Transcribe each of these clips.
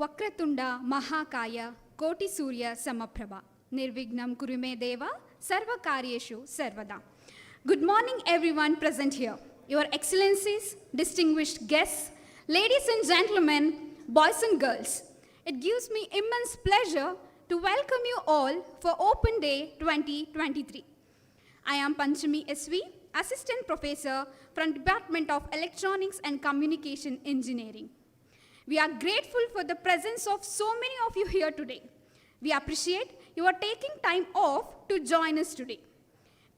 ವಕ್ರತುಂಡ ಮಹಾಕಾಯ ಕೋಟಿ ಸೂರ್ಯ ಸಮಪ್ರಭಾ ನಿರ್ವಿಘ್ನಂ ಕುರು ಮೇ ದೇವ ಸರ್ವಕಾರ್ಯೇಷು ಸರ್ವದಾ. Good morning everyone present here. Your Excellencies, distinguished guests, ladies and gentlemen, boys and girls. It gives me immense pleasure to welcome you all for Open Day 2023. I am Panchami SV, Assistant Professor from Department of Electronics and Communication Engineering. We are grateful for the presence of so many of you here today. We appreciate you are taking time off to join us today.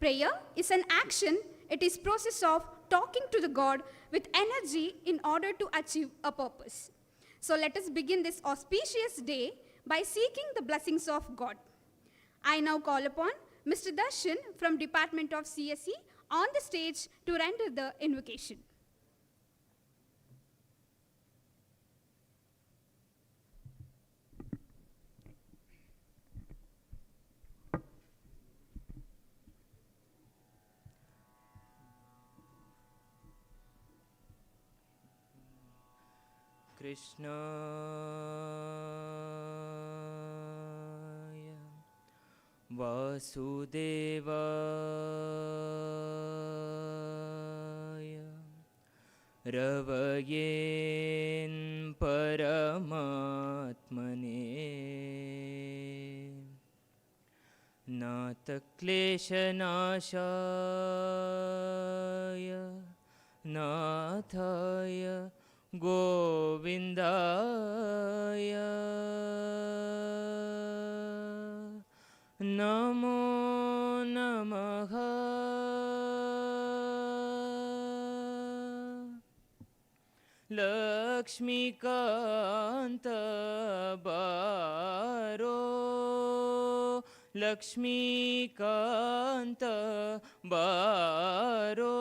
Prayer is an action. It is process of talking to the God with energy in order to achieve a purpose. So let us begin this auspicious day by seeking the blessings of God. I now call upon Mr. Darshan from Department of CSE on the stage to render the invocation. Krishnaya Vasudevaya Ravayen Paramatmane Natakleshanashaya Nathaya Govindaya Namo Namaha. Lakshmikanta Baro Lakshmikanta Baro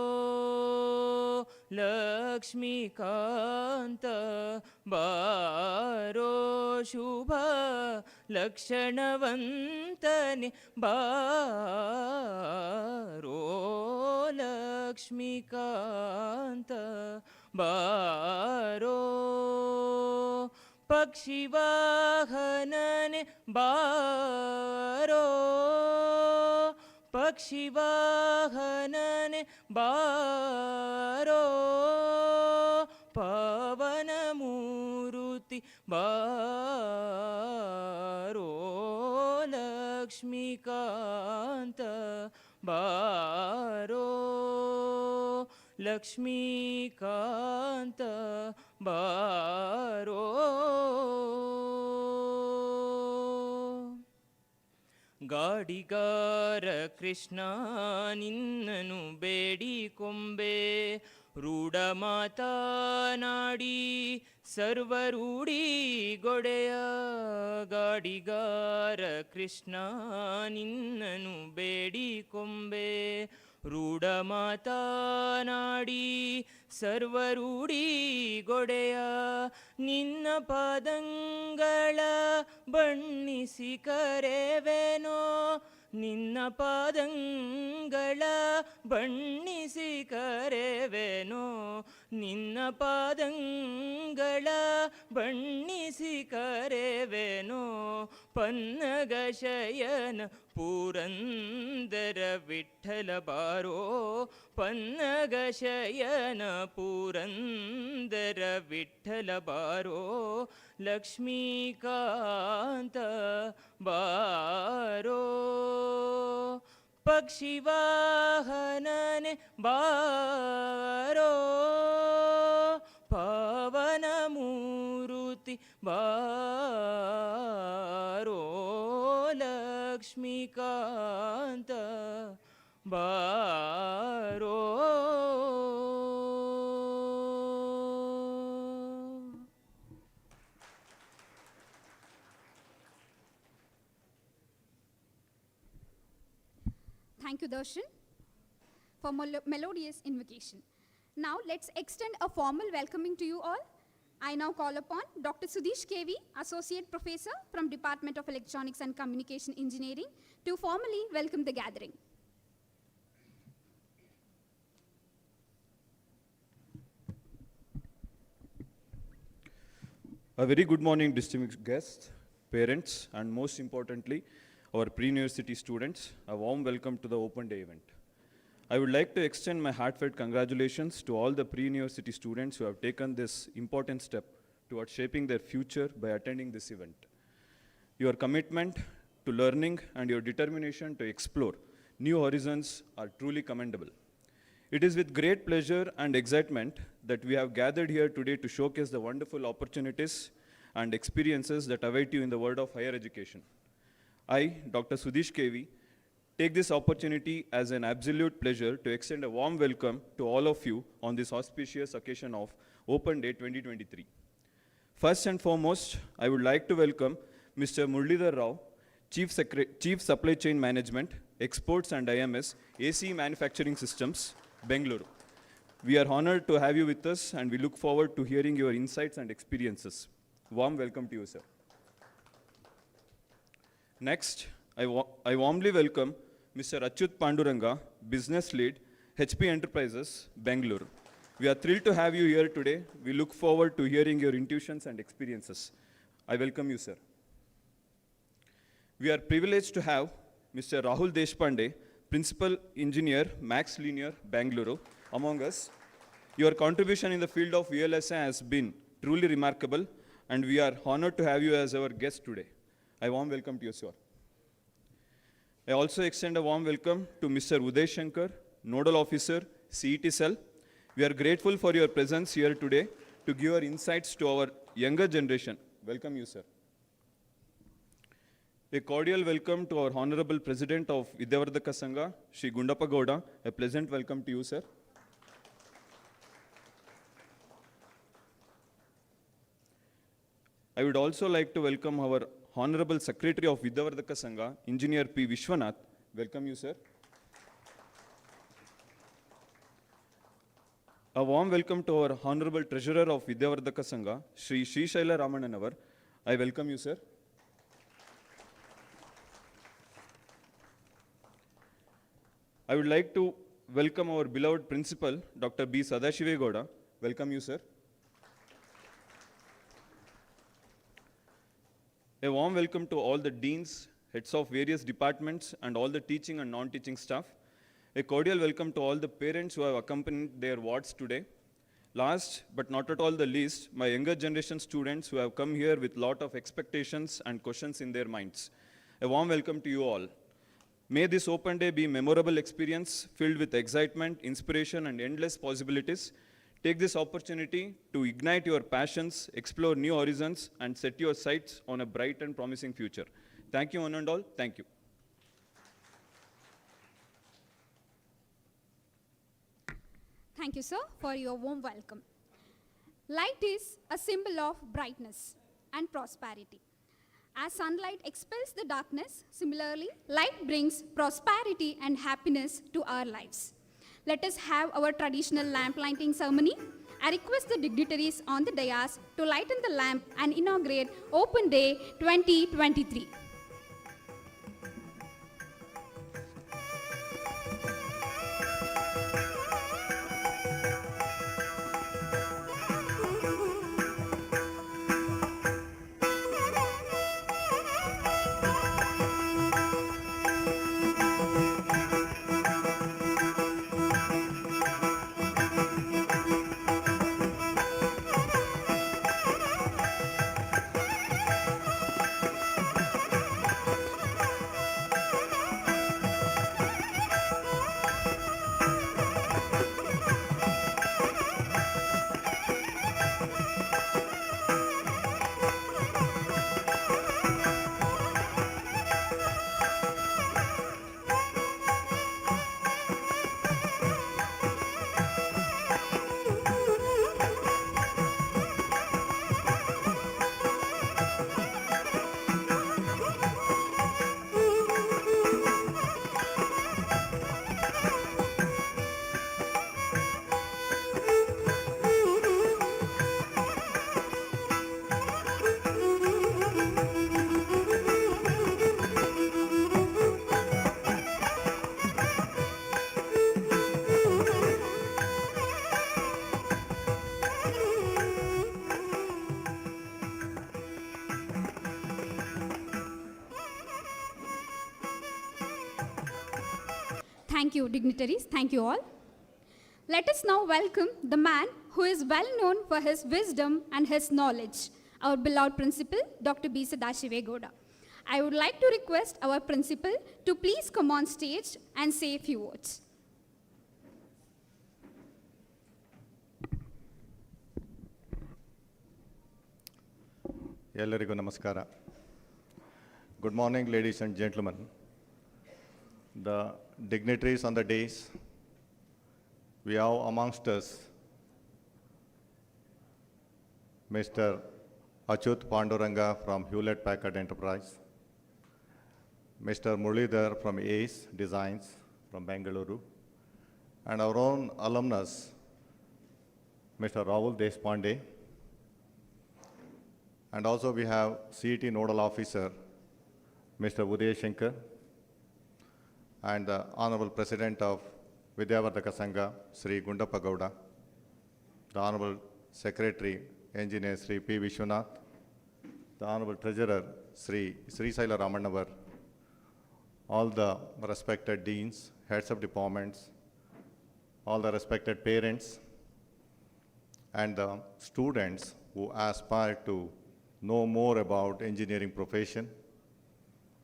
Lakshmikanta Baro Shubha Lakshanavantani Baro Lakshmikanta Baro Pakshivahanane Baro Pakshivahanane Baro Pavanamuruti Baro Lakshmikanta Baro Lakshmikanta Baro ಗಾಡಿಗಾರ Krishna ನಿನ್ನನು ಬೇಡಿಕೊಂಬೆ ರೂಢ ಮಾತನಾಡಿ ಸರ್ವರೂಢಿ ಗೊಡೆಯ ಗಾಡಿಗಾರ ಕೃಷ್ಣ ನಿನ್ನನು ಬೇಡಿಕೊಂಬೆ ರೂಢ ಮಾತನಾಡಿ ಸರ್ವರೂಢಿ ಗೊಡೆಯ ನಿನ್ನ ಪಾದಂಗಳ ಬಣ್ಣಿಸಿ ಕರೆವೆನೋ ನಿನ್ನ ಪಾದಂಗಳ ಬಣ್ಣಿಸಿ ಕರೆವೆನೋ ನಿನ್ನ ಪಾದಂಗಳ ಬಣ್ಣಿಸಿ ಕರೆವೆನೋ ಪನ್ನಗ ಶಯನ ಪುರಂದರ ವಿಠ್ಠಲ ಬಾರೋ ಪನ್ನಗ ಶಯನ ಪುರಂದರ ವಿಠ್ಠಲ ಬಾರೋ ಲಕ್ಷ್ಮೀಕಾಂತ ಬಾರೋ ಪಕ್ಷಿವಾಹನನೆ ಬಾರೋ ಪವನ ಮೂರುತಿ ಬಾರೋ ಲಕ್ಷ್ಮೀಕಾಂತ ಬಾರೋ Thank you, Darshan, for melodious invocation. Now, let's extend a formal welcoming to you all. I now call upon Dr. Sudesh KV, Associate Professor from Department of Electronics and Communication Engineering, to formally welcome the gathering. A very good morning, distinguished guests, parents, and most importantly, our pre-university students. A warm welcome to the Open Day event. I would like to extend my heartfelt congratulations to all the pre-university students who have taken this important step towards shaping their future by attending this event. Your commitment to learning and your determination to explore new horizons are truly commendable. It is with great pleasure and excitement that we have gathered here today to showcase the wonderful opportunities and experiences that await you in the world of higher education. I, Dr. Sudish KV, take this opportunity as an absolute pleasure to extend a warm welcome to all of you on this auspicious occasion of Open Day 2023. First and foremost, I would like to welcome Mr. Muralidhar Rao, Chief Supply Chain Management, Exports and IMS, ACE Manufacturing Systems, Bengaluru. We are honored to have you with us and we look forward to hearing your insights and experiences. Warm welcome to you, sir. Next, I warmly welcome Mr. Achyut Panduranga, Business Lead, HP Enterprises, Bengaluru. We are thrilled to have you here today. We look forward to hearing your intuitions and experiences. I welcome you, sir. We are privileged to have Mr. Rahul Deshpande, Principal Engineer, Max Linear, Bengaluru, among us. Your contribution in the field of VLSI has been truly remarkable, and we are honored to have you as our guest today. I warm welcome to you, sir. I also extend a warm welcome to Mr. Uday Shankar, Nodal Officer, CET Cell. We are grateful for your presence here today to give your insights to our younger generation. Welcome you, sir. A cordial welcome to our Honorable President of Vidyavardhaka Sangha, Shri Gundappa Gowda. A pleasant welcome to you, sir. I would also like to welcome our Honorable Secretary of Vidyavardhaka Sangha, Engineer P. Vishwanath. Welcome you, sir. A warm welcome to our Honorable Treasurer of Vidyavardhaka Sangha, Shri Shaila Ramananavar. I welcome you, sir. I would like to welcome our beloved Principal, Dr. B. Sadashive Gowda. Welcome you, sir. A warm welcome to all the deans, heads of various departments, and all the teaching and non-teaching staff. A cordial welcome to all the parents who have accompanied their wards today. Last, but not at all the least, my younger generation students who have come here with a lot of expectations and questions in their minds. A warm welcome to you all. May this Open Day be a memorable experience filled with excitement, inspiration, and endless possibilities. Take this opportunity to ignite your passions, explore new horizons, and set your sights on a bright and promising future. Thank you, one and all. Thank you. Thank you, sir, for your warm welcome. Light is a symbol of brightness and prosperity. As sunlight expels the darkness, similarly, light brings prosperity and happiness to our lives. Let us have our traditional lamp lighting ceremony. I request the dignitaries on the dais to lighten the lamp and inaugurate Open Day 2023. Thank you, dignitaries. Thank you all. Let us now welcome the man who is well known for his wisdom and his knowledge, our beloved principal, Dr. B. Sadashivegoda. I would like to request our principal to please come on stage and say a few words. ಎಲ್ಲರಿಗೂ ನಮಸ್ಕಾರ. Good morning, ladies and gentlemen. The dignitaries on the dais, we have amongst us Mr. Achut Panduranga from Hewlett Packard Enterprise, Mr. Muralidhar from ACE Designs from Bengaluru, and our own alumnus, Mr. Rahul Deshpande. And also we have CET Nodal Officer, Mr. Uday Shankar, and the Honorable President of Vidyavardhaka Sangha, Sri Gundappa Gowda, the Honorable Secretary, Engineer Sri P. Vishwanath, the Honorable Treasurer, Sri Saila Ramannavar, all the respected deans, heads of departments, all the respected parents, and the students who aspire to know more about engineering profession,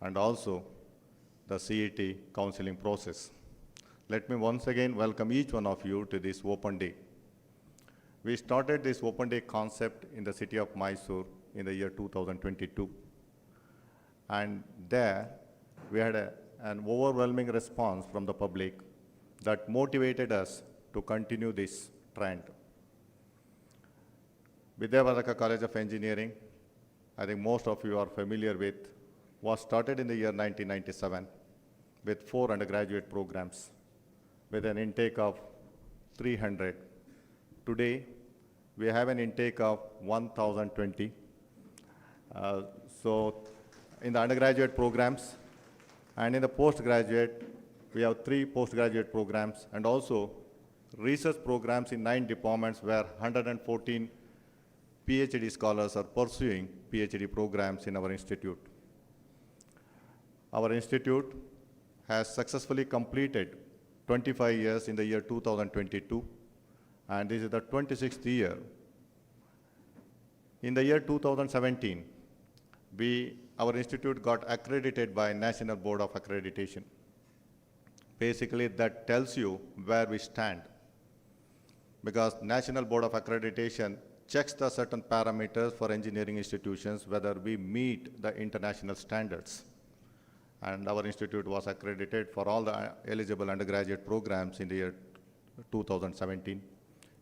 and also the CET counseling process. Let me once again welcome each one of you to this open day. We started this open day concept in the city of Mysuru in the year 2022. And there we had an overwhelming response from the public that motivated us to continue this trend. Vidyavardhaka College of Engineering, I think most of you are familiar with, was started in the year 1997 with 4 undergraduate programs with an intake of 300. Today, we have an intake of 1,020. So in the undergraduate programs and in the postgraduate, we have 3 postgraduate programs, and also research programs in 9 departments where 114 PhD scholars are pursuing PhD programs in our institute. Our institute has successfully completed 25 years in the year 2022, and this is the 26th year. In the year 2017, our institute got accredited by National Board of Accreditation. Basically, that tells you where we stand, because National Board of Accreditation checks the certain parameters for engineering institutions whether we meet the international standards. And our institute was accredited for all the eligible undergraduate programs in the year 2017.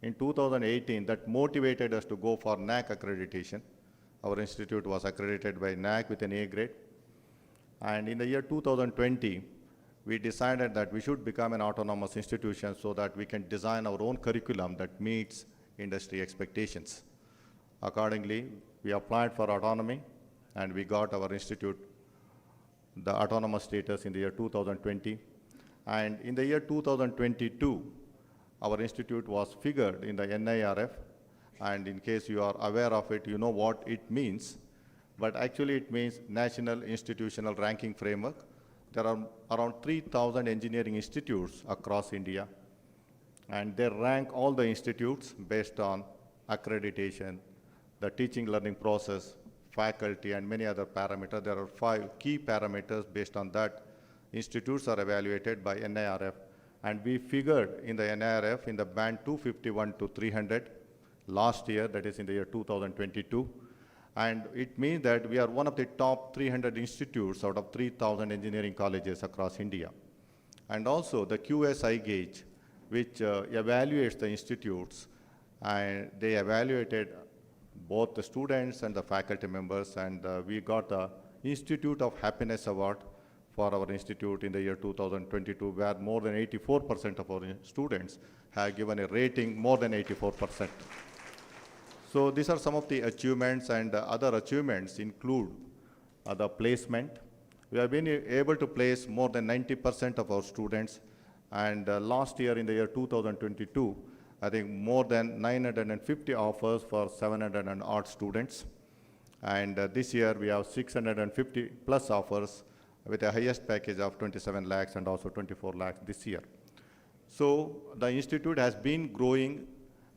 In 2018, that motivated us to go for NAC accreditation. Our institute was accredited by NAC with an A grade. And in the year 2020, we decided that we should become an autonomous institution so that we can design our own curriculum that meets industry expectations. Accordingly, we applied for autonomy, and we got our institute the autonomous status in the year 2020. And in the year 2022, our institute was figured in the NIRF, and in case you are aware of it, you know what it means. But actually it means National Institutional Ranking Framework. There are around 3,000 engineering institutes across India, and they rank all the institutes based on accreditation, the teaching learning process, faculty, and many other parameters. There are 5 key parameters. Based on that, institutes are evaluated by NIRF, and we figured in the NIRF in the band 251 to 300 last year, that is in the year 2022. And it means that we are one of the top 300 institutes out of 3,000 engineering colleges across India. And also the QSI gauge, which evaluates the institutes, and they evaluated both the students and the faculty members, and we got the Institute of Happiness Award for our institute in the year 2022, where more than 84% of our students have given a rating more than 84%. So these are some of the achievements, and other achievements include the placement. We have been able to place more than 90% of our students, and last year in the year 2022, I think more than 950 offers for 700 and odd students. And this year we have 650 plus offers with the highest package of 27 lakhs and also 24 lakhs this year. So the institute has been growing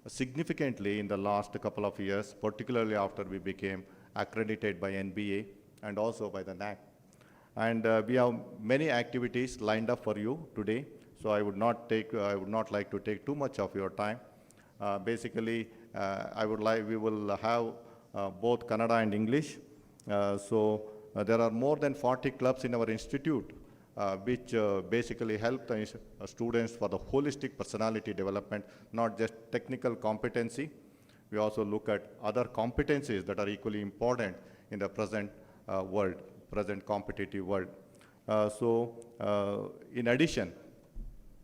significantly in the last couple of years, particularly after we became accredited by NBA and also by the NAC. And we have many activities lined up for you today. So I would not like to take too much of your time. Basically, we will have both Kannada and English. There are more than 40 clubs in our institute, which basically help the students for the holistic personality development, not just technical competency. We also look at other competencies that are equally important in the present present competitive world. In addition,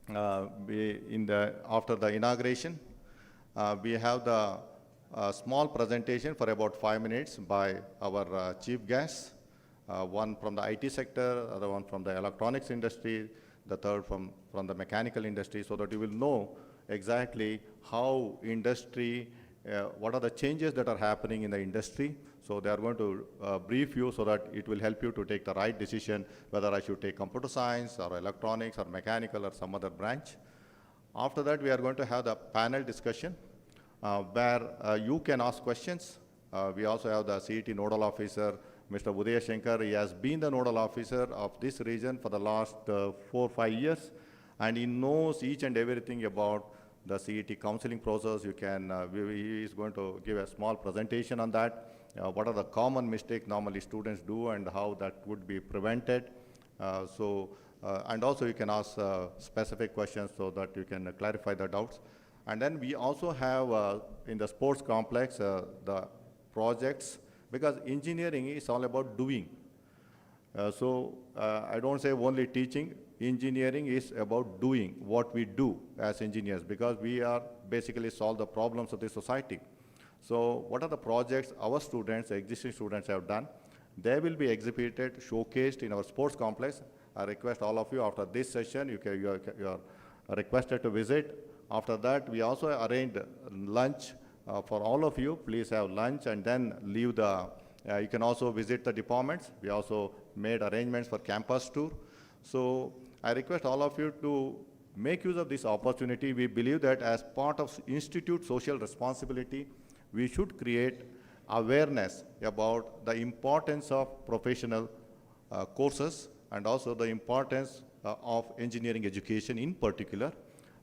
after the inauguration, we have the small presentation for about 5 minutes by our chief guests, one from the IT sector, other one from the electronics industry, the third from the mechanical industry, so that you will know exactly how industry, what are the changes that are happening in the industry. So they are going to brief you so that it will help you to take the right decision, whether I should take computer science or electronics or mechanical or some other branch. After that, we are going to have the panel discussion where you can ask questions. We also have the CET nodal officer, Mr. Udaya Shankar. He has been the nodal officer of this region for the last 4 or 5 years, and he knows each and everything about the CET counseling process. He is going to give a small presentation on that. What are the common mistakes normally students do and how that would be prevented. And also you can ask specific questions so that you can clarify the doubts. And then we also have in the sports complex the projects, because engineering is all about doing. I don't say only teaching. Engineering is about doing what we do as engineers, because we are basically solve the problems of the society. So what are the projects our students, existing students have done? They will be exhibited, showcased in our sports complex. I request all of you after this session, you are requested to visit. After that, we also arranged lunch for all of you. Please have lunch and then leave you can also visit the departments. We also made arrangements for campus tour. So I request all of you to make use of this opportunity. We believe that as part of institute social responsibility, we should create awareness about the importance of professional courses and also the importance of engineering education in particular,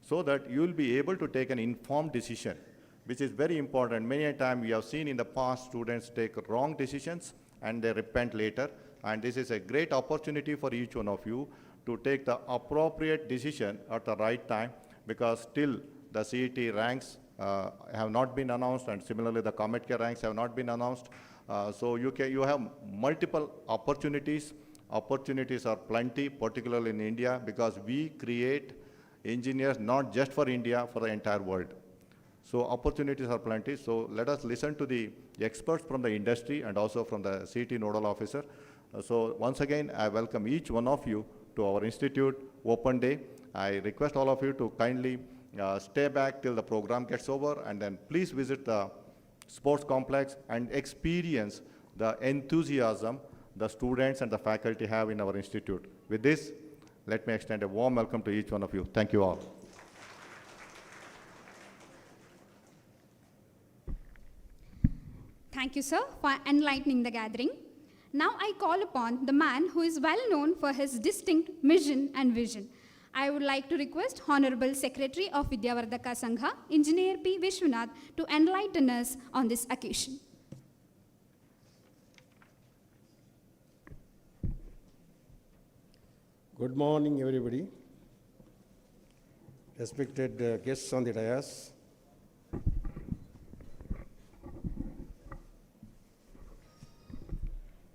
so that you will be able to take an informed decision, which is very important. Many a time we have seen in the past students take wrong decisions and they repent later. And this is a great opportunity for each one of you to take the appropriate decision at the right time, because still the CET ranks have not been announced, and similarly the COMEDCare ranks have not been announced. So you have multiple opportunities. Opportunities are plenty, particularly in India, because we create engineers not just for India, for the entire world. So opportunities are plenty. So let us listen to the experts from the industry and also from the CET nodal officer. So once again, I welcome each one of you to our institute open day. I request all of you to kindly stay back till the program gets over, and then please visit the sports complex and experience the enthusiasm the students and the faculty have in our institute. With this, let me extend a warm welcome to each one of you. Thank you all. Thank you, sir, for enlightening the gathering. Now I call upon the man who is well known for his distinct mission and vision. I would like to request Honorable Secretary of Vidyavardhaka Sangha, Engineer P. Vishwanath, to enlighten us on this occasion. Good morning, everybody. Respected guests on the dais.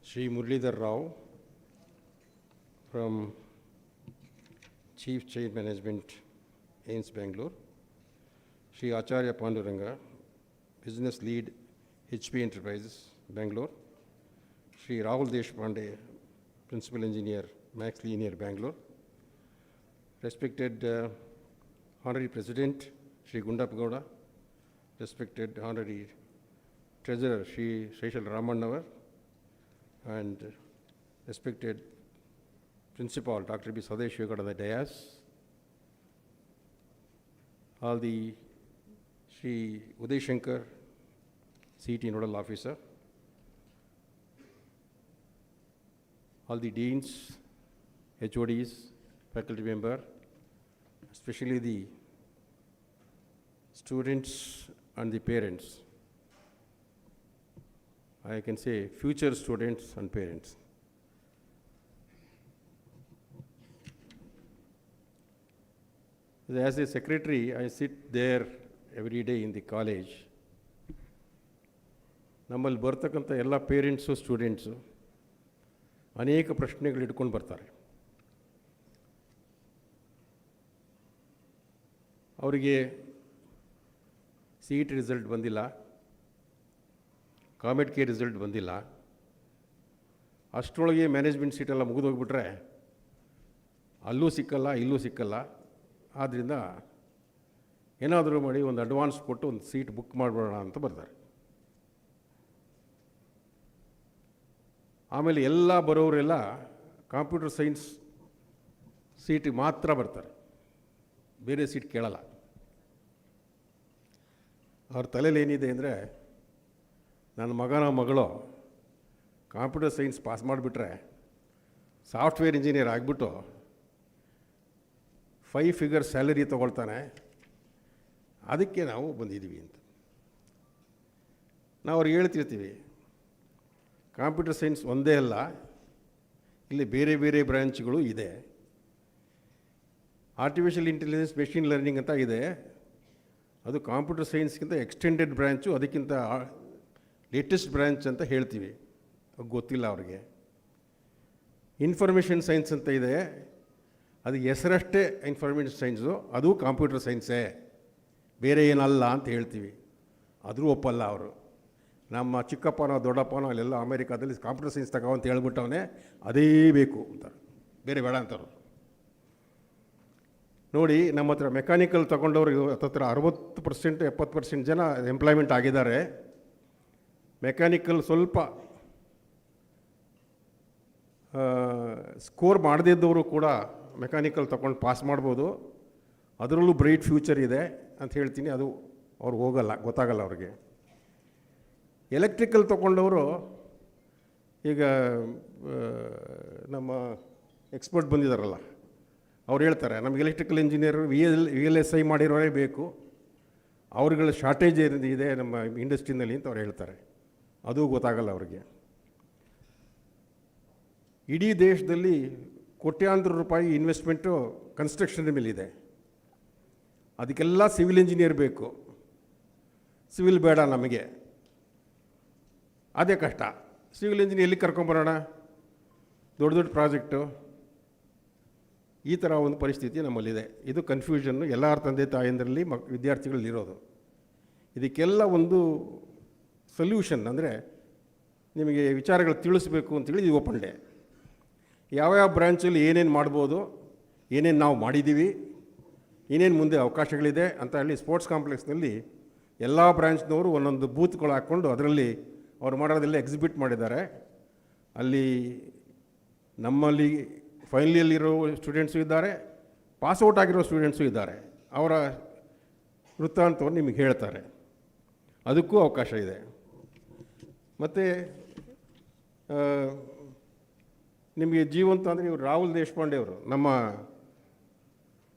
Shri Muralidhar Rao from Chief Chain Management, AIMS Bangalore. Shri Acharya Panduranga, Business Lead, HP Enterprises, Bangalore. Shri Rahul Deshpande, Principal Engineer, Max Linear, Bangalore. Respected Honorary President, Shri Gundappa Gowda. Respected Honorary Treasurer, Shri Seychelles Ramannavar. And respected Principal Dr. B. Sadesh Yogad on the dais, all the Sri Uday Shankar, CET Nodal Officer, all the deans, HODs, faculty member, especially the students and the parents. I can say future students and parents. As a secretary, I sit there every day in the college. ನಮ್ಮಲ್ಲಿ ಬರ್ತಕ್ಕಂಥ ಎಲ್ಲ parents students ಅನೇಕ ಪ್ರಶ್ನೆಗಳು ಇಟ್ಕೊಂಡು ಬರ್ತಾರೆ. ಅವರಿಗೆ CET result ಬಂದಿಲ್ಲ, ಕಾಮೆಡ್ K result ಬಂದಿಲ್ಲ, ಅಷ್ಟರೊಳಗೆ ಮ್ಯಾನೇಜ್ಮೆಂಟ್ ಸೀಟೆಲ್ಲ ಮುಗಿದೋಗ್ಬಿಟ್ರೆ ಅಲ್ಲೂ ಸಿಕ್ಕಲ್ಲ ಇಲ್ಲೂ ಸಿಕ್ಕಲ್ಲ. ಆದ್ದರಿಂದ ಏನಾದರೂ ಮಾಡಿ ಒಂದು ಅಡ್ವಾನ್ಸ್ ಕೊಟ್ಟು ಒಂದು ಸೀಟ್ ಬುಕ್ ಮಾಡಿಬಿಡೋಣ ಅಂತ ಬರ್ತಾರೆ. ಆಮೇಲೆ ಎಲ್ಲ ಬರೋರೆಲ್ಲ ಕಂಪ್ಯೂಟರ್ ಸೈನ್ಸ್ ಸೀಟಿಗೆ ಮಾತ್ರ ಬರ್ತಾರೆ, ಬೇರೆ ಸೀಟ್ ಕೇಳಲ್ಲ. ಅವ್ರ ತಲೆಯಲ್ಲಿ ಏನಿದೆ ಅಂದರೆ, ನನ್ನ ಮಗನ ಮಗಳು ಕಂಪ್ಯೂಟರ್ ಸೈನ್ಸ್ ಪಾಸ್ ಮಾಡಿಬಿಟ್ರೆ ಸಾಫ್ಟ್ವೇರ್ ಇಂಜಿನಿಯರ್ ಆಗಿಬಿಟ್ಟು 5 ಫಿಗರ್ ಸ್ಯಾಲರಿ ತೊಗೊಳ್ತಾನೆ, ಅದಕ್ಕೆ ನಾವು ಬಂದಿದ್ದೀವಿ ಅಂತ ನಾವು ಅವ್ರಿಗೆ ಹೇಳ್ತಿರ್ತೀವಿ. ಕಂಪ್ಯೂಟರ್ ಸೈನ್ಸ್ ಒಂದೇ ಅಲ್ಲ, ಇಲ್ಲಿ ಬೇರೆ ಬೇರೆ ಬ್ರ್ಯಾಂಚ್ಗಳು ಇದೆ. ಆರ್ಟಿಫಿಷಿಯಲ್ ಇಂಟೆಲಿಜೆನ್ಸ್, ಮೆಷಿನ್ ಲರ್ನಿಂಗ್ ಅಂತ ಇದೆ, ಅದು ಕಂಪ್ಯೂಟರ್ ಸೈನ್ಸ್ಗಿಂತ ಎಕ್ಸ್ಟೆಂಡೆಡ್ ಬ್ರ್ಯಾಂಚು, ಅದಕ್ಕಿಂತ ಲೇಟೆಸ್ಟ್ ಬ್ರ್ಯಾಂಚ್ ಅಂತ ಹೇಳ್ತೀವಿ. ಗೊತ್ತಿಲ್ಲ ಅವ್ರಿಗೆ. ಇನ್ಫಾರ್ಮೇಷನ್ ಸೈನ್ಸ್ ಅಂತ ಇದೆ, ಅದು ಹೆಸರಷ್ಟೇ ಇನ್ಫಾರ್ಮೇಷನ್ ಸೈನ್ಸು, ಅದು ಕಂಪ್ಯೂಟರ್ ಸೈನ್ಸೇ, ಬೇರೆ ಏನಲ್ಲ ಅಂತ ಹೇಳ್ತೀವಿ. ಆದರೂ ಒಪ್ಪಲ್ಲ ಅವರು. ನಮ್ಮ ಚಿಕ್ಕಪ್ಪನೋ ದೊಡ್ಡಪ್ಪನೋ ಅಲ್ಲೆಲ್ಲ ಅಮೇರಿಕಾದಲ್ಲಿ ಕಂಪ್ಯೂಟರ್ ಸೈನ್ಸ್ ತಗೋ ಅಂತ ಹೇಳ್ಬಿಟ್ಟವನೇ, ಅದೇ ಬೇಕು ಅಂತಾರೆ, ಬೇರೆ ಬೇಡ ಅಂತಾರೆ. ನೋಡಿ, ನಮ್ಮ ಹತ್ರ ಮೆಕ್ಯಾನಿಕಲ್ ತೊಗೊಂಡವ್ರಿಗೆ ಹತ್ತತ್ರ 60% 70% ಜನ ಎಂಪ್ಲಾಯ್ಮೆಂಟ್ ಆಗಿದ್ದಾರೆ. ಮೆಕ್ಯಾನಿಕಲ್ ಸ್ವಲ್ಪ ಸ್ಕೋರ್ ಮಾಡದಿದ್ದವರು ಕೂಡ ಮೆಕ್ಯಾನಿಕಲ್ ತೊಗೊಂಡು ಪಾಸ್ ಮಾಡ್ಬೋದು, ಅದರಲ್ಲೂ ಬ್ರೈಟ್ ಫ್ಯೂಚರ್ ಇದೆ ಅಂತ ಹೇಳ್ತೀನಿ. ಅದು ಅವ್ರಿಗೆ ಹೋಗಲ್ಲ, ಗೊತ್ತಾಗಲ್ಲ ಅವ್ರಿಗೆ. ಎಲೆಕ್ಟ್ರಿಕಲ್ ತೊಗೊಂಡವರು, ಈಗ ನಮ್ಮ ಎಕ್ಸ್ಪರ್ಟ್ ಬಂದಿದ್ದಾರಲ್ಲ, ಅವ್ರು ಹೇಳ್ತಾರೆ ನಮಗೆ ಎಲೆಕ್ಟ್ರಿಕಲ್ ಇಂಜಿನಿಯರ್ VLSI ಮಾಡಿರೋರೇ ಬೇಕು, ಅವ್ರುಗಳ ಶಾರ್ಟೇಜ್ ಇದೆ ನಮ್ಮ ಇಂಡಸ್ಟ್ರಿನಲ್ಲಿ ಅಂತ ಅವ್ರು ಹೇಳ್ತಾರೆ. ಅದು ಗೊತ್ತಾಗಲ್ಲ ಅವ್ರಿಗೆ. ಇಡೀ ದೇಶದಲ್ಲಿ ಕೋಟ್ಯಾಂತರ ರೂಪಾಯಿ ಇನ್ವೆಸ್ಟ್ಮೆಂಟು ಕನ್ಸ್ಟ್ರಕ್ಷನ್ ಮೇಲಿದೆ, ಅದಕ್ಕೆಲ್ಲ ಸಿವಿಲ್ ಇಂಜಿನಿಯರ್ ಬೇಕು. ಸಿವಿಲ್ ಬೇಡ ನಮಗೆ, ಅದೇ ಕಷ್ಟ. ಸಿವಿಲ್ ಇಂಜಿನಿಯರ್ ಎಲ್ಲಿ ಕರ್ಕೊಂಬರೋಣ, ದೊಡ್ಡ ದೊಡ್ಡ ಪ್ರಾಜೆಕ್ಟು. ಈ ಥರ ಒಂದು ಪರಿಸ್ಥಿತಿ ನಮ್ಮಲ್ಲಿದೆ. ಇದು ಕನ್ಫ್ಯೂಷನ್ನು ಎಲ್ಲರ ತಂದೆ ತಾಯಂದರಲ್ಲಿ ವಿದ್ಯಾರ್ಥಿಗಳಲ್ಲಿರೋದು. ಇದಕ್ಕೆಲ್ಲ ಒಂದು ಸೊಲ್ಯೂಷನ್ ಅಂದರೆ, ನಿಮಗೆ ವಿಚಾರಗಳು ತಿಳಿಸ್ಬೇಕು ಅಂತೇಳಿ ಇದು ಓಪನ್ ಡೇ. ಯಾವ್ಯಾವ ಬ್ರ್ಯಾಂಚಲ್ಲಿ ಏನೇನು ಮಾಡ್ಬೋದು, ಏನೇನು ನಾವು ಮಾಡಿದ್ದೀವಿ, ಏನೇನು ಮುಂದೆ ಅವಕಾಶಗಳಿದೆ ಅಂತ ಹೇಳಿ ಸ್ಪೋರ್ಟ್ಸ್ ಕಾಂಪ್ಲೆಕ್ಸ್ನಲ್ಲಿ ಎಲ್ಲ ಬ್ರ್ಯಾಂಚ್ನವರು ಒಂದೊಂದು ಬೂತ್ಗಳು ಹಾಕ್ಕೊಂಡು ಅದರಲ್ಲಿ ಅವ್ರು ಮಾಡೋದೆಲ್ಲ ಎಕ್ಸಿಬಿಟ್ ಮಾಡಿದ್ದಾರೆ. ಅಲ್ಲಿ ನಮ್ಮಲ್ಲಿ ಫೈನಲ್ ಇಯರ್ಲಿರೋ ಸ್ಟೂಡೆಂಟ್ಸು ಇದ್ದಾರೆ, ಪಾಸ್ಔಟ್ ಆಗಿರೋ ಸ್ಟೂಡೆಂಟ್ಸು ಇದ್ದಾರೆ. ಅವರ ವೃತ್ತಾಂತವನ್ನು ನಿಮಗೆ ಹೇಳ್ತಾರೆ, ಅದಕ್ಕೂ ಅವಕಾಶ ಇದೆ. ಮತ್ತು ನಿಮಗೆ ಜೀವಂತ ಅಂದರೆ ಇವರು ರಾಹುಲ್ ದೇಶಪಾಂಡೆ ಅವರು, ನಮ್ಮ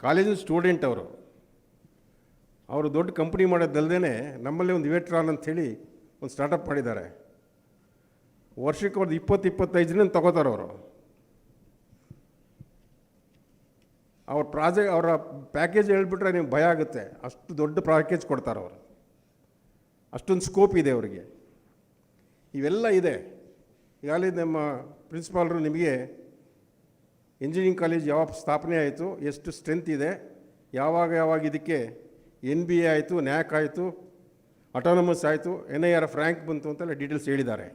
ಕಾಲೇಜಿನ ಸ್ಟೂಡೆಂಟ್ ಅವರು ದೊಡ್ಡ ಕಂಪ್ನಿ ಮಾಡೋದಲ್ಲದೇ ನಮ್ಮಲ್ಲೇ ಒಂದು ವೇಟ್ರಾನ್ ಅಂಥೇಳಿ ಒಂದು ಸ್ಟಾರ್ಟಪ್ ಮಾಡಿದ್ದಾರೆ. ವರ್ಷಕ್ಕೆ ಅವ್ರದ್ದು 20-25 ಜನ ತಗೋತಾರೆ ಅವರು. ಅವ್ರ ಅವರ ಪ್ಯಾಕೇಜ್ ಹೇಳ್ಬಿಟ್ರೆ ನಿಮ್ಗೆ ಭಯ ಆಗುತ್ತೆ, ಅಷ್ಟು ದೊಡ್ಡ ಪ್ಯಾಕೇಜ್ ಕೊಡ್ತಾರೆ ಅವರು. ಅಷ್ಟೊಂದು ಸ್ಕೋಪ್ ಇದೆ ಅವರಿಗೆ. ಇವೆಲ್ಲ ಇದೆ. ಈಗಾಗಲೇ ನಮ್ಮ ಪ್ರಿನ್ಸಿಪಾಲ್ರು ನಿಮಗೆ ಇಂಜಿನಿಯರಿಂಗ್ ಕಾಲೇಜ್ ಯಾವಾಗ ಸ್ಥಾಪನೆ ಆಯಿತು, ಎಷ್ಟು ಸ್ಟ್ರೆಂತ್ ಇದೆ, ಯಾವಾಗ ಇದಕ್ಕೆ NBA ಆಯಿತು, NAC ಆಯಿತು, ಅಟಾನಮಸ್ ಆಯಿತು, NIRF ರ್ಯಾಂಕ್ ಬಂತು ಅಂತೆಲ್ಲ ಡೀಟೇಲ್ಸ್ ಹೇಳಿದ್ದಾರೆ.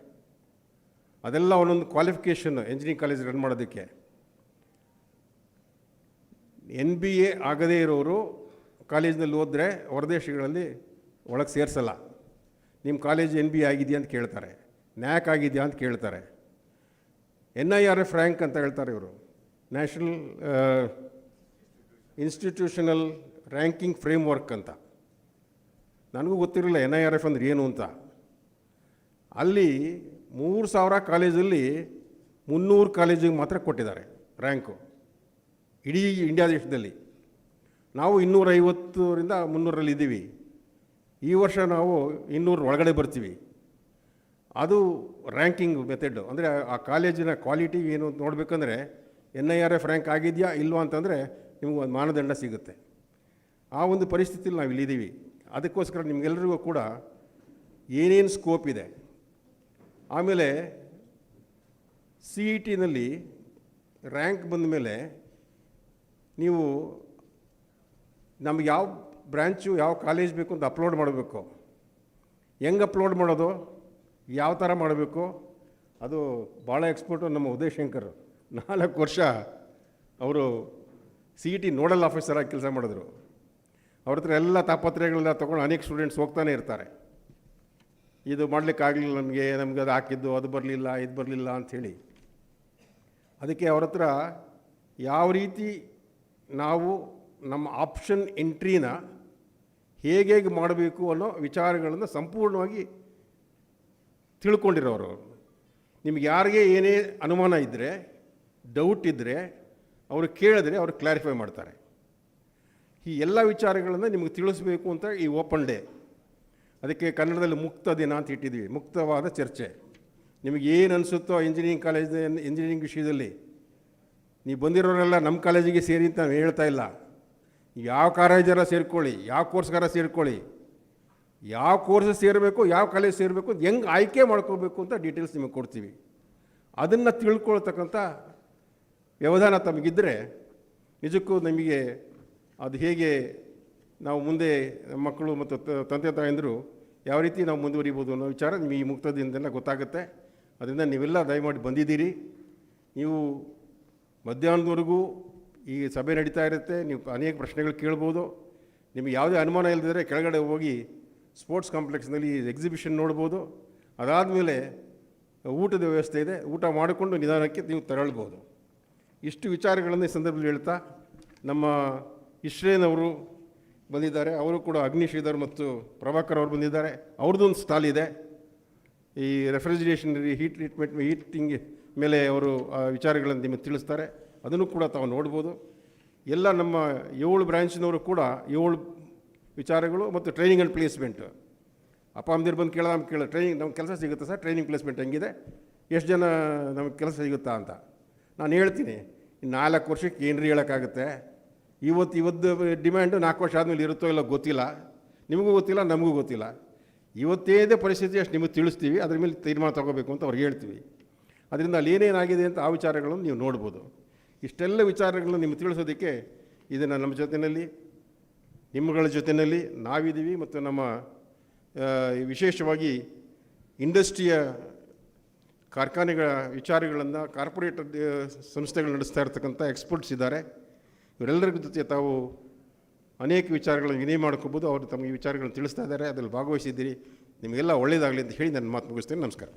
ಅದೆಲ್ಲ ಒಂದೊಂದು ಕ್ವಾಲಿಫಿಕೇಷನ್ ಇಂಜಿನಿಯರಿಂಗ್ ಕಾಲೇಜ್ ರನ್ ಮಾಡೋದಕ್ಕೆ. NBA ಆಗದೇ ಇರೋರು ಕಾಲೇಜಿನಲ್ಲಿ ಹೋದರೆ ಹೊರದೇಶಗಳಲ್ಲಿ ಒಳಗೆ ಸೇರಿಸಲ್ಲ. ನಿಮ್ಮ ಕಾಲೇಜ್ NBA ಆಗಿದೆಯಾ ಅಂತ ಕೇಳ್ತಾರೆ, NAC ಆಗಿದೆಯಾ ಅಂತ ಕೇಳ್ತಾರೆ. NIRF ರ್ಯಾಂಕ್ ಅಂತ ಹೇಳ್ತಾರೆ ಇವರು, ನ್ಯಾಷನಲ್ ಇನ್ಸ್ಟಿಟ್ಯೂಷನಲ್ ರ್ಯಾಂಕಿಂಗ್ ಫ್ರೇಮ್ವರ್ಕ್ ಅಂತ. ನನಗೂ ಗೊತ್ತಿರಲಿಲ್ಲ NIRF ಅಂದ್ರೆ ಏನು ಅಂತ. ಅಲ್ಲಿ 3000 ಕಾಲೇಜಲ್ಲಿ 300 ಕಾಲೇಜಿಗೆ ಮಾತ್ರ ಕೊಟ್ಟಿದ್ದಾರೆ ರ್ಯಾಂಕು ಇಡೀ ಇಂಡಿಯಾ ದೇಶದಲ್ಲಿ. ನಾವು 250ರಿಂದ 300ರಲ್ಲಿ ಇದ್ದೀವಿ. ಈ ವರ್ಷ ನಾವು 200 ಒಳಗಡೆ ಬರ್ತೀವಿ. ಅದು ರ್ಯಾಂಕಿಂಗ್ ಮೆಥಡ್. ಅಂದರೆ ಆ ಕಾಲೇಜಿನ ಕ್ವಾಲಿಟಿ ಏನು ಅಂತ ನೋಡಬೇಕಂದ್ರೆ NIRF ರ್ಯಾಂಕ್ ಆಗಿದೆಯಾ ಇಲ್ವಾ ಅಂತಂದರೆ ನಿಮಗೆ ಒಂದು ಮಾನದಂಡ ಸಿಗುತ್ತೆ. ಆ ಒಂದು ಪರಿಸ್ಥಿತಿಯಲ್ಲಿ ನಾವು ಇಲ್ಲಿದ್ದೀವಿ. ಅದಕ್ಕೋಸ್ಕರ ನಿಮಗೆಲ್ಲರಿಗೂ ಕೂಡ ಏನೇನು ಸ್ಕೋಪ್ ಇದೆ. ಆಮೇಲೆ CETನಲ್ಲಿ ರ್ಯಾಂಕ್ ಬಂದ ಮೇಲೆ ನೀವು ನಮ್ಗೆ ಯಾವ ಬ್ರ್ಯಾಂಚು ಯಾವ ಕಾಲೇಜ್ ಬೇಕು ಅಂತ ಅಪ್ಲೋಡ್ ಮಾಡಬೇಕು. ಹೆಂಗೆ ಅಪ್ಲೋಡ್ ಮಾಡೋದು, ಯಾವ ಥರ ಮಾಡಬೇಕು, ಅದು ಭಾಳ ಎಕ್ಸ್ಪರ್ಟು ನಮ್ಮ ಉದಯಶಂಕರ್. 4 ವರ್ಷ ಅವರು CET ನೋಡಲ್ ಆಫೀಸರಾಗಿ ಕೆಲಸ ಮಾಡಿದ್ರು. ಅವ್ರ ಹತ್ರ ಎಲ್ಲ ತಾಪತ್ರಯಗಳೆಲ್ಲ ತೊಗೊಂಡು ಅನೇಕ ಸ್ಟೂಡೆಂಟ್ಸ್ ಹೋಗ್ತಾನೆ ಇರ್ತಾರೆ. ಇದು ಮಾಡಲಿಕ್ಕಾಗಲಿಲ್ಲ, ನಮಗೆ ಅದು ಹಾಕಿದ್ದು, ಅದು ಬರಲಿಲ್ಲ, ಇದು ಬರಲಿಲ್ಲ ಅಂಥೇಳಿ. ಅದಕ್ಕೆ ಅವ್ರ ಹತ್ರ ಯಾವ ರೀತಿ ನಾವು ನಮ್ಮ ಆಪ್ಷನ್ ಎಂಟ್ರಿನ ಹೇಗೆ ಮಾಡಬೇಕು ಅನ್ನೋ ವಿಚಾರಗಳನ್ನು ಸಂಪೂರ್ಣವಾಗಿ ತಿಳ್ಕೊಂಡಿರೋರು. ನಿಮ್ಗೆ ಯಾರಿಗೆ ಏನೇ ಅನುಮಾನ ಇದ್ದರೆ, ಡೌಟ್ ಇದ್ದರೆ ಅವರು ಕೇಳಿದ್ರೆ ಅವರು ಕ್ಲಾರಿಫೈ ಮಾಡ್ತಾರೆ. ಈ ಎಲ್ಲ ವಿಚಾರಗಳನ್ನು ನಿಮಗೆ ತಿಳಿಸ್ಬೇಕು ಅಂತ ಈ ಓಪನ್ ಡೇ. ಅದಕ್ಕೆ ಕನ್ನಡದಲ್ಲಿ ಮುಕ್ತ ದಿನ ಅಂತ ಇಟ್ಟಿದ್ದೀವಿ, ಮುಕ್ತವಾದ ಚರ್ಚೆ. ನಿಮಗೆ ಏನು ಅನಿಸುತ್ತೋ ಇಂಜಿನಿಯರಿಂಗ್ ವಿಷಯದಲ್ಲಿ ನೀವು ಬಂದಿರೋರೆಲ್ಲ ನಮ್ಮ ಕಾಲೇಜಿಗೆ ಸೇರಿ ಅಂತ ನಾನು ಹೇಳ್ತಾ ಇಲ್ಲ. ಯಾವ ಕಾಲೇಜಾರ ಸೇರ್ಕೊಳ್ಳಿ, ಯಾವ ಕೋರ್ಸ್ಗಾರ ಸೇರ್ಕೊಳ್ಳಿ, ಯಾವ ಕೋರ್ಸ್ ಸೇರಬೇಕು, ಯಾವ ಕಾಲೇಜ್ ಸೇರಬೇಕು, ಹೆಂಗೆ ಆಯ್ಕೆ ಮಾಡ್ಕೋಬೇಕು ಅಂತ ಡೀಟೇಲ್ಸ್ ನಿಮಗೆ ಕೊಡ್ತೀವಿ. ಅದನ್ನು ತಿಳ್ಕೊಳ್ತಕ್ಕಂಥ ವ್ಯವಧಾನ ತಮಗಿದ್ದರೆ ನಿಜಕ್ಕೂ ನಮಗೆ ಅದು ಹೇಗೆ ನಾವು ಮುಂದೆ ನಮ್ಮ ಮಕ್ಕಳು ಮತ್ತು ತಂದೆ ತಾಯಂದರು ಯಾವ ರೀತಿ ನಾವು ಮುಂದುವರಿಬೋದು ಅನ್ನೋ ವಿಚಾರ ನಿಮಗೆ ಈ ಮುಕ್ತ ದಿನದಿಂದ ಗೊತ್ತಾಗುತ್ತೆ. ಅದರಿಂದ ನೀವೆಲ್ಲ ದಯಮಾಡಿ ಬಂದಿದ್ದೀರಿ. ನೀವು ಮಧ್ಯಾಹ್ನದವರೆಗೂ ಈ ಸಭೆ ನಡೀತಾ ಇರುತ್ತೆ. ನೀವು ಅನೇಕ ಪ್ರಶ್ನೆಗಳು ಕೇಳ್ಬೋದು. ನಿಮಗೆ ಯಾವುದೇ ಅನುಮಾನ ಇಲ್ಲದಿದ್ದರೆ ಕೆಳಗಡೆ ಹೋಗಿ ಸ್ಪೋರ್ಟ್ಸ್ ಕಾಂಪ್ಲೆಕ್ಸ್ನಲ್ಲಿ ಎಕ್ಸಿಬಿಷನ್ ನೋಡ್ಬೋದು. ಅದಾದಮೇಲೆ ಊಟದ ವ್ಯವಸ್ಥೆ ಇದೆ, ಊಟ ಮಾಡಿಕೊಂಡು ನಿಧಾನಕ್ಕೆ ನೀವು ತೆರಳ್ಬೋದು. ಇಷ್ಟು ವಿಚಾರಗಳನ್ನು ಈ ಸಂದರ್ಭದಲ್ಲಿ ಹೇಳ್ತಾ, ನಮ್ಮ ಇಶ್ರೇನವರು ಬಂದಿದ್ದಾರೆ, ಅವರು ಕೂಡ ಅಗ್ನಿಶ್ರೀಧರ್ ಮತ್ತು ಪ್ರಭಾಕರ್ ಅವರು ಬಂದಿದ್ದಾರೆ. ಅವ್ರದ್ದೊಂದು ಸ್ಟಾಲ್ ಇದೆ. ಈ ರೆಫ್ರಿಜಿರೇಷನರಿ ಹೀಟಿಂಗ್ ಮೇಲೆ ಅವರು ವಿಚಾರಗಳನ್ನು ನಿಮಗೆ ತಿಳಿಸ್ತಾರೆ. ಅದನ್ನು ಕೂಡ ತಾವು ನೋಡ್ಬೋದು. ಎಲ್ಲ ನಮ್ಮ 7 ಬ್ರ್ಯಾಂಚಿನವರು ಕೂಡ 7 ವಿಚಾರಗಳು ಮತ್ತು ಟ್ರೈನಿಂಗ್ ಆ್ಯಂಡ್ ಪ್ಲೇಸ್ಮೆಂಟ್. ಅಪ್ಪ ಅಮ್ಮದಿರು ಬಂದು ಟ್ರೈನಿಂಗ್ ನಮ್ಗೆ ಕೆಲಸ ಸಿಗುತ್ತೆ ಸರ್, ಟ್ರೈನಿಂಗ್ ಪ್ಲೇಸ್ಮೆಂಟ್ ಹೆಂಗಿದೆ, ಎಷ್ಟು ಜನ ನಮಗೆ ಕೆಲಸ ಸಿಗುತ್ತಾ ಅಂತ ನಾನು ಹೇಳ್ತೀನಿ. 4 ವರ್ಷಕ್ಕೆ ಏನ್ರಿ ಹೇಳೋಕ್ಕಾಗುತ್ತೆ. ಇವತ್ತು ಡಿಮ್ಯಾಂಡು 4 ವರ್ಷ ಆದಮೇಲೆ ಇರುತ್ತೋ ಇಲ್ಲ ಗೊತ್ತಿಲ್ಲ, ನಿಮಗೂ ಗೊತ್ತಿಲ್ಲ, ನಮಗೂ ಗೊತ್ತಿಲ್ಲ. ಇವತ್ತೇದೇ ಪರಿಸ್ಥಿತಿ ಅಷ್ಟು ನಿಮಗೆ ತಿಳಿಸ್ತೀವಿ, ಅದ್ರ ಮೇಲೆ ತೀರ್ಮಾನ ತೊಗೋಬೇಕು ಅಂತ ಅವ್ರಿಗೆ ಹೇಳ್ತೀವಿ. ಅದರಿಂದ ಅಲ್ಲಿ ಏನೇನಾಗಿದೆ ಅಂತ ಆ ವಿಚಾರಗಳನ್ನು ನೀವು ನೋಡ್ಬೋದು. ಇಷ್ಟೆಲ್ಲ ವಿಚಾರಗಳನ್ನು ನಿಮಗೆ ತಿಳಿಸೋದಕ್ಕೆ ಇದನ್ನು ನಮ್ಮ ಜೊತೆಯಲ್ಲಿ, ನಿಮ್ಮಗಳ ಜೊತೆಯಲ್ಲಿ ನಾವಿದ್ದೀವಿ. ಮತ್ತು ನಮ್ಮ ವಿಶೇಷವಾಗಿ ಇಂಡಸ್ಟ್ರಿಯ ಕಾರ್ಖಾನೆಗಳ ವಿಚಾರಗಳನ್ನು ಕಾರ್ಪೊರೇಟ್ ಸಂಸ್ಥೆಗಳು ನಡೆಸ್ತಾ ಇರ್ತಕ್ಕಂಥ ಎಕ್ಸ್ಪರ್ಟ್ಸ್ ಇದ್ದಾರೆ. ಇವರೆಲ್ಲರ ಜೊತೆ ತಾವು ಅನೇಕ ವಿಚಾರಗಳನ್ನು ವಿನಿಮಯ ಮಾಡ್ಕೋಬೋದು. ಅವರು ತಮಗೆ ವಿಚಾರಗಳನ್ನು ತಿಳಿಸ್ತಾ ಇದ್ದಾರೆ, ಅದರಲ್ಲಿ ಭಾಗವಹಿಸಿದ್ದೀರಿ. ನಿಮಗೆಲ್ಲ ಒಳ್ಳೆಯದಾಗಲಿ ಅಂತ ಹೇಳಿ ನನ್ನ ಮಾತು ಮುಗಿಸ್ತೇನೆ. ನಮಸ್ಕಾರ.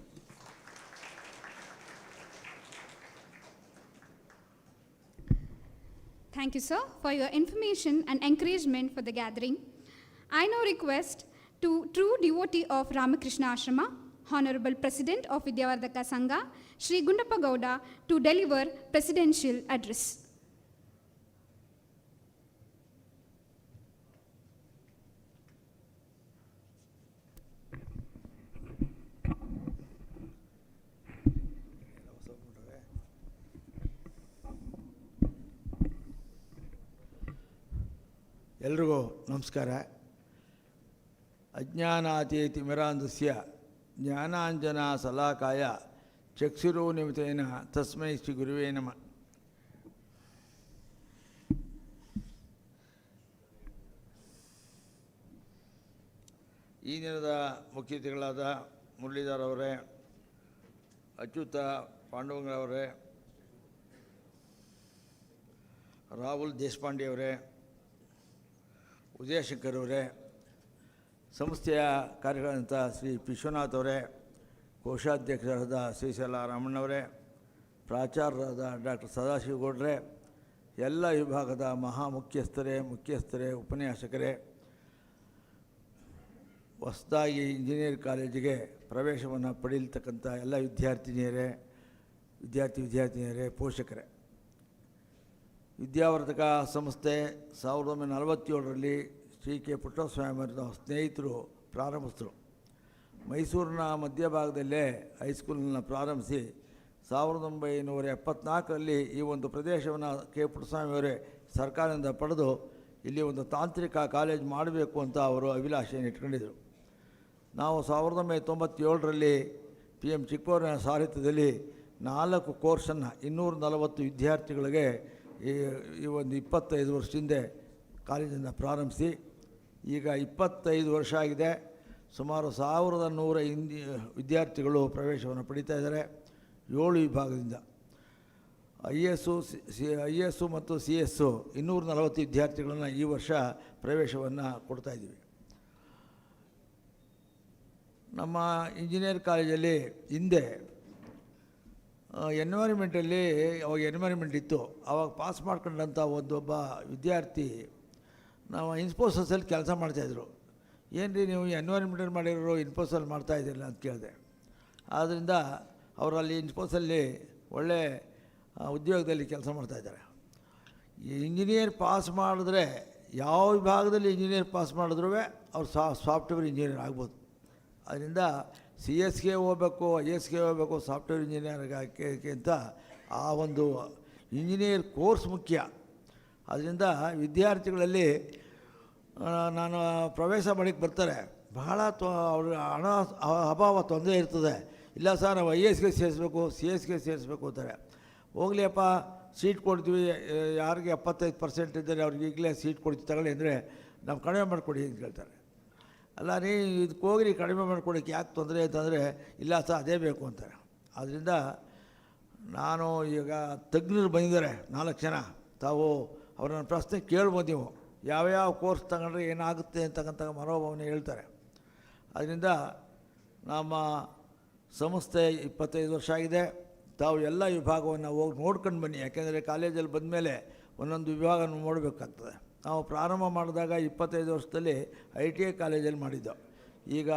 Thank you, sir, for your information and encouragement for the gathering. I now request to true devotee of Ramakrishna Ashrama, Honorable President of Vidyavardhaka Sangha, Shri Gundappa Gowda, to deliver presidential address. ಎಲ್ರಿಗೂ ನಮಸ್ಕಾರ. ಅಜ್ಞಾನಾತಿಮಿರಾಂಧಸ್ಯ ಜ್ಞಾನಾಂಜನ ಸಲಾಕಾಯ ಚಕ್ಷುರುನಿಮಿತೇನ ತಸ್ಮೈ ಶ್ರೀ ಗುರುವೇ ನಮಃ. ಈ ದಿನದ ಮುಖ್ಯ ಅತಿಥಿಗಳಾದ ಮುರಳೀಧರ್ ಅವರೇ, ಅಚ್ಯುತ ಪಾಂಡುರಂಗರವರೇ, ರಾಹುಲ್ ದೇಶಪಾಂಡೆ ಅವರೇ, ಉದಯಶಂಕರ್ ಅವರೇ, ಸಂಸ್ಥೆಯ ಕಾರ್ಯಕರ್ತರಾದಂಥ ಶ್ರೀ ವಿಶ್ವನಾಥ್ ಅವರೇ, ಕೋಶಾಧ್ಯಕ್ಷರಾದ ಶ್ರೀಶೈಲ ರಾಮಣ್ಣವರೇ, ಪ್ರಾಚಾರ್ಯರಾದ ಡಾಕ್ಟರ್ ಸದಾಶಿವಗೌಡ್ರೆ, ಎಲ್ಲ ವಿಭಾಗದ ಮುಖ್ಯಸ್ಥರೇ, ಉಪನ್ಯಾಸಕರೇ, ಹೊಸದಾಗಿ ಇಂಜಿನಿಯರ್ ಕಾಲೇಜಿಗೆ ಪ್ರವೇಶವನ್ನು ಪಡೆಯಲ್ತಕ್ಕಂಥ ಎಲ್ಲ ವಿದ್ಯಾರ್ಥಿನಿಯರೇ, ಪೋಷಕರೇ. ವಿದ್ಯಾವರ್ಧಕ ಸಂಸ್ಥೆ 1947ರಲ್ಲಿ ಶ್ರೀ ಕೆ ಪುಟ್ಟಸ್ವಾಮಿ ಅವರ ಸ್ನೇಹಿತರು ಪ್ರಾರಂಭಿಸಿದರು. ಮೈಸೂರಿನ ಮಧ್ಯಭಾಗದಲ್ಲೇ ಹೈಸ್ಕೂಲನ್ನು ಪ್ರಾರಂಭಿಸಿ 1974ರಲ್ಲಿ ಈ ಒಂದು ಪ್ರದೇಶವನ್ನು ಕೆ ಪುಟ್ಟಸ್ವಾಮಿಯವರೇ ಸರ್ಕಾರದಿಂದ ಪಡೆದು ಇಲ್ಲಿ ಒಂದು ತಾಂತ್ರಿಕ ಕಾಲೇಜ್ ಮಾಡಬೇಕು ಅಂತ ಅವರು ಅಭಿಲಾಷೆಯನ್ನು ಇಟ್ಕೊಂಡಿದ್ದರು. ನಾವು 1997ರಲ್ಲಿ PM ಚಿಕ್ಕಪ್ಪನ ಸಾರಥ್ಯದಲ್ಲಿ 4 ಕೋರ್ಸನ್ನು 240 ವಿದ್ಯಾರ್ಥಿಗಳಿಗೆ ಈ ಒಂದು 25 ವರ್ಷದಿಂದ ಕಾಲೇಜನ್ನು ಪ್ರಾರಂಭಿಸಿ ಈಗ 25 ವರ್ಷ ಆಗಿದೆ. ಸುಮಾರು 1100 ವಿದ್ಯಾರ್ಥಿಗಳು ಪ್ರವೇಶವನ್ನು ಪಡೀತಾ ಇದ್ದಾರೆ 7 ವಿಭಾಗದಿಂದ. IS ಮತ್ತು CS 240 ವಿದ್ಯಾರ್ಥಿಗಳನ್ನು ಈ ವರ್ಷ ಪ್ರವೇಶವನ್ನು ಕೊಡ್ತಾಯಿದ್ದೀವಿ. ನಮ್ಮ ಇಂಜಿನಿಯರ್ ಕಾಲೇಜಲ್ಲಿ ಹಿಂದೆ ಎನ್ವೈರ್ಮೆಂಟಲ್ಲಿ ಅವಾಗ ಎನ್ವೈರ್ಮೆಂಟ್ ಇತ್ತು. ಆವಾಗ ಪಾಸ್ ಮಾಡ್ಕೊಂಡಂಥ ಒಬ್ಬ ವಿದ್ಯಾರ್ಥಿ ನಾವು ಇನ್ಫೋಸಿಸಲ್ಲಿ ಕೆಲಸ ಮಾಡ್ತಾಯಿದ್ರು. ಏನು ರೀ ನೀವು ಎನ್ವೈರ್ಮೆಂಟಲ್ಲಿ ಮಾಡಿರೋ ಇನ್ಫೋಸಲ್ಲಿ ಮಾಡ್ತಾಯಿದ್ದೀರಲ್ಲ ಅಂತ ಕೇಳಿದೆ. ಆದ್ದರಿಂದ ಅವರಲ್ಲಿ ಇನ್ಫೋಸಲ್ಲಿ ಒಳ್ಳೆ ಉದ್ಯೋಗದಲ್ಲಿ ಕೆಲಸ ಮಾಡ್ತಾಯಿದ್ದಾರೆ. ಇಂಜಿನಿಯರ್ ಪಾಸ್ ಮಾಡಿದ್ರೆ ಯಾವ ವಿಭಾಗದಲ್ಲಿ ಇಂಜಿನಿಯರ್ ಪಾಸ್ ಮಾಡಿದ್ರೂ ಅವ್ರು ಸಾಫ್ಟ್ವೇರ್ ಇಂಜಿನಿಯರ್ ಆಗ್ಬೋದು. ಅದರಿಂದ CSಗೆ ಹೋಗಬೇಕು, ISಗೆ ಹೋಗಬೇಕು, ಸಾಫ್ಟ್ವೇರ್ ಇಂಜಿನಿಯರ್ಗೆ ಅಂತ ಆ ಒಂದು ಇಂಜಿನಿಯರ್ ಕೋರ್ಸ್ ಮುಖ್ಯ. ಅದರಿಂದ ವಿದ್ಯಾರ್ಥಿಗಳಲ್ಲಿ ನಾನು ಪ್ರವೇಶ ಮಾಡೋಕ್ಕೆ ಬರ್ತಾರೆ, ಬಹಳ ಅವ್ರ ಹಣ ಅಭಾವ ತೊಂದರೆ ಇರ್ತದೆ. ಇಲ್ಲ ಸರ್ ನಾವು ISಗೆ ಸೇರಿಸ್ಬೇಕು, CSಗೆ ಸೇರಿಸ್ಬೇಕು ಅಂತಾರೆ. ಹೋಗ್ಲಿಯಪ್ಪ ಸೀಟ್ ಕೊಡ್ತೀವಿ, ಯಾರಿಗೆ 75% ಇದ್ದರೆ ಅವ್ರಿಗೆ ಈಗಲೇ ಸೀಟ್ ಕೊಡ್ತೀವಿ ತಗೊಳ್ಳಿ ಅಂದರೆ ನಾವು ಕಡಿಮೆ ಮಾಡಿಕೊಡಿ ಅಂತ ಕೇಳ್ತಾರೆ. ಅಲ್ಲ ರೀ ಇದಕ್ಕೆ ಹೋಗ್ರಿ ಕಡಿಮೆ ಮಾಡ್ಕೊಡೋಕ್ಕೆ ಯಾಕೆ ತೊಂದರೆ ಅಂತಂದರೆ ಇಲ್ಲ ಸರ್ ಅದೇ ಬೇಕು ಅಂತಾರೆ. ಆದ್ದರಿಂದ ನಾನು ಈಗ ತಜ್ಞರು ಬಂದಿದ್ದಾರೆ 4 ಜನ, ತಾವು ಅವ್ರನ್ನ ಪ್ರಶ್ನೆ ಕೇಳ್ಬೋದು. ನೀವು ಯಾವ್ಯಾವ ಕೋರ್ಸ್ ತಗೊಂಡ್ರೆ ಏನಾಗುತ್ತೆ ಅಂತಕ್ಕಂಥ ಮನೋಭಾವನೆ ಹೇಳ್ತಾರೆ. ಅದರಿಂದ ನಮ್ಮ ಸಂಸ್ಥೆ 25 ವರ್ಷ ಆಗಿದೆ. ತಾವು ಎಲ್ಲ ವಿಭಾಗವನ್ನು ಹೋಗಿ ನೋಡ್ಕೊಂಡು ಬನ್ನಿ. ಯಾಕೆಂದರೆ ಕಾಲೇಜಲ್ಲಿ ಬಂದಮೇಲೆ ಒಂದೊಂದು ವಿಭಾಗ ನೋಡಬೇಕಾಗ್ತದೆ. ನಾವು ಪ್ರಾರಂಭ ಮಾಡಿದಾಗ 25 ವರ್ಷದಲ್ಲಿ ITI ಕಾಲೇಜಲ್ಲಿ ಮಾಡಿದ್ದು. ಈಗ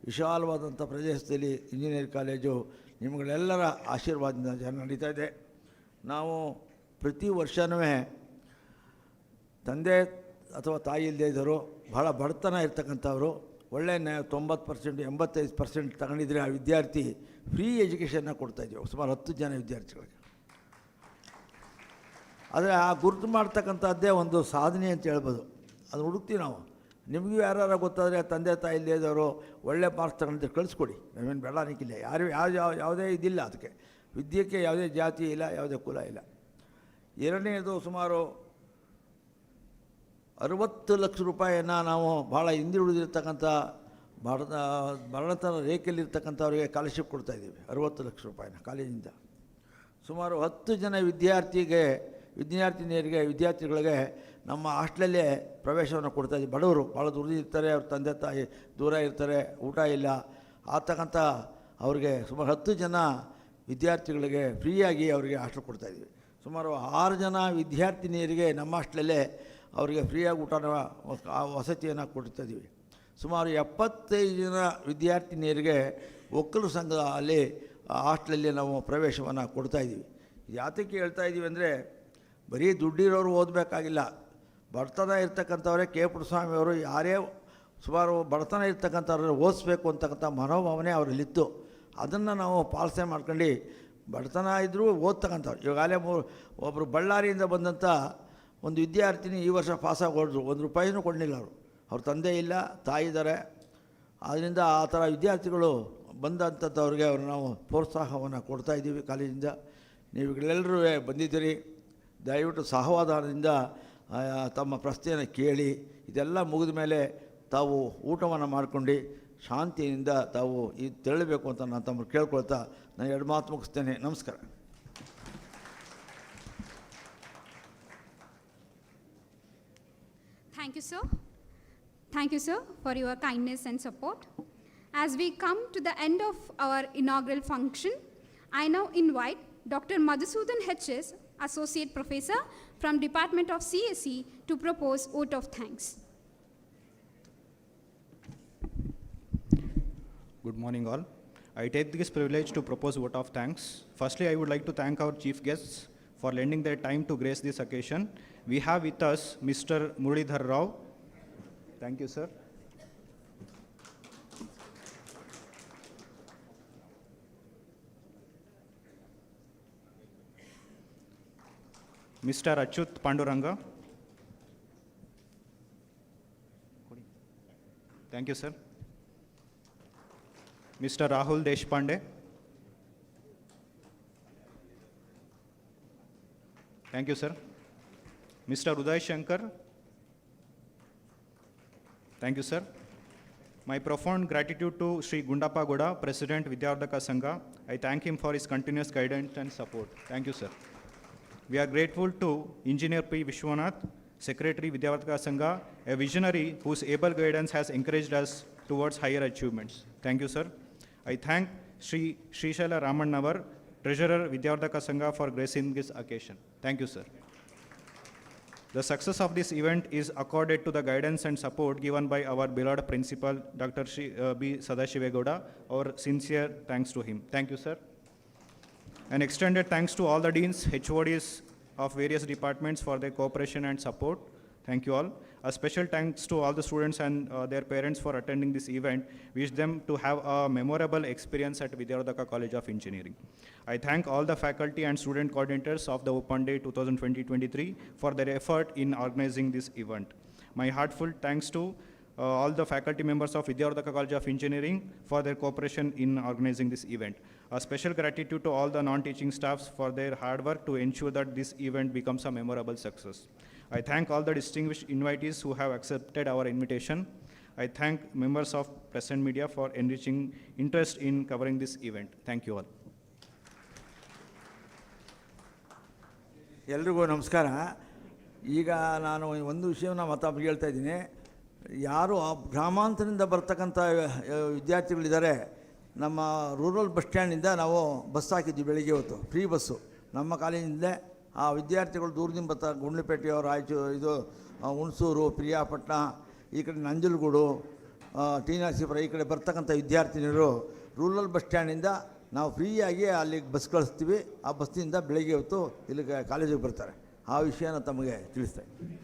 ವಿಶಾಲವಾದಂಥ ಪ್ರದೇಶದಲ್ಲಿ ಇಂಜಿನಿಯರ್ ಕಾಲೇಜು ನಿಮ್ಮಗಳೆಲ್ಲರ ಆಶೀರ್ವಾದದಿಂದ ನಡೀತಾ ಇದೆ. ನಾವು ಪ್ರತಿ ವರ್ಷವೂ ತಂದೆ ಅಥವಾ ತಾಯಿ ಇಲ್ಲದೇ ಇದ್ದರು, ಭಾಳ ಬಡತನ ಇರ್ತಕ್ಕಂಥವ್ರು, ಒಳ್ಳೆ 90% 85% ತಗೊಂಡಿದ್ರೆ ಆ ವಿದ್ಯಾರ್ಥಿ ಫ್ರೀ ಎಜುಕೇಷನ್ನ ಕೊಡ್ತಾಯಿದ್ದೀವಿ ಸುಮಾರು 10 ಜನ ವಿದ್ಯಾರ್ಥಿಗಳಿಗೆ. ಆದರೆ ಆ ಗುರುತು ಮಾಡ್ತಕ್ಕಂಥದ್ದೇ ಒಂದು ಸಾಧನೆ ಅಂತ ಹೇಳ್ಬೋದು. ಅದು ಹುಡುಕ್ತೀವಿ ನಾವು. ನಿಮಗೂ ಯಾರು ಗೊತ್ತಾದರೆ ತಂದೆ ತಾಯಿ ಇಲ್ಲದೇ ಇದ್ದವರು ಒಳ್ಳೆ ಮಾರ್ಕ್ಸ್ ತಗೊಂಡಿದ್ರೆ ಕಳಿಸ್ಕೊಡಿ, ನಾವೇನು ಬೇಡ ಅನ್ನೋಕ್ಕಿಲ್ಲ. ಯಾವುದೇ ಇದಿಲ್ಲ, ಅದಕ್ಕೆ ವಿದ್ಯೆಗೆ ಯಾವುದೇ ಜಾತಿ ಇಲ್ಲ, ಯಾವುದೇ ಕುಲ ಇಲ್ಲ. ಎರಡನೇದು ಸುಮಾರು 60 ಲಕ್ಷ ರೂಪಾಯಿಯನ್ನು ನಾವು ಭಾಳ ಹಿಂದುಳಿದಿರ್ತಕ್ಕಂಥ ಬಡತನ ರೇಖೆಯಲ್ಲಿರ್ತಕ್ಕಂಥವ್ರಿಗೆ ಸ್ಕಾಲರ್ಶಿಪ್ ಕೊಡ್ತಾಯಿದ್ದೀವಿ. 60 ಲಕ್ಷ ರೂಪಾಯಿನ ಕಾಲೇಜಿಂದ. ಸುಮಾರು 10 ಜನ ವಿದ್ಯಾರ್ಥಿಗಳಿಗೆ ನಮ್ಮ ಹಾಸ್ಟೆಲಲ್ಲೇ ಪ್ರವೇಶವನ್ನು ಕೊಡ್ತಾಯಿದ್ದೀವಿ. ಬಡವರು ಭಾಳ ದುರ್ದಿರ್ತಾರೆ, ಅವ್ರ ತಂದೆ ತಾಯಿ ದೂರ ಇರ್ತಾರೆ, ಊಟ ಇಲ್ಲ, ಆಗ್ತಕ್ಕಂಥ ಅವ್ರಿಗೆ ಸುಮಾರು 10 ಜನ ವಿದ್ಯಾರ್ಥಿಗಳಿಗೆ ಫ್ರೀಯಾಗಿ ಅವರಿಗೆ ಹಾಸ್ಟೆಲ್ ಕೊಡ್ತಾಯಿದ್ದೀವಿ. ಸುಮಾರು 6 ಜನ ವಿದ್ಯಾರ್ಥಿನಿಯರಿಗೆ ನಮ್ಮ ಹಾಸ್ಟೆಲಲ್ಲೇ ಅವರಿಗೆ ಫ್ರೀಯಾಗಿ ಊಟನ ವಸತಿಯನ್ನು ಕೊಡ್ತಾಯಿದ್ದೀವಿ. ಸುಮಾರು 75 ಜನ ವಿದ್ಯಾರ್ಥಿನಿಯರಿಗೆ ಒಕ್ಕಲು ಸಂಘ ಅಲ್ಲಿ ಹಾಸ್ಟೆಲಲ್ಲಿ ನಾವು ಪ್ರವೇಶವನ್ನು ಕೊಡ್ತಾಯಿದ್ದೀವಿ. ಯಾತಕ್ಕೆ ಹೇಳ್ತಾಯಿದ್ದೀವಿ ಅಂದರೆ ಬರೀ ದುಡ್ಡಿರೋರು ಓದಬೇಕಾಗಿಲ್ಲ. ಬಡತನ ಇರ್ತಕ್ಕಂಥವರೇ ಕೆ ಪುಟ್ಟಸ್ವಾಮಿಯವರು ಯಾರೇ ಸುಮಾರು ಬಡತನ ಇರ್ತಕ್ಕಂಥವ್ರನ್ನ ಓದಿಸ್ಬೇಕು ಅಂತಕ್ಕಂಥ ಮನೋಭಾವನೆ ಅವರಲ್ಲಿತ್ತು. ಅದನ್ನು ನಾವು ಪಾಲನೆ ಮಾಡ್ಕೊಂಡು ಬಡತನ ಇದ್ದರೂ ಓದ್ತಕ್ಕಂಥವ್ರು. ಇವಾಗಲೇ ಒಬ್ಬರು ಬಳ್ಳಾರಿಯಿಂದ ಬಂದಂಥ ಒಂದು ವಿದ್ಯಾರ್ಥಿನಿ ಈ ವರ್ಷ ಪಾಸಾಗಿ ಹೊಡೆದ್ರು, 1 ರೂಪಾಯಿನೂ ಕೊಡಲಿಲ್ಲ. ಅವ್ರ ತಂದೆ ಇಲ್ಲ, ತಾಯಿ ಇದ್ದಾರೆ. ಆದ್ದರಿಂದ ಆ ಥರ ವಿದ್ಯಾರ್ಥಿಗಳು ಬಂದಂಥವ್ರಿಗೆ ಅವರು ನಾವು ಪ್ರೋತ್ಸಾಹವನ್ನು ಕೊಡ್ತಾಯಿದ್ದೀವಿ ಕಾಲೇಜಿಂದ. ನೀವುಗಳೆಲ್ಲರೂ ಬಂದಿದ್ದೀರಿ, ದಯವಿಟ್ಟು ಸಹವಾದದಿಂದ ತಮ್ಮ ಪ್ರಶ್ನೆಯನ್ನು ಕೇಳಿ, ಇದೆಲ್ಲ ಮುಗಿದ ಮೇಲೆ ತಾವು ಊಟವನ್ನು ಮಾಡ್ಕೊಂಡು ಶಾಂತಿಯಿಂದ ತಾವು ಇದು ತೆರಳಬೇಕು ಅಂತ ನಾನು ತಮ್ಮನ್ನು ಕೇಳ್ಕೊಳ್ತಾ ನಾನು 2 ಮಾತು ಮುಗಿಸ್ತೇನೆ. ನಮಸ್ಕಾರ. Thank you, sir. Thank you, sir, for your kindness and support. As we come to the end of our inaugural function, I now invite Dr. Madhusudan H.S., Associate Professor from Department of CSE, to propose vote of thanks. Good morning, all. I take this privilege to propose vote of thanks. Firstly, I would like to thank our chief guests for lending their time to grace this occasion. We have with us Mr. Muralidhar Rao. Thank you, sir. Mr. Achyut Panduranga. Thank you, sir. Mr. Rahul Deshpande. Thank you, sir. Mr. Uday Shankar. Thank you, sir. My profound gratitude to Sri Gundappa Goda, President Vidyavardhaka Sangha. I thank him for his continuous guidance and support. Thank you, sir. We are grateful to Engineer P. Vishwanath, Secretary Vidyavardhaka Sangha, a visionary whose able guidance has encouraged us towards higher achievements. Thank you, sir. I thank Sri Srishaila Ramannavar, Treasurer Vidyavardhaka Sangha, for gracing this occasion. Thank you, sir. The success of this event is accorded to the guidance and support given by our beloved Principal, Dr. B. Sadashivegoda. Our sincere thanks to him. Thank you, sir. An extended thanks to all the deans, HODs of various departments for their cooperation and support. Thank you all. A special thanks to all the students and their parents for attending this event. Wish them to have a memorable experience at Vidyavardhaka College of Engineering. I thank all the faculty and student coordinators of the Open Day 2020-23 for their effort in organizing this event. My heartfelt thanks to all the faculty members of Vidyavardhaka College of Engineering for their cooperation in organizing this event. A special gratitude to all the non-teaching staffs for their hard work to ensure that this event becomes a memorable success. I thank all the distinguished invitees who have accepted our invitation. I thank members of press and media for enriching interest in covering this event. Thank you all. ಎಲ್ರಿಗೂ ನಮಸ್ಕಾರ. ಈಗ ನಾನು ಒಂದು ವಿಷಯವನ್ನು ಮತ್ತೊಬ್ಬರಿಗೆ ಹೇಳ್ತಾ ಇದ್ದೀನಿ. ಯಾರು ಗ್ರಾಮಾಂತರದಿಂದ ಬರ್ತಕ್ಕಂಥ ವಿದ್ಯಾರ್ಥಿಗಳಿದ್ದಾರೆ, ನಮ್ಮ ರೂರಲ್ ಬಸ್ ಸ್ಟ್ಯಾಂಡಿಂದ ನಾವು ಬಸ್ ಹಾಕಿದ್ವಿ ಬೆಳಿಗ್ಗೆ ಹೊತ್ತು, ಫ್ರೀ ಬಸ್ಸು ನಮ್ಮ ಕಾಲೇಜಿಂದಲೇ. ಆ ವಿದ್ಯಾರ್ಥಿಗಳು ದೂರದಿಂದ ಬರ್ತಾರೆ, ಗುಂಡ್ಲುಪೇಟೆಯವರು, ಇದು ಹುಣಸೂರು, ಪ್ರಿಯಾಪಟ್ಟಣ, ಈ ಕಡೆ ನಂಜನಗೂಡು, ಟಿ ನರಸೀಪುರ, ಈ ಕಡೆ ಬರ್ತಕ್ಕಂಥ ವಿದ್ಯಾರ್ಥಿನಿಯರು ರೂರಲ್ ಬಸ್ ಸ್ಟ್ಯಾಂಡಿಂದ ನಾವು ಫ್ರೀಯಾಗಿ ಅಲ್ಲಿಗೆ ಬಸ್ ಕಳಿಸ್ತೀವಿ. ಆ ಬಸ್ಸಿಂದ ಬೆಳಿಗ್ಗೆ ಹೊತ್ತು ಇಲ್ಲಿಗೆ ಕಾಲೇಜಿಗೆ ಬರ್ತಾರೆ. ಆ ವಿಷಯನ ತಮಗೆ ತಿಳಿಸ್ತಾ ಇದ್ದೀನಿ.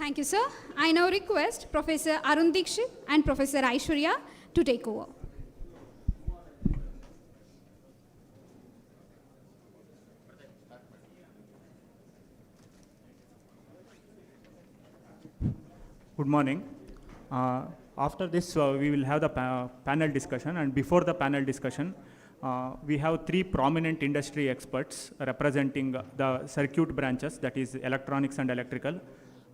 Thank you, sir. I now request Professor Arun Dikshit and Professor Aishwarya to take over. Good morning. After this, we will have the panel discussion, and before the panel discussion, we have three prominent industry experts representing the circuit branches, that is electronics and electrical,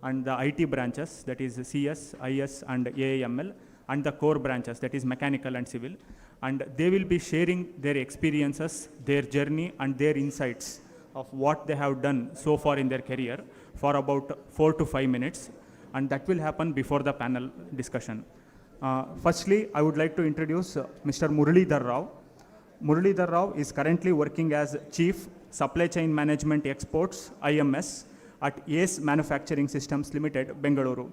and the IT branches, that is CS, IS, and AIML, and the core branches, that is mechanical and civil. And they will be sharing their experiences, their journey, and their insights of what they have done so far in their career for about 4 to 5 minutes. And that will happen before the panel discussion. Firstly, I would like to introduce Mr. Muralidhar Rao. Muralidhar Rao is currently working as Chief Supply Chain Management Exports, IMS, at ACE Manufacturing Systems Limited, Bengaluru.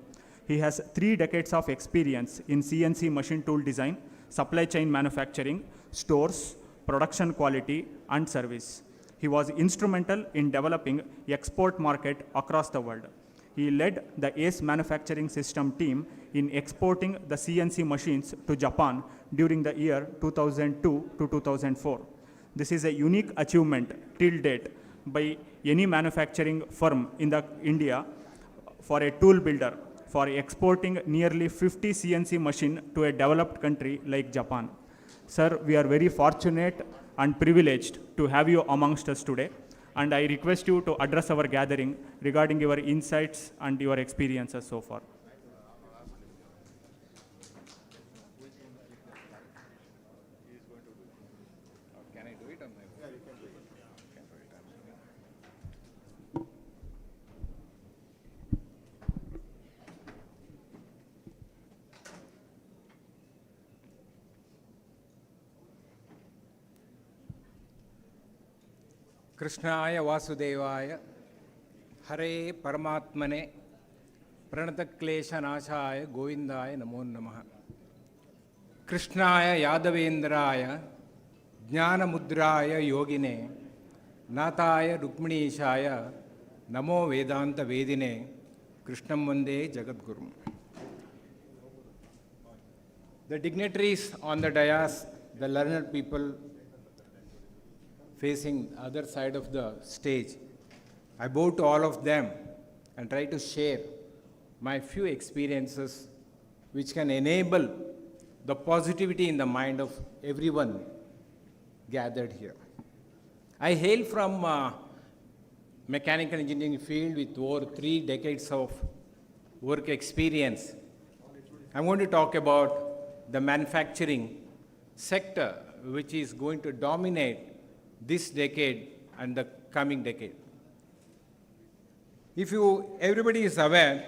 He has 3 decades of experience in CNC machine tool design, supply chain manufacturing, stores, production quality, and service. He was instrumental in developing export market across the world. He led the ACE manufacturing system team in exporting the CNC machines to Japan during the year 2002 to 2004. This is a unique achievement till date by any manufacturing firm in India for a tool builder for exporting nearly 50 CNC machine to a developed country like Japan. Sir, we are very fortunate and privileged to have you amongst us today. And I request you to address our gathering regarding your insights and your experiences so far. Can I do it on my phone? कृष्णाय वासुदेवाय हरे परमात्मने प्रणतक्लेशनाशाय गोविंदाय नमो नमः। कृष्णाय यादवेन्द्राय ज्ञानमुद्राय योगिने नाथाय रुक्मिणीशाय नमो वेदांत वेदिने कृष्णं वंदे जगद्गुरुम्। The dignitaries on the dais, the learned people facing the other side of the stage, I bow to all of them and try to share my few experiences which can enable the positivity in the mind of everyone gathered here. I hail from mechanical engineering field with over 3 decades of work experience. I'm going to talk about the manufacturing sector, which is going to dominate this decade and the coming decade. If everybody is aware,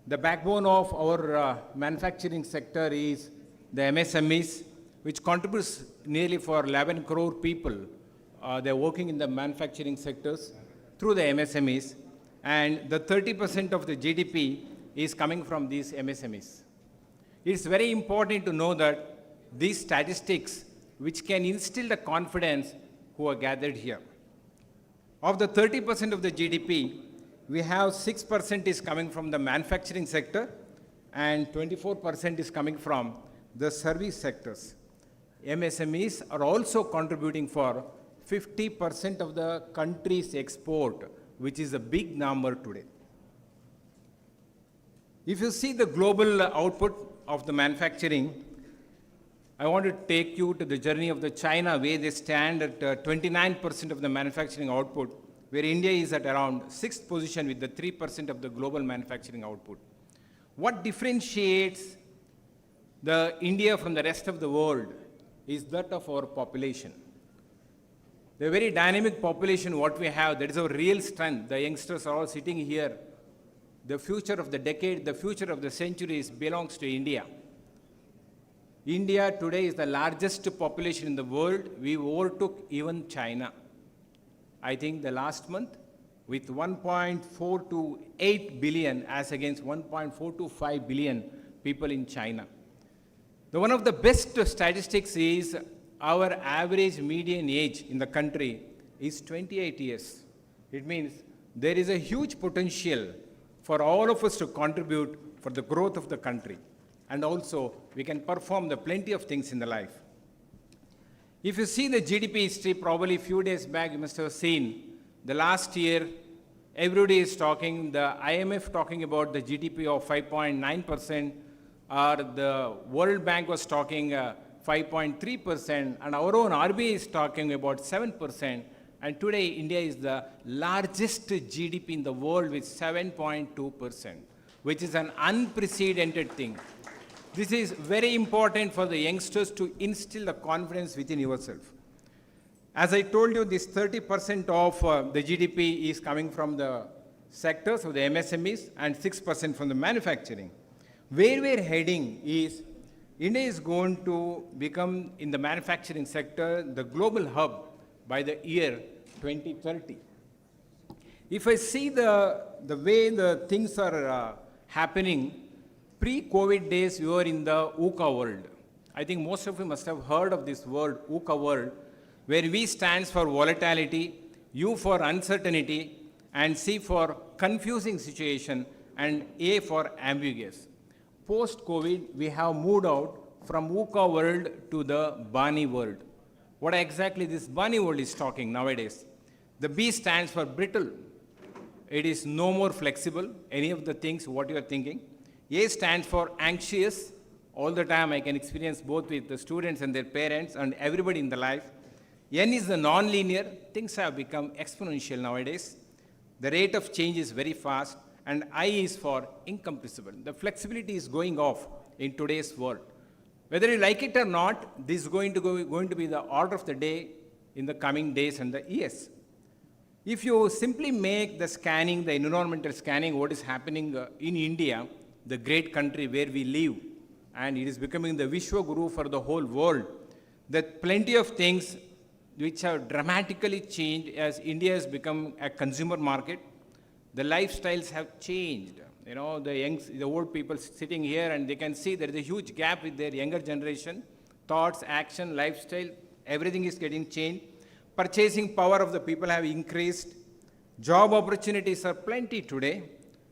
the backbone of our manufacturing sector is the MSMEs, which contributes nearly for 11 crore people. They're working in the manufacturing sectors through the MSMEs, and the 30% of the GDP is coming from these MSMEs. It's very important to know that these statistics, which can instill the confidence who are gathered here. Of the 30% of the GDP, we have 6% is coming from the manufacturing sector and 24% is coming from the service sectors. MSMEs are also contributing for 50% of the country's export, which is a big number today. If you see the global output of the manufacturing, I want to take you to the journey of the China, where they stand at 29% of the manufacturing output, where India is at around 6th position with the 3% of the global manufacturing output. What differentiates the India from the rest of the world is that of our population. The very dynamic population what we have, that is our real strength. The youngsters are all sitting here. The future of the decade, the future of the centuries belongs to India. India today is the largest population in the world. We overtook even China. I think the last month with 1.428 billion as against 1.425 billion people in China. One of the best statistics is our average median age in the country is 28 years. It means there is a huge potential for all of us to contribute for the growth of the country. And also, we can perform the plenty of things in the life. If you see the GDP history, probably a few days back, you must have seen the last year, everybody is talking, the IMF talking about the GDP of 5.9%, or the World Bank was talking 5.3%, and our own RBI is talking about 7%. And today, India is the largest GDP in the world with 7.2%, which is an unprecedented thing. This is very important for the youngsters to instill the confidence within yourself. As I told you, this 30% of the GDP is coming from the sectors of the MSMEs and 6% from the manufacturing. Where we're heading is India is going to become, in the manufacturing sector, the global hub by the year 2030. If I see the way the things are happening, pre-COVID days, we were in the VUCA world. I think most of you must have heard of this word, VUCA world, where V stands for volatility, U for uncertainty, and C for confusing situation, and A for ambiguous. Post-COVID, we have moved out from VUCA world to the Bani world. What exactly this Bani world is talking nowadays? The B stands for brittle. It is no more flexible, any of the things what you are thinking. A stands for anxious. All the time I can experience both with the students and their parents and everybody in the life. N is the non-linear. Things have become exponential nowadays. The rate of change is very fast. And I is for incompressible. The flexibility is going off in today's world. Whether you like it or not, this is going to be the order of the day in the coming days and the years. If you simply make the scanning, the environmental scanning, what is happening in India, the great country where we live, and it is becoming the Vishwa Guru for the whole world, that plenty of things which have dramatically changed as India has become a consumer market. The lifestyles have changed. You know, the old people sitting here and they can see there is a huge gap with their younger generation. Thoughts, action, lifestyle, everything is getting changed. Purchasing power of the people have increased. Job opportunities are plenty today.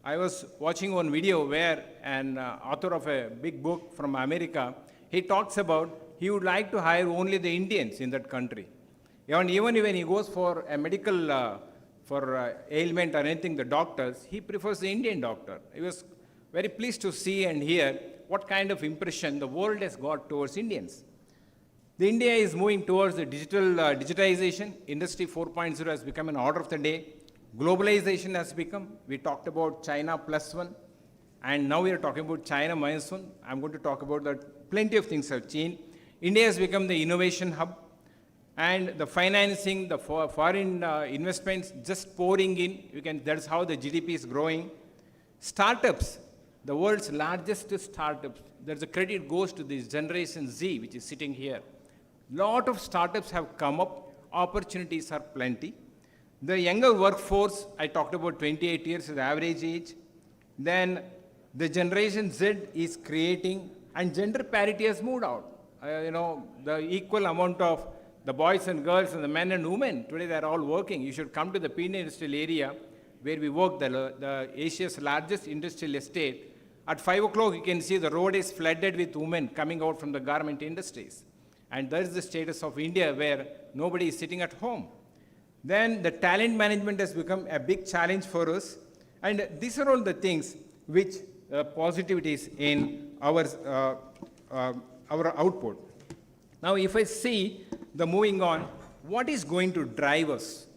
I was watching one video where an author of a big book from America, he talks about he would like to hire only the Indians in that country. And even when he goes for a medical ailment or anything, the doctors, he prefers the Indian doctor. He was very pleased to see and hear what kind of impression the world has got towards Indians. The India is moving towards the digitization. Industry 4.0 has become an order of the day. Globalization has become. We talked about China +1, and now we are talking about China -1. I'm going to talk about that. Plenty of things have changed. India has become the innovation hub, and the financing, the foreign investments just pouring in. That's how the GDP is growing. Startups, the world's largest startups. There's a credit goes to this Generation Z, which is sitting here. Lot of startups have come up. Opportunities are plenty. The younger workforce, I talked about 28 years is the average age. Then the Generation Z is creating, and gender parity has moved out. The equal amount of the boys and girls and the men and women, today they're all working. You should come to the Pune industrial area where we work, the Asia's largest industrial estate. At 5 o'clock, you can see the road is flooded with women coming out from the garment industries. And that is the status of India, where nobody is sitting at home. Then the talent management has become a big challenge for us. And these are all the things which positivities in our output. Now, if I see the moving on, what is going to drive us?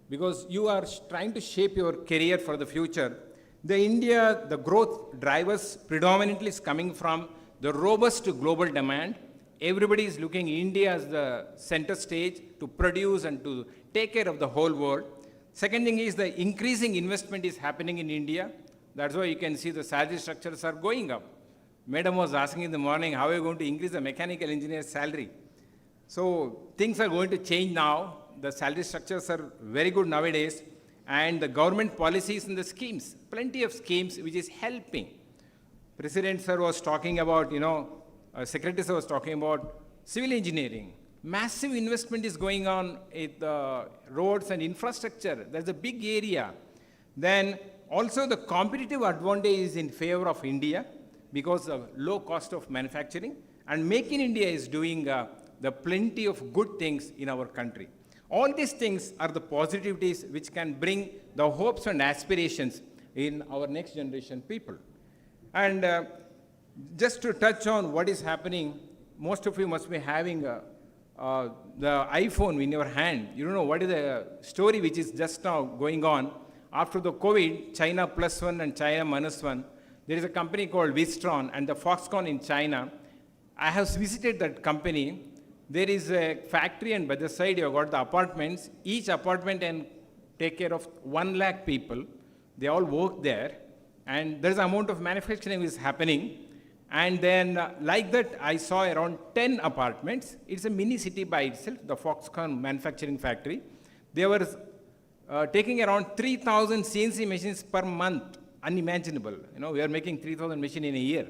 Because you are trying to shape your career for the future. The growth drivers predominantly is coming from the robust global demand. Everybody is looking India as the center stage to produce and to take care of the whole world. Second thing is the increasing investment is happening in India. That's why you can see the salary structures are going up. Madam was asking in the morning, how are you going to increase the mechanical engineer's salary? So things are going to change now. The salary structures are very good nowadays. And the government policies and the schemes, plenty of schemes which is helping. President sir was talking about, Secretary sir was talking about civil engineering. Massive investment is going on in the roads and infrastructure. There's a big area. Then also the competitive advantage is in favor of India because of low cost of manufacturing. And Make in India is doing the plenty of good things in our country. All these things are the positivities which can bring the hopes and aspirations in our next generation people. And just to touch on what is happening, most of you must be having the iPhone in your hand. You don't know what is the story which is just now going on. After the COVID, China +1 and China -1, there is a company called Wistron and the Foxconn in China. I have visited that company. There is a factory, and by the side you have got the apartments. Each apartment can take care of 1 lakh people. They all work there, and there's an amount of manufacturing is happening. And then like that, I saw around 10 apartments. It's a mini city by itself, the Foxconn manufacturing factory. They were taking around 3,000 CNC machines per month, unimaginable. We are making 3,000 machines in a year.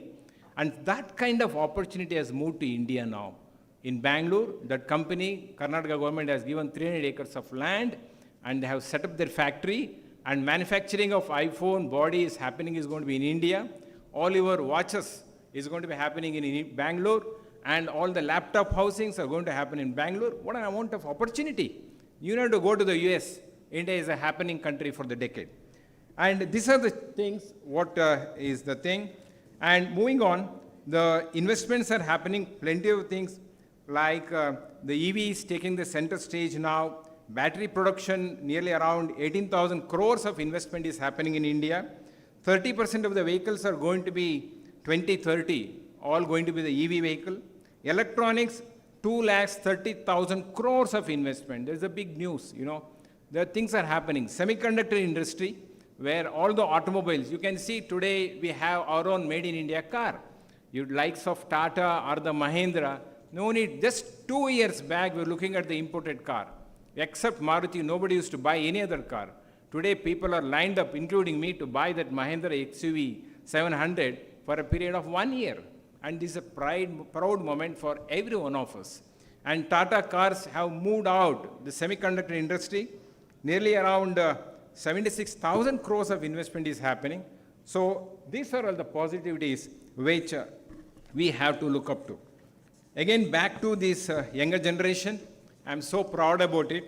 And that kind of opportunity has moved to India now. In Bangalore, that company, Karnataka government has given 300 acres of land, and they have set up their factory, and manufacturing of iPhone body is happening is going to be in India. All your watches is going to be happening in Bangalore, and all the laptop housings are going to happen in Bangalore. What an amount of opportunity. You need to go to the US. India is a happening country for the decade. And these are the things, what is the thing. And moving on, the investments are happening, plenty of things, like the EV is taking the center stage now. Battery production, nearly around 18,000 crores of investment is happening in India. 30% of the vehicles are going to be 2030, all going to be the EV vehicle. Electronics, 2,30,000 crores of investment. There's a big news, The things are happening. Semiconductor industry, where all the automobiles, you can see today we have our own made in India car. You likes of Tata or the Mahindra, No need. Just 2 years back, we were looking at the imported car. Except Maruti, nobody used to buy any other car. Today, people are lined up, including me, to buy that Mahindra XUV 700 for a period of 1 year. And this is a proud moment for every one of us. And Tata cars have moved out the semiconductor industry. Nearly around 76,000 crores of investment is happening. So these are all the positivities which we have to look up to. Again, back to this younger generation, I'm so proud about it.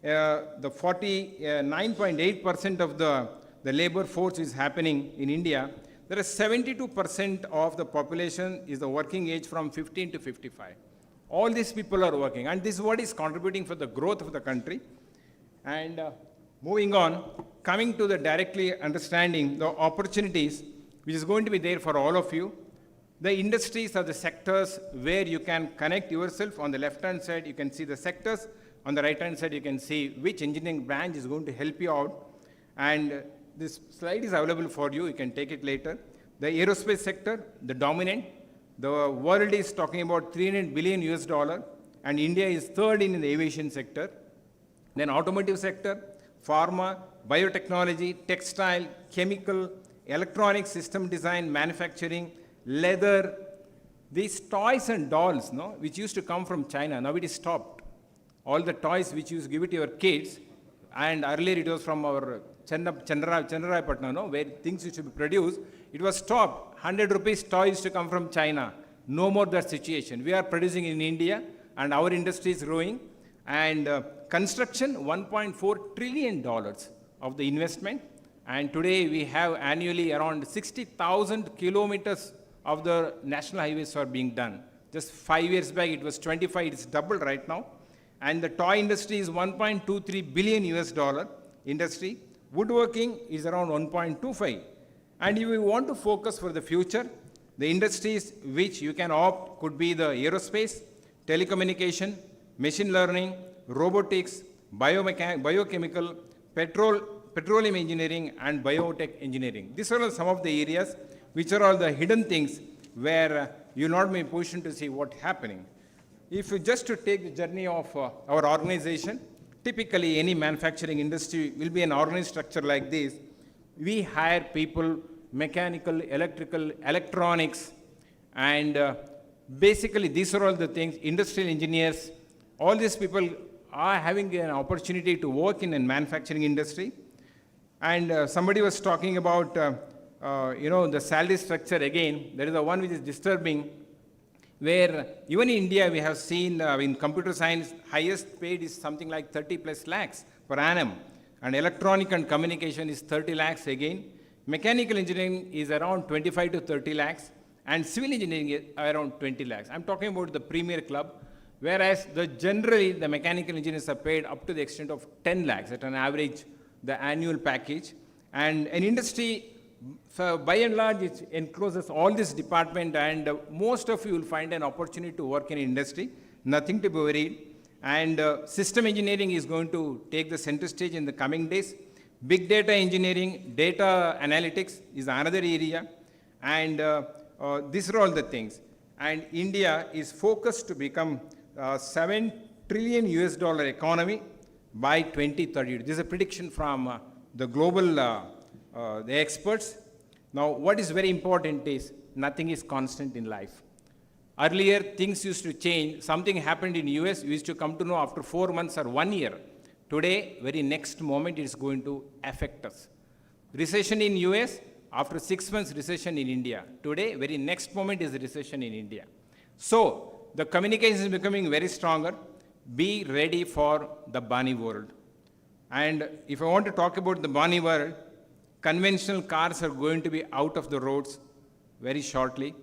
The 49.8% of the labor force is happening in India. There is 72% of the population is the working age from 15 to 55. All these people are working, and this is what is contributing for the growth of the country. And moving on, coming to the directly understanding the opportunities which is going to be there for all of you. The industries are the sectors where you can connect yourself. On the left-hand side, you can see the sectors. On the right-hand side, you can see which engineering branch is going to help you out. And this slide is available for you. You can take it later. The aerospace sector, the dominant. The world is talking about $300 billion US, and India is third in the aviation sector. Then automotive sector, pharma, biotechnology, textile, chemical, electronic system design, manufacturing, leather. These toys and dolls, no, which used to come from China, now it is stopped. All the toys which you used to give it to your kids, and earlier it was from our Chandrayapatna, no, where things used to be produced, it was stopped. 100 rupees toys used to come from China. No more that situation. We are producing in India, and our industry is growing. And construction, $1.4 trillion of the investment. And today we have annually around 60,000 kilometers of the national highways are being done. Just 5 years back, it was 25, it's doubled right now. And the toy industry is $1.23 billion US industry. Woodworking is around 1.25. And if you want to focus for the future, the industries which you can opt could be the aerospace, telecommunication, machine learning, robotics, biochemical, petroleum engineering, and biotech engineering. These are all some of the areas which are all the hidden things where you'll not be in a position to see what's happening. If you just to take the journey of our organization, typically any manufacturing industry will be an organized structure like this. We hire people, mechanical, electrical, electronics, and basically these are all the things, industrial engineers. All these people are having an opportunity to work in a manufacturing industry. And somebody was talking about, the salary structure again. There is the one which is disturbing, where even in India we have seen in computer science, highest paid is something like 30 plus lakhs per annum. And electronic and communication is 30 lakhs again. Mechanical engineering is around 25 to 30 lakhs. And civil engineering is around 20 lakhs. I'm talking about the premier club. Whereas generally the mechanical engineers are paid up to the extent of 10 lakhs at an average, the annual package. And an industry, so by and large, it encloses all this department, and most of you will find an opportunity to work in industry, nothing to be worried. And system engineering is going to take the center stage in the coming days. Big data engineering, data analytics is another area. And these are all the things. And India is focused to become $7 trillion US economy by 2030. This is a prediction from the global the experts. Now, what is very important is nothing is constant in life. Earlier, things used to change. Something happened in US, we used to come to know after 4 months or 1 year. Today, very next moment, it is going to affect us. Recession in US, after 6 months, recession in India. Today, very next moment is recession in India. So, the communication is becoming very stronger. Be ready for the bunny world. And if I want to talk about the bunny world, conventional cars are going to be out of the roads very shortly.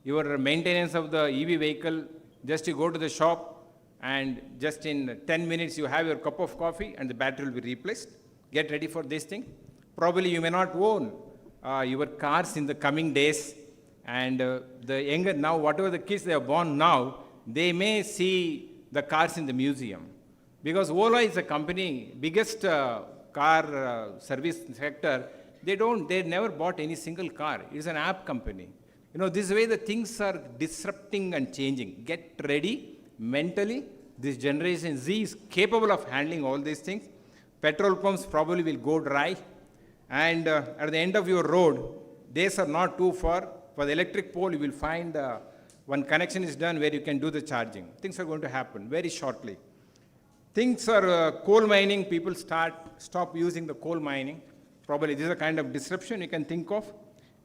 Your maintenance of the EV vehicle, just you go to the shop and just in 10 minutes you have your cup of coffee and the battery will be replaced. Get ready for this thing. Probably you may not own your cars in the coming days, and the younger now, whatever the kids they are born now, they may see the cars in the museum. Because Ola is a company, biggest car service sector, they never bought any single car. It's an app company. You know, this way the things are disrupting and changing. Get ready mentally. This generation Z is capable of handling all these things. Petrol pumps probably will go dry. And at the end of your road, days are not too far. For the electric pole, you will find one connection is done where you can do the charging. Things are going to happen very shortly. Things are coal mining, people stop using the coal mining. Probably this is a kind of disruption you can think of.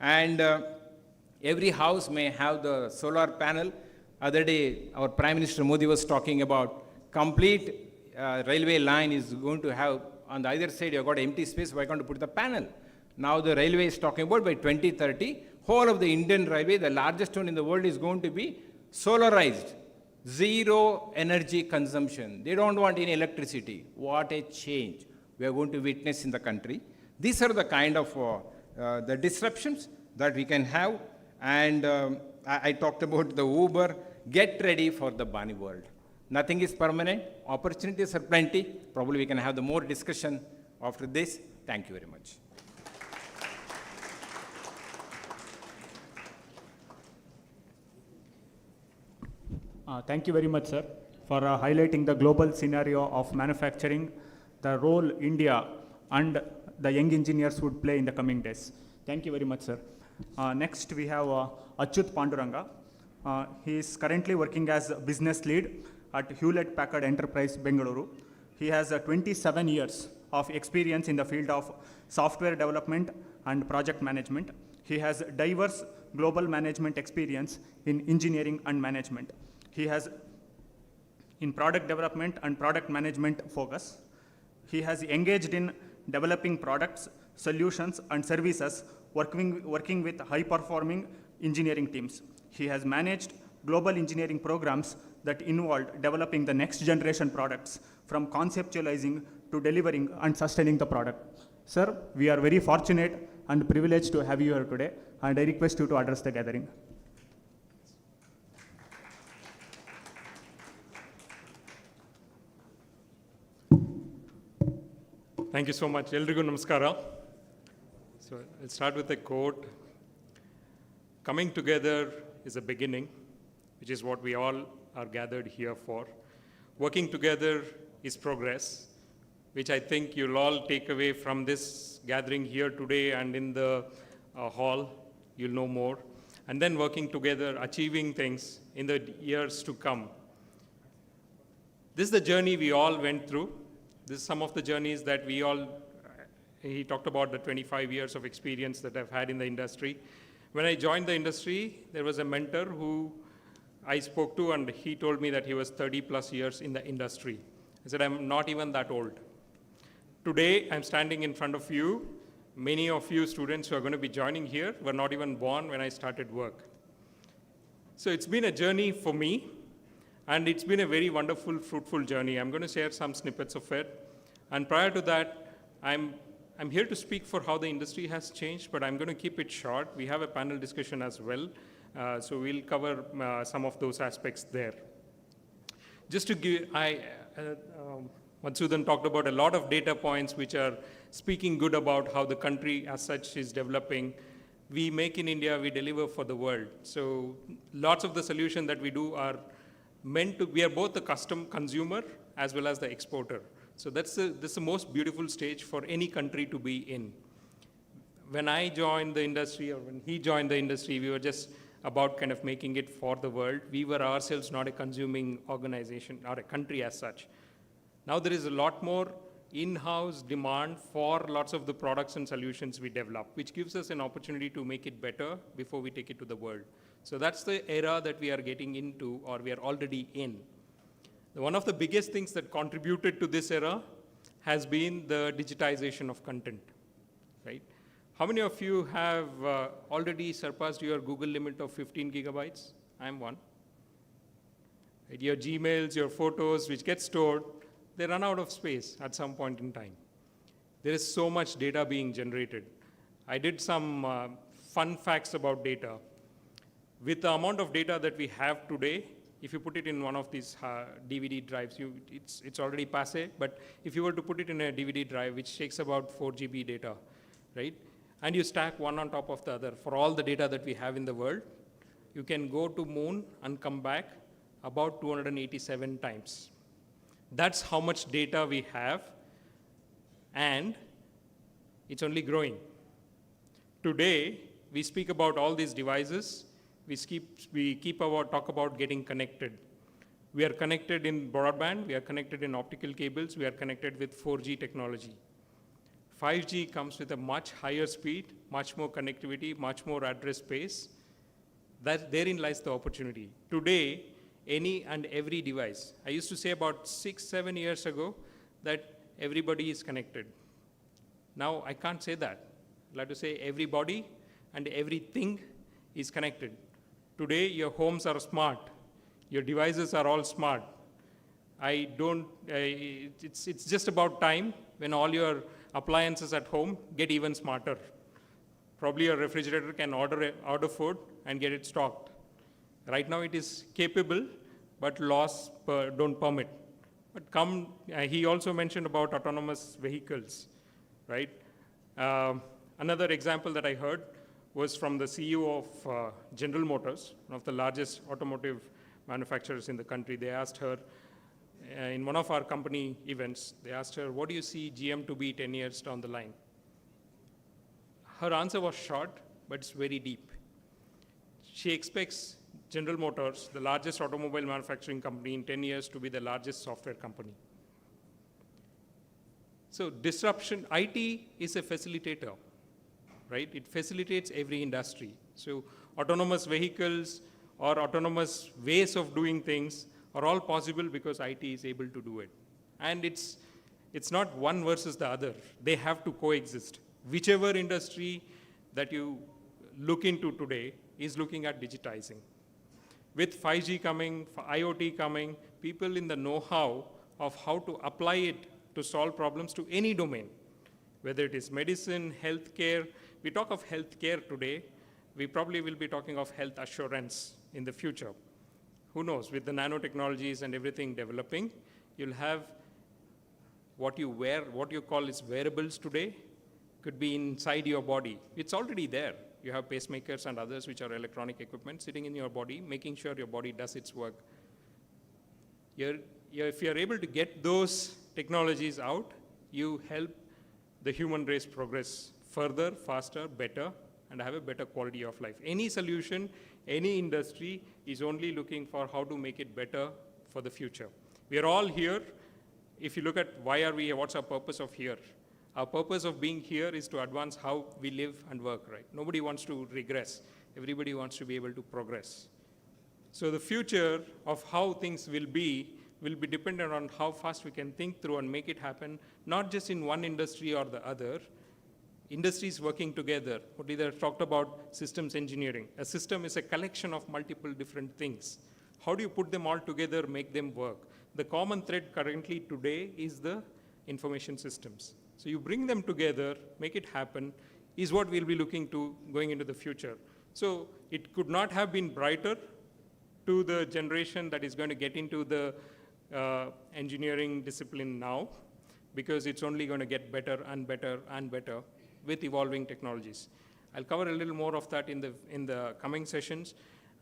And every house may have the solar panel. Other day, our Prime Minister Modi was talking about complete railway line is going to have, on the other side, you've got empty space, why can't you put the panel? Now the railway is talking about by 2030, whole of the Indian railway, the largest one in the world, is going to be solarized. Zero energy consumption. They don't want any electricity. What a change we are going to witness in the country. These are the kind of the disruptions that we can have. And I talked about the Uber. Get ready for the bunny world. Nothing is permanent. Opportunities are plenty. Probably we can have the more discussion after this. Thank you very much. Thank you very much, sir, for highlighting the global scenario of manufacturing, the role India and the young engineers would play in the coming days. Thank you very much, sir. Next, we have Achyut Panduranga. He is currently working as a business lead at Hewlett Packard Enterprise, Bengaluru. He has 27 years of experience in the field of software development and project management. He has diverse global management experience in engineering and management. He has in product development and product management focus. He has engaged in developing products, solutions, and services, working with high-performing engineering teams. He has managed global engineering programs that involved developing the next generation products, from conceptualizing to delivering and sustaining the product. Sir, we are very fortunate and privileged to have you here today, and I request you to address the gathering. Thank you so much. Eldrigu namaskara. So I'll start with a quote. Coming together is a beginning, which is what we all are gathered here for. Working together is progress, which I think you'll all take away from this gathering here today and in the hall. You'll know more. And then working together, achieving things in the years to come. This is the journey we all went through. This is some of the journeys that we all, he talked about the 25 years of experience that I've had in the industry. When I joined the industry, there was a mentor who I spoke to, and he told me that he was 30 plus years in the industry. I said, I'm not even that old. Today, I'm standing in front of you. Many of you students who are going to be joining here were not even born when I started work. So it's been a journey for me. And it's been a very wonderful, fruitful journey. I'm going to share some snippets of it. And prior to that, I'm here to speak for how the industry has changed, but I'm going to keep it short. We have a panel discussion as well, so we'll cover some of those aspects there. Just to give, Madhusudan talked about a lot of data points which are speaking good about how the country as such is developing. We make in India, we deliver for the world. So lots of the solutions that we do are meant to, we are both the custom consumer as well as the exporter. So that's the most beautiful stage for any country to be in. When I joined the industry, or when he joined the industry, we were just about kind of making it for the world. We were ourselves not a consuming organization or a country as such. Now there is a lot more in-house demand for lots of the products and solutions we develop, which gives us an opportunity to make it better before we take it to the world. So that's the era that we are getting into, or we are already in. One of the biggest things that contributed to this era has been the digitization of content, right? How many of you have already surpassed your Google limit of 15 gigabytes? I'm one. Right? Your Gmails, your photos, which get stored, they run out of space at some point in time. There is so much data being generated. I did some fun facts about data. With the amount of data that we have today, if you put it in one of these DVD drives, it's already passé, but if you were to put it in a DVD drive, which takes about 4 GB data, right? And you stack one on top of the other for all the data that we have in the world, you can go to moon and come back about 287 times. That's how much data we have, and it's only growing. Today, we speak about all these devices. We talk about getting connected. We are connected in broadband, we are connected in optical cables, we are connected with 4G technology. 5G comes with a much higher speed, much more connectivity, much more address space. Therein lies the opportunity. Today, any and every device. I used to say about 6-7 years ago that everybody is connected. Now I can't say that. I'd like to say everybody and everything is connected. Today your homes are smart. Your devices are all smart. It's just about time when all your appliances at home get even smarter. Probably your refrigerator can order food and get it stocked. Right now it is capable, but laws don't permit. But he also mentioned about autonomous vehicles, right? Another example that I heard was from the CEO of General Motors, one of the largest automotive manufacturers in the country. They asked her, in one of our company events, they asked her, what do you see GM to be 10 years down the line? Her answer was short, but it's very deep. She expects General Motors, the largest automobile manufacturing company, in 10 years to be the largest software company. So disruption, IT is a facilitator, right? It facilitates every industry. So autonomous vehicles or autonomous ways of doing things are all possible because IT is able to do it. And it's not one versus the other. They have to coexist. Whichever industry that you look into today is looking at digitizing. With 5G coming, IoT coming, people in the know-how of how to apply it to solve problems to any domain, whether it is medicine, healthcare. We talk of healthcare today, we probably will be talking of health assurance in the future. Who knows, with the nanotechnologies and everything developing, you'll have what you wear, what you call is wearables today, could be inside your body. It's already there. You have pacemakers and others which are electronic equipment sitting in your body, making sure your body does its work. If you're able to get those technologies out, you help the human race progress further, faster, better, and have a better quality of life. Any solution, any industry is only looking for how to make it better for the future. We are all here. If you look at why are we here, what's our purpose of here? Our purpose of being here is to advance how we live and work, right? Nobody wants to regress. Everybody wants to be able to progress. So the future of how things will be dependent on how fast we can think through and make it happen, not just in one industry or the other. Industries working together. What either talked about systems engineering. A system is a collection of multiple different things. How do you put them all together, make them work? The common thread currently today is the information systems. So you bring them together, make it happen, is what we'll be looking to going into the future. So it could not have been brighter to the generation that is going to get into the engineering discipline now, because it's only going to get better and better and better with evolving technologies. I'll cover a little more of that in the coming sessions.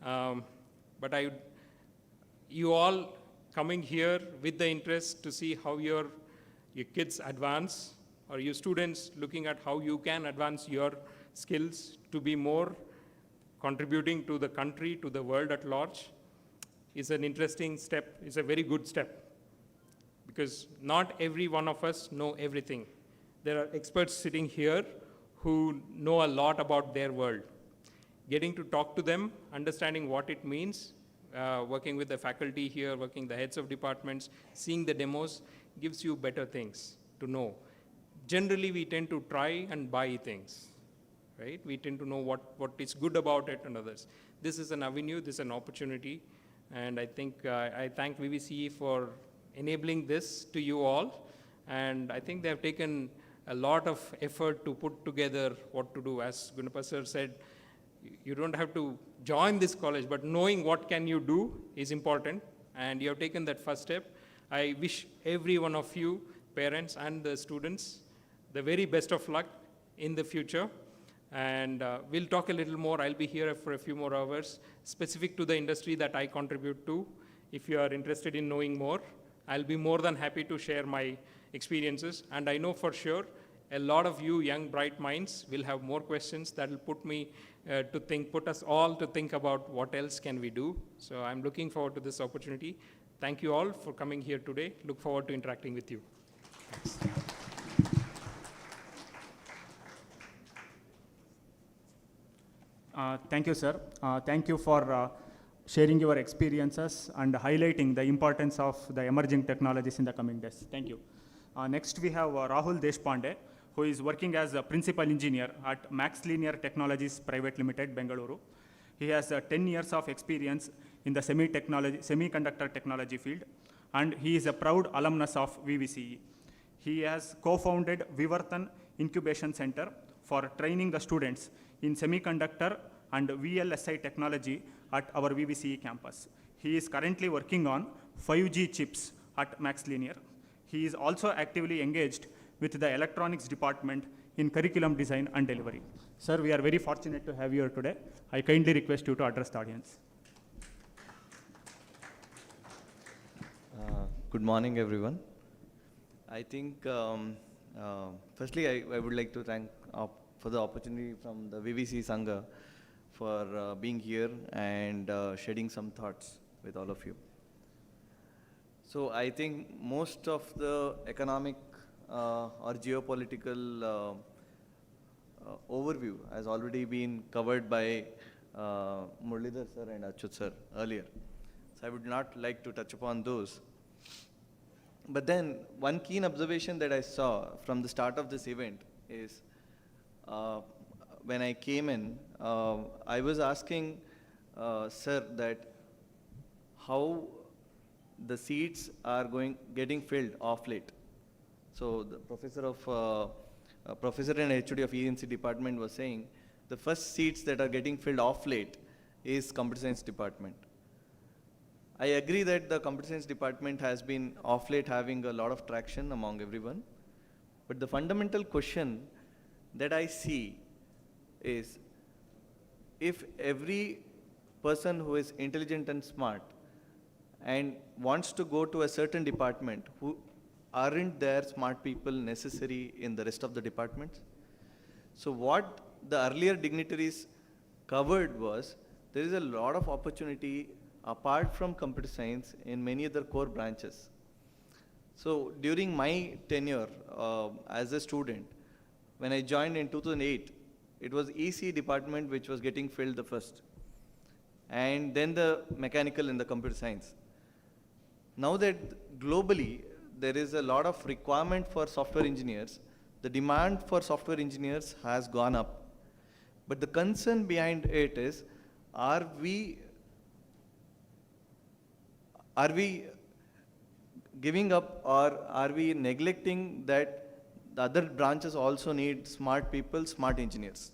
But you all coming here with the interest to see how your kids advance, or your students looking at how you can advance your skills to be more contributing to the country, to the world at large, is an interesting step, is a very good step. Because not every one of us know everything. There are experts sitting here who know a lot about their world. Getting to talk to them, understanding what it means, working with the faculty here, working the heads of departments, seeing the demos, gives you better things to know. Generally, we tend to try and buy things, right? We tend to know what is good about it and others. This is an avenue, this is an opportunity, and I think I thank VVCE for enabling this to you all, and I think they have taken a lot of effort to put together what to do. As Gunapa sir said, you don't have to join this college, but knowing what can you do is important, and you have taken that first step. I wish every one of you, parents and the students, the very best of luck in the future. And we'll talk a little more. I'll be here for a few more hours, specific to the industry that I contribute to. If you are interested in knowing more, I'll be more than happy to share my experiences. And I know for sure a lot of you young, bright minds will have more questions that will put us all to think about what else can we do. So I'm looking forward to this opportunity. Thank you all for coming here today. Look forward to interacting with you. Thank you, sir. Thank you for sharing your experiences and highlighting the importance of the emerging technologies in the coming days. Thank you. Next, we have Rahul Deshpande, who is working as a principal engineer at Max Linear Technologies Private Limited, Bengaluru. He has 10 years of experience in the semiconductor technology field, and he is a proud alumnus of VVCE. He has co-founded Vidyavardhaka Incubation Center for training the students in semiconductor and VLSI technology at our VVCE campus. He is currently working on 5G chips at Max Linear. He is also actively engaged with the electronics department in curriculum design and delivery. Sir, we are very fortunate to have you here today. I kindly request you to address the audience. Good morning, everyone. I think, firstly, I would like to thank for the opportunity from the VVC Sangha for being here and shedding some thoughts with all of you. So I think most of the economic or geopolitical overview has already been covered by Muralidhar sir and Achyut sir earlier. So I would not like to touch upon those. But then one keen observation that I saw from the start of this event is when I came in, I was asking sir that how the seats are getting filled off late. So the professor and HOD of ENC department was saying the first seats that are getting filled off late is computer science department. I agree that the computer science department has been off late having a lot of traction among everyone. But the fundamental question that I see is if every person who is intelligent and smart and wants to go to a certain department, who aren't there smart people necessary in the rest of the departments? So what the earlier dignitaries covered was there is a lot of opportunity apart from computer science in many other core branches. So during my tenure as a student, when I joined in 2008, it was EC department which was getting filled the first, and then the mechanical and the computer science. Now that globally there is a lot of requirement for software engineers, the demand for software engineers has gone up. But the concern behind it is, are we giving up, or are we neglecting that the other branches also need smart people, smart engineers?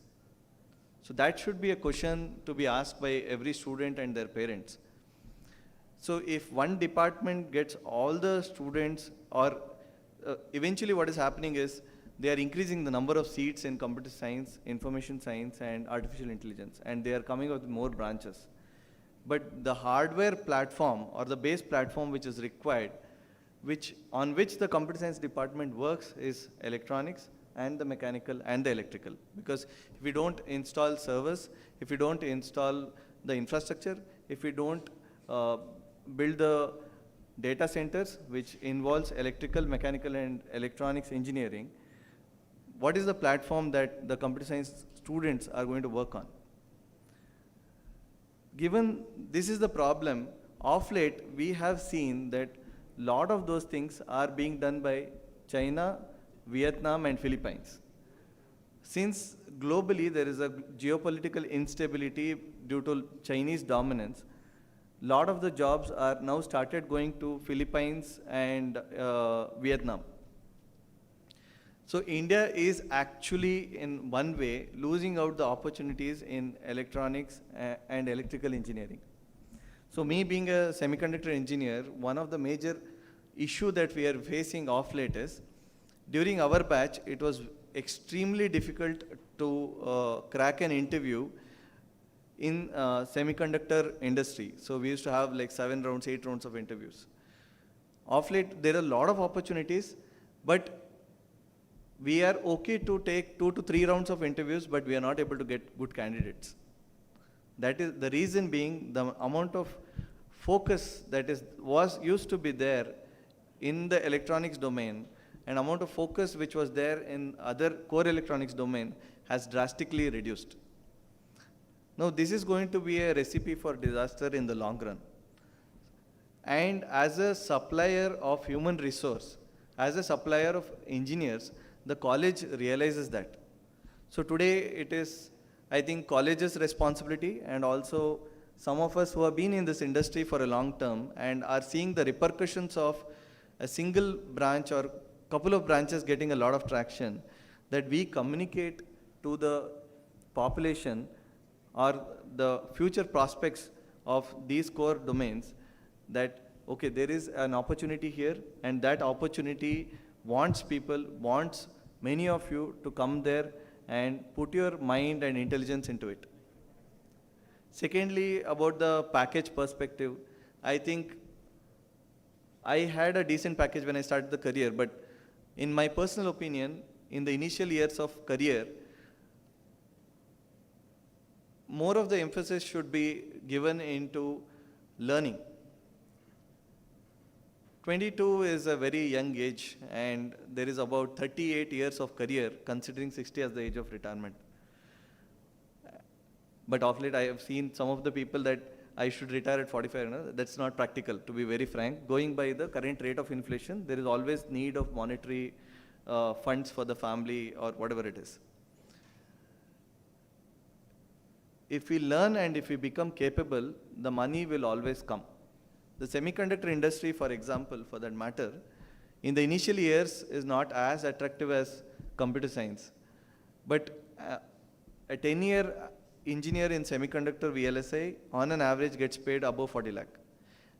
So that should be a question to be asked by every student and their parents. So if one department gets all the students, or eventually what is happening is they are increasing the number of seats in computer science, information science, and artificial intelligence, and they are coming up with more branches. But the hardware platform or the base platform which is required, on which the computer science department works, is electronics and the mechanical and the electrical. Because if we don't install servers, if we don't install the infrastructure, if we don't build the data centers, which involves electrical, mechanical, and electronics engineering, what is the platform that the computer science students are going to work on? Given this is the problem, of late we have seen that a lot of those things are being done by China, Vietnam, and Philippines. Since globally there is a geopolitical instability due to Chinese dominance, a lot of the jobs are now started going to Philippines and Vietnam. So India is actually in one way losing out the opportunities in electronics and electrical engineering. So me being a semiconductor engineer, one of the major issue that we are facing of late is, during our batch, it was extremely difficult to crack an interview in semiconductor industry. So we used to have like 7 rounds, 8 rounds of interviews. Of late, there are a lot of opportunities, but we are okay to take 2 to 3 rounds of interviews, but we are not able to get good candidates. That is the reason being the amount of focus that used to be there in the electronics domain, and amount of focus which was there in other core electronics domain has drastically reduced. Now this is going to be a recipe for disaster in the long run. And as a supplier of human resource, as a supplier of engineers, the college realizes that. So today it is, I think, college's responsibility, and also some of us who have been in this industry for a long term and are seeing the repercussions of a single branch or couple of branches getting a lot of traction, that we communicate to the population or the future prospects of these core domains that, okay, there is an opportunity here, and that opportunity wants many of you to come there and put your mind and intelligence into it. Secondly, about the package perspective, I think I had a decent package when I started the career, but in my personal opinion, in the initial years of career, more of the emphasis should be given into learning. 22 is a very young age, and there is about 38 years of career, considering 60 as the age of retirement. But of late, I have seen some of the people that I should retire at 45. That's not practical, to be very frank. Going by the current rate of inflation, there is always need of monetary funds for the family or whatever it is. If we learn and if we become capable, the money will always come. The semiconductor industry, for example, for that matter, in the initial years is not as attractive as computer science. But a 10-year engineer in semiconductor VLSI on an average gets paid above 40 lakh.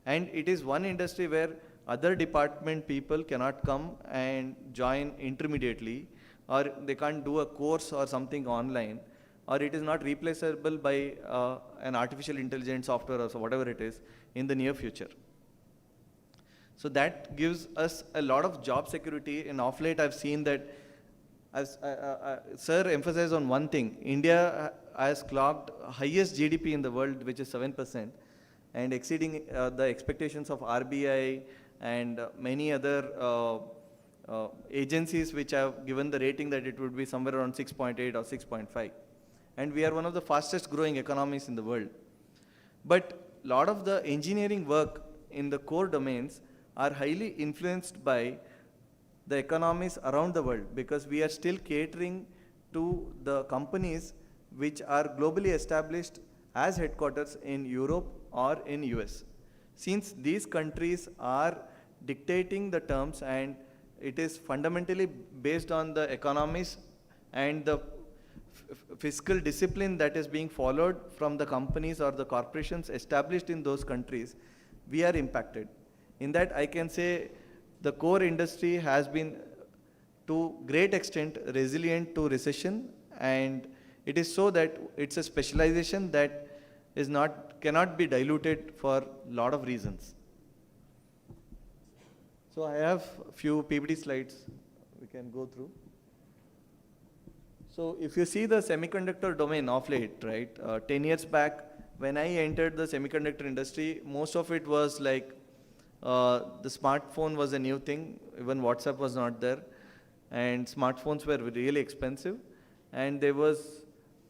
And it is one industry where other department people cannot come and join intermediately, or they can't do a course or something online, or it is not replaceable by an artificial intelligence software or so whatever it is in the near future. So that gives us a lot of job security, and of late I've seen that, as Sir emphasized on one thing, India has clocked highest GDP in the world, which is 7%, and exceeding the expectations of RBI and many other agencies which have given the rating that it would be somewhere around 6.8 or 6.5. And we are one of the fastest growing economies in the world. But a lot of the engineering work in the core domains are highly influenced by the economies around the world, because we are still catering to the companies which are globally established as headquarters in Europe or in US. Since these countries are dictating the terms, and it is fundamentally based on the economies and the fiscal discipline that is being followed from the companies or the corporations established in those countries, we are impacted. In that, I can say the core industry has been to great extent resilient to recession, and it is so that it's a specialization that cannot be diluted for a lot of reasons. So I have a few PPT slides we can go through. So if you see the semiconductor domain of late, right, 10 years back, when I entered the semiconductor industry, most of it was like the smartphone was a new thing, even WhatsApp was not there, and smartphones were really expensive, and there was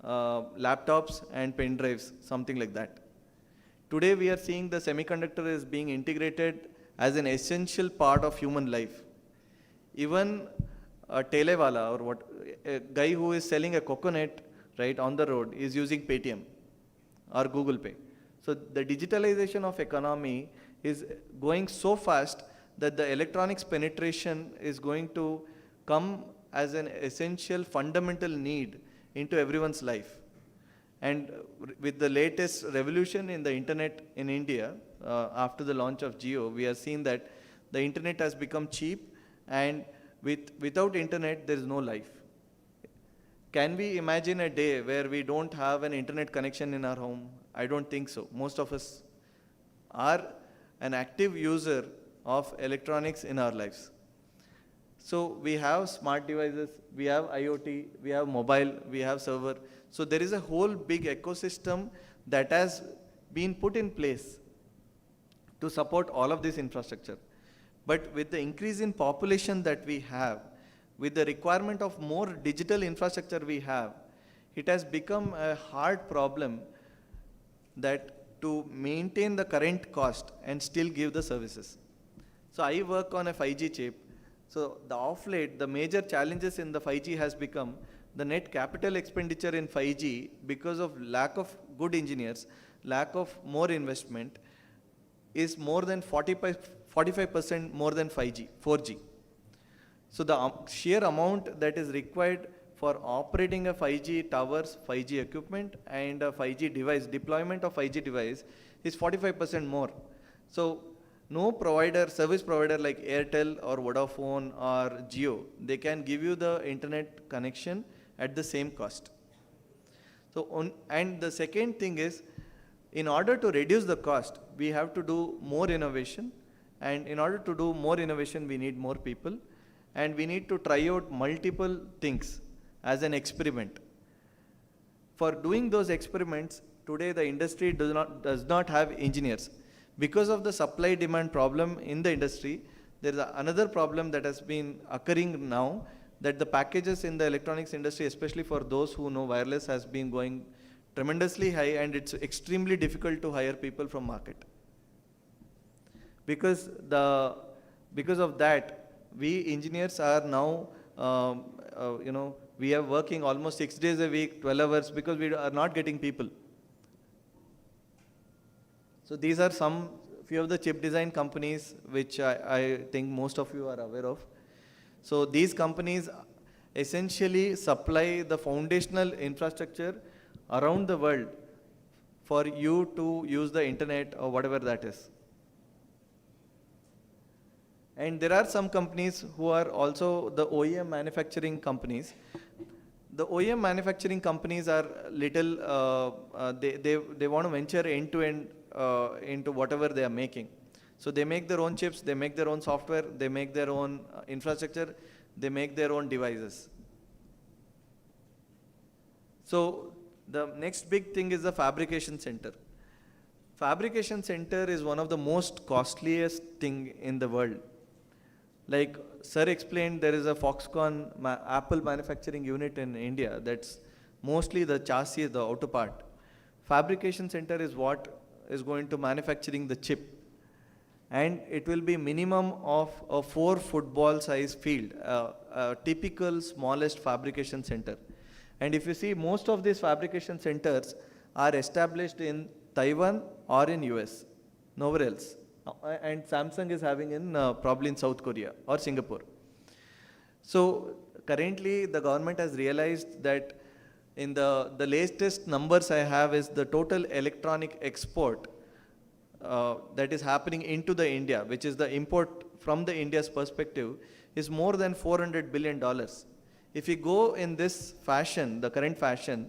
laptops and pen drives, something like that. Today we are seeing the semiconductor is being integrated as an essential part of human life. Even a telewala, or a guy who is selling a coconut right on the road is using Paytm or Google Pay. So the digitalization of economy is going so fast that the electronics penetration is going to come as an essential fundamental need into everyone's life. And with the latest revolution in the internet in India, after the launch of Jio, we have seen that the internet has become cheap, and without internet there is no life. Can we imagine a day where we don't have an internet connection in our home? I don't think so. Most of us are an active user of electronics in our lives. So we have smart devices, we have IoT, we have mobile, we have server. So there is a whole big ecosystem that has been put in place to support all of this infrastructure. But with the increase in population that we have, with the requirement of more digital infrastructure we have, it has become a hard problem that to maintain the current cost and still give the services. So I work on a 5G chip. So the off late, the major challenges in the 5G has become the net capital expenditure in 5G because of lack of good engineers, lack of more investment is more than 45% more than 4G. So the sheer amount that is required for operating a 5G towers, 5G equipment and a 5G device, deployment of 5G device is 45% more. So no provider, service provider like Airtel or Vodafone or Jio, they can give you the internet connection at the same cost. So and the second thing is, in order to reduce the cost, we have to do more innovation. And in order to do more innovation, we need more people. And we need to try out multiple things as an experiment. For doing those experiments, today the industry does not have engineers. Because of the supply demand problem in the industry, there is another problem that has been occurring now, that the packages in the electronics industry, especially for those who know wireless, has been going tremendously high, and it's extremely difficult to hire people from market. Because of that, we engineers are now, we are working almost 6 days a week, 12 hours, because we are not getting people. So these are few of the chip design companies which I think most of you are aware of. So these companies essentially supply the foundational infrastructure around the world for you to use the internet or whatever that is. And there are some companies who are also the OEM manufacturing companies. The OEM manufacturing companies are little, they want to venture end to end into whatever they are making. So they make their own chips, they make their own software, they make their own infrastructure, they make their own devices. So the next big thing is the fabrication center. Fabrication center is one of the most costliest thing in the world. Like sir explained, there is a Foxconn Apple manufacturing unit in India that's mostly the chassis, the auto part. Fabrication center is what is going to manufacturing the chip. And it will be minimum of a 4 football size field, a typical smallest fabrication center. And if you see, most of these fabrication centers are established in Taiwan or in US, nowhere else. And Samsung is having in probably in South Korea or Singapore. So currently the government has realized that in the latest numbers I have is the total electronic export that is happening into the India, which is the import from the India's perspective, is more than $400 billion. If you go in this fashion, the current fashion,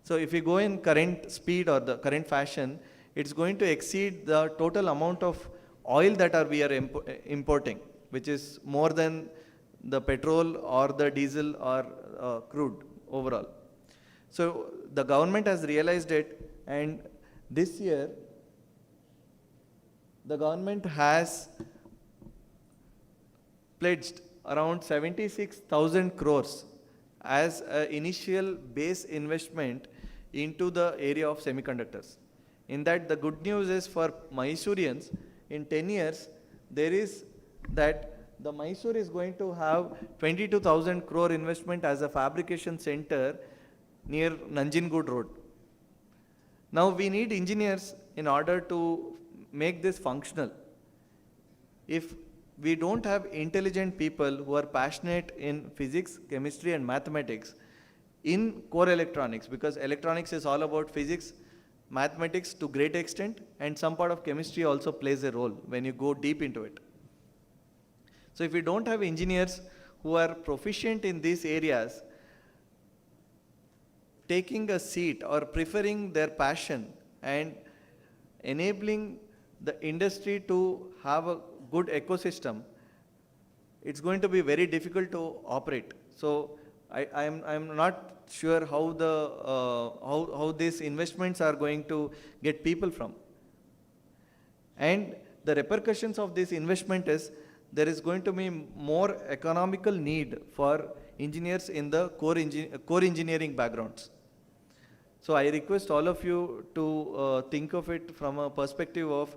so if you go in current speed or the current fashion, it's going to exceed the total amount of oil that we are importing, which is more than the petrol or the diesel or crude overall. So the government has realized it, and this year the government has pledged around 76,000 crores as an initial base investment into the area of semiconductors. In that, the good news is for Mysoreans, in 10 years, there is that the Mysuru is going to have 22,000 crore investment as a fabrication center near Nanjangud Road. Now we need engineers in order to make this functional. If we don't have intelligent people who are passionate in physics, chemistry and mathematics in core electronics, because electronics is all about physics, mathematics to great extent, and some part of chemistry also plays a role when you go deep into it. So if we don't have engineers who are proficient in these areas, taking a seat or preferring their passion and enabling the industry to have a good ecosystem, it's going to be very difficult to operate. So I'm not sure how how these investments are going to get people from. And the repercussions of this investment is there is going to be more economical need for engineers in the core engineering backgrounds. So I request all of you to think of it from a perspective of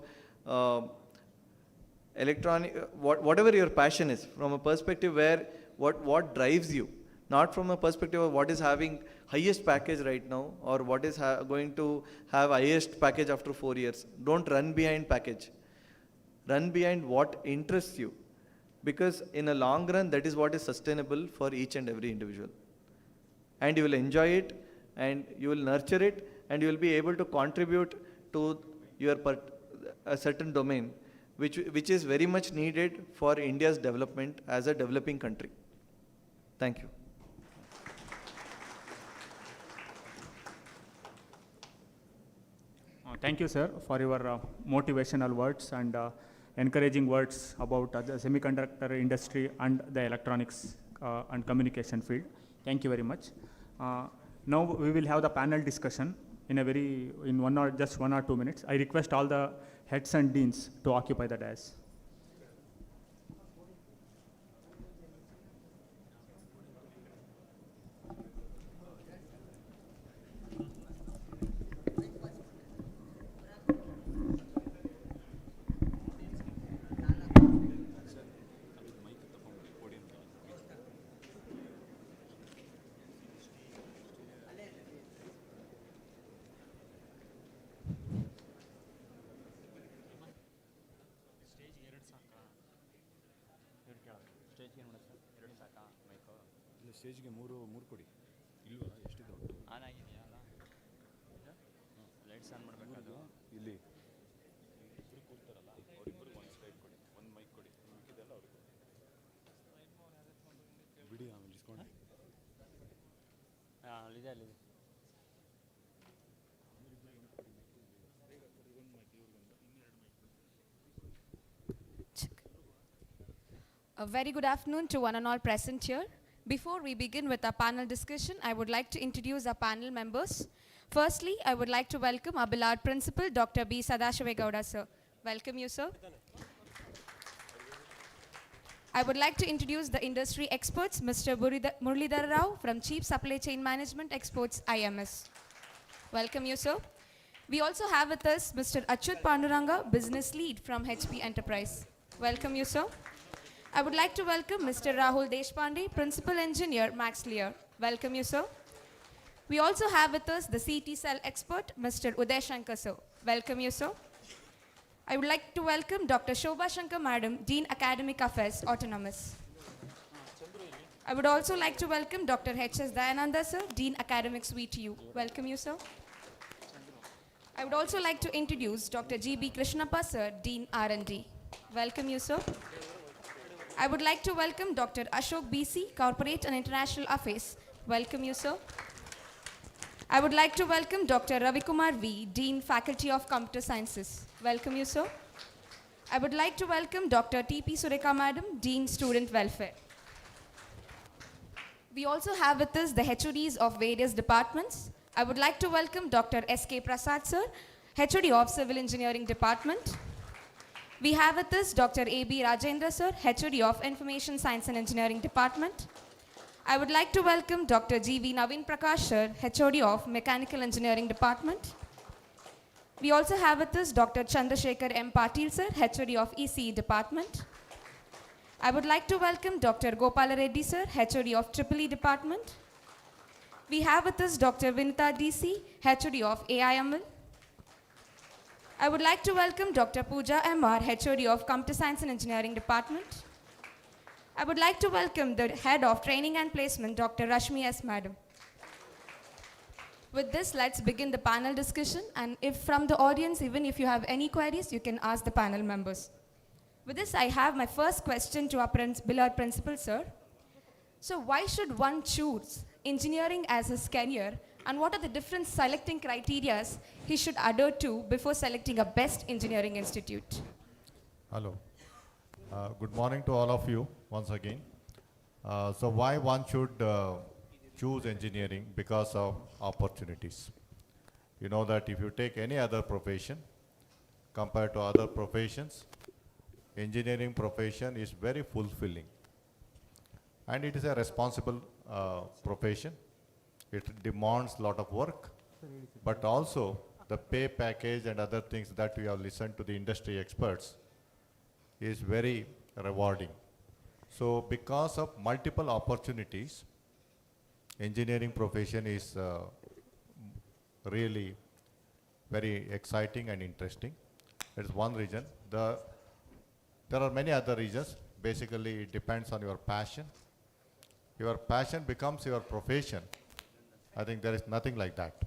whatever your passion is, from a perspective where what drives you, not from a perspective of what is having highest package right now or what is going to have highest package after 4 years. Don't run behind package. Run behind what interests you, because in a long run that is what is sustainable for each and every individual. And you will enjoy it and you will nurture it and you will be able to contribute to your a certain domain which is very much needed for India's development as a developing country. Thank you. Thank you, sir, for your motivational words and encouraging words about the semiconductor industry and the electronics and communication field. Thank you very much. Now we will have the panel discussion in just 1 or 2 minutes. I request all the heads and deans to occupy the dais. ಸ್ಟೇಜ್ಗೆ ಮೂರು ಕೊಡಿ ಇಲ್ವಾ ಎಷ್ಟಿದೆ on ಆಗಿದೆಯಲ್ಲ lights on ಮಾಡಬೇಕಾದ್ರು ಇಲ್ಲಿ ಇಬ್ಬರು ಕೂರ್ತಾರಲ್ಲ ಅವರಿಬ್ಬರಿಗೆ ಒಂದು slide ಕೊಡಿ, ಒಂದು ಮೈಕ್ ಕೊಡಿ, ಮಿಕ್ಕಿದೆಲ್ಲ ಅವ್ರಿಗೆ ಬಿಡಿ, ಆಮೇಲೆ ಇಸ್ಕೊಂಡು ಅಲ್ಲಿದೆ ಅಲ್ಲಿದೆ. A very good afternoon to one and all present here. Before we begin with our panel discussion, I would like to introduce our panel members. Firstly, I would like to welcome our beloved principal, Dr. B. Sadashivegowda, sir. Welcome you, sir. I would like to introduce the industry experts, Mr. Muralidhar Rao from Chief Supply Chain Management Exports, IMS. Welcome you, sir. We also have with us Mr. Achyut Panduranga, Business Lead from HP Enterprise. Welcome you, sir. I would like to welcome Mr. Rahul Deshpande, Principal Engineer, Max Lear. Welcome you, sir. We also have with us the CET Cell expert, Mr. Uday Shankar, sir. Welcome you, sir. I would like to welcome Dr. Shobha Shankar, Madam, Dean Academic Affairs, Autonomous. I would also like to welcome Dr. H.S. Dayananda, sir, Dean Academics VTU. Welcome you, sir. I would also like to introduce Dr. G.B. Krishnappa, sir, Dean R&D. Welcome you, sir. I would like to welcome Dr. Ashok B.C., Corporate and International Affairs. Welcome you, sir. I would like to welcome Dr. Ravi Kumar V., Dean, Faculty of Computer Sciences. Welcome you, sir. I would like to welcome Dr. T.P. Sureka, Madam, Dean, Student Welfare. We also have with us the HODs of various departments. I would like to welcome Dr. S.K. Prasad, sir, HOD of Civil Engineering Department. We have with us Dr. A.B. Rajendra, sir, HOD of Information Science and Engineering Department. I would like to welcome Dr. G.V. Naveen Prakash, sir, HOD of Mechanical Engineering Department. We also have with us Dr. Chandrasekhar M. Patil, sir, HOD of ECE Department. I would like to welcome Dr. Gopala Reddy, sir, HOD of EEE Department. We have with us Dr. Vinita DC, HOD of AIML. I would like to welcome Dr. Pooja M.R., HOD of Computer Science and Engineering Department. I would like to welcome the Head of Training and Placement, Dr. Rashmi S. Madam. With this, let's begin the panel discussion. And if from the audience, even if you have any queries, you can ask the panel members. With this, I have my first question to our beloved principal, sir. So why should one choose engineering as his career, and what are the different selecting criteria he should adhere to before selecting a best engineering institute? Hello. Good morning to all of you once again. So why one should choose engineering? Because of opportunities. You know that if you take any other profession compared to other professions, engineering profession is very fulfilling. And it is a responsible profession. It demands a lot of work, but also the pay package and other things that we have listened to the industry experts is very rewarding. So because of multiple opportunities, engineering profession is really very exciting and interesting. That is one reason. There are many other reasons. Basically, it depends on your passion. Your passion becomes your profession. I think there is nothing like that.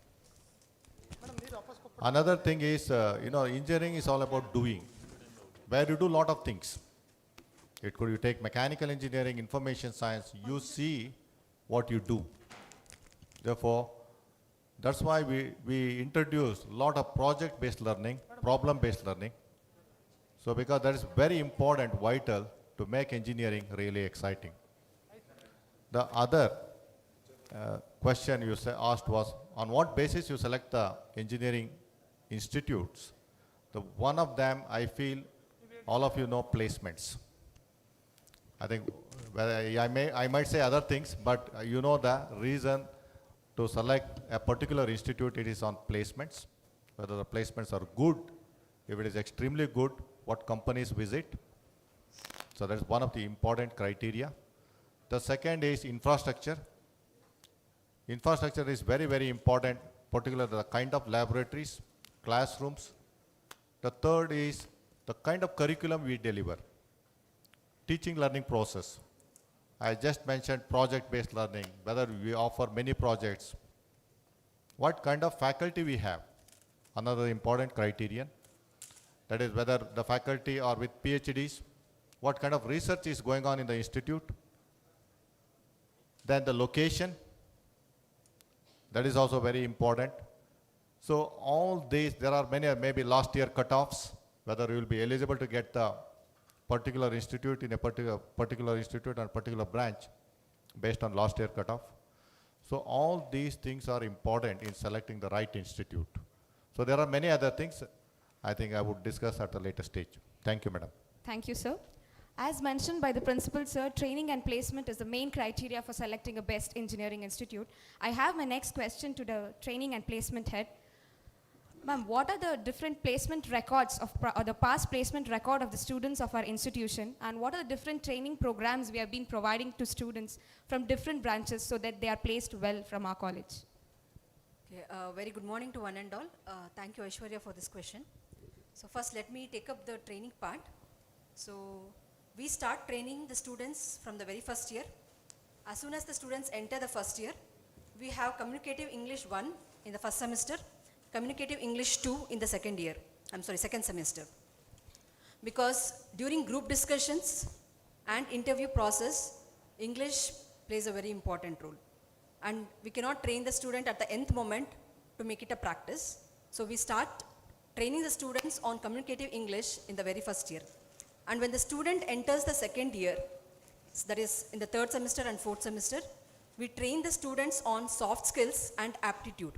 Another thing is, engineering is all about doing, where you do a lot of things. It could, you take mechanical engineering, information science, you see what you do. Therefore, that's why we introduce a lot of project-based learning, problem-based learning. So because that is very important, vital to make engineering really exciting. The other question you asked was, on what basis you select the engineering institutes? One of them, I feel, all of you know placements. I think I might say other things, but you know the reason to select a particular institute, it is on placements, whether the placements are good, if it is extremely good, what companies visit. So that is one of the important criteria. The second is infrastructure. Infrastructure is very, very important, particularly the kind of laboratories, classrooms. The third is the kind of curriculum we deliver. Teaching learning process. I just mentioned project-based learning, whether we offer many projects. What kind of faculty we have. Another important criterion. That is whether the faculty are with PhDs, what kind of research is going on in the institute. Then the location, that is also very important. So all these, there are many, maybe last year cutoffs, whether you will be eligible to get the particular institute in a particular institute and particular branch based on last year cutoff. So all these things are important in selecting the right institute. So there are many other things I think I would discuss at a later stage. Thank you, madam. Thank you, sir. As mentioned by the principal, sir, training and placement is the main criteria for selecting a best engineering institute. I have my next question to the training and placement head. Ma'am, what are the different placement records or the past placement record of the students of our institution, and what are the different training programs we have been providing to students from different branches so that they are placed well from our college? Okay, very good morning to one and all. Thank you, Aishwarya, for this question. So first, let me take up the training part. So we start training the students from the very first year. As soon as the students enter the first year, we have Communicative English 1 in the first semester, Communicative English 2 in the second semester. Because during group discussions and interview process, English plays a very important role. And we cannot train the student at the nth moment to make it a practice. So we start training the students on communicative English in the very first year. And when the student enters the second year, that is in the third semester and fourth semester, we train the students on soft skills and aptitude.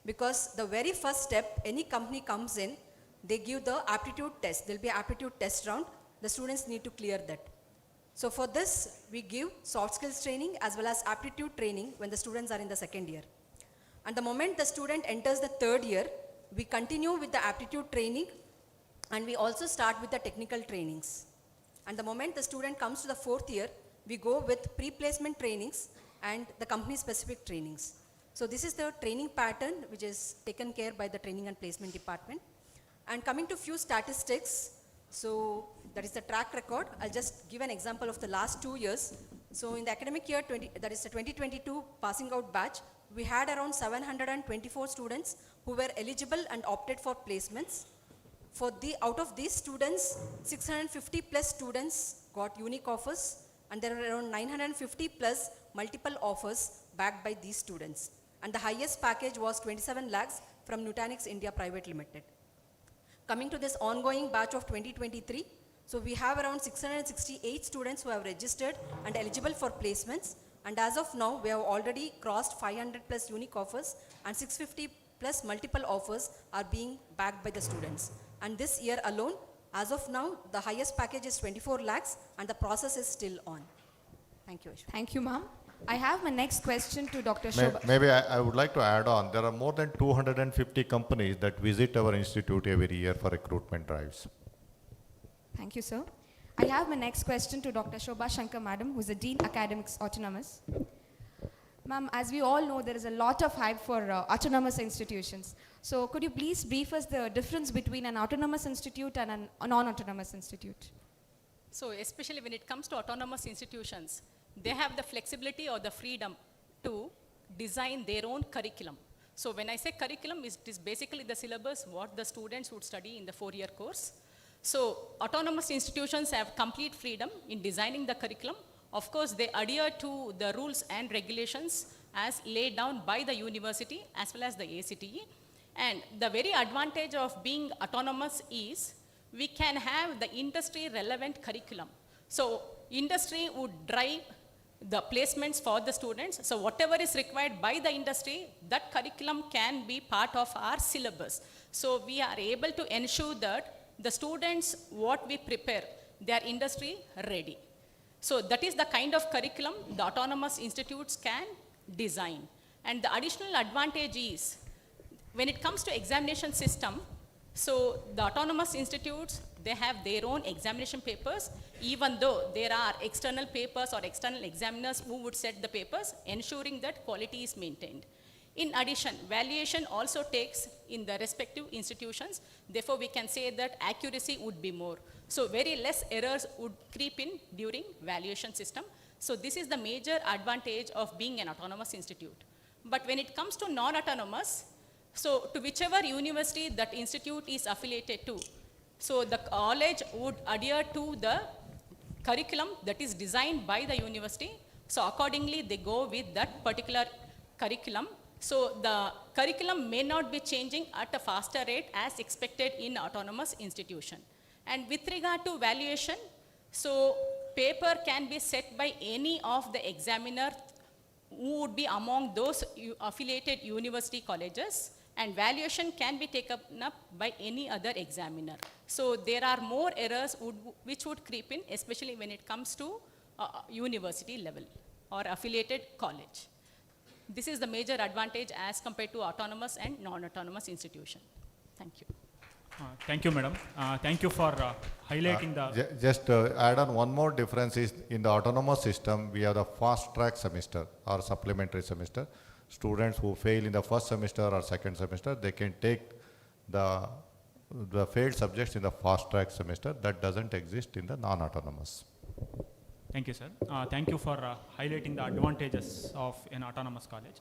Because the very first step, any company comes in, they give the aptitude test. There will be an aptitude test round. The students need to clear that. So for this, we give soft skills training as well as aptitude training when the students are in the second year. And the moment the student enters the third year, we continue with the aptitude training, and we also start with the technical trainings. And the moment the student comes to the fourth year, we go with pre-placement trainings and the company-specific trainings. So this is the training pattern which is taken care by the training and placement department. And coming to few statistics, so that is the track record. I'll just give an example of the last 2 years. So in the academic year, that is the 2022 passing out batch, we had around 724 students who were eligible and opted for placements. Out of these students, 650 plus students got unique offers, and there are around 950 plus multiple offers backed by these students. And the highest package was 27 lakhs from Nutanix India Private Limited. Coming to this ongoing batch of 2023, so we have around 668 students who have registered and eligible for placements. And as of now, we have already crossed 500 plus unique offers, and 650 plus multiple offers are being backed by the students. And this year alone, as of now, the highest package is 24 lakhs, and the process is still on. Thank you, Aishwarya. Thank you, ma'am. I have my next question to Dr. Shobha. Maybe I would like to add on, there are more than 250 companies that visit our institute every year for recruitment drives. Thank you, sir. I have my next question to Dr. Shobha Shankar, madam, who is the Dean Academics Autonomous. Ma'am, as we all know, there is a lot of hype for autonomous institutions. So could you please brief us the difference between an autonomous institute and a non-autonomous institute? So especially when it comes to autonomous institutions, they have the flexibility or the freedom to design their own curriculum. So when I say curriculum, it is basically the syllabus what the students would study in the 4-year course. So autonomous institutions have complete freedom in designing the curriculum. Of course, they adhere to the rules and regulations as laid down by the university as well as the ACTE. And the very advantage of being autonomous is we can have the industry relevant curriculum. So industry would drive the placements for the students. So whatever is required by the industry, that curriculum can be part of our syllabus. So we are able to ensure that the students, what we prepare, they are industry ready. So that is the kind of curriculum the autonomous institutes can design. And the additional advantage is, when it comes to examination system, so the autonomous institutes, they have their own examination papers, even though there are external papers or external examiners who would set the papers, ensuring that quality is maintained. In addition, valuation also takes in the respective institutions. Therefore, we can say that accuracy would be more. So very less errors would creep in during valuation system. So this is the major advantage of being an autonomous institute. But when it comes to non-autonomous, so to whichever university that institute is affiliated to, so the college would adhere to the curriculum that is designed by the university. So accordingly, they go with that particular curriculum. So the curriculum may not be changing at a faster rate as expected in autonomous institution. And with regard to valuation, so paper can be set by any of the examiner who would be among those affiliated university colleges, and valuation can be taken up by any other examiner. So there are more errors which would creep in, especially when it comes to university level or affiliated college. This is the major advantage as compared to autonomous and non-autonomous institution. Thank you. Thank you, madam. Thank you for highlighting the... Just add on one more difference is, in the autonomous system, we have the fast track semester or supplementary semester. Students who fail in the first semester or second semester, they can take the failed subjects in the fast track semester. That doesn't exist in the non-autonomous. Thank you, sir. Thank you for highlighting the advantages of an autonomous college.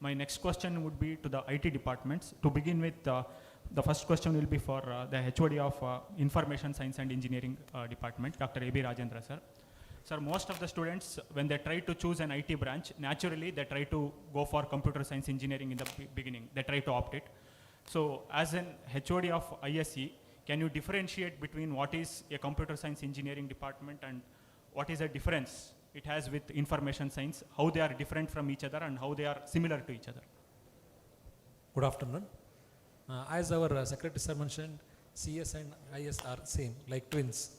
My next question would be to the IT departments. To begin with, the first question will be for the HOD of Information Science and Engineering Department, Dr. A.B. Rajendra, sir. Sir, most of the students, when they try to choose an IT branch, naturally they try to go for computer science engineering in the beginning. They try to opt it. So as an HOD of ISE, can you differentiate between what is a computer science engineering department and what is the difference it has with information science, how they are different from each other and how they are similar to each other? Good afternoon. As our Secretary Sir mentioned, CS and IS are same, like twins.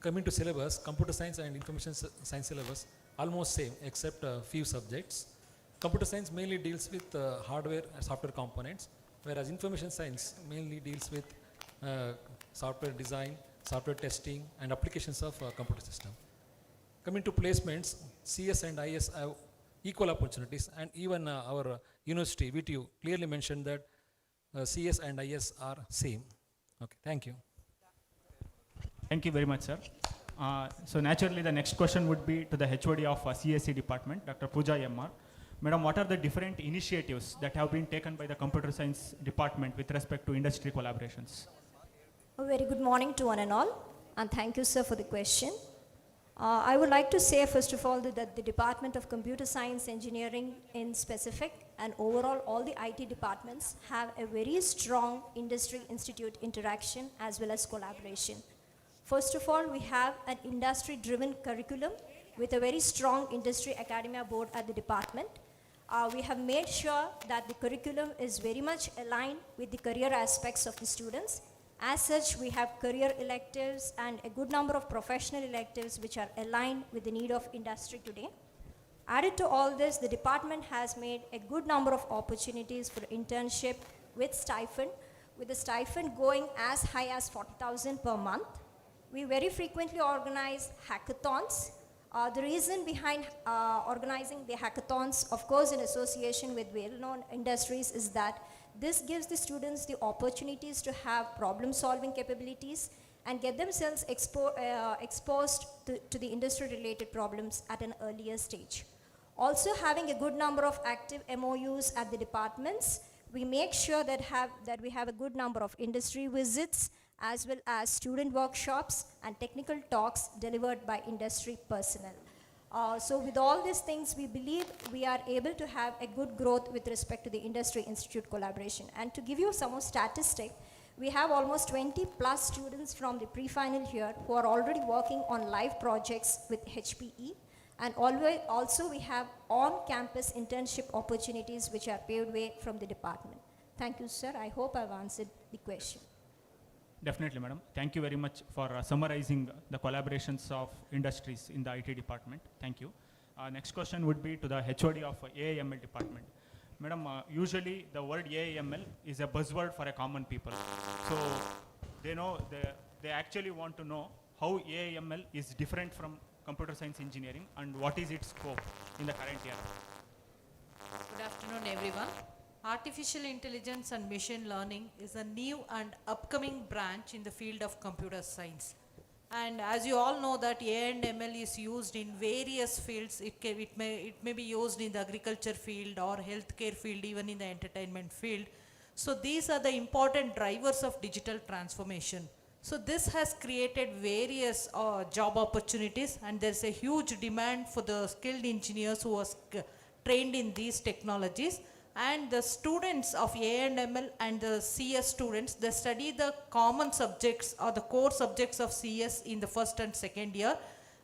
Coming to syllabus, computer science and information science syllabus, almost same except a few subjects. Computer science mainly deals with hardware and software components, whereas information science mainly deals with software design, software testing, and applications of computer system. Coming to placements, CS and IS have equal opportunities, and even our university, VTU, clearly mentioned that CS and IS are same. Okay, thank you. Thank you very much, sir. So naturally, the next question would be to the HOD of CSE department, Dr. Pooja M.R. Madam, what are the different initiatives that have been taken by the computer science department with respect to industry collaborations? A very good morning to one and all, and thank you, sir, for the question. I would like to say, first of all, that the Department of Computer Science Engineering in specific and overall all the IT departments have a very strong industry-institute interaction as well as collaboration. First of all, we have an industry-driven curriculum with a very strong industry academia board at the department. We have made sure that the curriculum is very much aligned with the career aspects of the students. As such, we have career electives and a good number of professional electives which are aligned with the need of industry today. Added to all this, the department has made a good number of opportunities for internship with the stipend going as high as 40,000 per month. We very frequently organize hackathons. The reason behind organizing the hackathons, of course in association with well-known industries, is that this gives the students the opportunities to have problem-solving capabilities and get themselves exposed to the industry-related problems at an earlier stage. Also, having a good number of active MOUs at the departments, we make sure that we have a good number of industry visits as well as student workshops and technical talks delivered by industry personnel. So with all these things, we believe we are able to have a good growth with respect to the industry-institute collaboration. And to give you some more statistic, we have almost 20 plus students from the pre-final here who are already working on live projects with HPE. And also we have on-campus internship opportunities which are paved way from the department. Thank you, sir. I hope I've answered the question. Definitely, madam. Thank you very much for summarizing the collaborations of industries in the IT department. Thank you. Next question would be to the HOD of AIML department. Madam, usually the word AIML is a buzzword for a common people. So they actually want to know how AIML is different from computer science engineering and what is its scope in the current year. Good afternoon, everyone. Artificial intelligence and machine learning is a new and upcoming branch in the field of computer science. And as you all know that AI and ML is used in various fields. It may be used in the agriculture field or healthcare field, even in the entertainment field. So these are the important drivers of digital transformation. So this has created various job opportunities, and there's a huge demand for the skilled engineers who are trained in these technologies. And the students of AI and ML and the CS students, they study the common subjects or the core subjects of CS in the first and second year.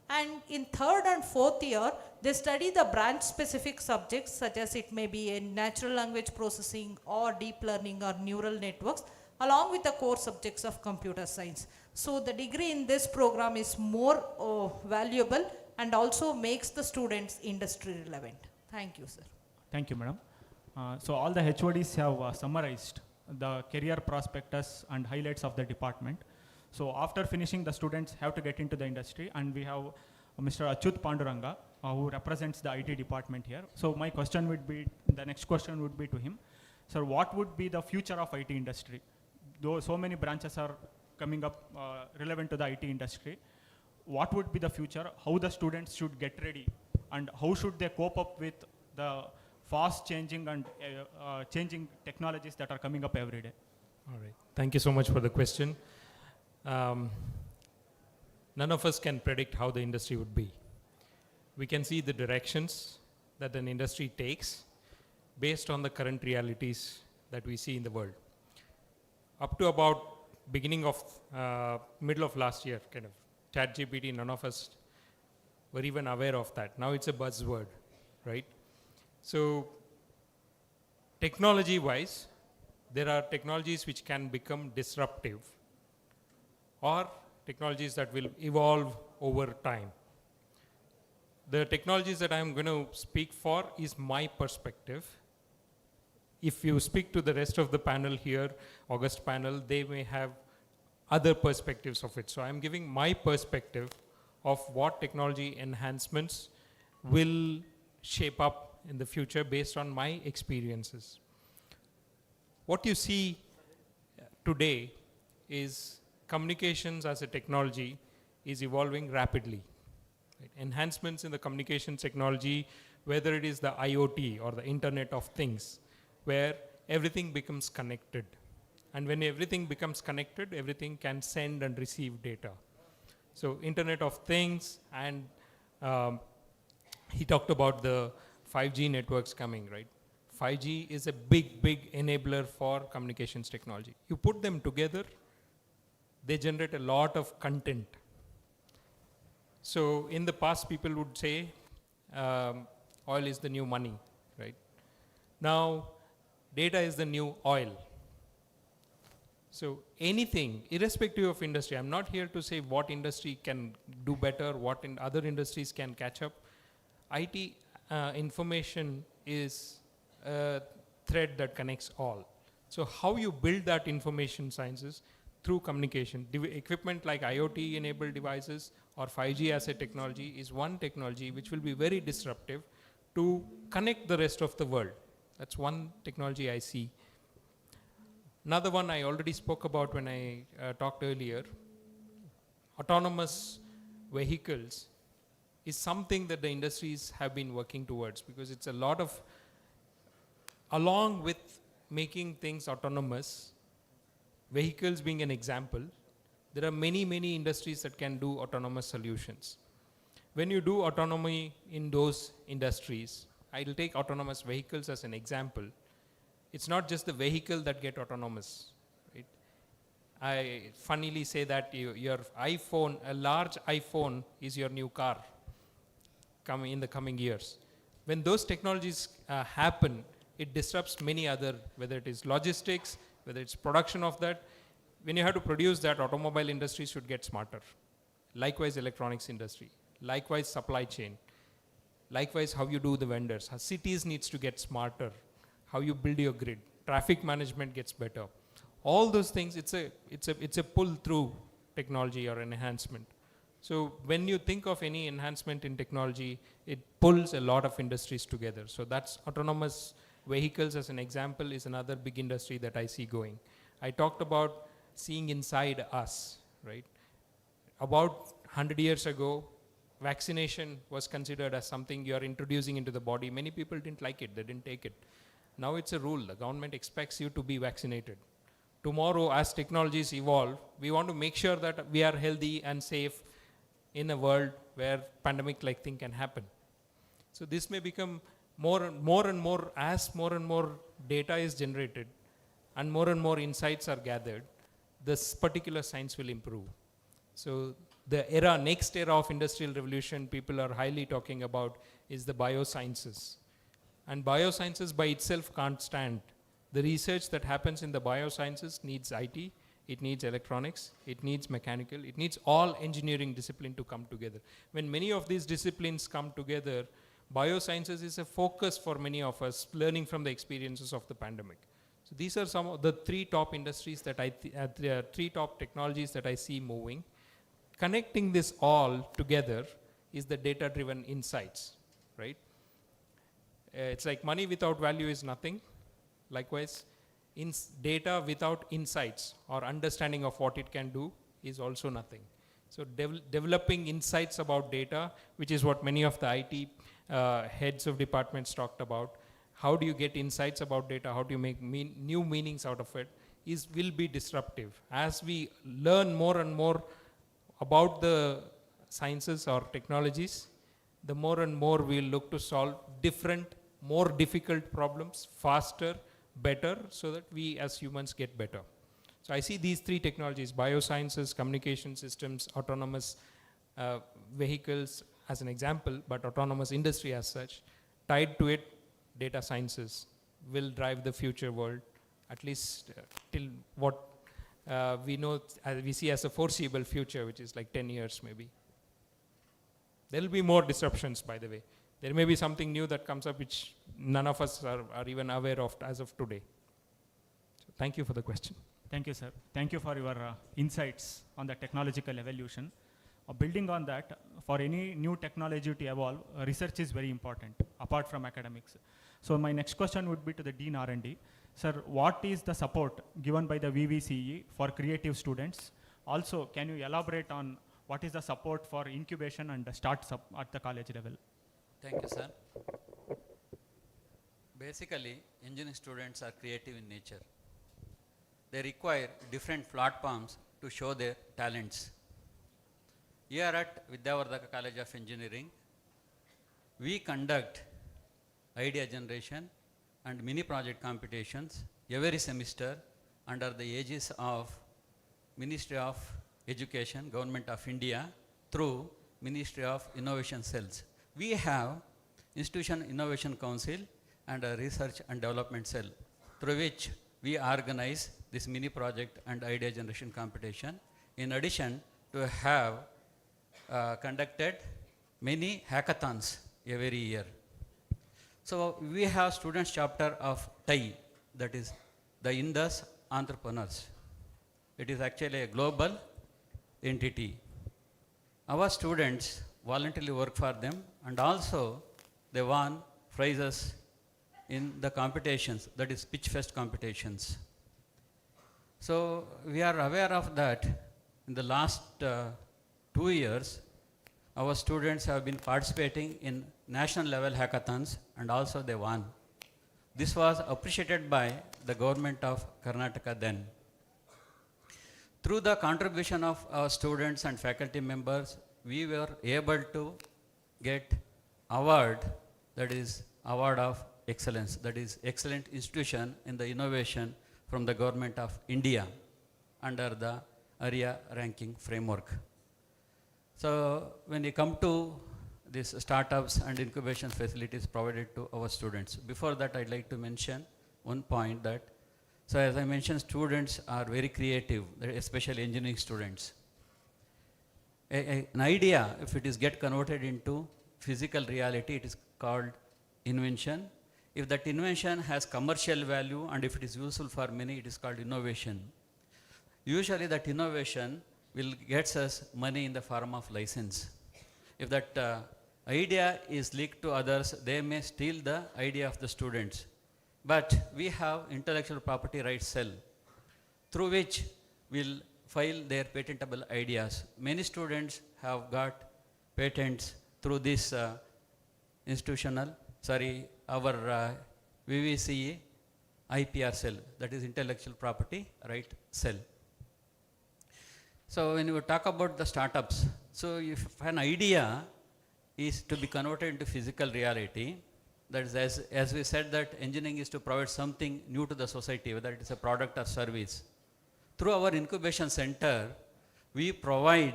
And in third and fourth year, they study the branch specific subjects such as it may be in natural language processing or deep learning or neural networks, along with the core subjects of computer science. So the degree in this program is more valuable and also makes the students industry relevant. Thank you, sir. Thank you, madam. So all the HODs have summarized the career prospectus and highlights of the department. So after finishing, the students have to get into the industry, and we have Mr. Achyut Panduranga, who represents the IT department here. So my question would be, the next question would be to him. Sir, what would be the future of IT industry? Though so many branches are coming up relevant to the IT industry, what would be the future? How the students should get ready, and how should they cope up with the fast changing and changing technologies that are coming up every day? All right. Thank you so much for the question. None of us can predict how the industry would be. We can see the directions that an industry takes based on the current realities that we see in the world. Up to about beginning of, middle of last year, kind of, ChatGPT, none of us were even aware of that. Now it's a buzzword, right? So technology-wise, there are technologies which can become disruptive or technologies that will evolve over time. The technologies that I'm going to speak for is my perspective. If you speak to the rest of the panel here, August panel, they may have other perspectives of it. So I'm giving my perspective of what technology enhancements will shape up in the future based on my experiences. What you see today is communications as a technology is evolving rapidly. Right? Enhancements in the communications technology whether it is the IoT or the Internet of Things, where everything becomes connected. And when everything becomes connected, everything can send and receive data. So Internet of Things, and he talked about the 5G networks coming, right? 5G is a big, big enabler for communications technology. You put them together, they generate a lot of content. So in the past, people would say oil is the new money, right? Now, data is the new oil. So anything, irrespective of industry, I'm not here to say what industry can do better, what in other industries can catch up. IT information is a thread that connects all. So how you build that information sciences through communication. Equipment like IoT-enabled devices or 5G as a technology is one technology which will be very disruptive to connect the rest of the world. That's one technology I see. Another one I already spoke about when I talked earlier. Autonomous vehicles is something that the industries have been working towards, because it's a lot of, along with making things autonomous, vehicles being an example, there are many, many industries that can do autonomous solutions. When you do autonomy in those industries, I'll take autonomous vehicles as an example. It's not just the vehicle that get autonomous, right? I funnily say that your iPhone, a large iPhone is your new car coming in the coming years. When those technologies happen, it disrupts many other, whether it is logistics, whether it's production of that. When you have to produce that, automobile industry should get smarter. Likewise, electronics industry. Likewise, supply chain. Likewise, how you do the vendors. How cities needs to get smarter. How you build your grid. Traffic management gets better. All those things, it's a pull-through technology or an enhancement. So when you think of any enhancement in technology, it pulls a lot of industries together. So that's autonomous vehicles as an example is another big industry that I see going. I talked about seeing inside us, right? About 100 years ago, vaccination was considered as something you are introducing into the body. Many people didn't like it, they didn't take it. Now it's a rule, the government expects you to be vaccinated. Tomorrow, as technologies evolve, we want to make sure that we are healthy and safe in a world where pandemic-like thing can happen. So this may become more and more, as more and more data is generated and more insights are gathered, this particular science will improve. So the next era of industrial revolution people are highly talking about is the biosciences. And biosciences by itself can't stand. The research that happens in the biosciences needs IT, it needs electronics, it needs mechanical, it needs all engineering discipline to come together. When many of these disciplines come together, biosciences is a focus for many of us, learning from the experiences of the pandemic. So these are some of the three top industries that three top technologies that I see moving. Connecting this all together is the data-driven insights, right? It's like money without value is nothing. Likewise, data without insights or understanding of what it can do is also nothing. So developing insights about data, which is what many of the IT heads of departments talked about. How do you get insights about data? How do you make new meanings out of it? Will be disruptive. As we learn more and more about the sciences or technologies, the more and more we'll look to solve different, more difficult problems faster, better, so that we as humans get better. So I see these three technologies, biosciences, communication systems, autonomous vehicles as an example, but autonomous industry as such, tied to it, data sciences will drive the future world, at least till what we know, we see as a foreseeable future, which is like 10 years maybe. There will be more disruptions, by the way. There may be something new that comes up which none of us are even aware of as of today. So thank you for the question. Thank you, sir. Thank you for your insights on the technological evolution. Building on that, for any new technology to evolve, research is very important, apart from academics. So my next question would be to the Dean R&D. Sir, what is the support given by the VVCE for creative students? Also, can you elaborate on what is the support for incubation and startup at the college level? Thank you, sir. Basically, engineering students are creative in nature. They require different platforms to show their talents. Here at Vidyavardhaka College of Engineering, we conduct idea generation and mini project competitions every semester under the aegis of Ministry of Education, Government of India, through Ministry of Innovation Cells. We have Institution Innovation Council and a Research and Development Cell, through which we organize this mini project and idea generation competition. In addition to have conducted many hackathons every year. So we have students chapter of TIE, that is the Indus Entrepreneurs. It is actually a global entity. Our students voluntarily work for them, and also they won prizes in the competitions, that is pitch fest competitions. So we are aware of that. In the last 2 years, our students have been participating in national level hackathons, and also they won. This was appreciated by the government of Karnataka then. Through the contribution of our students and faculty members, we were able to get award, that is award of excellence, that is excellent institution in the innovation from the government of India under the area ranking framework. So when we come to these startups and incubation facilities provided to our students, before that I'd like to mention one point that, so as I mentioned, students are very creative, especially engineering students. An idea, if it is get converted into physical reality, it is called invention. If that invention has commercial value and if it is useful for many, it is called innovation. Usually that innovation will get us money in the form of license. If that idea is leaked to others, they may steal the idea of the students. But we have intellectual property rights cell, through which we'll file their patentable ideas. Many students have got patents through this our VVCE IPR cell, that is intellectual property right cell. So when you talk about the startups, so if an idea is to be converted into physical reality, that is as we said that engineering is to provide something new to the society, whether it is a product or service. Through our incubation center, we provide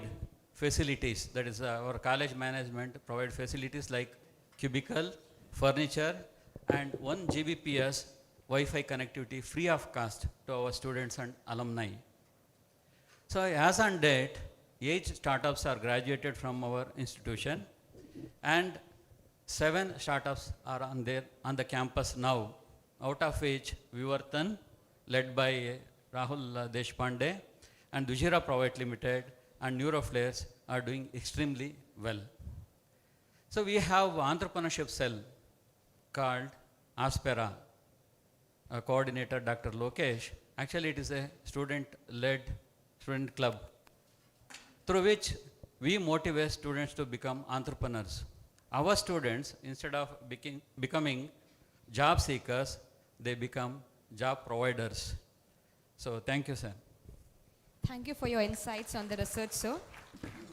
facilities, that is our college management provide facilities like cubicle, furniture, and 1 Gbps Wi-Fi connectivity free of cost to our students and alumni. So as on date, 8 startups are graduated from our institution, and 7 startups are on the campus now, out of which Vidyavardhaka, led by Rahul Deshpande, and Dujira Private Limited and Neuroflares are doing extremely well. So we have entrepreneurship cell called Aspera, a coordinator Dr. Lokesh. Actually it is a student-led student club, through which we motivate students to become entrepreneurs. Our students, instead of becoming job seekers, they become job providers. So thank you, sir. Thank you for your insights on the research, sir.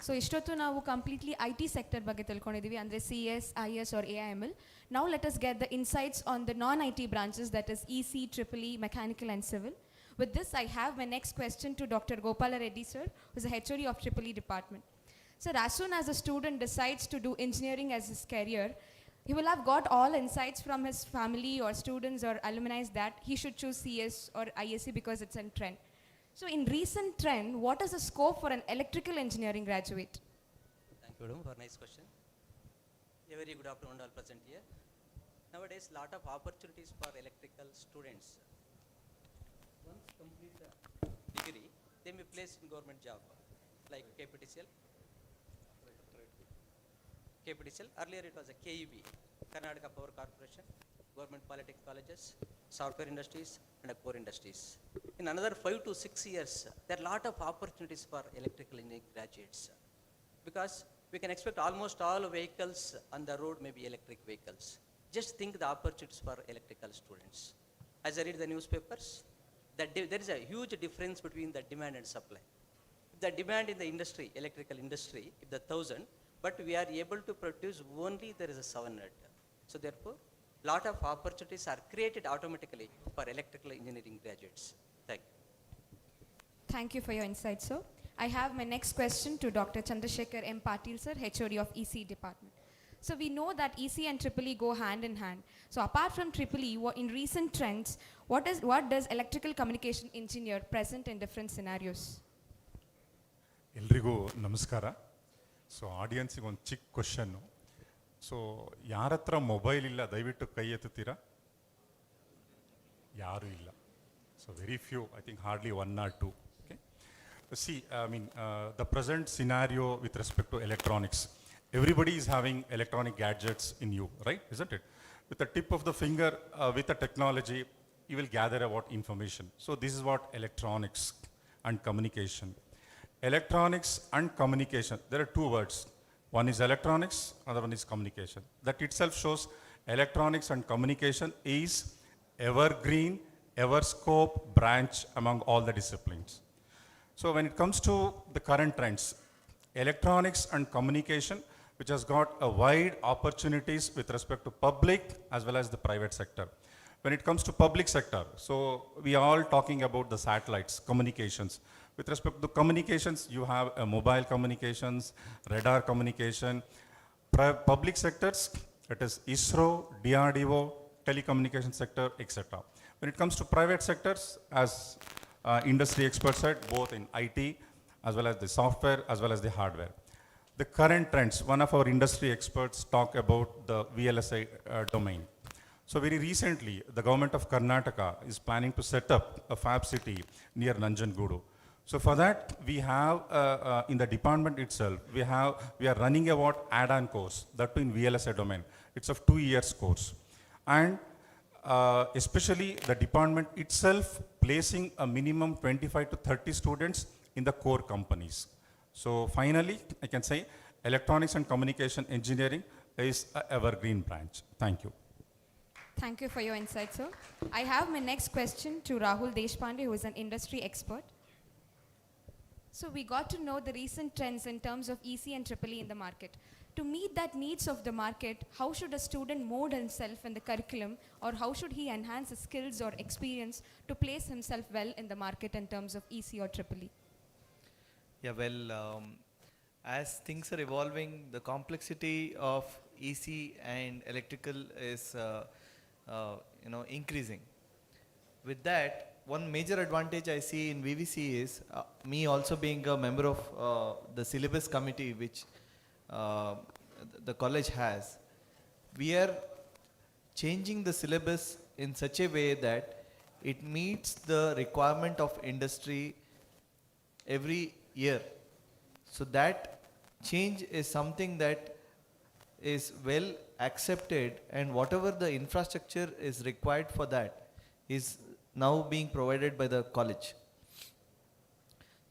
So ಇಷ್ಟೊತ್ತು ನಾವು completely IT sector ಬಗ್ಗೆ ತಿಳ್ಕೊಂಡಿದ್ದೀವಿ, ಅಂದರೆ CS, IS or AIML. Now let us get the insights on the non-IT branches, that is EC, EEE, Mechanical and Civil. With this, I have my next question to Dr. Gopala Reddy, sir, who is the HOD of EEE department. Sir, as soon as a student decides to do engineering as his career, he will have got all insights from his family or students or alumni that he should choose CS or ISC because it's a trend. So in recent trend, what is the scope for an electrical engineering graduate? Thank you, madam, for a nice question. A very good afternoon all present here. Nowadays, lot of opportunities for electrical students. Once complete the degree, they may place in government job, like KPTCL. Earlier it was a KEB, Karnataka Power Corporation, government polytechnic colleges, software industries, and core industries. In another 5 to 6 years, there are a lot of opportunities for electrical engineering graduates, because we can expect almost all vehicles on the road may be electric vehicles. Just think the opportunities for electrical students. As I read the newspapers, that there is a huge difference between the demand and supply. The demand in the industry, electrical industry, if the 1,000, but we are able to produce only there is a 700. So therefore, lot of opportunities are created automatically for electrical engineering graduates. Thank you. Thank you for your insight, sir. I have my next question to Dr. Chandrasekhar M. Patil, sir, HOD of EC Department. So we know that EC and EEE go hand in hand. So apart from EEE, in recent trends, what does electrical communication engineer present in different scenarios? ಎಲ್ರಿಗೂ ನಮಸ್ಕಾರ. So ಆಡಿಯನ್ಸಿಗೆ ಒಂದು ಚಿಕ್ಕ question. So ಯಾರ ಹತ್ರ mobile ಇಲ್ಲ ದಯವಿಟ್ಟು ಕೈ ಎತ್ತುತ್ತೀರಾ? ಯಾರೂ ಇಲ್ಲ. So very few, I think hardly 1 or 2. Okay? See, I mean, the present scenario with respect to electronics, everybody is having electronic gadgets in you, right? Isn't it? With the tip of the finger, with the technology, you will gather about information. So this is what electronics and communication. Electronics and communication, there are two words. One is electronics, other one is communication. That itself shows electronics and communication is evergreen, ever-scope branch among all the disciplines. So when it comes to the current trends, electronics and communication, which has got a wide opportunities with respect to public as well as the private sector. When it comes to public sector, so we are all talking about the satellites, communications. With respect to communications, you have mobile communications, radar communication. Public sectors, it is ISRO, DRDO, telecommunication sector, etc. When it comes to private sectors, as industry experts said, both in IT, as well as the software, as well as the hardware. The current trends, one of our industry experts talk about the VLSI domain. So very recently, the government of Karnataka is planning to set up a fab city near Nanjangoodu. So for that, we have, in the department itself, we are running about add-on course, that too in VLSI domain. It's a 2 years course. And especially the department itself placing a minimum 25 to 30 students in the core companies. So finally, I can say electronics and communication engineering is an evergreen branch. Thank you. Thank you for your insight, sir. I have my next question to Rahul Deshpande, who is an industry expert. So we got to know the recent trends in terms of EC and EEE in the market. To meet that needs of the market, how should a student mold himself in the curriculum, or how should he enhance his skills or experience to place himself well in the market in terms of EC or EEE? Yeah, well, as things are evolving, the complexity of EC and electrical is increasing. With that, one major advantage I see in VVCE is me also being a member of the syllabus committee which the college has. We are changing the syllabus in such a way that it meets the requirement of industry every year. So that change is something that is well accepted, and whatever the infrastructure is required for that is now being provided by the college.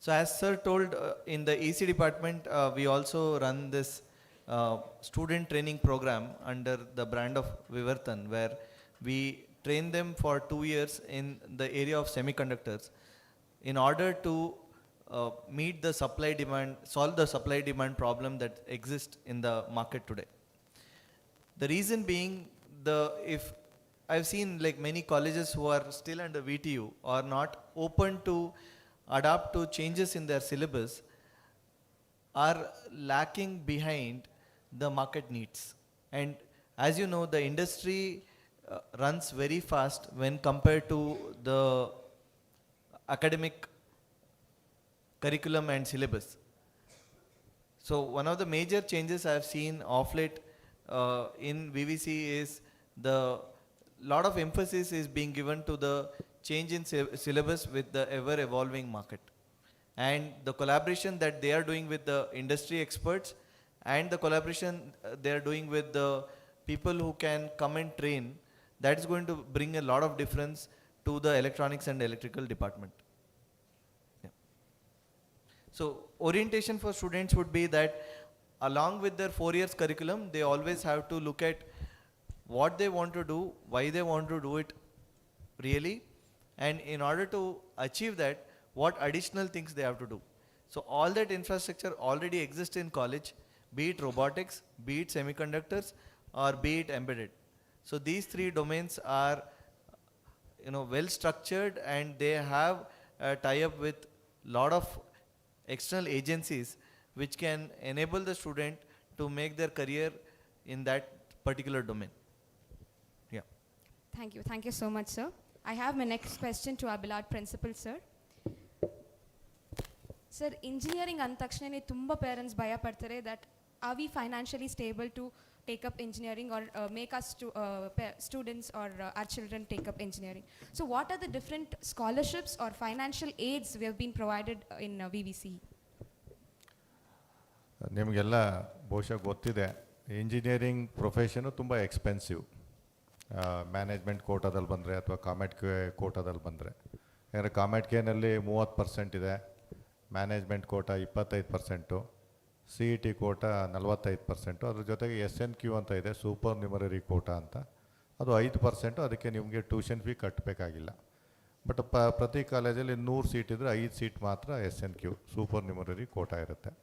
So as sir told, in the EC department, we also run this student training program under the brand of Vidyavardhaka, where we train them for 2 years in the area of semiconductors in order to meet the supply demand, solve the supply demand problem that exists in the market today. The reason being, if I've seen like many colleges who are still under VTU are not open to adapt to changes in their syllabus, are lacking behind the market needs. And as you know, the industry runs very fast when compared to the academic curriculum and syllabus. So one of the major changes I've seen of late in VVCE is the lot of emphasis is being given to the change in syllabus with the ever evolving market, and the collaboration that they are doing with the industry experts and the collaboration they are doing with the people who can come and train, that is going to bring a lot of difference to the electronics and electrical department. Yeah. So orientation for students would be that along with their 4 years curriculum, they always have to look at what they want to do, why they want to do it really, and in order to achieve that, what additional things they have to do. So all that infrastructure already exists in college, be it robotics, be it semiconductors, or be it embedded. So these three domains are, well structured, and they have a tie-up with lot of external agencies which can enable the student to make their career in that particular domain. Yeah. Thank you so much, sir. I have my next question to our beloved principal, sir. Sir, engineering ಅಂದ ತಕ್ಷಣನೇ ತುಂಬ parents ಭಯ ಪಡ್ತಾರೆ that are we financially stable to take up engineering or make us students or our children take up engineering. So what are the different scholarships or financial aids we have been provided in VVCE? ನಿಮಗೆಲ್ಲ ಬಹುಶಃ ಗೊತ್ತಿದೆ, engineering profession ತುಂಬ expensive. Management ಕೋಟಾದಲ್ಲಿ ಬಂದರೆ ಅಥವಾ comet ಕೋಟಾದಲ್ಲಿ ಬಂದರೆ, ಯಾಕಂದರೆ ಕಾಮೆಟ್ ಕೆನಲ್ಲಿ 30% ಇದೆ, ಮ್ಯಾನೇಜ್ಮೆಂಟ್ ಕೋಟಾ 25%, CET ಕೋಟಾ 45%, ಅದ್ರ ಜೊತೆಗೆ SNQ ಅಂತ ಇದೆ, ಸೂಪರ್ ನ್ಯೂಮರರಿ ಕೋಟಾ ಅಂತ, ಅದು 5%. ಅದಕ್ಕೆ ನಿಮಗೆ ಟ್ಯೂಷನ್ ಫೀ ಕಟ್ಟಬೇಕಾಗಿಲ್ಲ. ಬಟ್ ಪ್ರತಿ ಕಾಲೇಜಲ್ಲಿ 100 ಸೀಟ್ ಇದ್ದರೆ 5 ಸೀಟ್ ಮಾತ್ರ SNQ ಸೂಪರ್ ನ್ಯೂಮರರಿ ಕೋಟಾ ಇರುತ್ತೆ.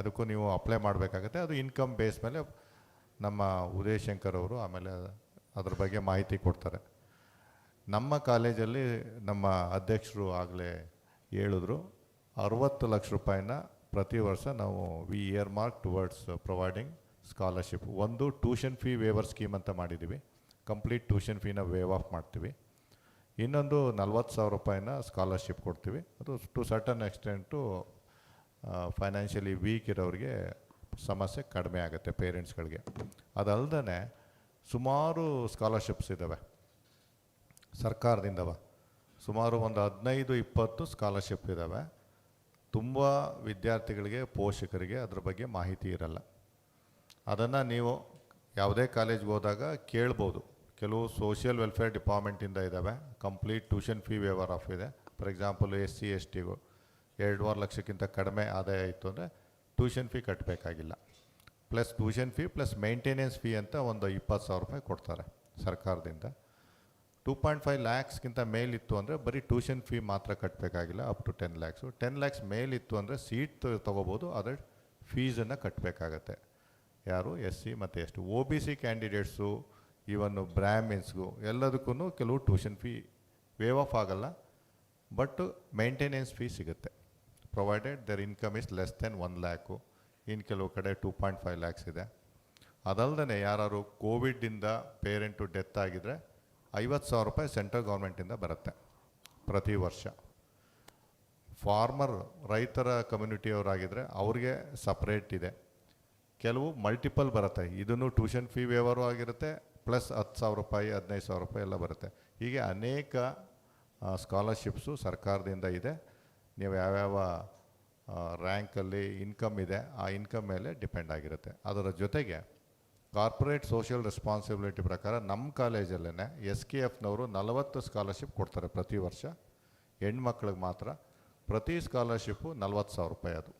ಅದಕ್ಕೂ ನೀವು ಅಪ್ಲೈ ಮಾಡಬೇಕಾಗತ್ತೆ. ಅದು ಇನ್ಕಮ್ ಬೇಸ್ ಮೇಲೆ ನಮ್ಮ ಉದಯ್ ಶಂಕರ್ ಅವರು ಆಮೇಲೆ ಅದ್ರ ಬಗ್ಗೆ ಮಾಹಿತಿ ಕೊಡ್ತಾರೆ. ನಮ್ಮ ಕಾಲೇಜಲ್ಲಿ ನಮ್ಮ ಅಧ್ಯಕ್ಷರು ಆಗಲೇ ಹೇಳಿದ್ರು, 60 ಲಕ್ಷ ರೂಪಾಯಿನ ಪ್ರತಿ ವರ್ಷ ನಾವು we earmark towards providing scholarship. ಒಂದು ಟ್ಯೂಷನ್ ಫೀ ವೇವರ್ ಸ್ಕೀಮ್ ಅಂತ ಮಾಡಿದ್ದೀವಿ, ಕಂಪ್ಲೀಟ್ ಟ್ಯೂಷನ್ ಫೀನ ವೇವ್ ಆಫ್ ಮಾಡ್ತೀವಿ. ಇನ್ನೊಂದು 40,000 ರೂಪಾಯಿನ ಸ್ಕಾಲರ್ಶಿಪ್ ಕೊಡ್ತೀವಿ. ಅದು to certain extent financially weak ಇರೋರಿಗೆ ಸಮಸ್ಯೆ ಕಡಿಮೆ ಆಗುತ್ತೆ ಪೇರೆಂಟ್ಸ್ಗಳಿಗೆ. ಅದಲ್ಲದೆ ಸುಮಾರು ಸ್ಕಾಲರ್ಶಿಪ್ಸ್ ಇದ್ದಾವೆ ಸರ್ಕಾರದಿಂದವ, ಸುಮಾರು ಒಂದು 15-20 ಸ್ಕಾಲರ್ಶಿಪ್ ಇದ್ದಾವೆ. ತುಂಬ ವಿದ್ಯಾರ್ಥಿಗಳಿಗೆ, ಪೋಷಕರಿಗೆ ಅದ್ರ ಬಗ್ಗೆ ಮಾಹಿತಿ ಇರಲ್ಲ. ಅದನ್ನು ನೀವು ಯಾವುದೇ ಕಾಲೇಜ್ಗೆ ಹೋದಾಗ ಕೇಳ್ಬೋದು. ಕೆಲವು ಸೋಷಿಯಲ್ ವೆಲ್ಫೇರ್ ಡಿಪಾರ್ಟ್ಮೆಂಟಿಂದ ಇದ್ದಾವೆ, complete tuition fee waiver of ಇದೆ. ಫಾರ್ ಎಕ್ಸಾಂಪಲ್ SC STಗೂ 2.5 ಲಕ್ಷಕ್ಕಿಂತ ಕಡಿಮೆ ಆದಾಯ ಇತ್ತು ಅಂದರೆ ಟ್ಯೂಷನ್ ಫೀ ಕಟ್ಟಬೇಕಾಗಿಲ್ಲ. Plus tuition fee plus maintenance fee ಅಂತ ಒಂದು 20,000 ರೂಪಾಯಿ ಕೊಡ್ತಾರೆ ಸರ್ಕಾರದಿಂದ. 2.5 ಲ್ಯಾಕ್ಸ್ಗಿಂತ ಮೇಲಿತ್ತು ಅಂದರೆ ಬರೀ ಟ್ಯೂಷನ್ ಫೀ ಮಾತ್ರ ಕಟ್ಟಬೇಕಾಗಿಲ್ಲ, ಅಪ್ ಟು 10 ಲ್ಯಾಕ್ಸು. 10 ಲ್ಯಾಕ್ಸ್ ಮೇಲಿತ್ತು ಅಂದರೆ ಸೀಟ್ ತೊಗೋಬೋದು, ಅದರ ಫೀಸನ್ನು ಕಟ್ಟಬೇಕಾಗತ್ತೆ. ಯಾರು SC ಮತ್ತು ST, OBC ಕ್ಯಾಂಡಿಡೇಟ್ಸು, ಈವನ್ನು ಬ್ರಾಹ್ಮಿನ್ಸ್ಗೂ ಎಲ್ಲದಕ್ಕೂ ಕೆಲವು ಟ್ಯೂಷನ್ ಫೀ ವೇವ್ ಆಫ್ ಆಗಲ್ಲ, ಬಟ್ ಮೇಂಟೆನೆನ್ಸ್ ಫೀ ಸಿಗುತ್ತೆ, provided their income is less than 1 lakh. ಇನ್ನು ಕೆಲವು ಕಡೆ 2.5 ಲ್ಯಾಕ್ಸ್ ಇದೆ. ಅದಲ್ಲದೆ ಯಾರು ಕೋವಿಡಿಂದ ಪೇರೆಂಟು ಡೆತ್ ಆಗಿದರೆ 50,000 ರೂಪಾಯಿ ಸೆಂಟ್ರಲ್ ಗೌರ್ಮೆಂಟಿಂದ ಬರುತ್ತೆ ಪ್ರತಿ ವರ್ಷ. ಫಾರ್ಮರ್ ರೈತರ ಕಮ್ಯುನಿಟಿಯವರಾಗಿದ್ದರೆ ಅವ್ರಿಗೆ ಸಪ್ರೇಟ್ ಇದೆ. ಕೆಲವು ಮಲ್ಟಿಪಲ್ ಬರುತ್ತೆ, ಇದನ್ನು ಟ್ಯೂಷನ್ ಫೀ ವೇವರು ಆಗಿರುತ್ತೆ, ಪ್ಲಸ್ 10,000 ರೂಪಾಯಿ 15,000 ರೂಪಾಯಿ ಎಲ್ಲ ಬರುತ್ತೆ. ಹೀಗೆ ಅನೇಕ ಸ್ಕಾಲರ್ಶಿಪ್ಸು ಸರ್ಕಾರದಿಂದ ಇದೆ. ನೀವು ಯಾವ್ಯಾವ ರ್ಯಾಂಕಲ್ಲಿ ಇನ್ಕಮ್ ಇದೆ ಆ ಇನ್ಕಮ್ ಮೇಲೆ ಡಿಪೆಂಡ್ ಆಗಿರುತ್ತೆ. ಅದರ ಜೊತೆಗೆ ಕಾರ್ಪೊರೇಟ್ ಸೋಷಿಯಲ್ ರೆಸ್ಪಾನ್ಸಿಬಿಲಿಟಿ ಪ್ರಕಾರ ನಮ್ಮ ಕಾಲೇಜಲ್ಲೇ SKFನವರು 40 ಸ್ಕಾಲರ್ಶಿಪ್ ಕೊಡ್ತಾರೆ ಪ್ರತಿ ವರ್ಷ, ಹೆಣ್ಮಕ್ಳಿಗೆ ಮಾತ್ರ. ಪ್ರತಿ ಸ್ಕಾಲರ್ಶಿಪ್ಪು 40,000 ರೂಪಾಯಿ, ಅದು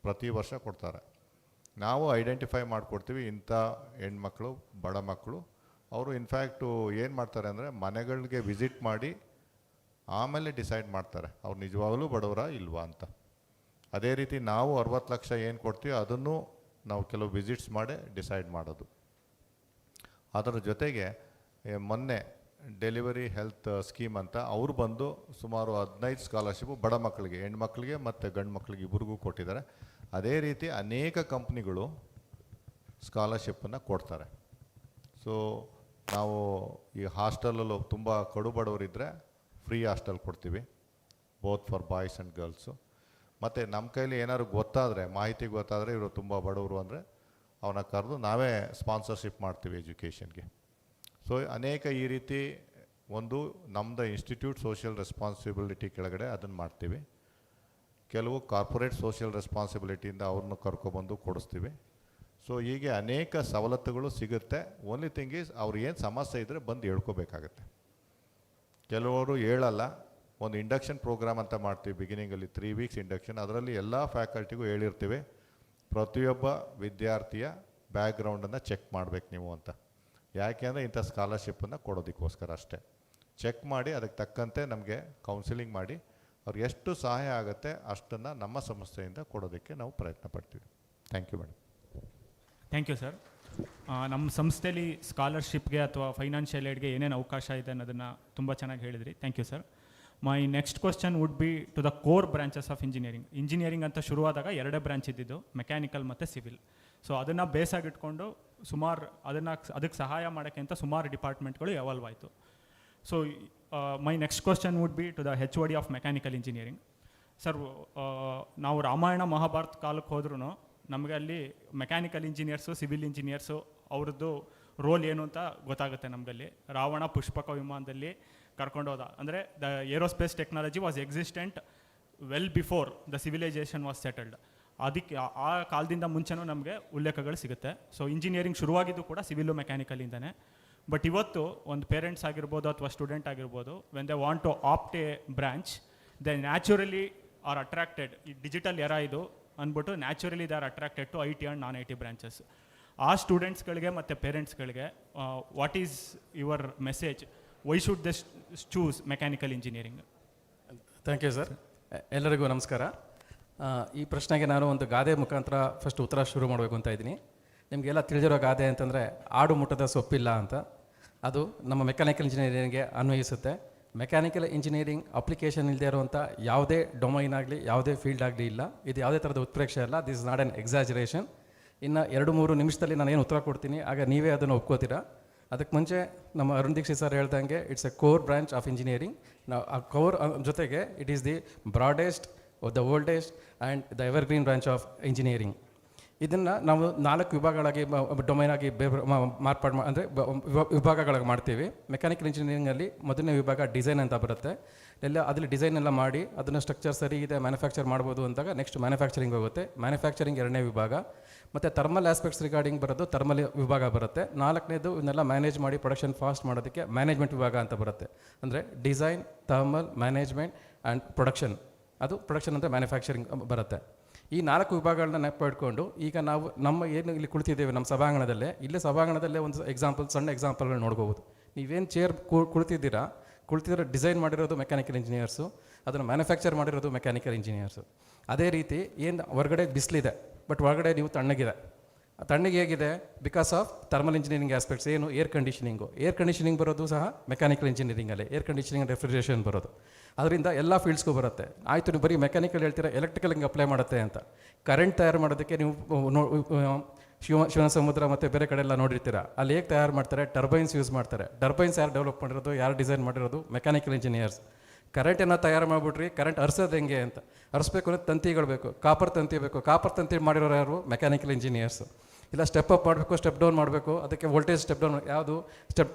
ಪ್ರತಿ ವರ್ಷ ಕೊಡ್ತಾರೆ. ನಾವು ಐಡೆಂಟಿಫೈ ಮಾಡಿಕೊಡ್ತೀವಿ ಇಂಥ ಹೆಣ್ಮಕ್ಳು, ಬಡ ಮಕ್ಕಳು. ಅವರು ಇನ್ಫ್ಯಾಕ್ಟು ಏನು ಮಾಡ್ತಾರೆ ಅಂದರೆ ಮನೆಗಳಿಗೆ ವಿಸಿಟ್ ಮಾಡಿ ಆಮೇಲೆ ಡಿಸೈಡ್ ಮಾಡ್ತಾರೆ ಅವ್ರು ನಿಜವಾಗಲೂ ಬಡವರಾ ಇಲ್ವಾ ಅಂತ. ಅದೇ ರೀತಿ ನಾವು 60 ಲಕ್ಷ ಏನು ಕೊಡ್ತೀವಿ ಅದನ್ನು ನಾವು ಕೆಲವು ವಿಸಿಟ್ಸ್ ಮಾಡಿ ಡಿಸೈಡ್ ಮಾಡೋದು. ಅದರ ಜೊತೆಗೆ ಮೊನ್ನೆ ಡೆಲಿವರಿ ಹೆಲ್ತ್ ಸ್ಕೀಮ್ ಅಂತ ಅವ್ರು ಬಂದು ಸುಮಾರು 15 ಸ್ಕಾಲರ್ಶಿಪ್ಪು ಬಡ ಮಕ್ಕಳಿಗೆ, ಹೆಣ್ಮಕ್ಳಿಗೆ ಮತ್ತು ಗಂಡು ಮಕ್ಕಳಿಗೆ ಇಬ್ಬರಿಗೂ ಕೊಟ್ಟಿದ್ದಾರೆ. ಅದೇ ರೀತಿ ಅನೇಕ ಕಂಪ್ನಿಗಳು ಸ್ಕಾಲರ್ಶಿಪ್ಪನ್ನು ಕೊಡ್ತಾರೆ. ಸೊ ನಾವು ಈ ಹಾಸ್ಟೆಲಲ್ಲೂ ತುಂಬ ಕಡು ಬಡವರಿದ್ದರೆ ಫ್ರೀ ಹಾಸ್ಟೆಲ್ ಕೊಡ್ತೀವಿ, both for boys and girls. ಮತ್ತು ನಮ್ಮ ಕೈಲಿ ಏನಾದ್ರು ಗೊತ್ತಾದರೆ, ಮಾಹಿತಿ ಗೊತ್ತಾದರೆ ಇವರು ತುಂಬ ಬಡವರು ಅಂದರೆ ಅವನ್ನ ಕರೆದು ನಾವೇ ಸ್ಪಾನ್ಸರ್ಶಿಪ್ ಮಾಡ್ತೀವಿ ಎಜುಕೇಷನ್ಗೆ. ಸೊ ಅನೇಕ ಈ ರೀತಿ ಒಂದು ನಮ್ಮದು ಇನ್ಸ್ಟಿಟ್ಯೂಟ್ ಸೋಷಿಯಲ್ ರೆಸ್ಪಾನ್ಸಿಬಿಲಿಟಿ ಕೆಳಗಡೆ ಅದನ್ನು ಮಾಡ್ತೀವಿ. ಕೆಲವು ಕಾರ್ಪೊರೇಟ್ ಸೋಷಿಯಲ್ ರೆಸ್ಪಾನ್ಸಿಬಿಲಿಟಿಯಿಂದ ಅವ್ರನ್ನ ಕರ್ಕೊಬಂದು ಕೊಡಿಸ್ತೀವಿ. ಸೊ ಹೀಗೆ ಅನೇಕ ಸವಲತ್ತುಗಳು ಸಿಗುತ್ತೆ. ಓನ್ಲಿ ಥಿಂಗ್ ಈಸ್ ಅವ್ರು ಏನು ಸಮಸ್ಯೆ ಇದ್ದರೆ ಬಂದು ಹೇಳ್ಕೋಬೇಕಾಗತ್ತೆ. ಕೆಲವರು ಹೇಳಲ್ಲ. ಒಂದು ಇಂಡಕ್ಷನ್ ಪ್ರೋಗ್ರಾಮ್ ಅಂತ ಮಾಡ್ತೀವಿ ಬಿಗಿನಿಂಗಲ್ಲಿ, 3 ವೀಕ್ಸ್ ಇಂಡಕ್ಷನ್. ಅದರಲ್ಲಿ ಎಲ್ಲ ಫ್ಯಾಕಲ್ಟಿಗೂ ಹೇಳಿರ್ತೀವಿ ಪ್ರತಿಯೊಬ್ಬ ವಿದ್ಯಾರ್ಥಿಯ ಬ್ಯಾಕ್ಗ್ರೌಂಡನ್ನು ಚೆಕ್ ಮಾಡಬೇಕು ನೀವು ಅಂತ. ಯಾಕೆ ಅಂದರೆ ಇಂಥ ಸ್ಕಾಲರ್ಶಿಪ್ಪನ್ನು ಕೊಡೋದಕ್ಕೋಸ್ಕರ ಅಷ್ಟೇ. ಚೆಕ್ ಮಾಡಿ ಅದಕ್ಕೆ ತಕ್ಕಂತೆ ನಮಗೆ ಕೌನ್ಸಿಲಿಂಗ್ ಮಾಡಿ ಅವ್ರಿಗೆ ಎಷ್ಟು ಸಹಾಯ ಆಗುತ್ತೆ ಅಷ್ಟನ್ನು ನಮ್ಮ ಸಂಸ್ಥೆಯಿಂದ ಕೊಡೋದಕ್ಕೆ ನಾವು ಪ್ರಯತ್ನ ಪಡ್ತೀವಿ. Thank you madam. Thank you sir. ನಮ್ಮ ಸಂಸ್ಥೆಯಲ್ಲಿ ಸ್ಕಾಲರ್ಶಿಪ್ಗೆ ಅಥವಾ ಫೈನಾನ್ಷಿಯಲ್ ಏಡ್ಗೆ ಏನೇನು ಅವಕಾಶ ಇದೆ ಅನ್ನೋದನ್ನು ತುಂಬ ಚೆನ್ನಾಗಿ ಹೇಳಿದ್ರಿ. Thank you sir. My next question would be to the core branches of engineering. Engineering ಅಂತ ಶುರುವಾದಾಗ 2 ಬ್ರಾಂಚ್ ಇದ್ದಿದ್ದು, ಮೆಕ್ಯಾನಿಕಲ್ ಮತ್ತು ಸಿವಿಲ್. ಸೊ ಅದನ್ನು ಬೇಸಾಗಿಟ್ಕೊಂಡು ಸುಮಾರು ಅದಕ್ಕೆ ಸಹಾಯ ಮಾಡೋಕ್ಕೆ ಅಂತ ಸುಮಾರು ಡಿಪಾರ್ಟ್ಮೆಂಟ್ಗಳು ಎವಾಲ್ವ್ ಆಯಿತು. So my next question would be to the HOD of mechanical engineering. Sir, ನಾವು ರಾಮಾಯಣ ಮಹಾಭಾರತ ಕಾಲಕ್ಕೆ ಹೋದ್ರೂ ನಮಗೆ ಅಲ್ಲಿ ಮೆಕ್ಯಾನಿಕಲ್ ಇಂಜಿನಿಯರ್ಸು, ಸಿವಿಲ್ ಇಂಜಿನಿಯರ್ಸು ಅವ್ರದ್ದು ರೋಲ್ ಏನು ಅಂತ ಗೊತ್ತಾಗುತ್ತೆ ನಮಗಲ್ಲಿ. ರಾವಣ ಪುಷ್ಪಕ ವಿಮಾನದಲ್ಲಿ ಕರ್ಕೊಂಡು ಹೋದ ಅಂದರೆ the aerospace technology was existent well before the civilisation was settled. ಅದಕ್ಕೆ ಆ ಕಾಲದಿಂದ ಮುಂಚೆನೂ ನಮಗೆ ಉಲ್ಲೇಖಗಳು ಸಿಗುತ್ತೆ. ಸೊ ಇಂಜಿನಿಯರಿಂಗ್ ಶುರುವಾಗಿದ್ದು ಕೂಡ ಸಿವಿಲ್ಲು ಮೆಕ್ಯಾನಿಕಲಿಂದನೇ. ಬಟ್ ಇವತ್ತು ಒಂದು ಪೇರೆಂಟ್ಸ್ ಆಗಿರ್ಬೋದು ಅಥವಾ ಸ್ಟೂಡೆಂಟ್ ಆಗಿರ್ಬೋದು, when they want to opt a branch, they naturally are attracted. ಈ ಡಿಜಿಟಲ್ ಎರಾ ಇದು ಅಂದ್ಬಿಟ್ಟು naturally they are attracted to IT and non IT branches. ಆ ಸ್ಟೂಡೆಂಟ್ಸ್ಗಳಿಗೆ ಮತ್ತು ಪೇರೆಂಟ್ಸ್ಗಳಿಗೆ what is your message? Why should they choose mechanical engineering? Thank you sir. ಎಲ್ಲರಿಗೂ ನಮಸ್ಕಾರ. ಈ ಪ್ರಶ್ನೆಗೆ ನಾನು ಒಂದು ಗಾದೆ ಮುಖಾಂತರ ಫಸ್ಟ್ ಉತ್ತರ ಶುರು ಮಾಡಬೇಕು ಅಂತ ಇದ್ದೀನಿ. ನಿಮಗೆಲ್ಲ ತಿಳಿದಿರೋ ಗಾದೆ ಅಂತಂದರೆ ಆಡು ಮುಟ್ಟದ ಸೊಪ್ಪಿಲ್ಲ ಅಂತ. ಅದು ನಮ್ಮ ಮೆಕ್ಯಾನಿಕಲ್ ಇಂಜಿನಿಯರಿಂಗ್ಗೆ ಅನ್ವಯಿಸುತ್ತೆ. ಮೆಕ್ಯಾನಿಕಲ್ ಇಂಜಿನಿಯರಿಂಗ್ ಅಪ್ಲಿಕೇಶನ್ ಇಲ್ಲದೆ ಇರುವಂಥ ಯಾವುದೇ ಡೊಮೈನ್ ಆಗಲಿ, ಯಾವುದೇ ಫೀಲ್ಡ್ ಆಗಲಿ ಇಲ್ಲ. ಇದು ಯಾವುದೇ ಥರದ ಉತ್ಪ್ರೇಕ್ಷೆ ಅಲ್ಲ. This is not on exaggeration. ಇನ್ನು 2-3 ನಿಮಿಷದಲ್ಲಿ ನಾನು ಏನು ಉತ್ತರ ಕೊಡ್ತೀನಿ, ಆಗ ನೀವೇ ಅದನ್ನು ಒಪ್ಕೋತೀರಾ. ಅದಕ್ಕೆ ಮುಂಚೆ ನಮ್ಮ ಅರುಣ್ ದೀಕ್ಷಿತ್ ಸರ್ ಹೇಳ್ದಂಗೆ it's a core branch of engineering. ನಾವು ಆ ಕೋರ್ ಜೊತೆಗೆ it is the broadest, the oldest and the evergreen branch of engineering. ಇದನ್ನು ನಾವು 4 ವಿಭಾಗಗಳಾಗಿ ಡೊಮೈನ್ ಆಗಿ ಮಾರ್ಪಾಡು ಅಂದರೆ ವಿಭಾಗಗಳಾಗಿ ಮಾಡ್ತೀವಿ. ಮೆಕ್ಯಾನಿಕಲ್ ಇಂಜಿನಿಯರಿಂಗಲ್ಲಿ ಮೊದಲನೇ ವಿಭಾಗ ಡಿಸೈನ್ ಅಂತ ಬರುತ್ತೆ. ಅದರಲ್ಲಿ ಡಿಸೈನ್ ಎಲ್ಲ ಮಾಡಿ ಅದನ್ನು ಸ್ಟ್ರಕ್ಚರ್ ಸರಿ ಇದೆ, ಮ್ಯಾನುಫ್ಯಾಕ್ಚರ್ ಮಾಡ್ಬೋದು ಅಂದಾಗ ನೆಕ್ಸ್ಟ್ ಮ್ಯಾನುಫ್ಯಾಕ್ಚರಿಂಗ್ ಹೋಗುತ್ತೆ. ಮ್ಯಾನುಫ್ಯಾಕ್ಚರಿಂಗ್ 2ನೇ ವಿಭಾಗ. ಮತ್ತು ಥರ್ಮಲ್ ಆಸ್ಪೆಕ್ಟ್ಸ್ ರಿಗಾರ್ಡಿಂಗ್ ಬರೋದು ಥರ್ಮಲ್ ವಿಭಾಗ ಬರುತ್ತೆ. 4ನೇದು ಇವನ್ನೆಲ್ಲ ಮ್ಯಾನೇಜ್ ಮಾಡಿ ಪ್ರೊಡಕ್ಷನ್ ಫಾಸ್ಟ್ ಮಾಡೋದಕ್ಕೆ ಮ್ಯಾನೇಜ್ಮೆಂಟ್ ವಿಭಾಗ ಅಂತ ಬರುತ್ತೆ. ಅಂದರೆ design, thermal, management and production. ಅದು ಪ್ರೊಡಕ್ಷನ್ ಅಂದರೆ ಮ್ಯಾನುಫ್ಯಾಕ್ಚರಿಂಗ್ ಬರುತ್ತೆ. ಈ 4 ವಿಭಾಗಗಳನ್ನ ನೆನಪು ಇಟ್ಕೊಂಡು ಈಗ ನಾವು ನಮ್ಮ ಏನು ಇಲ್ಲಿ ಕುಳಿತಿದ್ದೇವೆ ನಮ್ಮ ಸಭಾಂಗಣದಲ್ಲೇ, ಇಲ್ಲೇ ಸಭಾಂಗಣದಲ್ಲೇ ಒಂದು ಸಣ್ಣ ಎಕ್ಸಾಂಪಲ್ಗಳು ನೋಡ್ಕೋಬೋದು. ನೀವೇನು ಚೇರ್ ಕುಳಿತಿದ್ರೆ ಡಿಸೈನ್ ಮಾಡಿರೋದು ಮೆಕ್ಯಾನಿಕಲ್ ಇಂಜಿನಿಯರ್ಸು, ಅದನ್ನು ಮ್ಯಾನುಫ್ಯಾಕ್ಚರ್ ಮಾಡಿರೋದು ಮೆಕ್ಯಾನಿಕಲ್ ಇಂಜಿನಿಯರ್ಸು. ಅದೇ ರೀತಿ ಏನು ಹೊರಗಡೆ ಬಿಸಿಲಿದೆ, ಬಟ್ ಒಳಗಡೆ ನೀವು ತಣ್ಣಗಿದೆ. ತಣ್ಣಗೆ ಹೇಗಿದೆ? Because of thermal engineering aspects. ಏನು? ಏರ್ ಕಂಡೀಷನಿಂಗ್ ಬರೋದು ಸಹ ಮೆಕ್ಯಾನಿಕಲ್ ಇಂಜಿನಿಯರಿಂಗಲ್ಲೇ. ಏರ್ ಕಂಡೀಷನಿಂಗ್ ಆ್ಯಂಡ್ ರೆಫ್ರಿಜರೇಷನ್ ಬರೋದು. ಅದರಿಂದ ಎಲ್ಲ ಫೀಲ್ಡ್ಸ್ಗೂ ಬರುತ್ತೆ. ಆಯಿತು, ನೀವು ಬರೀ ಮೆಕ್ಯಾನಿಕಲ್ ಹೇಳ್ತೀರಾ, ಎಲೆಕ್ಟ್ರಿಕಲ್ ಹಿಂಗೆ ಅಪ್ಲೈ ಮಾಡುತ್ತೆ ಅಂತ. ಕರೆಂಟ್ ತಯಾರು ಮಾಡೋದಕ್ಕೆ ನೀವು ಶಿವನ ಸಮುದ್ರ ಮತ್ತು ಬೇರೆ ಕಡೆ ಎಲ್ಲ ನೋಡಿರ್ತೀರ. ಅಲ್ಲಿ ಹೇಗೆ ತಯಾರು ಮಾಡ್ತಾರೆ? ಟರ್ಬೈನ್ಸ್ ಯೂಸ್ ಮಾಡ್ತಾರೆ. ಟರ್ಬೈನ್ಸ್ ಯಾರು ಡೆವಲಪ್ ಮಾಡಿರೋದು, ಯಾರು ಡಿಸೈನ್ ಮಾಡಿರೋದು? Mechanical engineers. ಕರೆಂಟನ್ನು ತಯಾರು ಮಾಡಿಬಿಟ್ರಿ, ಕರೆಂಟ್ ಹರಿಸೋದು ಹೆಂಗೆ ಅಂತ. ಹರಿಸ್ಬೇಕು ಅಂದರೆ ತಂತಿಗಳು ಬೇಕು, ಕಾಪರ್ ತಂತಿ ಬೇಕು. ಕಾಪರ್ ತಂತಿ ಮಾಡಿರೋರು ಯಾರು? Mechanical engineers. ಇಲ್ಲ ಸ್ಟೆಪ್ ಅಪ್ ಮಾಡಬೇಕು, ಸ್ಟೆಪ್ ಡೌನ್ ಮಾಡಬೇಕು, ಅದಕ್ಕೆ ವೋಲ್ಟೇಜ್ ಸ್ಟೆಪ್ ಡೌನ್ ಯಾವುದು?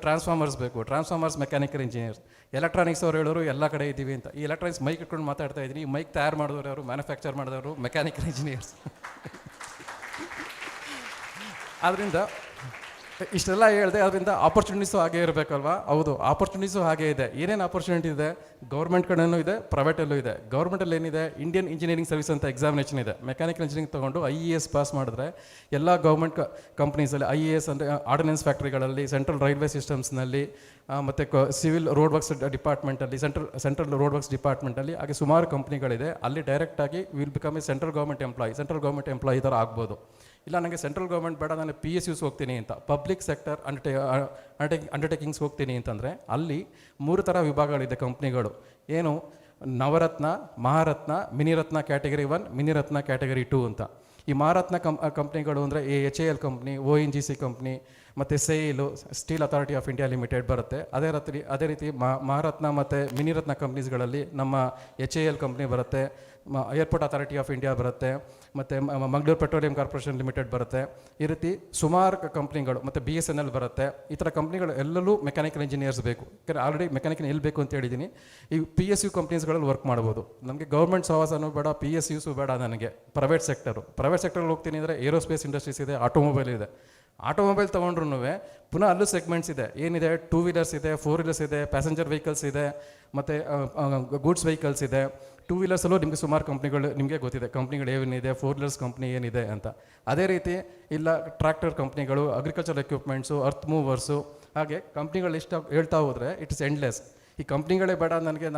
ಟ್ರಾನ್ಸ್ಫಾರ್ಮರ್ಸ್ ಬೇಕು. Transformers mechanical engineers. ಎಲೆಕ್ಟ್ರಾನಿಕ್ಸ್ ಅವ್ರು ಹೇಳೋರು ಎಲ್ಲ ಕಡೆ ಇದ್ದೀವಿ ಅಂತ. ಈ ಎಲೆಕ್ಟ್ರಾನಿಕ್ಸ್ ಮೈಕ್ ಇಟ್ಕೊಂಡು ಮಾತಾಡ್ತಾ ಇದ್ದೀನಿ. ಈ ಮೈಕ್ ತಯಾರು ಮಾಡಿದವರು ಯಾರು? ಮ್ಯಾನುಫ್ಯಾಕ್ಚರ್ ಮಾಡಿದವರು ಮೆಕ್ಯಾನಿಕಲ್ ಇಂಜಿನಿಯರ್ಸ್. ಆದ್ದರಿಂದ ಇಷ್ಟೆಲ್ಲ ಹೇಳಿದೆ. ಅದರಿಂದ ಆಪರ್ಚುನಿಟೀಸು ಹಾಗೇ ಇರಬೇಕಲ್ವಾ? ಹೌದು, ಆಪರ್ಚುನಿಟೀಸು ಹಾಗೇ ಇದೆ. ಏನೇನು ಆಪರ್ಚುನಿಟಿ ಇದೆ? ಗೌರ್ಮೆಂಟ್ ಕಡೆಯೂ ಇದೆ, ಪ್ರೈವೇಟಲ್ಲೂ ಇದೆ. ಗೌರ್ಮೆಂಟಲ್ಲಿ ಏನಿದೆ? ಇಂಡಿಯನ್ ಇಂಜಿನಿಯರಿಂಗ್ ಸರ್ವಿಸ್ ಅಂತ ಎಕ್ಸಾಮಿನೇಷನ್ ಇದೆ. ಮೆಕ್ಯಾನಿಕಲ್ ಇಂಜಿನಿಯರಿಂಗ್ ತೊಗೊಂಡು IES ಪಾಸ್ ಮಾಡಿದ್ರೆ ಎಲ್ಲ ಗೌರ್ಮೆಂಟ್ ಕಂಪ್ನೀಸಲ್ಲಿ IES ಅಂದರೆ ಆರ್ಡಿನೆನ್ಸ್ ಫ್ಯಾಕ್ಟ್ರಿಗಳಲ್ಲಿ, ಸೆಂಟ್ರಲ್ ರೈಲ್ವೆ ಸಿಸ್ಟಮ್ಸ್ನಲ್ಲಿ, ಮತ್ತು ಸಿವಿಲ್ ರೋಡ್ ವರ್ಕ್ಸ್ ಡಿಪಾರ್ಟ್ಮೆಂಟಲ್ಲಿ, ಸೆಂಟ್ರಲ್ ರೋಡ್ ವರ್ಕ್ಸ್ ಡಿಪಾರ್ಟ್ಮೆಂಟಲ್ಲಿ, ಹಾಗೆ ಸುಮಾರು ಕಂಪ್ನಿಗಳಿದೆ. ಅಲ್ಲಿ ಡೈರೆಕ್ಟಾಗಿ will become a central government employee ಥರ ಆಗ್ಬೋದು. ಇಲ್ಲ ನನಗೆ ಸೆಂಟ್ರಲ್ ಗೌರ್ಮೆಂಟ್ ಬೇಡ, ನಾನು PSUs ಹೋಗ್ತೀನಿ ಅಂತ, ಪಬ್ಲಿಕ್ ಸೆಕ್ಟರ್ ಅಂಡರ್ಟೇಕಿಂಗ್ಸ್ ಹೋಗ್ತೀನಿ ಅಂತಂದರೆ ಅಲ್ಲಿ 3 ಥರ ವಿಭಾಗಗಳಿದೆ ಕಂಪ್ನಿಗಳು. ಏನು? ನವರತ್ನ, ಮಹಾರತ್ನ, ಮಿನಿರತ್ನ ಕ್ಯಾಟಗರಿ 1, ಮಿನಿರತ್ನ ಕ್ಯಾಟಗರಿ 2 ಅಂತ. ಈ ಮಹಾರತ್ನ ಕಂಪ್ನಿಗಳು ಅಂದರೆ HAL ಕಂಪ್ನಿ, ONGC ಕಂಪ್ನಿ, ಮತ್ತು sale, steel authority of India limited ಬರುತ್ತೆ. ಅದೇ ರೀತಿ ಮಹಾರತ್ನ ಮತ್ತು ಮಿನಿರತ್ನ ಕಂಪ್ನೀಸ್ಗಳಲ್ಲಿ ನಮ್ಮ HAL ಕಂಪ್ನಿ ಬರುತ್ತೆ, ಏರ್ಪೋರ್ಟ್ ಅಥಾರಿಟಿ ಆಫ್ ಇಂಡಿಯಾ ಬರುತ್ತೆ, ಮತ್ತು ಮಂಗಳೂರು ಪೆಟ್ರೋಲಿಯಂ ಕಾರ್ಪೊರೇಷನ್ ಲಿಮಿಟೆಡ್ ಬರುತ್ತೆ. ಈ ರೀತಿ ಸುಮಾರು ಕಂಪ್ನಿಗಳು, ಮತ್ತು BSNL ಬರುತ್ತೆ. ಈ ಥರ ಕಂಪ್ನಿಗಳು ಎಲ್ಲರೂ ಮೆಕ್ಯಾನಿಕಲ್ ಇಂಜಿನಿಯರ್ಸ್ ಬೇಕು. ಯಾಕಂದರೆ ಆಲ್ರೆಡಿ ಮೆಕ್ಯಾನಿಕಲ್ ಎಲ್ಲಿ ಬೇಕು ಅಂತ ಹೇಳಿದ್ದೀನಿ. ಈ PSU ಕಂಪ್ನೀಸ್ಗಳಲ್ಲಿ ವರ್ಕ್ ಮಾಡ್ಬೋದು. ನಮಗೆ ಗೌರ್ಮೆಂಟ್ ಸಹವಾಸನೂ ಬೇಡ, PSUಸು ಬೇಡ. ನನಗೆ ಪ್ರೈವೇಟ್ ಸೆಕ್ಟರಲ್ಲಿ ಹೋಗ್ತೀನಿ ಅಂದರೆ ಏರೋಸ್ಪೇಸ್ ಇಂಡಸ್ಟ್ರೀಸ್ ಇದೆ, ಆಟೋಮೊಬೈಲ್ ಇದೆ. ಆಟೋಮೊಬೈಲ್ ತೊಗೊಂಡ್ರೂ ಪುನಃ ಅಲ್ಲೂ ಸೆಗ್ಮೆಂಟ್ಸ್ ಇದೆ. ಏನಿದೆ? 2 ವೀಲರ್ಸ್ ಇದೆ, 4 ವೀಲರ್ಸ್ ಇದೆ, ಪ್ಯಾಸೆಂಜರ್ ವೆಹಿಕಲ್ಸ್ ಇದೆ, ಮತ್ತು ಗೂಡ್ಸ್ ವೆಹಿಕಲ್ಸ್ ಇದೆ, ಟೂ ವೀಲರ್ಸಲ್ಲೂ ನಿಮಗೆ ಸುಮಾರು ಕಂಪ್ನಿಗಳು ನಿಮಗೆ ಗೊತ್ತಿದೆ, ಕಂಪ್ನಿಗಳು ಏನಿದೆ, 4 ವೀಲರ್ಸ್ ಕಂಪ್ನಿ ಏನಿದೆ ಅಂತ. ಅದೇ ರೀತಿ ಇಲ್ಲ ಟ್ರ್ಯಾಕ್ಟರ್ ಕಂಪ್ನಿಗಳು, ಅಗ್ರಿಕಲ್ಚರ್ ಎಕ್ವಿಪ್ಮೆಂಟ್ಸು, ಅರ್ತ್ ಮೂವರ್ಸು, ಹಾಗೆ ಕಂಪ್ನಿಗಳು ಇಷ್ಟ ಹೇಳ್ತಾ ಹೋದರೆ ಇಟ್ ಇಸ್ ಎಂಡ್ಲೆಸ್. ಈ ಕಂಪ್ನಿಗಳೇ ಬೇಡ ನನಗೆ,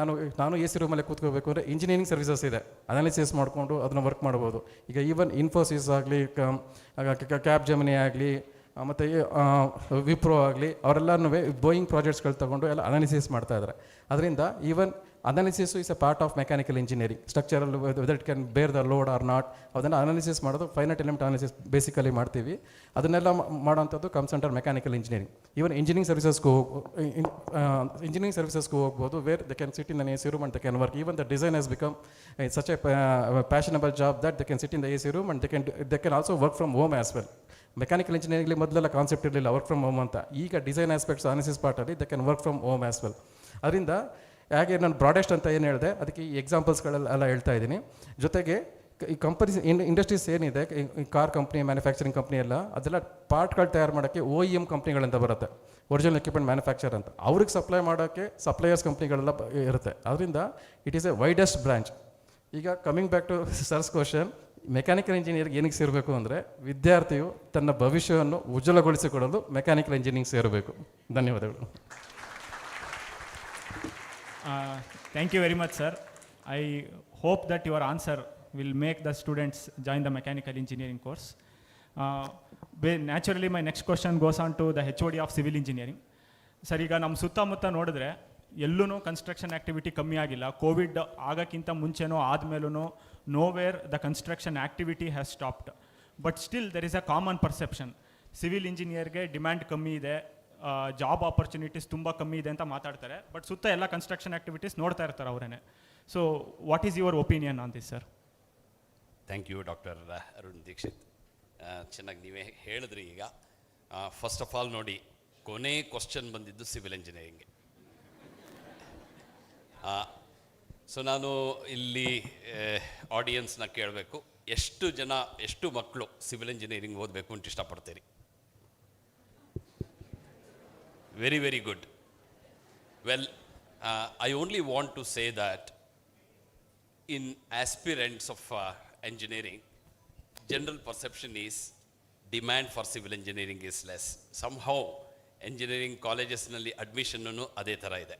ನಾನು ಎ ಸಿ ರೂಮಲ್ಲೇ ಕೂತ್ಕೋಬೇಕು ಅಂದರೆ ಇಂಜಿನಿಯರಿಂಗ್ ಸರ್ವಿಸಸ್ ಇದೆ, ಅನಾಲಿಸಿಸ್ ಮಾಡಿಕೊಂಡು ಅದನ್ನು ವರ್ಕ್ ಮಾಡ್ಬೋದು. ಈಗ ಈವನ್ ಇನ್ಫೋಸಿಸ್ ಆಗಲಿ, ಕ್ಯಾಬ್ ಜೆಮಿನಿ ಆಗಲಿ, ಮತ್ತು ವಿಪ್ರೋ ಆಗಲಿ, ಅವರೆಲ್ಲನೂ ಬೋಯಿಂಗ್ ಪ್ರಾಜೆಕ್ಟ್ಸ್ಗಳು ತೊಗೊಂಡು ಎಲ್ಲ ಅನಾಲಿಸಿಸ್ ಮಾಡ್ತಾ ಇದ್ದಾರೆ. ಅದರಿಂದ even analysis is a part of mechanical engineering. Structural whether it can bear the load or not, ಅದನ್ನು ಅನಾಲಿಸಿಸ್ ಮಾಡೋದು ಫೈನೈಟ್ ಎಲಿಮೆಂಟ್ ಅನಾಲಿಸಿಸ್ ಬೇಸಿಕಲಿ ಮಾಡ್ತೀವಿ. ಅದನ್ನೆಲ್ಲ ಮಾಡೋಂಥದ್ದು comes under mechanical engineering. Even engineering ಸರ್ವಿಸಸ್ಗೂ ಹೋಗ್ಬೋದು, where they can sit in an A C room and they can work. Even the design has become such a fashionable job that they can sit in the A C room and they can also work from home as well. Mechanical ಇಂಜಿನಿಯರಿಂಗ್ಲಿ ಮೊದಲೆಲ್ಲ concept ಇರಲಿಲ್ಲ work from home ಅಂತ. ಈಗ design aspects analysis ಪಾರ್ಟಲ್ಲಿ they can work from home as well. ಅದರಿಂದ ಹಾಗೆ ನಾನು broadest ಅಂತ ಏನು ಹೇಳಿದೆ ಅದಕ್ಕೆ ಈ ಎಕ್ಸಾಂಪಲ್ಸ್ಗಳೆಲ್ಲ ಹೇಳ್ತಾ ಇದ್ದೀನಿ. ಜೊತೆಗೆ ಈ ಕಂಪನೀಸ್ ಇಂಡಸ್ಟ್ರೀಸ್ ಏನಿದೆ, ಈ ಕಾರ್ ಕಂಪ್ನಿ, ಮ್ಯಾನುಫ್ಯಾಕ್ಚರಿಂಗ್ ಕಂಪ್ನಿ ಎಲ್ಲ, ಅದೆಲ್ಲ ಪಾರ್ಟ್ಗಳು ತಯಾರು ಮಾಡೋಕ್ಕೆ OEM ಕಂಪ್ನಿಗಳಿಂದ ಬರುತ್ತೆ, ಒರಿಜಿನಲ್ ಎಕ್ವಿಪ್ಮೆಂಟ್ ಮ್ಯಾನುಫ್ಯಾಕ್ಚರ್ ಅಂತ. ಅವ್ರಿಗೆ ಸಪ್ಲೈ ಮಾಡೋಕ್ಕೆ ಸಪ್ಲೈಯರ್ಸ್ ಕಂಪ್ನಿಗಳೆಲ್ಲ ಇರುತ್ತೆ. ಅದರಿಂದ it is a widest branch. ಈಗ coming back to sir's question, mechanical engineering ಏನಕ್ಕೆ ಸೇರಬೇಕು ಅಂದರೆ ವಿದ್ಯಾರ್ಥಿಯು ತನ್ನ ಭವಿಷ್ಯವನ್ನು ಉಜ್ವಲಗೊಳಿಸಿಕೊಳ್ಳಲು ಮೆಕ್ಯಾನಿಕಲ್ ಇಂಜಿನಿಯರಿಂಗ್ ಸೇರಬೇಕು. ಧನ್ಯವಾದಗಳು. Thank you very much, sir. I hope that your answer will make the students join the mechanical engineering course. Naturally, my next question goes on to the HOD of civil engineering. Sir, ಈಗ ನಮ್ಮ ಸುತ್ತಮುತ್ತ ನೋಡಿದ್ರೆ ಎಲ್ಲೂ construction activity ಕಮ್ಮಿ ಆಗಿಲ್ಲ. Covid ಆಗೋಕ್ಕಿಂತ ಮುಂಚೆನೋ ಆದಮೇಲೂ nowhere the construction activity has stopped. But still there is a common perception, civil ಇಂಜಿನಿಯರ್ಗೆ ಡಿಮ್ಯಾಂಡ್ ಕಮ್ಮಿ ಇದೆ, ಜಾಬ್ ಆಪರ್ಚುನಿಟೀಸ್ ತುಂಬ ಕಮ್ಮಿ ಇದೆ ಅಂತ ಮಾತಾಡ್ತಾರೆ. ಬಟ್ ಸುತ್ತ ಎಲ್ಲ ಕನ್ಸ್ಟ್ರಕ್ಷನ್ ಆ್ಯಕ್ಟಿವಿಟೀಸ್ ನೋಡ್ತಾ ಇರ್ತಾರೆ ಅವರೇನೆ. So what is your opinion on this, sir? Thank you doctor Arun Dikshit. ಚೆನ್ನಾಗಿ ನೀವೇ ಹೇಳಿದ್ರಿ. ಈಗ ಫಸ್ಟ್ ಆಫ್ ಆಲ್ ನೋಡಿ, ಕೊನೆ ಕ್ವಶನ್ ಬಂದಿದ್ದು ಸಿವಿಲ್ ಇಂಜಿನಿಯರಿಂಗ್ಗೆ. ಸೊ ನಾನು ಇಲ್ಲಿ ಆಡಿಯನ್ಸ್ನ ಕೇಳಬೇಕು, ಎಷ್ಟು ಮಕ್ಕಳು ಸಿವಿಲ್ ಇಂಜಿನಿಯರಿಂಗ್ ಓದಬೇಕು ಅಂತ ಇಷ್ಟಪಡ್ತೀರಿ? Very, very good. Well, I only want to say that in aspirants of engineering, general perception is demand for civil engineering is less. Somehow, engineering colleges nalli admission nu ade thara ide.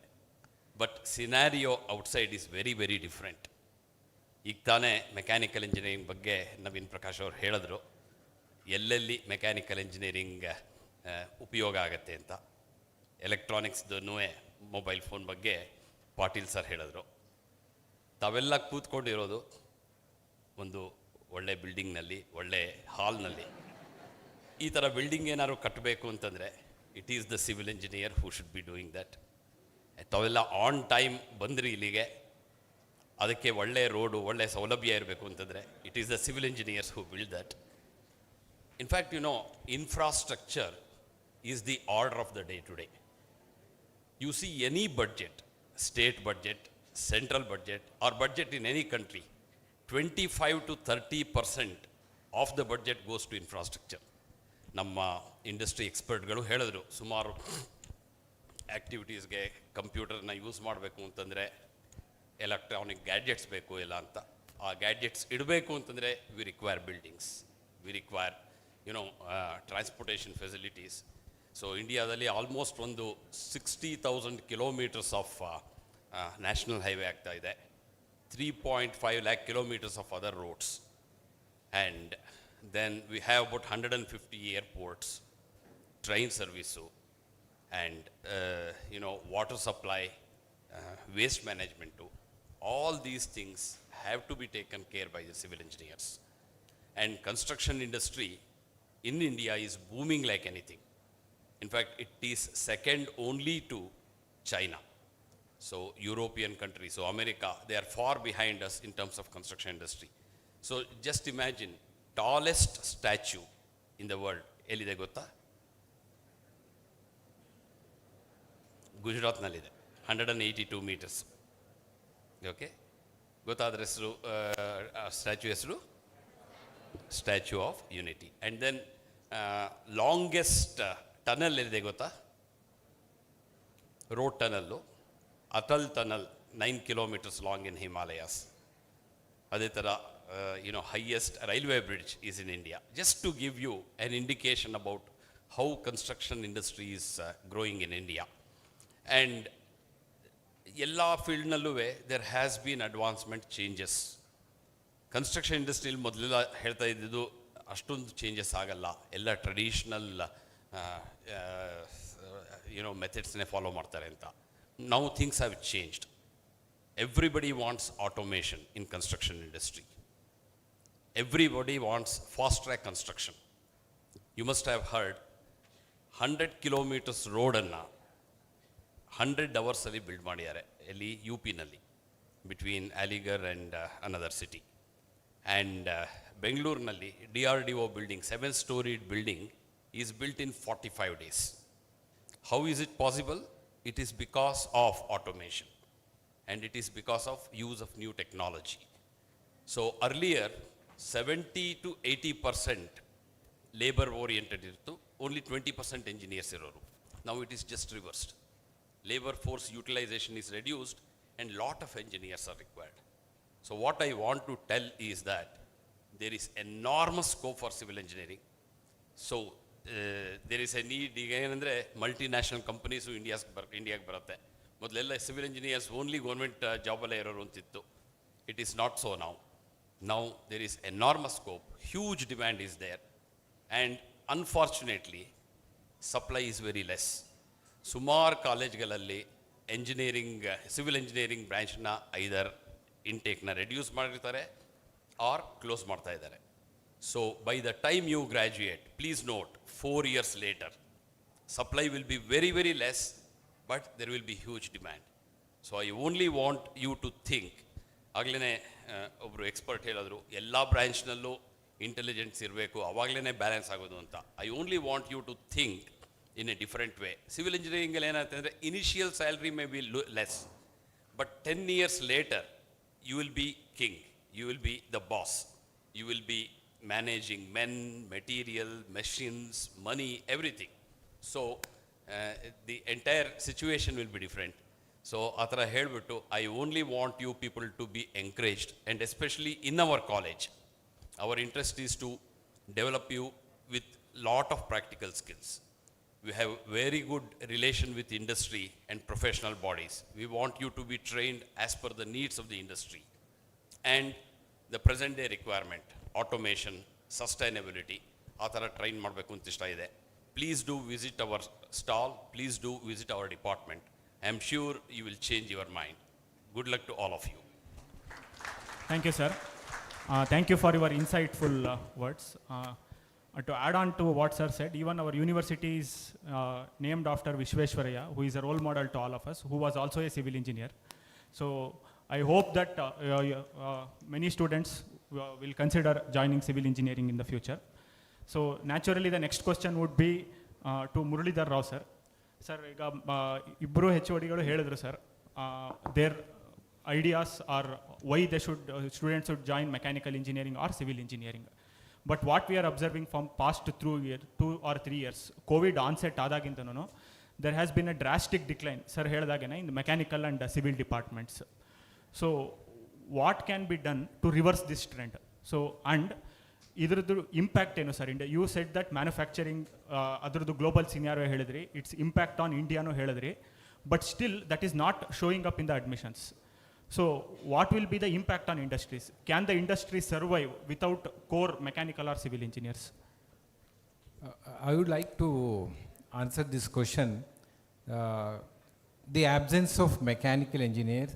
But scenario outside is very, very different. ಈಗ ತಾನೇ mechanical engineering ಬಗ್ಗೆ ನವೀನ್ ಪ್ರಕಾಶ್ ಅವರು ಹೇಳಿದ್ರು, ಎಲ್ಲೆಲ್ಲಿ mechanical engineering ಉಪಯೋಗ ಆಗುತ್ತೆ ಅಂತ. ಎಲೆಕ್ಟ್ರಾನಿಕ್ಸ್ದೂ mobile phone ಬಗ್ಗೆ ಪಾಟೀಲ್ ಸರ್ ಹೇಳಿದ್ರು. ತಾವೆಲ್ಲ ಕೂತ್ಕೊಂಡಿರೋದು ಒಂದು ಒಳ್ಳೆ ಬಿಲ್ಡಿಂಗ್ನಲ್ಲಿ, ಒಳ್ಳೆ ಹಾಲ್ನಲ್ಲಿ. ಈ ಥರ ಬಿಲ್ಡಿಂಗ್ ಏನಾದ್ರು ಕಟ್ಟಬೇಕು ಅಂತಂದರೆ it is the civil engineer who should be doing that. ತಾವೆಲ್ಲ ಆನ್ ಟೈಮ್ ಬಂದ್ರಿ ಇಲ್ಲಿಗೆ, ಅದಕ್ಕೆ ಒಳ್ಳೆ ರೋಡು, ಒಳ್ಳೆ ಸೌಲಭ್ಯ ಇರಬೇಕು ಅಂತಂದರೆ it is the civil engineers who build that. In fact infrastructure is the order of the day today. You see any budget, state budget, central budget or budget in any country, 25 to 30% of the budget goes to infrastructure. ನಮ್ಮ industry ಎಕ್ಸ್ಪರ್ಟ್ಗಳು ಹೇಳಿದ್ರು, ಸುಮಾರು ಆ್ಯಕ್ಟಿವಿಟೀಸ್ಗೆ ಕಂಪ್ಯೂಟರ್ನ use ಮಾಡಬೇಕು ಅಂತಂದರೆ electronic gadgets ಬೇಕು ಇಲ್ಲ ಅಂತ. ಆ gadgets ಇಡಬೇಕು ಅಂತಂದರೆ we require buildings, we require transportation facilities. So ಇಂಡಿಯಾದಲ್ಲಿ ಆಲ್ಮೋಸ್ಟ್ ಒಂದು 60,000 ಕಿಲೋಮೀಟರ್ಸ್ ಆಫ್ ನ್ಯಾಷನಲ್ ಹೈವೇ ಆಗ್ತಾ ಇದೆ, 3.5 lakh kilometers of other roads, and then we have about 150 airports, train service, and water supply, waste management too. All these things have to be taken care by the civil engineers. And construction industry in India is booming like anything. In fact, it is second only to China. So European countries, so America, they are far behind us in terms of construction industry. So just imagine, tallest statue in the world, ಎಲ್ಲಿದೆ ಗೊತ್ತಾ? ಗುಜರಾತ್ನಲ್ಲಿದೆ, 182 meters. Okay, ಗೊತ್ತಾದ್ರೆ ಹೆಸರು, statue ಹೆಸರು statue of unity. And then longest tunnel ಎಲ್ಲಿದೆ ಗೊತ್ತಾ? Road tunnel, Atal tunnel, 9 kilometers long in Himalayas. ಅದೇ ಥರ highest railway bridge is in India. Just to give you an indication about how construction industry is growing in India. And ಎಲ್ಲ ಫೀಲ್ಡ್ನಲ್ಲೂ there has been advancement changes. Construction ಇಂಡಸ್ಟ್ರಿಯಲ್ಲಿ ಮೊದಲೆಲ್ಲ ಹೇಳ್ತಾ ಇದ್ದಿದ್ದು ಅಷ್ಟೊಂದು changes ಆಗಲ್ಲ, ಎಲ್ಲ ಟ್ರೆಡಿಷ್ನಲ್ ಮೆಥಡ್ಸ್ನೇ ಫಾಲೋ ಮಾಡ್ತಾರೆ ಅಂತ. Now things have changed. Everybody wants automation in construction industry. Everybody wants fast track construction. You must have heard 100 kilometres ರೋಡನ್ನು 100 ಅವರ್ಸಲ್ಲಿ ಬಿಲ್ಡ್ ಮಾಡಿದ್ದಾರೆ ಎಲ್ಲಿ UP-ನಲ್ಲಿ, between Aligarh and another city. And ಬೆಂಗಳೂರಿನಲ್ಲಿ DRDO building, 7-storied building is built in 45 days. How is it possible? It is because of automation, and it is because of use of new technology. So earlier 70 to 80% labor oriented irtu, only 20% engineers iroru. Now it is just reversed. Labor force utilization is reduced and lot of engineers are required. So what I want to tell is that there is enormous scope for civil engineering. So there is a need. ಈಗ ಏನಂದರೆ multinational companies ಇಂಡಿಯಾಗೆ ಬರುತ್ತೆ. ಮೊದಲೆಲ್ಲ civil engineers only government ಜಾಬಲ್ಲೇ ಇರೋರು ಅಂತಿತ್ತು. It is not so now. Now there is enormous scope, huge demand is there, and unfortunately supply is very less. ಸುಮಾರು ಕಾಲೇಜ್ಗಳಲ್ಲಿ ಎಂಜಿನಿಯರಿಂಗ್, ಸಿವಿಲ್ ಇಂಜಿನಿಯರಿಂಗ್ ಬ್ರ್ಯಾಂಚ್ನ ಐದರ್ ಇಂಟೇಕ್ನ ರೆಡ್ಯೂಸ್ ಮಾಡಿರ್ತಾರೆ ಆರ್ ಕ್ಲೋಸ್ ಮಾಡ್ತಾ ಇದ್ದಾರೆ. So by the time you graduate, please note 4 years later, supply will be very, very less, but there will be huge demand. So I only want you to think, ಆಗಲೇ ಒಬ್ಬರು expert ಹೇಳಿದ್ರು ಎಲ್ಲ ಬ್ರ್ಯಾಂಚ್ನಲ್ಲೂ intelligence ಇರಬೇಕು, ಅವಾಗಲೇ balance ಆಗೋದು ಅಂತ. I only want you to think in a different way. Civil engineering ಏನಾಗ್ತಂದರೆ initial salary may be less, but 10 years later you will be king, you will be the boss, you will be managing men, material, machines, money, everything. So the entire situation will be different. So ಆ ಥರ ಹೇಳಿಬಿಟ್ಟು I only want you people to be encouraged, and especially in our college our interest is to develop you with lot of practical skills. We have very good relation with industry and professional bodies. We want you to be trained as per the needs of the industry and the present day requirement, automation, sustainability. ಆ ಥರ train ಮಾಡಬೇಕು ಅಂತ ಇಷ್ಟ ಇದೆ. Please do visit our stall. Please do visit our department. I am sure you will change your mind. Good luck to all of you. Thank you, sir. Thank you for your insightful words. To add on to what sir said, even our university is named after Vishweshwaraya, who is a role model to all of us, who was also a civil engineer. So I hope that many students will consider joining civil engineering in the future. So naturally the next question would be to Muralidhar Rao sir. Sir, ಈಗ ಇಬ್ಬರು HODಗಳು ಹೇಳಿದ್ರು sir, their ideas are why they should students should join mechanical engineering or civil engineering. But what we are observing from past 2 or 3 years, COVID onset ಆದಾಗಿಂತನೂ there has been a drastic decline, sir ಹೇಳಿದಾಗೇನೆ, in the mechanical and civil departments. So what can be done to reverse this trend? So and ಇದ್ರದ್ದು impact ಏನು sir India? You said that manufacturing ಅದರದ್ದು global scenario ಹೇಳಿದ್ರಿ, it's impact on ಇಂಡಿಯಾನು ಹೇಳಿದ್ರಿ, but still that is not showing up in the admissions. So what will be the impact on industries? Can the industry survive without core mechanical or civil engineers? I would like to answer this question. The absence of mechanical engineers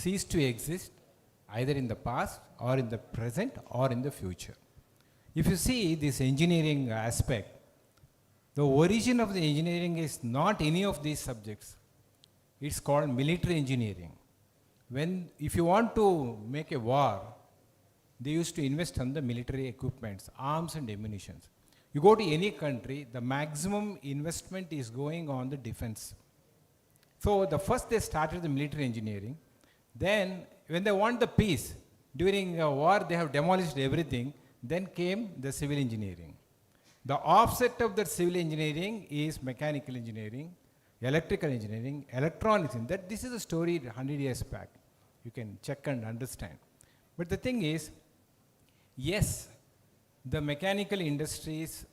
ceased to exist either in the past or in the present or in the future. If you see this engineering aspect, the origin of the engineering is not any of these subjects. It's called military engineering. If you want to make a war, they used to invest on the military equipments, arms and ammunition. You go to any country, the maximum investment is going on the defense. So the first they started the military engineering. Then when they want the peace, during a war they have demolished everything. Then came the civil engineering. The offset of the civil engineering is mechanical engineering, electrical engineering, electronics. That this is a story 100 years back. You can check and understand. But the thing is, yes, the mechanical industries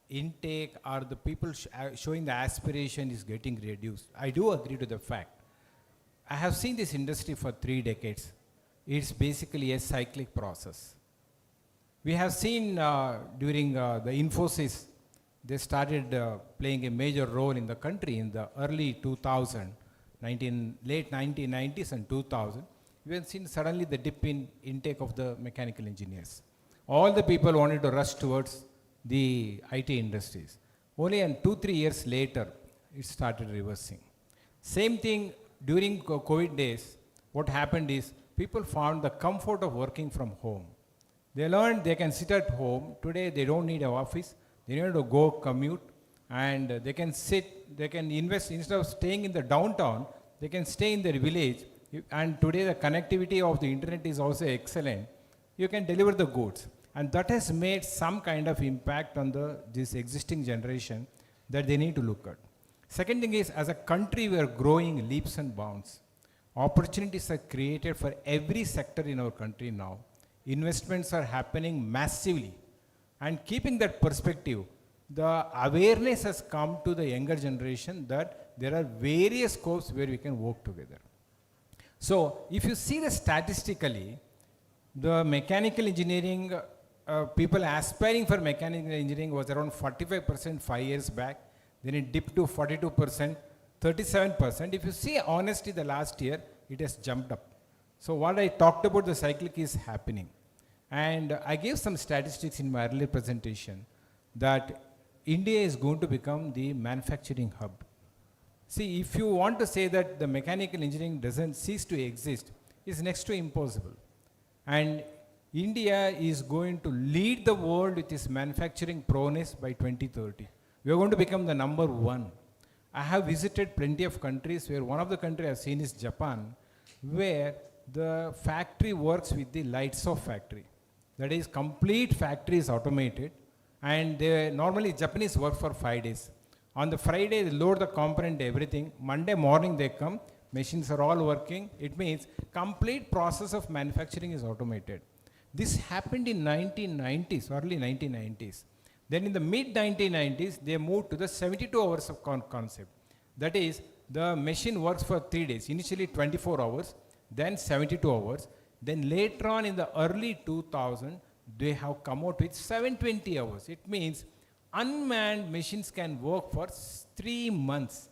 intake or the people showing the aspiration is getting reduced. I do agree to the fact. I have seen this industry for 3 decades. It's basically a cyclic process. We have seen during the Infosys, they started playing a major role in the country in the early 2000, late 1990s and 2000. We have seen suddenly the dip in intake of the mechanical engineers. All the people wanted to rush towards the IT industries. Only 2-3 years later, it started reversing. Same thing during COVID days, what happened is people found the comfort of working from home. They learned they can sit at home. Today, they don't need an office. They don't need to go commute. And they can sit, they can invest, instead of staying in the downtown, they can stay in their village. And today, the connectivity of the internet is also excellent. You can deliver the goods. And that has made some kind of impact on this existing generation that they need to look at. Second thing is, as a country, we are growing leaps and bounds. Opportunities are created for every sector in our country now. Investments are happening massively. And keeping that perspective, the awareness has come to the younger generation that there are various scopes where we can work together. So, if you see the statistically, the mechanical engineering, people aspiring for mechanical engineering was around 45% 5 years back. Then it dipped to 42%, 37%. If you see honestly the last year, it has jumped up. So what I talked about, the cyclic is happening. And I gave some statistics in my earlier presentation that India is going to become the manufacturing hub. See, if you want to say that the mechanical engineering doesn't cease to exist, it's next to impossible. And India is going to lead the world with its manufacturing prowess by 2030. We are going to become the number 1. I have visited plenty of countries where one of the countries I have seen is Japan, where the factory works with the lights off factory. That is, complete factory is automated, and they normally Japanese work for 5 days. On the Friday, they load the component, everything. Monday morning they come, machines are all working. It means complete process of manufacturing is automated. This happened in 1990s, early 1990s. Then in the mid-1990s, they moved to the 72 hours of concept. That is, the machine works for 3 days, initially 24 hours, then 72 hours. Then later on in the early 2000, they have come out with 720 hours. It means unmanned machines can work for 3 months.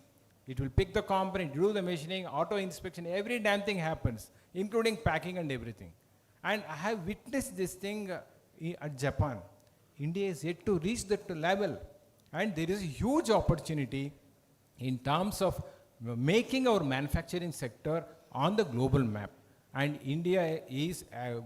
It will pick the component, do the machining, auto inspection, every damn thing happens, including packing and everything. And I have witnessed this thing at Japan. India is yet to reach that level. And there is a huge opportunity in terms of making our manufacturing sector on the global map. And India is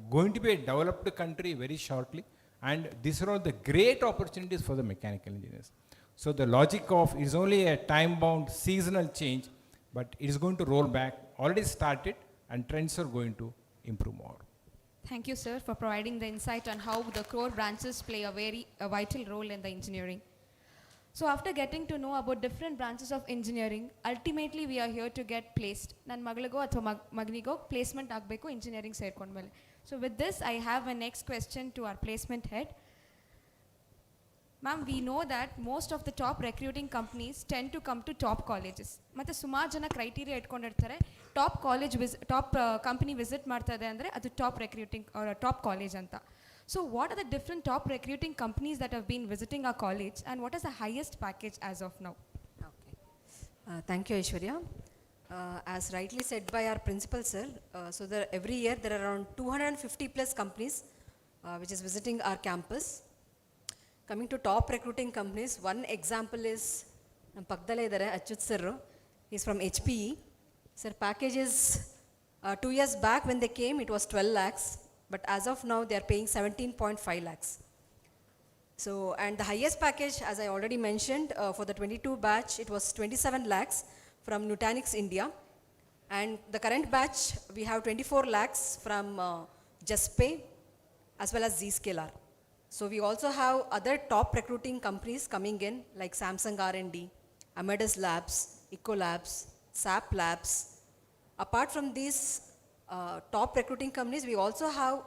going to be a developed country very shortly. And these are all the great opportunities for the mechanical engineers. So the logic of is only a time-bound seasonal change, but it is going to roll back, already started, and trends are going to improve more. Thank you, sir, for providing the insight on how the core branches play a vital role in the engineering. So after getting to know about different branches of engineering, ultimately we are here to get placed. Nan magaligo atho magnigo placement agbeku engineering serkondmele. So with this, I have a next question to our placement head. Ma'am, we know that most of the top recruiting companies tend to come to top colleges. Matte ಸುಮಾರು ಜನ criteria ಇಟ್ಕೊಂಡಿರ್ತಾರೆ top college top company visit ಮಾಡ್ತದೆ ಅಂದರೆ ಅದು top recruiting or top college ಅಂತ. So what are the different top recruiting companies that have been visiting our college, and what is the highest package as of now? Okay. Thank you, Aishwarya. As rightly said by our principal, sir, so every year there are around 250 plus companies which is visiting our campus. Coming to top recruiting companies, one example is Pagdale idare Achyut sir. He's from HPE. Sir, package is 2 years back when they came, it was 12 lakhs, but as of now they are paying 17.5 lakhs. So, and the highest package, as I already mentioned, for the 22 batch, it was 27 lakhs from Nutanix India. And the current batch, we have 24 lakhs from JustPay as well as Zscaler. So we also have other top recruiting companies coming in like Samsung R&D, Amadeus Labs, Ecolabs, SAP Labs. Apart from these, top recruiting companies, we also have,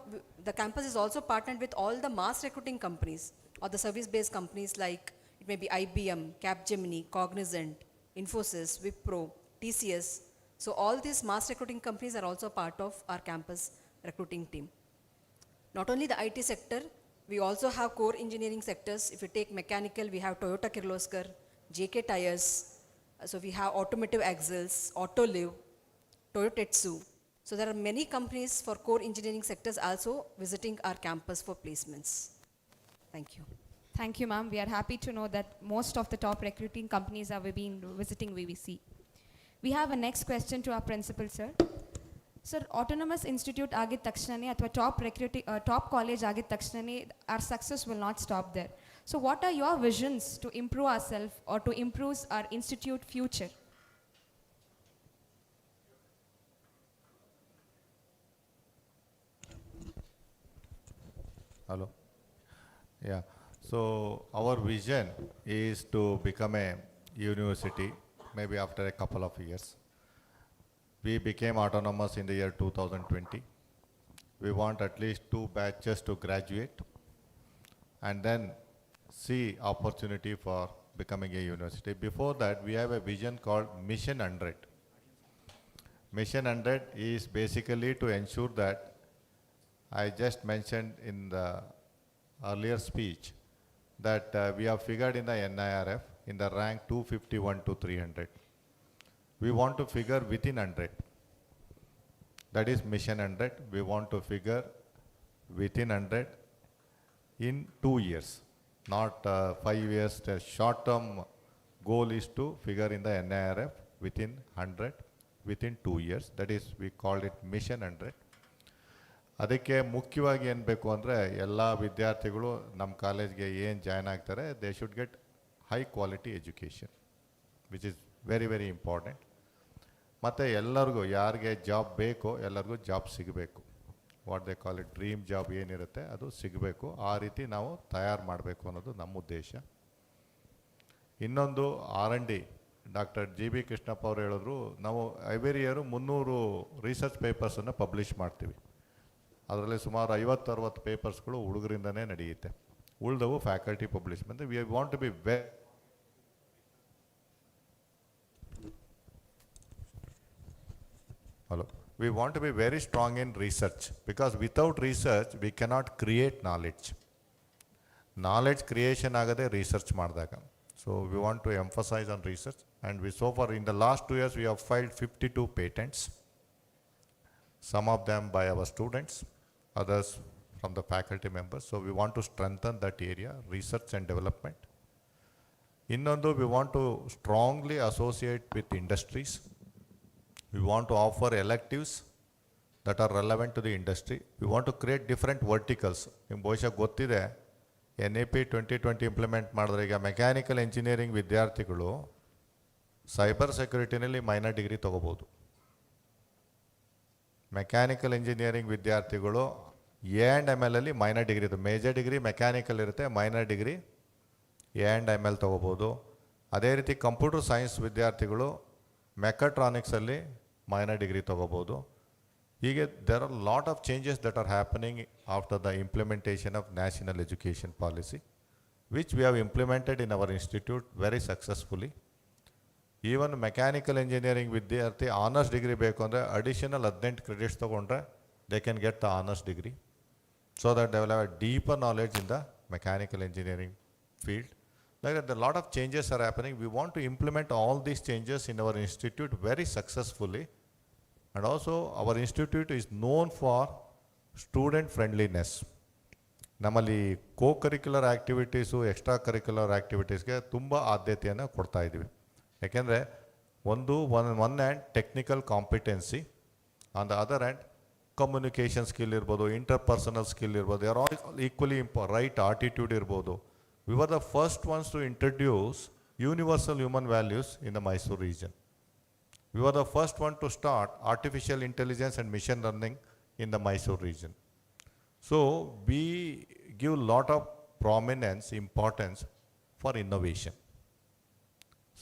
the campus is also partnered with all the mass recruiting companies or the service-based companies like it may be IBM, Capgemini, Cognizant, Infosys, Wipro, TCS. So all these mass recruiting companies are also part of our campus recruiting team. Not only the IT sector, we also have core engineering sectors. If you take mechanical, we have Toyota Kirloskar, JK Tires. So we have Automotive Axles, Autoliv, Toyotetsu. So there are many companies for core engineering sectors also visiting our campus for placements. Thank you. Thank you, ma'am. We are happy to know that most of the top recruiting companies have been visiting VVC. We have a next question to our principal, sir. Sir, autonomous institute agid takshanane athwa top college agid takshanane, our success will not stop there. So what are your visions to improve ourselves or to improve our institute future? Hello. Yeah. So our vision is to become a university maybe after a couple of years. We became autonomous in the year 2020. We want at least 2 batches to graduate and then see opportunity for becoming a university. Before that, we have a vision called Mission 100. Mission 100 is basically to ensure that I just mentioned in the earlier speech that we have figured in the NIRF in the rank 251 to 300. We want to figure within 100. That is Mission 100. We want to figure within 100 in 2 years, not 5 years. The short-term goal is to figure in the NIRF within 100 within 2 years. That is, we call it Mission 100. ಅದಕ್ಕೆ ಮುಖ್ಯವಾಗಿ ಏನು ಬೇಕು ಅಂದರೆ ಎಲ್ಲ ವಿದ್ಯಾರ್ಥಿಗಳು ನಮ್ಮ ಕಾಲೇಜ್ಗೆ ಏನು ಜಾಯ್ನ್ ಆಗ್ತಾರೆ they should get high quality education which is very very important. ಮತ್ತು ಎಲ್ಲರಿಗೂ ಯಾರಿಗೆ ಜಾಬ್ ಬೇಕೋ ಎಲ್ಲರಿಗೂ ಜಾಬ್ ಸಿಗಬೇಕು. What they call it dream job ಏನಿರುತ್ತೆ ಅದು ಸಿಗಬೇಕು. ಆ ರೀತಿ ನಾವು ತಯಾರು ಮಾಡಬೇಕು ಅನ್ನೋದು ನಮ್ಮ ಉದ್ದೇಶ. ಇನ್ನೊಂದು R&D ಡಾಕ್ಟರ್ GB ಕೃಷ್ಣಪ್ಪ ಅವರು ಹೇಳಿದ್ರು, ನಾವು ಎವ್ರಿ ಇಯರು 300 ರಿಸರ್ಚ್ ಪೇಪರ್ಸನ್ನು ಪಬ್ಲಿಷ್ ಮಾಡ್ತೀವಿ. ಅದರಲ್ಲಿ ಸುಮಾರು 50-60 ಪೇಪರ್ಸ್ಗಳು ಹುಡುಗರಿಂದನೇ ನಡೆಯುತ್ತೆ. ಉಳಿದವು ಫ್ಯಾಕಲ್ಟಿ ಪಬ್ಲಿಷ್ ಬಂದು we want to be we want to be very strong in research, because without research we cannot create knowledge. Knowledge creation agade research ಮಾಡಿದಾಗ. So we want to emphasize on research, and we so far in the last 2 years we have filed 52 patents, some of them by our students, others from the faculty members. So we want to strengthen that area, research and development. Innondu, we want to strongly associate with industries. We want to offer electives that are relevant to the industry. We want to create different verticals. ನಿಮ್ಗೆ ಬಹುಶಃ ಗೊತ್ತಿದೆ, NAP 2020 implement ಮಾಡಿದ್ರೆ ಈಗ mechanical engineering ವಿದ್ಯಾರ್ಥಿಗಳು cyber ಸೆಕ್ಯೂರಿಟಿನಲ್ಲಿ minor degree ತೊಗೋಬೋದು. Mechanical engineering ವಿದ್ಯಾರ್ಥಿಗಳು A&ML ಅಲ್ಲಿ minor degree ಇದೆ. ಮೇಜರ್ ಡಿಗ್ರಿ ಮೆಕ್ಯಾನಿಕಲ್ ಇರುತ್ತೆ, ಮೈನರ್ ಡಿಗ್ರಿ A&ML ತೊಗೋಬೋದು. ಅದೇ ರೀತಿ ಕಂಪ್ಯೂಟರ್ ಸೈನ್ಸ್ ವಿದ್ಯಾರ್ಥಿಗಳು ಮೆಕಾಟ್ರಾನಿಕ್ಸಲ್ಲಿ ಮೈನರ್ ಡಿಗ್ರಿ ತೊಗೋಬೋದು. ಹೀಗೆ there are lot of changes that are happening after the implementation of national education policy, which we have implemented in our institute very successfully. Even mechanical engineering ವಿದ್ಯಾರ್ಥಿ honours degree ಬೇಕು ಅಂದರೆ additional 18 credits ತೊಗೊಂಡ್ರೆ they can get the honours degree, so that they will have a deeper knowledge in the mechanical engineering field. Like that, a lot of changes are happening. We want to implement all these changes in our institute very successfully, and also our institute is known for student friendliness. ನಮ್ಮಲ್ಲಿ co-curricular activities, extra curricular ಆ್ಯಕ್ಟಿವಿಟೀಸ್ಗೆ ತುಂಬ ಆದ್ಯತೆಯನ್ನು ಕೊಡ್ತಾ ಇದ್ದೀವಿ. ಯಾಕೆಂದರೆ one hand technical competency, on the other hand communication skill ಇರ್ಬೋದು, interpersonal skill ಇರ್ಬೋದು, they are all equally right attitude ಇರ್ಬೋದು. We were the first ones to introduce universal human values in the Mysuru region. We were the first one to start artificial intelligence and machine learning in the Mysuru region. So we give lot of prominence, importance for innovation.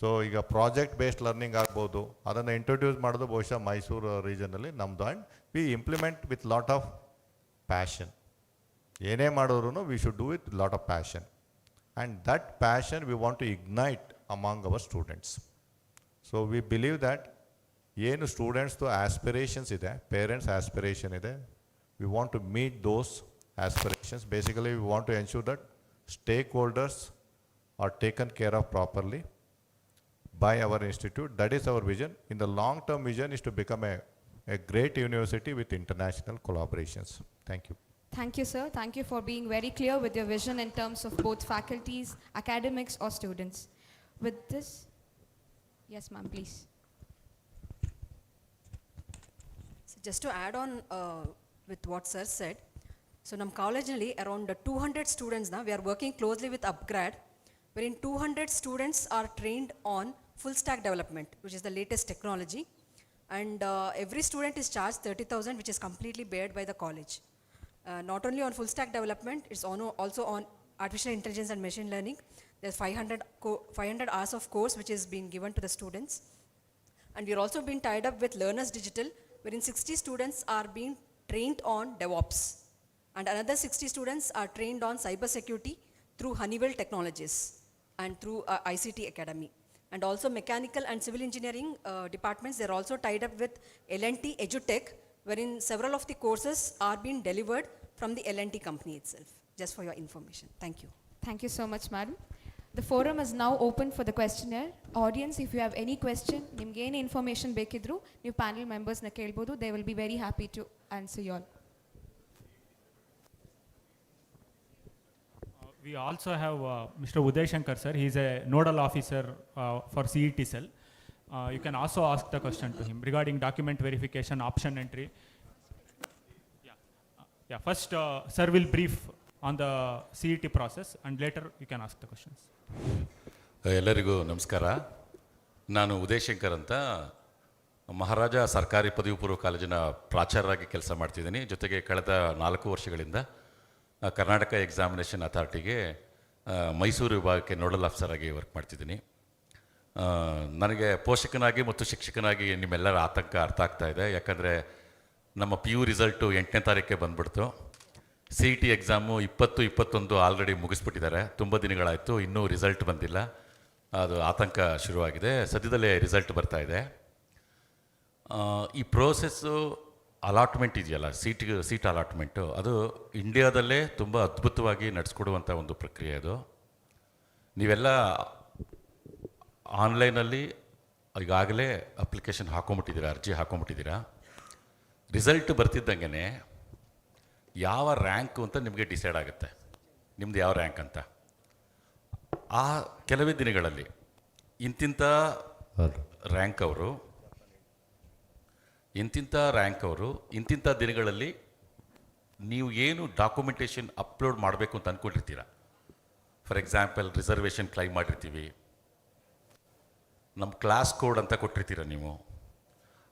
So ಈಗ project based learning ಆಗ್ಬೋದು, ಅದನ್ನು introduce ಮಾಡೋದು ಬಹುಶಃ ಮೈಸೂರು ರೀಜನಲ್ಲಿ ನಮ್ಮದು. And we implement with lot of passion. ಏನೇ ಮಾಡಿದ್ರು we should do with lot of passion. And that passion we want to ignite among our students. So we believe that ಏನು ಸ್ಟೂಡೆಂಟ್ಸ್ದು ಆಸ್ಪಿರೇಷನ್ಸ್ ಇದೆ, ಪೇರೆಂಟ್ಸ್ ಆಸ್ಪಿರೇಷನ್ ಇದೆ, we want to meet those aspirations. Basically, we want to ensure that stakeholders are taken care of properly by our institute. That is our vision. In the long term vision is to become a great university with international collaborations. Thank you. Thank you, sir. Thank you for being very clear with your vision in terms of both faculties, academics or students. With this, yes ma'am, please. So just to add on with what sir said, so ನಮ್ಮ ಕಾಲೇಜಲ್ಲಿ around 200 ಸ್ಟೂಡೆಂಟ್ಸ್ನ we are working closely with upGrad, wherein 200 students are trained on full stack development, which is the latest technology, and every student is charged 30,000, which is completely bared by the college. Not only on full stack development, it's also on artificial intelligence and machine learning. There's 500 hours of course which is being given to the students, and we're also being tied up with Learners Digital, wherein 60 students are being trained on DevOps, and another 60 students are trained on cyber security through Honeywell Technologies and through ICT Academy. And also mechanical and civil engineering departments, they're also tied up with L&T EduTech, wherein several of the courses are being delivered from the L&T company itself. Just for your information. Thank you. Thank you so much, madam. The forum is now open for the questionnaire. Audience, if you have any question, nimge any information bekidru, new panel members na kelbodu. They will be very happy to answer you all. We also have Mr. Uday Shankar sir. He is a nodal officer for CET Cell. You can also ask the question to him regarding document verification, option entry. Yeah. First, sir will brief on the CET process, and later you can ask the questions. ಎಲ್ಲರಿಗೂ ನಮಸ್ಕಾರ. ನಾನು ಉದಯ್ ಶಂಕರ್ ಅಂತ ಮಹಾರಾಜ ಸರ್ಕಾರಿ ಪದವಿ ಪೂರ್ವ ಕಾಲೇಜಿನ ಪ್ರಾಚಾರ್ಯರಾಗಿ ಕೆಲಸ ಮಾಡ್ತಿದ್ದೀನಿ. ಜೊತೆಗೆ ಕಳೆದ 4 ವರ್ಷಗಳಿಂದ ಕರ್ನಾಟಕ ಎಕ್ಸಾಮಿನೇಷನ್ ಅಥಾರಿಟಿಗೆ ಮೈಸೂರು ವಿಭಾಗಕ್ಕೆ ನೋಡಲ್ ಆಫೀಸರ್ ಆಗಿ ವರ್ಕ್ ಮಾಡ್ತಿದ್ದೀನಿ. ನನಗೆ ಪೋಷಕನಾಗಿ ಮತ್ತು ಶಿಕ್ಷಕನಾಗಿ ನಿಮ್ಮೆಲ್ಲರ ಆತಂಕ ಅರ್ಥ ಆಗ್ತಾ ಇದೆ. ಯಾಕಂದರೆ ನಮ್ಮ PU ರಿಸಲ್ಟು 8ನೇ ತಾರೀಕಿಗೆ ಬಂದುಬಿಡ್ತು. CET ಎಕ್ಸಾಮು 20-21 ಆಲ್ರೆಡಿ ಮುಗಿಸ್ಬಿಟ್ಟಿದ್ದಾರೆ. ತುಂಬ ದಿನಗಳಾಯಿತು, ಇನ್ನೂ ರಿಸಲ್ಟ್ ಬಂದಿಲ್ಲ. ಅದು ಆತಂಕ ಶುರುವಾಗಿದೆ. ಸದ್ಯದಲ್ಲೇ ರಿಸಲ್ಟ್ ಬರ್ತಾ ಇದೆ. ಈ ಪ್ರೋಸೆಸ್ಸು ಅಲಾಟ್ಮೆಂಟ್ ಇದೆಯಲ್ಲ, ಸೀಟ್ ಅಲಾಟ್ಮೆಂಟು, ಅದು ಇಂಡಿಯಾದಲ್ಲೇ ತುಂಬ ಅದ್ಭುತವಾಗಿ ನಡೆಸ್ಕೊಡುವಂಥ ಒಂದು ಪ್ರಕ್ರಿಯೆ ಅದು. ನೀವೆಲ್ಲ ಆನ್ಲೈನಲ್ಲಿ ಈಗಾಗಲೇ ಅಪ್ಲಿಕೇಶನ್ ಹಾಕೊಂಬಿಟ್ಟಿದ್ದೀರಾ, ಅರ್ಜಿ ಹಾಕೊಂಬಿಟ್ಟಿದ್ದೀರಾ. ರಿಸಲ್ಟ್ ಬರ್ತಿದ್ದಂಗೆ ಯಾವ ರ್ಯಾಂಕು ಅಂತ ನಿಮಗೆ ಡಿಸೈಡ್ ಆಗುತ್ತೆ, ನಿಮ್ಮದು ಯಾವ ರ್ಯಾಂಕ್ ಅಂತ. ಆ ಕೆಲವೇ ದಿನಗಳಲ್ಲಿ ಇಂತಿಂಥ ರ್ಯಾಂಕ್ ಅವರು ಇಂತಿಂಥ ದಿನಗಳಲ್ಲಿ ನೀವು ಏನು ಡಾಕ್ಯುಮೆಂಟೇಷನ್ ಅಪ್ಲೋಡ್ ಮಾಡಬೇಕು ಅಂತ ಅಂದ್ಕೊಂಡಿರ್ತೀರ. ಫಾರ್ ಎಕ್ಸಾಂಪಲ್, ರಿಸರ್ವೇಷನ್ ಕ್ಲೈಮ್ ಮಾಡಿರ್ತೀವಿ, ನಮ್ಮ ಕ್ಲಾಸ್ ಕೋಡ್ ಅಂತ ಕೊಟ್ಟಿರ್ತೀರ ನೀವು.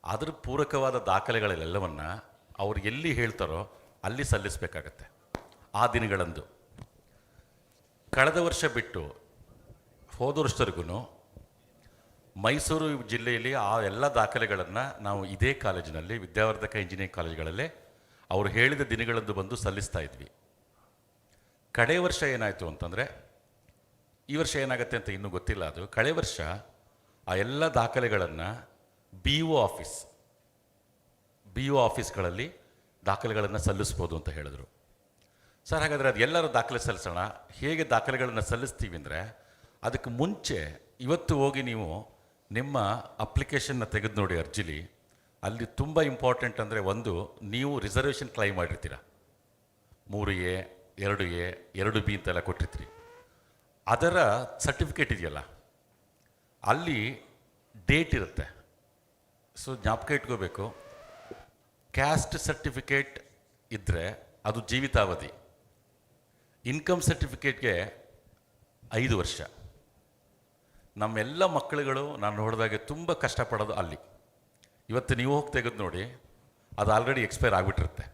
ಅದರ ಪೂರಕವಾದ ದಾಖಲೆಗಳೆಲ್ಲವನ್ನು ಅವ್ರು ಎಲ್ಲಿ ಹೇಳ್ತಾರೋ ಅಲ್ಲಿ ಸಲ್ಲಿಸಬೇಕಾಗತ್ತೆ ಆ ದಿನಗಳಂದು. ಕಳೆದ ವರ್ಷ ಬಿಟ್ಟು ಹೋದ ವರ್ಷದವರೆಗೂ ಮೈಸೂರು ಜಿಲ್ಲೆಯಲ್ಲಿ ಆ ಎಲ್ಲ ದಾಖಲೆಗಳನ್ನು ನಾವು ಇದೇ ಕಾಲೇಜಿನಲ್ಲಿ, ವಿದ್ಯಾವರ್ಧಕ ಇಂಜಿನಿಯರಿಂಗ್ ಕಾಲೇಜುಗಳಲ್ಲೇ ಅವರು ಹೇಳಿದ ದಿನಗಳಂದು ಬಂದು ಸಲ್ಲಿಸ್ತಾ ಇದ್ವಿ. ಕಡೆ ವರ್ಷ ಏನಾಯಿತು ಅಂತಂದರೆ, ಈ ವರ್ಷ ಏನಾಗುತ್ತೆ ಅಂತ ಇನ್ನೂ ಗೊತ್ತಿಲ್ಲ. ಅದು ಕಳೆ ವರ್ಷ ಆ ಎಲ್ಲ ದಾಖಲೆಗಳನ್ನು BO ಆಫೀಸ್ಗಳಲ್ಲಿ ದಾಖಲೆಗಳನ್ನು ಸಲ್ಲಿಸ್ಬೋದು ಅಂತ ಹೇಳಿದ್ರು. ಸರ್, ಹಾಗಾದರೆ ಅದು ಎಲ್ಲರೂ ದಾಖಲೆ ಸಲ್ಲಿಸೋಣ. ಹೇಗೆ ದಾಖಲೆಗಳನ್ನು ಸಲ್ಲಿಸ್ತೀವಿ ಅಂದರೆ, ಅದಕ್ಕೆ ಮುಂಚೆ ಇವತ್ತು ಹೋಗಿ ನೀವು ನಿಮ್ಮ ಅಪ್ಲಿಕೇಶನ್ನ ತೆಗೆದು ನೋಡಿ ಅರ್ಜಿಲಿ. ಅಲ್ಲಿ ತುಂಬ ಇಂಪಾರ್ಟೆಂಟ್ ಅಂದರೆ, ಒಂದು, ನೀವು reservation claim ಮಾಡಿರ್ತೀರ, 3A, 2A, 2B ಅಂತೆಲ್ಲ ಕೊಟ್ಟಿರ್ತೀರಿ. ಅದರ ಸರ್ಟಿಫಿಕೇಟ್ ಇದೆಯಲ್ಲ, ಅಲ್ಲಿ ಡೇಟ್ ಇರುತ್ತೆ. ಸೊ ಜ್ಞಾಪಕ ಇಟ್ಕೋಬೇಕು, ಕ್ಯಾಸ್ಟ್ ಸರ್ಟಿಫಿಕೇಟ್ ಇದ್ದರೆ ಅದು ಜೀವಿತಾವಧಿ. ಇನ್ಕಮ್ ಸರ್ಟಿಫಿಕೇಟ್ಗೆ 5 ವರ್ಷ. ನಮ್ಮೆಲ್ಲ ಮಕ್ಕಳುಗಳು ನಾನು ನೋಡಿದಾಗೆ ತುಂಬ ಕಷ್ಟಪಡೋದು ಅಲ್ಲಿ. ಇವತ್ತು ನೀವು ಹೋಗಿ ತೆಗೆದು ನೋಡಿ, ಅದು ಆಲ್ರೆಡಿ ಎಕ್ಸ್ಪೈರ್ ಆಗಿಬಿಟ್ಟಿರುತ್ತೆ.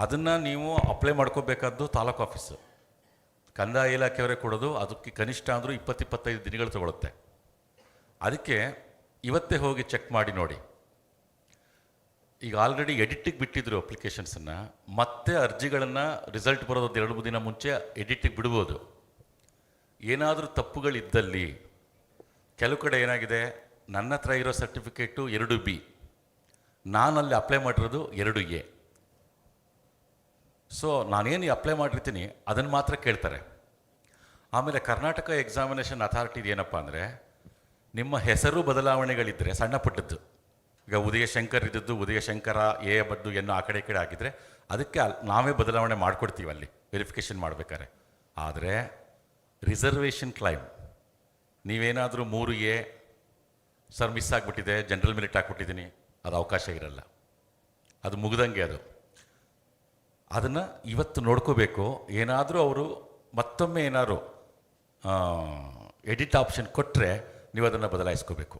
ಅದನ್ನು ನೀವು ಅಪ್ಲೈ ಮಾಡ್ಕೋಬೇಕಾದ್ದು ತಾಲೂಕು ಆಫೀಸು, ಕಂದಾಯ ಇಲಾಖೆಯವರೇ ಕೊಡೋದು. ಅದಕ್ಕೆ ಕನಿಷ್ಠ ಅಂದರೂ 20-25 ದಿನಗಳು ತೊಗೊಳುತ್ತೆ. ಅದಕ್ಕೆ ಇವತ್ತೇ ಹೋಗಿ ಚೆಕ್ ಮಾಡಿ ನೋಡಿ. ಈಗ ಆಲ್ರೆಡಿ ಎಡಿಟಿಗೆ ಬಿಟ್ಟಿದ್ರು ಅಪ್ಲಿಕೇಶನ್ಸನ್ನು, ಮತ್ತೆ ಅರ್ಜಿಗಳನ್ನು ರಿಸಲ್ಟ್ ಬರೋದು 2-3 ದಿನ ಮುಂಚೆ ಎಡಿಟಿಗೆ ಬಿಡ್ಬೋದು. ಏನಾದರೂ ತಪ್ಪುಗಳಿದ್ದಲ್ಲಿ, ಕೆಲವು ಕಡೆ ಏನಾಗಿದೆ, ನನ್ನ ಹತ್ರ ಇರೋ ಸರ್ಟಿಫಿಕೇಟು 2B, ನಾನಲ್ಲಿ ಅಪ್ಲೈ ಮಾಡಿರೋದು 2A. ಸೊ ನಾನೇನು ಅಪ್ಲೈ ಮಾಡಿರ್ತೀನಿ ಅದನ್ನು ಮಾತ್ರ ಕೇಳ್ತಾರೆ. ಆಮೇಲೆ ಕರ್ನಾಟಕ ಎಕ್ಸಾಮಿನೇಷನ್ ಅಥಾರಿಟಿದು ಏನಪ್ಪ ಅಂದರೆ, ನಿಮ್ಮ ಹೆಸರು ಬದಲಾವಣೆಗಳಿದ್ದರೆ ಸಣ್ಣ ಪುಟ್ಟದ್ದು, ಈಗ ಉದಯ ಶಂಕರ್ ಇದ್ದದ್ದು ಉದಯ ಶಂಕರ ಎ ಬದ್ದು ಎನ್ನೋ ಆ ಕಡೆ ಈ ಕಡೆ ಆಗಿದ್ದರೆ ಅದಕ್ಕೆ ನಾವೇ ಬದಲಾವಣೆ ಮಾಡಿಕೊಡ್ತೀವಿ ಅಲ್ಲಿ ವೆರಿಫಿಕೇಷನ್ ಮಾಡಬೇಕಾದ್ರೆ. ಆದರೆ ರಿಸರ್ವೇಷನ್ ಕ್ಲೈಮ್, ನೀವೇನಾದರೂ 3A ಸರ್ ಮಿಸ್ ಆಗಿಬಿಟ್ಟಿದೆ, ಜನರಲ್ ಮೆರಿಟ್ ಹಾಕ್ಬಿಟ್ಟಿದ್ದೀನಿ, ಅದು ಅವಕಾಶ ಇರಲ್ಲ, ಅದು ಮುಗ್ದಂಗೆ. ಅದನ್ನು ಇವತ್ತು ನೋಡ್ಕೋಬೇಕು. ಏನಾದರೂ ಅವರು ಮತ್ತೊಮ್ಮೆ ಏನಾದ್ರು ಎಡಿಟ್ ಆಪ್ಷನ್ ಕೊಟ್ಟರೆ ನೀವು ಅದನ್ನು ಬದಲಾಯಿಸ್ಕೋಬೇಕು.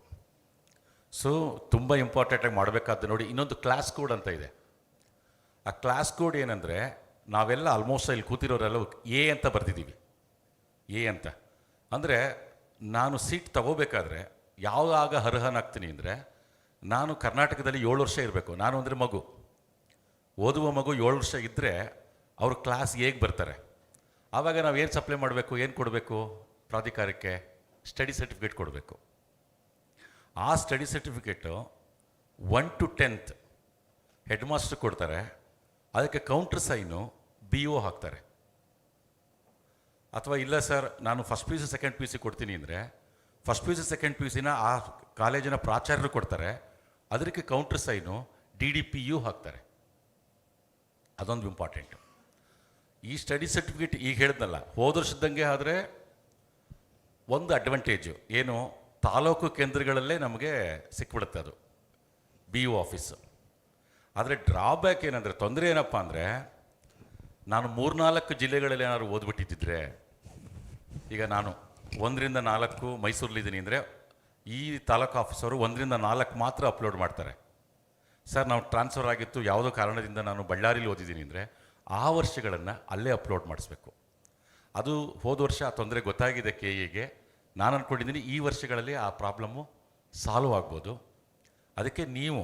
ಸೊ ತುಂಬ ಇಂಪಾರ್ಟೆಂಟಾಗಿ ಮಾಡಬೇಕಾದ್ದು ನೋಡಿ. ಇನ್ನೊಂದು ಕ್ಲಾಸ್ ಕೋಡ್ ಅಂತ ಇದೆ. ಆ ಕ್ಲಾಸ್ ಕೋಡ್ ಏನಂದರೆ, ನಾವೆಲ್ಲ ಆಲ್ಮೋಸ್ಟ್ ಇಲ್ಲಿ ಕೂತಿರೋರೆಲ್ಲ ಎ ಅಂತ ಬರೆದಿದ್ದೀವಿ. ಎ ಅಂತ ಅಂದರೆ ನಾನು ಸೀಟ್ ತಗೋಬೇಕಾದ್ರೆ ಯಾವಾಗ ಅರ್ಹನಾಗ್ತೀನಿ ಅಂದರೆ, ನಾನು ಕರ್ನಾಟಕದಲ್ಲಿ 7 ವರ್ಷ ಇರಬೇಕು. ನಾನು ಅಂದರೆ ಮಗು, ಓದುವ ಮಗು 7 ವರ್ಷ ಇದ್ದರೆ ಅವರು ಕ್ಲಾಸ್ ಎಗೆ ಬರ್ತಾರೆ. ಆವಾಗ ನಾವು ಏನು ಸಪ್ಲೈ ಮಾಡಬೇಕು, ಏನು ಕೊಡಬೇಕು ಪ್ರಾಧಿಕಾರಕ್ಕೆ? ಸ್ಟಡಿ ಸರ್ಟಿಫಿಕೇಟ್ ಕೊಡಬೇಕು. ಆ study certificate 1 to 10th head master ಕೊಡ್ತಾರೆ. ಅದಕ್ಕೆ ಕೌಂಟ್ರ್ ಸೈನು BO ಹಾಕ್ತಾರೆ. ಅಥವಾ ಇಲ್ಲ ಸರ್ ನಾನು ಫಸ್ಟ್ PUC ಸೆಕೆಂಡ್ PUC ಕೊಡ್ತೀನಿ ಅಂದರೆ, ಫಸ್ಟ್ PUC ಸೆಕೆಂಡ್ PUCನ ಆ ಕಾಲೇಜಿನ ಪ್ರಾಚಾರ್ಯರು ಕೊಡ್ತಾರೆ. ಅದಕ್ಕೆ ಕೌಂಟ್ರ್ ಸೈನು DDPU ಹಾಕ್ತಾರೆ. ಅದೊಂದು ಇಂಪಾರ್ಟೆಂಟು. ಈ ಸ್ಟಡಿ ಸರ್ಟಿಫಿಕೇಟ್ ಈಗ ಹೇಳಿದ್ನಲ್ಲ, ಹೋದ ವರ್ಷದಂಗೆ ಆದರೆ ಒಂದು ಅಡ್ವಾಂಟೇಜು ಏನು, ತಾಲೂಕು ಕೇಂದ್ರಗಳಲ್ಲೇ ನಮಗೆ ಸಿಕ್ಬಿಡುತ್ತೆ ಅದು BO ಆಫೀಸು. ಆದರೆ ಡ್ರಾಬ್ಯಾಕ್ ಏನಂದರೆ, ತೊಂದರೆ ಏನಪ್ಪ ಅಂದರೆ, ನಾನು 3-4 ಜಿಲ್ಲೆಗಳಲ್ಲಿ ಏನಾದ್ರು ಓದ್ಬಿಟ್ಟಿದ್ದರೆ, ಈಗ ನಾನು 1ರಿಂದ 4 ಮೈಸೂರಲ್ಲಿದ್ದೀನಿ ಅಂದರೆ, ಈ ತಾಲೂಕು ಆಫೀಸರು 1ರಿಂದ 4 ಮಾತ್ರ ಅಪ್ಲೋಡ್ ಮಾಡ್ತಾರೆ. ಸರ್ ನಾವು ಟ್ರಾನ್ಸ್ಫರ್ ಆಗಿತ್ತು, ಯಾವುದೋ ಕಾರಣದಿಂದ ನಾನು ಬಳ್ಳಾರಿಲಿ ಓದಿದ್ದೀನಿ ಅಂದರೆ, ಆ ವರ್ಷಗಳನ್ನು ಅಲ್ಲೇ ಅಪ್ಲೋಡ್ ಮಾಡಿಸ್ಬೇಕು. ಅದು ಹೋದ ವರ್ಷ ಆ ತೊಂದರೆ ಗೊತ್ತಾಗಿದೆ KEಗೆ. ನಾನು ಅಂದ್ಕೊಂಡಿದ್ದೀನಿ ಈ ವರ್ಷಗಳಲ್ಲಿ ಆ ಪ್ರಾಬ್ಲಮ್ಮು ಸಾಲ್ವ್ ಆಗ್ಬೋದು. ಅದಕ್ಕೆ ನೀವು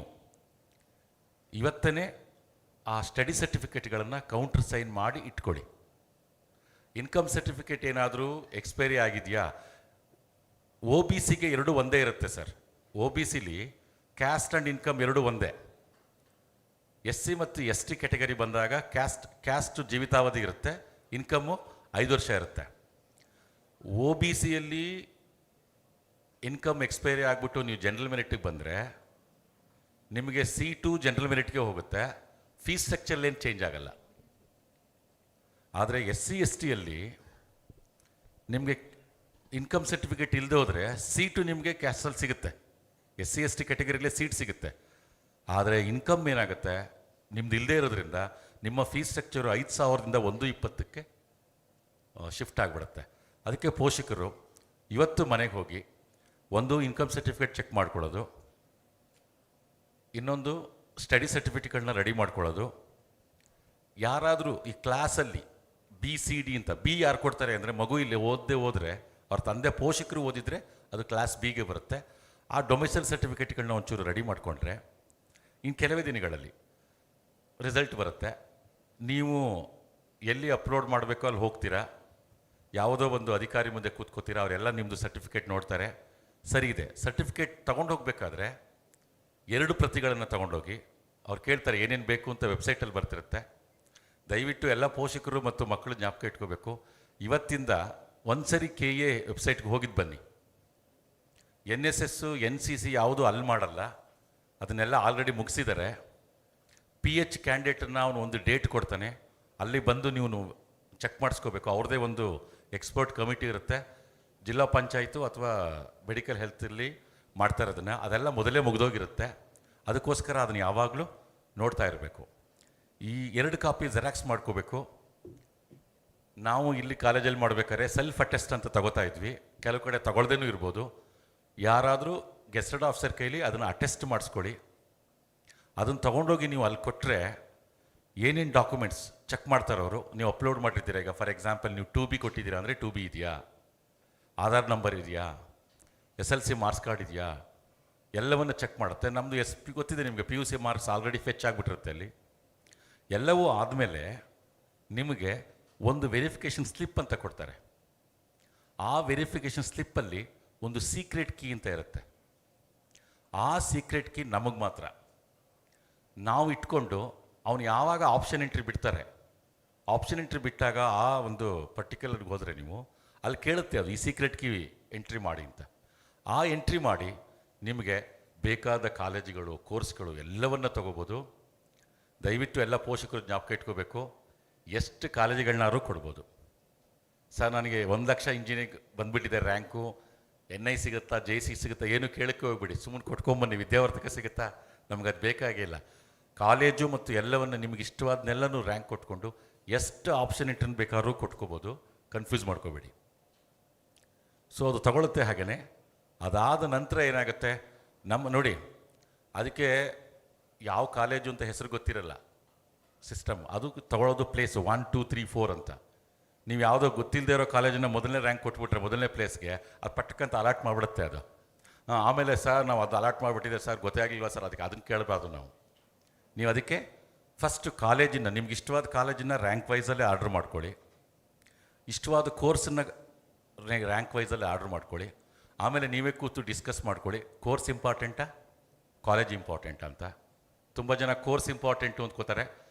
ಇವತ್ತೇ ಆ ಸ್ಟಡಿ ಸರ್ಟಿಫಿಕೇಟ್ಗಳನ್ನು ಕೌಂಟ್ರ್ ಸೈನ್ ಮಾಡಿ ಇಟ್ಕೊಳ್ಳಿ. ಇನ್ಕಮ್ ಸರ್ಟಿಫಿಕೇಟ್ ಏನಾದರೂ ಎಕ್ಸ್ಪೈರಿ ಆಗಿದೆಯಾ? OBCಗೆ 2 ಒಂದೇ ಇರುತ್ತೆ ಸರ್. OBCಲಿ ಕ್ಯಾಸ್ಟ್ ಆ್ಯಂಡ್ ಇನ್ಕಮ್ 2 ಒಂದೇ. SC ಮತ್ತು ST ಕ್ಯಾಟಗರಿ ಬಂದಾಗ ಕ್ಯಾಸ್ಟ್ ಜೀವಿತಾವಧಿ ಇರುತ್ತೆ, ಇನ್ಕಮ್ಮು 5 ವರ್ಷ ಇರುತ್ತೆ. OBCಯಲ್ಲಿ ಇನ್ಕಮ್ ಎಕ್ಸ್ಪೈರಿ ಆಗಿಬಿಟ್ಟು ನೀವು ಜನರಲ್ ಮೆರಿಟಿಗೆ ಬಂದರೆ ನಿಮಗೆ C2 ಜನರಲ್ ಮೆರಿಟ್ಗೆ ಹೋಗುತ್ತೆ, ಫೀಸ್ ಸ್ಟ್ರಕ್ಚರ್ ಏನು ಚೇಂಜ್ ಆಗಲ್ಲ. ಆದರೆ SC STಯಲ್ಲಿ ನಿಮಗೆ ಇನ್ಕಮ್ ಸರ್ಟಿಫಿಕೇಟ್ ಇಲ್ಲದೆ ಹೋದರೆ C2 ನಿಮಗೆ ಕ್ಯಾಸ್ಟಲ್ಲಿ ಸಿಗುತ್ತೆ, SC ST ಕ್ಯಾಟಗರಿಲೇ ಸೀಟ್ ಸಿಗುತ್ತೆ. ಆದರೆ ಇನ್ಕಮ್ ಏನಾಗುತ್ತೆ, ನಿಮ್ದು ಇಲ್ಲದೇ ಇರೋದ್ರಿಂದ ನಿಮ್ಮ ಫೀಸ್ ಸ್ಟ್ರಕ್ಚರು 5,000ದಿಂದ 120ಕ್ಕೆ ಶಿಫ್ಟ್ ಆಗಿಬಿಡುತ್ತೆ. ಅದಕ್ಕೆ ಪೋಷಕರು ಇವತ್ತು ಮನೆಗೆ ಹೋಗಿ ಒಂದು ಇನ್ಕಮ್ ಸರ್ಟಿಫಿಕೇಟ್ ಚೆಕ್ ಮಾಡ್ಕೊಳ್ಳೋದು, ಇನ್ನೊಂದು ಸ್ಟಡಿ ಸರ್ಟಿಫಿಕೇಟ್ಗಳನ್ನ ರೆಡಿ ಮಾಡ್ಕೊಳ್ಳೋದು. ಯಾರಾದರೂ ಈ ಕ್ಲಾಸಲ್ಲಿ BCD ಅಂತ, B ಯಾರು ಕೊಡ್ತಾರೆ ಅಂದರೆ, ಮಗು ಇಲ್ಲಿ ಓದದೆ ಹೋದರೆ ಅವ್ರ ತಂದೆ ಪೋಷಕರು ಓದಿದರೆ ಅದು ಕ್ಲಾಸ್ Bಗೆ ಬರುತ್ತೆ. ಆ ಡೊಮಿಸೈಲ್ ಸರ್ಟಿಫಿಕೇಟ್ಗಳನ್ನ ಒಂಚೂರು ರೆಡಿ ಮಾಡಿಕೊಂಡ್ರೆ ಇನ್ನು ಕೆಲವೇ ದಿನಗಳಲ್ಲಿ ರಿಸಲ್ಟ್ ಬರುತ್ತೆ. ನೀವು ಎಲ್ಲಿ ಅಪ್ಲೋಡ್ ಮಾಡಬೇಕೋ ಅಲ್ಲಿ ಹೋಗ್ತೀರಾ, ಯಾವುದೋ ಒಂದು ಅಧಿಕಾರಿ ಮುಂದೆ ಕೂತ್ಕೋತೀರಾ, ಅವರೆಲ್ಲ ನಿಮ್ಮದು ಸರ್ಟಿಫಿಕೇಟ್ ನೋಡ್ತಾರೆ. ಸರಿ ಇದೆ, ಸರ್ಟಿಫಿಕೇಟ್ ತೊಗೊಂಡು ಹೋಗಬೇಕಾದ್ರೆ 2 ಪ್ರತಿಗಳನ್ನು ತೊಗೊಂಡೋಗಿ ಅವ್ರು ಕೇಳ್ತಾರೆ ಏನೇನು ಬೇಕು ಅಂತ ವೆಬ್ಸೈಟಲ್ಲಿ ಬರ್ತಿರುತ್ತೆ. ದಯವಿಟ್ಟು ಎಲ್ಲ ಪೋಷಕರು ಮತ್ತು ಮಕ್ಕಳು ಜ್ಞಾಪಕ ಇಟ್ಕೋಬೇಕು, ಇವತ್ತಿಂದ ಒಂದ್ಸರಿ KA ವೆಬ್ಸೈಟ್ಗೆ ಹೋಗಿದ್ದು ಬನ್ನಿ. NSS NCC ಯಾವುದು ಅಲ್ಲಿ ಮಾಡಲ್ಲ, ಅದನ್ನೆಲ್ಲ ಆಲ್ರೆಡಿ ಮುಗಿಸಿದ್ದಾರೆ. PH ಕ್ಯಾಂಡಿಡೇಟನ್ನು ಅವನು ಒಂದು ಡೇಟ್ ಕೊಡ್ತಾನೆ, ಅಲ್ಲಿ ಬಂದು ನೀವು ಚೆಕ್ ಮಾಡಿಸ್ಕೋಬೇಕು. ಅವ್ರದ್ದೇ ಒಂದು ಎಕ್ಸ್ಪರ್ಟ್ ಕಮಿಟಿ ಇರುತ್ತೆ, ಜಿಲ್ಲಾ ಪಂಚಾಯಿತು ಅಥವಾ ಮೆಡಿಕಲ್ ಹೆಲ್ತಲ್ಲಿ ಮಾಡ್ತಾರೆ ಅದನ್ನು. ಅದೆಲ್ಲ ಮೊದಲೇ ಮುಗಿದೋಗಿರುತ್ತೆ. ಅದಕ್ಕೋಸ್ಕರ ಅದನ್ನು ಯಾವಾಗಲೂ ನೋಡ್ತಾ ಇರಬೇಕು. ಈ 2 ಕಾಪಿ ಜೆರಾಕ್ಸ್ ಮಾಡ್ಕೋಬೇಕು. ನಾವು ಇಲ್ಲಿ ಕಾಲೇಜಲ್ಲಿ ಮಾಡಬೇಕಾದ್ರೆ ಸೆಲ್ಫ್ ಅಟೆಸ್ಟ್ ಅಂತ ತಗೋತಾ ಇದ್ವಿ, ಕೆಲವು ಕಡೆ ತಗೊಳ್ದೇನೂ ಇರ್ಬೋದು. ಯಾರಾದರೂ ಗೆಸ್ಟೆಡ್ ಆಫೀಸರ್ ಕೈಲಿ ಅದನ್ನು ಅಟೆಸ್ಟ್ ಮಾಡಿಸ್ಕೊಳ್ಳಿ. ಅದನ್ನು ತೊಗೊಂಡೋಗಿ ನೀವು ಅಲ್ಲಿ ಕೊಟ್ಟರೆ ಏನೇನು ಡಾಕ್ಯುಮೆಂಟ್ಸ್ ಚೆಕ್ ಮಾಡ್ತಾರವರು. ನೀವು ಅಪ್ಲೋಡ್ ಮಾಡಿರ್ತೀರ, ಈಗ ಫಾರ್ ಎಕ್ಸಾಂಪಲ್ ನೀವು 2B ಕೊಟ್ಟಿದ್ದೀರಾ ಅಂದರೆ 2B ಇದೆಯಾ, ಆಧಾರ್ ನಂಬರ್ ಇದೆಯಾ, SLC ಮಾರ್ಕ್ಸ್ ಕಾರ್ಡ್ ಇದೆಯಾ, ಎಲ್ಲವನ್ನು ಚೆಕ್ ಮಾಡುತ್ತೆ. ನಮ್ಮದು ಗೊತ್ತಿದೆ ನಿಮಗೆ, PUC ಮಾರ್ಕ್ಸ್ ಆಲ್ರೆಡಿ ಫೆಚ್ ಆಗಿಬಿಟ್ಟಿರುತ್ತೆ ಅಲ್ಲಿ. ಎಲ್ಲವೂ ಆದಮೇಲೆ ನಿಮಗೆ ಒಂದು ವೆರಿಫಿಕೇಷನ್ ಸ್ಲಿಪ್ ಅಂತ ಕೊಡ್ತಾರೆ. ಆ ವೆರಿಫಿಕೇಷನ್ ಸ್ಲಿಪ್ಪಲ್ಲಿ ಒಂದು ಸೀಕ್ರೆಟ್ ಕೀ ಅಂತ ಇರುತ್ತೆ. ಆ ಸೀಕ್ರೆಟ್ ಕೀ ನಮಗೆ ಮಾತ್ರ. ನಾವು ಇಟ್ಕೊಂಡು ಅವನು ಯಾವಾಗ ಆಪ್ಷನ್ ಎಂಟ್ರಿ ಬಿಡ್ತಾರೆ, ಆಪ್ಷನ್ ಎಂಟ್ರಿ ಬಿಟ್ಟಾಗ ಆ ಒಂದು ಪರ್ಟಿಕ್ಯುಲರ್ಗೆ ಹೋದರೆ ನೀವು ಅಲ್ಲಿ ಕೇಳುತ್ತೆ ಅದು ಈ ಸೀಕ್ರೆಟ್ ಕೀ ಎಂಟ್ರಿ ಮಾಡಿ ಅಂತ. ಆ ಎಂಟ್ರಿ ಮಾಡಿ ನಿಮಗೆ ಬೇಕಾದ ಕಾಲೇಜುಗಳು, ಕೋರ್ಸ್ಗಳು ಎಲ್ಲವನ್ನು ತೊಗೋಬೋದು. ದಯವಿಟ್ಟು ಎಲ್ಲ ಪೋಷಕರು ಜ್ಞಾಪಕ ಇಟ್ಕೋಬೇಕು, ಎಷ್ಟು ಕಾಲೇಜುಗಳನ್ನಾದ್ರೂ ಕೊಡ್ಬೋದು. ಸರ್ ನನಗೆ 1 ಲಕ್ಷ ಇಂಜಿನಿಯರಿಂಗ್ ಬಂದುಬಿಟ್ಟಿದೆ ರ್ಯಾಂಕು, NI ಸಿಗುತ್ತಾ, JC ಸಿಗುತ್ತಾ, ಏನು ಕೇಳಕ್ಕೆ ಹೋಗ್ಬಿಡಿ, ಸುಮ್ಮನೆ ಕೊಟ್ಕೊಂಬನ್ನಿ. ವಿದ್ಯಾವರ್ಧಕ ಸಿಗುತ್ತಾ, ನಮ್ಗೆ ಅದು ಬೇಕಾಗಿಲ್ಲ. ಕಾಲೇಜು ಮತ್ತು ಎಲ್ಲವನ್ನು ನಿಮಗೆ ಇಷ್ಟವಾದನ್ನೆಲ್ಲನೂ ರ್ಯಾಂಕ್ ಕೊಟ್ಕೊಂಡು ಎಷ್ಟು ಆಪ್ಷನ್ ಎಂಟ್ರನ್ನು ಬೇಕಾದ್ರೂ ಕೊಟ್ಕೋಬೋದು, ಕನ್ಫ್ಯೂಸ್ ಮಾಡ್ಕೋಬೇಡಿ. ಸೊ ಅದು ತಗೊಳುತ್ತೆ. ಹಾಗೆಯೇ ಅದಾದ ನಂತರ ಏನಾಗುತ್ತೆ, ನೋಡಿ ಅದಕ್ಕೆ ಯಾವ ಕಾಲೇಜು ಅಂತ ಹೆಸರು ಗೊತ್ತಿರಲ್ಲ, ಸಿಸ್ಟಮ್ ಅದು ತಗೊಳ್ಳೋದು ಪ್ಲೇಸು 1, 2, 3, 4 ಅಂತ. ನೀವು ಯಾವುದೋ ಗೊತ್ತಿಲ್ಲದೆ ಇರೋ ಕಾಲೇಜನ್ನು ಮೊದಲನೇ ರ್ಯಾಂಕ್ ಕೊಟ್ಬಿಟ್ರೆ ಮೊದಲನೇ ಪ್ಲೇಸ್ಗೆ ಅದು ಪಟ್ಟಕ್ಕಂತ ಅಲಾಟ್ ಮಾಡಿಬಿಡುತ್ತೆ ಅದು. ಆಮೇಲೆ ಸರ್ ನಾವು ಅದು ಅಲಾಟ್ ಮಾಡಿಬಿಟ್ಟಿದೆ ಸರ್, ಗೊತ್ತೇ ಆಗಲಿಲ್ವ ಸರ್, ಅದನ್ನು ಕೇಳಬಾರ್ದು ನಾವು. ನೀವು ಅದಕ್ಕೆ ಫಸ್ಟ್ ಕಾಲೇಜಿನ, ನಿಮ್ಗೆ ಇಷ್ಟವಾದ ಕಾಲೇಜಿನ ರ್ಯಾಂಕ್ ವೈಸಲ್ಲೇ ಆರ್ಡ್ರ್ ಮಾಡ್ಕೊಳ್ಳಿ, ಇಷ್ಟವಾದ ಕೋರ್ಸನ್ನು ರ್ಯಾಂಕ್ ವೈಸಲ್ಲೇ ಆರ್ಡ್ರ್ ಮಾಡ್ಕೊಳ್ಳಿ. ಆಮೇಲೆ ನೀವೇ ಕೂತು ಡಿಸ್ಕಸ್ ಮಾಡ್ಕೊಳ್ಳಿ, ಕೋರ್ಸ್ ಇಂಪಾರ್ಟೆಂಟಾ, ಕಾಲೇಜ್ ಇಂಪಾರ್ಟೆಂಟಾ ಅಂತ. ತುಂಬ ಜನ ಕೋರ್ಸ್ ಇಂಪಾರ್ಟೆಂಟು ಅಂದ್ಕೋತಾರೆ,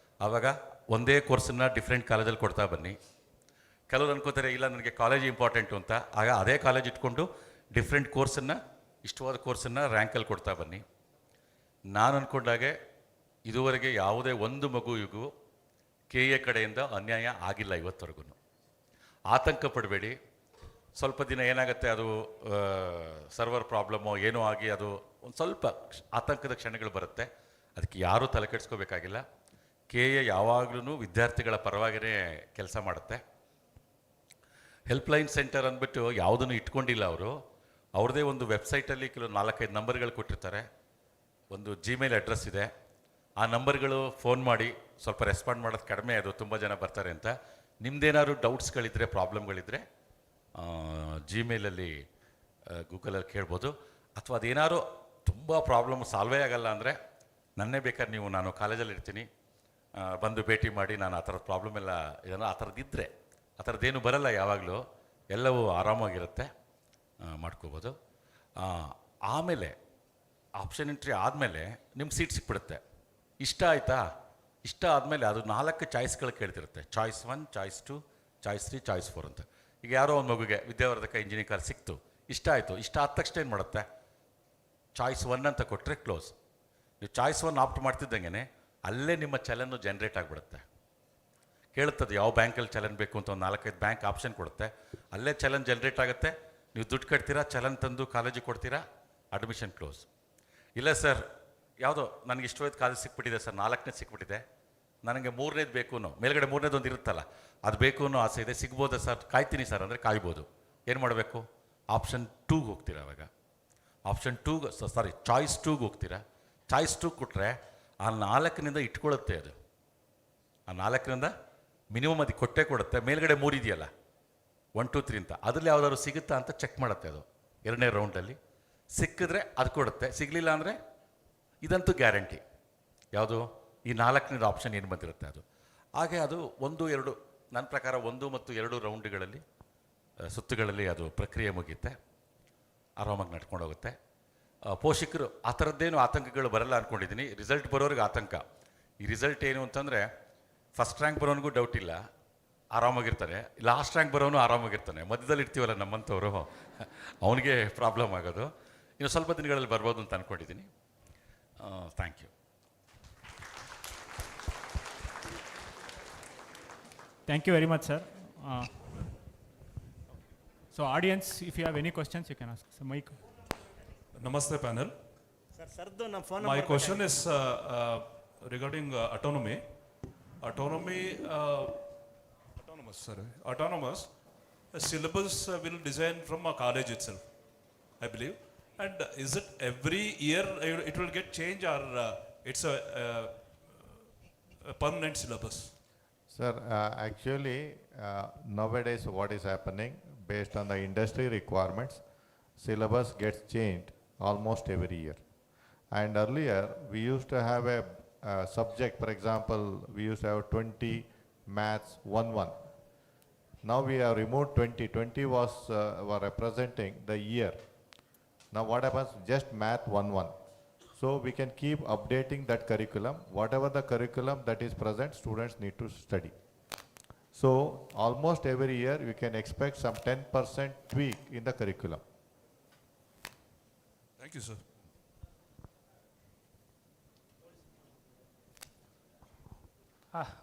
ಆವಾಗ ಒಂದೇ ಕೋರ್ಸನ್ನು ಡಿಫ್ರೆಂಟ್ ಕಾಲೇಜಲ್ಲಿ ಕೊಡ್ತಾ ಬನ್ನಿ. ಕೆಲವರು ಅನ್ಕೋತಾರೆ ಇಲ್ಲ ನನಗೆ ಕಾಲೇಜ್ ಇಂಪಾರ್ಟೆಂಟು ಅಂತ, ಆಗ ಅದೇ ಕಾಲೇಜ್ ಇಟ್ಕೊಂಡು ಡಿಫ್ರೆಂಟ್ ಕೋರ್ಸನ್ನು, ಇಷ್ಟವಾದ ಕೋರ್ಸನ್ನು ರ್ಯಾಂಕಲ್ಲಿ ಕೊಡ್ತಾ ಬನ್ನಿ. ನಾನು ಅಂದ್ಕೊಂಡಾಗೆ ಇದುವರೆಗೆ ಯಾವುದೇ ಒಂದು ಮಗುವಿಗೂ KA ಕಡೆಯಿಂದ ಅನ್ಯಾಯ ಆಗಿಲ್ಲ ಇವತ್ತವರೆಗೂ. ಆತಂಕ ಪಡಬೇಡಿ. ಸ್ವಲ್ಪ ದಿನ ಏನಾಗುತ್ತೆ, ಅದು ಸರ್ವರ್ ಪ್ರಾಬ್ಲಮ್ಮು ಏನೋ ಆಗಿ ಅದು ಒಂದು ಸ್ವಲ್ಪ ಆತಂಕದ ಕ್ಷಣಗಳು ಬರುತ್ತೆ. ಅದಕ್ಕೆ ಯಾರೂ ತಲೆ ಕೆಡಿಸ್ಕೋಬೇಕಾಗಿಲ್ಲ. KA ಯಾವಾಗಲೂ ವಿದ್ಯಾರ್ಥಿಗಳ ಪರವಾಗಿಯೇ ಕೆಲಸ ಮಾಡುತ್ತೆ. ಹೆಲ್ಪ್ಲೈನ್ ಸೆಂಟರ್ ಅಂದ್ಬಿಟ್ಟು ಯಾವುದನ್ನು ಇಟ್ಕೊಂಡಿಲ್ಲ ಅವರು. ಅವ್ರದ್ದೇ ಒಂದು ವೆಬ್ಸೈಟಲ್ಲಿ ಕೆಲವು 4-5 ನಂಬರ್ಗಳು ಕೊಟ್ಟಿರ್ತಾರೆ. ಒಂದು Gmail ಅಡ್ರೆಸ್ ಇದೆ, ಆ ನಂಬರ್ಗಳು ಫೋನ್ ಮಾಡಿ, ಸ್ವಲ್ಪ ರೆಸ್ಪಾಂಡ್ ಮಾಡೋದು ಕಡಿಮೆ, ಅದು ತುಂಬ ಜನ ಬರ್ತಾರೆ ಅಂತ. ನಿಮ್ದೇನಾದ್ರು ಡೌಟ್ಸ್ಗಳಿದ್ದರೆ, ಪ್ರಾಬ್ಲಮ್ಗಳಿದ್ದರೆ Gmailಲ್ಲಿ ಗೂಗಲಲ್ಲಿ ಕೇಳ್ಬೋದು. ಅಥವಾ ಅದೇನಾದ್ರು ತುಂಬ ಪ್ರಾಬ್ಲಮ್ ಸಾಲ್ವೇ ಆಗಲ್ಲ ಅಂದರೆ ನನ್ನೇ ಬೇಕಾದ್ರೆ ನೀವು, ನಾನು ಕಾಲೇಜಲ್ಲಿ ಇರ್ತೀನಿ, ಬಂದು ಭೇಟಿ ಮಾಡಿ, ನಾನು ಆ ಥರದ ಪ್ರಾಬ್ಲಮ್ ಎಲ್ಲ ಏನೋ ಆ ಥರದ್ದಿದ್ದರೆ, ಆ ಥರದ್ದೇನು ಬರಲ್ಲ, ಯಾವಾಗಲೂ ಎಲ್ಲವೂ ಆರಾಮಾಗಿರುತ್ತೆ, ಮಾಡ್ಕೋಬೋದು. ಆಮೇಲೆ ಆಪ್ಷನ್ ಎಂಟ್ರಿ ಆದಮೇಲೆ ನಿಮ್ಗೆ ಸೀಟ್ ಸಿಕ್ಬಿಡುತ್ತೆ. ಇಷ್ಟ ಆಯಿತಾ, ಇಷ್ಟ ಆದಮೇಲೆ ಅದು 4 ಚಾಯ್ಸ್ಗಳು ಕೇಳ್ತಿರುತ್ತೆ. ಚಾಯ್ಸ್ 1, ಚಾಯ್ಸ್ 2, ಚಾಯ್ಸ್ 3, ಚಾಯ್ಸ್ 4 ಅಂತ. ಈಗ ಯಾರೋ ಒಂದು ಮಗುಗೆ ವಿದ್ಯಾವರ್ಧಕ ಇಂಜಿನಿಯರಿಂಗ್ ಕಾಲೇಜ್ ಸಿಕ್ತು, ಇಷ್ಟ ಆಯಿತು. ಇಷ್ಟ ಆದ ತಕ್ಷಣ ಏನು ಮಾಡುತ್ತೆ, ಚಾಯ್ಸ್ 1 ಅಂತ ಕೊಟ್ಟರೆ ಕ್ಲೋಸ್. ನೀವು ಚಾಯ್ಸ್ 1 ಆಪ್ಟ್ ಮಾಡ್ತಿದ್ದಂಗೆ ಅಲ್ಲೇ ನಿಮ್ಮ ಚಲನ್ನು ಜನ್ರೇಟ್ ಆಗಿಬಿಡುತ್ತೆ. ಕೇಳುತ್ತದೆ ಯಾವ ಬ್ಯಾಂಕಲ್ಲಿ ಚಲನ್ ಬೇಕು ಅಂತ, ಒಂದು 4-5 ಬ್ಯಾಂಕ್ ಆಪ್ಷನ್ ಕೊಡುತ್ತೆ. ಅಲ್ಲೇ ಚಲನ್ ಜನ್ರೇಟ್ ಆಗುತ್ತೆ. ನೀವು ದುಡ್ಡು ಕಟ್ತೀರಾ, ಚಲನ್ ತಂದು ಕಾಲೇಜಿಗೆ ಕೊಡ್ತೀರಾ, ಅಡ್ಮಿಷನ್ ಕ್ಲೋಸ್. ಇಲ್ಲ ಸರ್ ಯಾವುದೋ ನನಗೆ ಇಷ್ಟವಾದ ಕಾಲೇಜ್ ಸಿಕ್ಬಿಟ್ಟಿದೆ ಸರ್, 4ನೇ ಸಿಕ್ಬಿಟ್ಟಿದೆ, ನನಗೆ 3ನೇದು ಬೇಕು, ಮೇಲ್ಗಡೆ 3ನೇದು ಒಂದು ಇರುತ್ತಲ್ಲ, ಅದು ಬೇಕು ಅನ್ನೋ ಆಸೆ ಇದೆ, ಸಿಗ್ಬೋದಾ ಸರ್, ಕಾಯ್ತೀನಿ ಸರ್ ಅಂದರೆ ಕಾಯ್ಬೋದು. ಏನು ಮಾಡಬೇಕು, ಆಪ್ಷನ್ 2ಗೆ ಹೋಗ್ತೀರಾ. ಅವಾಗ ಆಪ್ಷನ್ 2 ಸಾರಿ ಚಾಯ್ಸ್ 2ಗೆ ಹೋಗ್ತೀರಾ. ಚಾಯ್ಸ್ 2 ಕೊಟ್ಟರೆ ಆ 4ನಿಂದ ಇಟ್ಕೊಳ್ಳುತ್ತೆ ಅದು. ಆ 4ನಿಂದ ಮಿನಿಮಮ್ ಅದಕ್ಕೆ ಕೊಟ್ಟೇ ಕೊಡುತ್ತೆ. ಮೇಲ್ಗಡೆ 3 ಇದೆಯಲ್ಲ, 1, 2, 3 ಅಂತ, ಅದ್ರಲ್ಲಿ ಯಾವ್ದಾದ್ರು ಸಿಗುತ್ತಾ ಅಂತ ಚೆಕ್ ಮಾಡುತ್ತೆ ಅದು. 2ನೇ ರೌಂಡಲ್ಲಿ ಸಿಕ್ಕಿದ್ರೆ ಅದು ಕೊಡುತ್ತೆ, ಸಿಗಲಿಲ್ಲ ಅಂದರೆ ಇದಂತೂ ಗ್ಯಾರಂಟಿ. ಯಾವುದು, ಈ 4ನೇದು ಆಪ್ಷನ್ ಏನು ಬಂದಿರುತ್ತೆ ಅದು. ಹಾಗೆ ಅದು 1, 2 ನನ್ನ ಪ್ರಕಾರ 1 ಮತ್ತು 2 ರೌಂಡ್ಗಳಲ್ಲಿ, ಸುತ್ತುಗಳಲ್ಲಿ ಅದು ಪ್ರಕ್ರಿಯೆ ಮುಗಿಯುತ್ತೆ, ಆರಾಮಾಗಿ ನಡ್ಕೊಂಡು ಹೋಗುತ್ತೆ. ಪೋಷಕರು ಆ ಥರದ್ದೇನು ಆತಂಕಗಳು ಬರಲ್ಲ ಅಂದ್ಕೊಂಡಿದ್ದೀನಿ. ರಿಸಲ್ಟ್ ಬರೋರಿಗೆ ಆತಂಕ. ಈ ರಿಸಲ್ಟ್ ಏನು ಅಂತಂದರೆ, ಫಸ್ಟ್ ರ್ಯಾಂಕ್ ಬರೋನಿಗೂ ಡೌಟ್ ಇಲ್ಲ, ಆರಾಮಾಗಿರ್ತಾನೆ. Last rank ಬರೋನು ಆರಾಮಾಗಿರ್ತಾನೆ. ಮಧ್ಯದಲ್ಲಿ ಇರ್ತೀವಲ್ಲ ನಮ್ಮಂಥವ್ರು, ಅವನಿಗೆ ಪ್ರಾಬ್ಲಮ್ ಆಗೋದು. ಇನ್ನು ಸ್ವಲ್ಪ ದಿನಗಳಲ್ಲಿ ಬರ್ಬೋದು ಅಂತ ಅಂದ್ಕೊಂಡಿದ್ದೀನಿ. Thank you. Thank you very much, sir. So audience, if you have any questions, you can ask. So Mike. Namaste panel. My question is regarding autonomy. Autonomous syllabus will design from a college itself, I believe. And is it every year it will get changed, or it's a permanent syllabus? Sir, actually, nowadays what is happening, based on the industry requirements, syllabus gets changed almost every year. And earlier, we used to have a subject, for example, we used to have 20 maths 1-1. Now we have removed 20. 20 was were representing the year. Now what happens? Just math 1-1. So we can keep updating that curriculum. Whatever the curriculum that is present, students need to study. So almost every year we can expect some 10% tweak in the curriculum. Thank you, sir.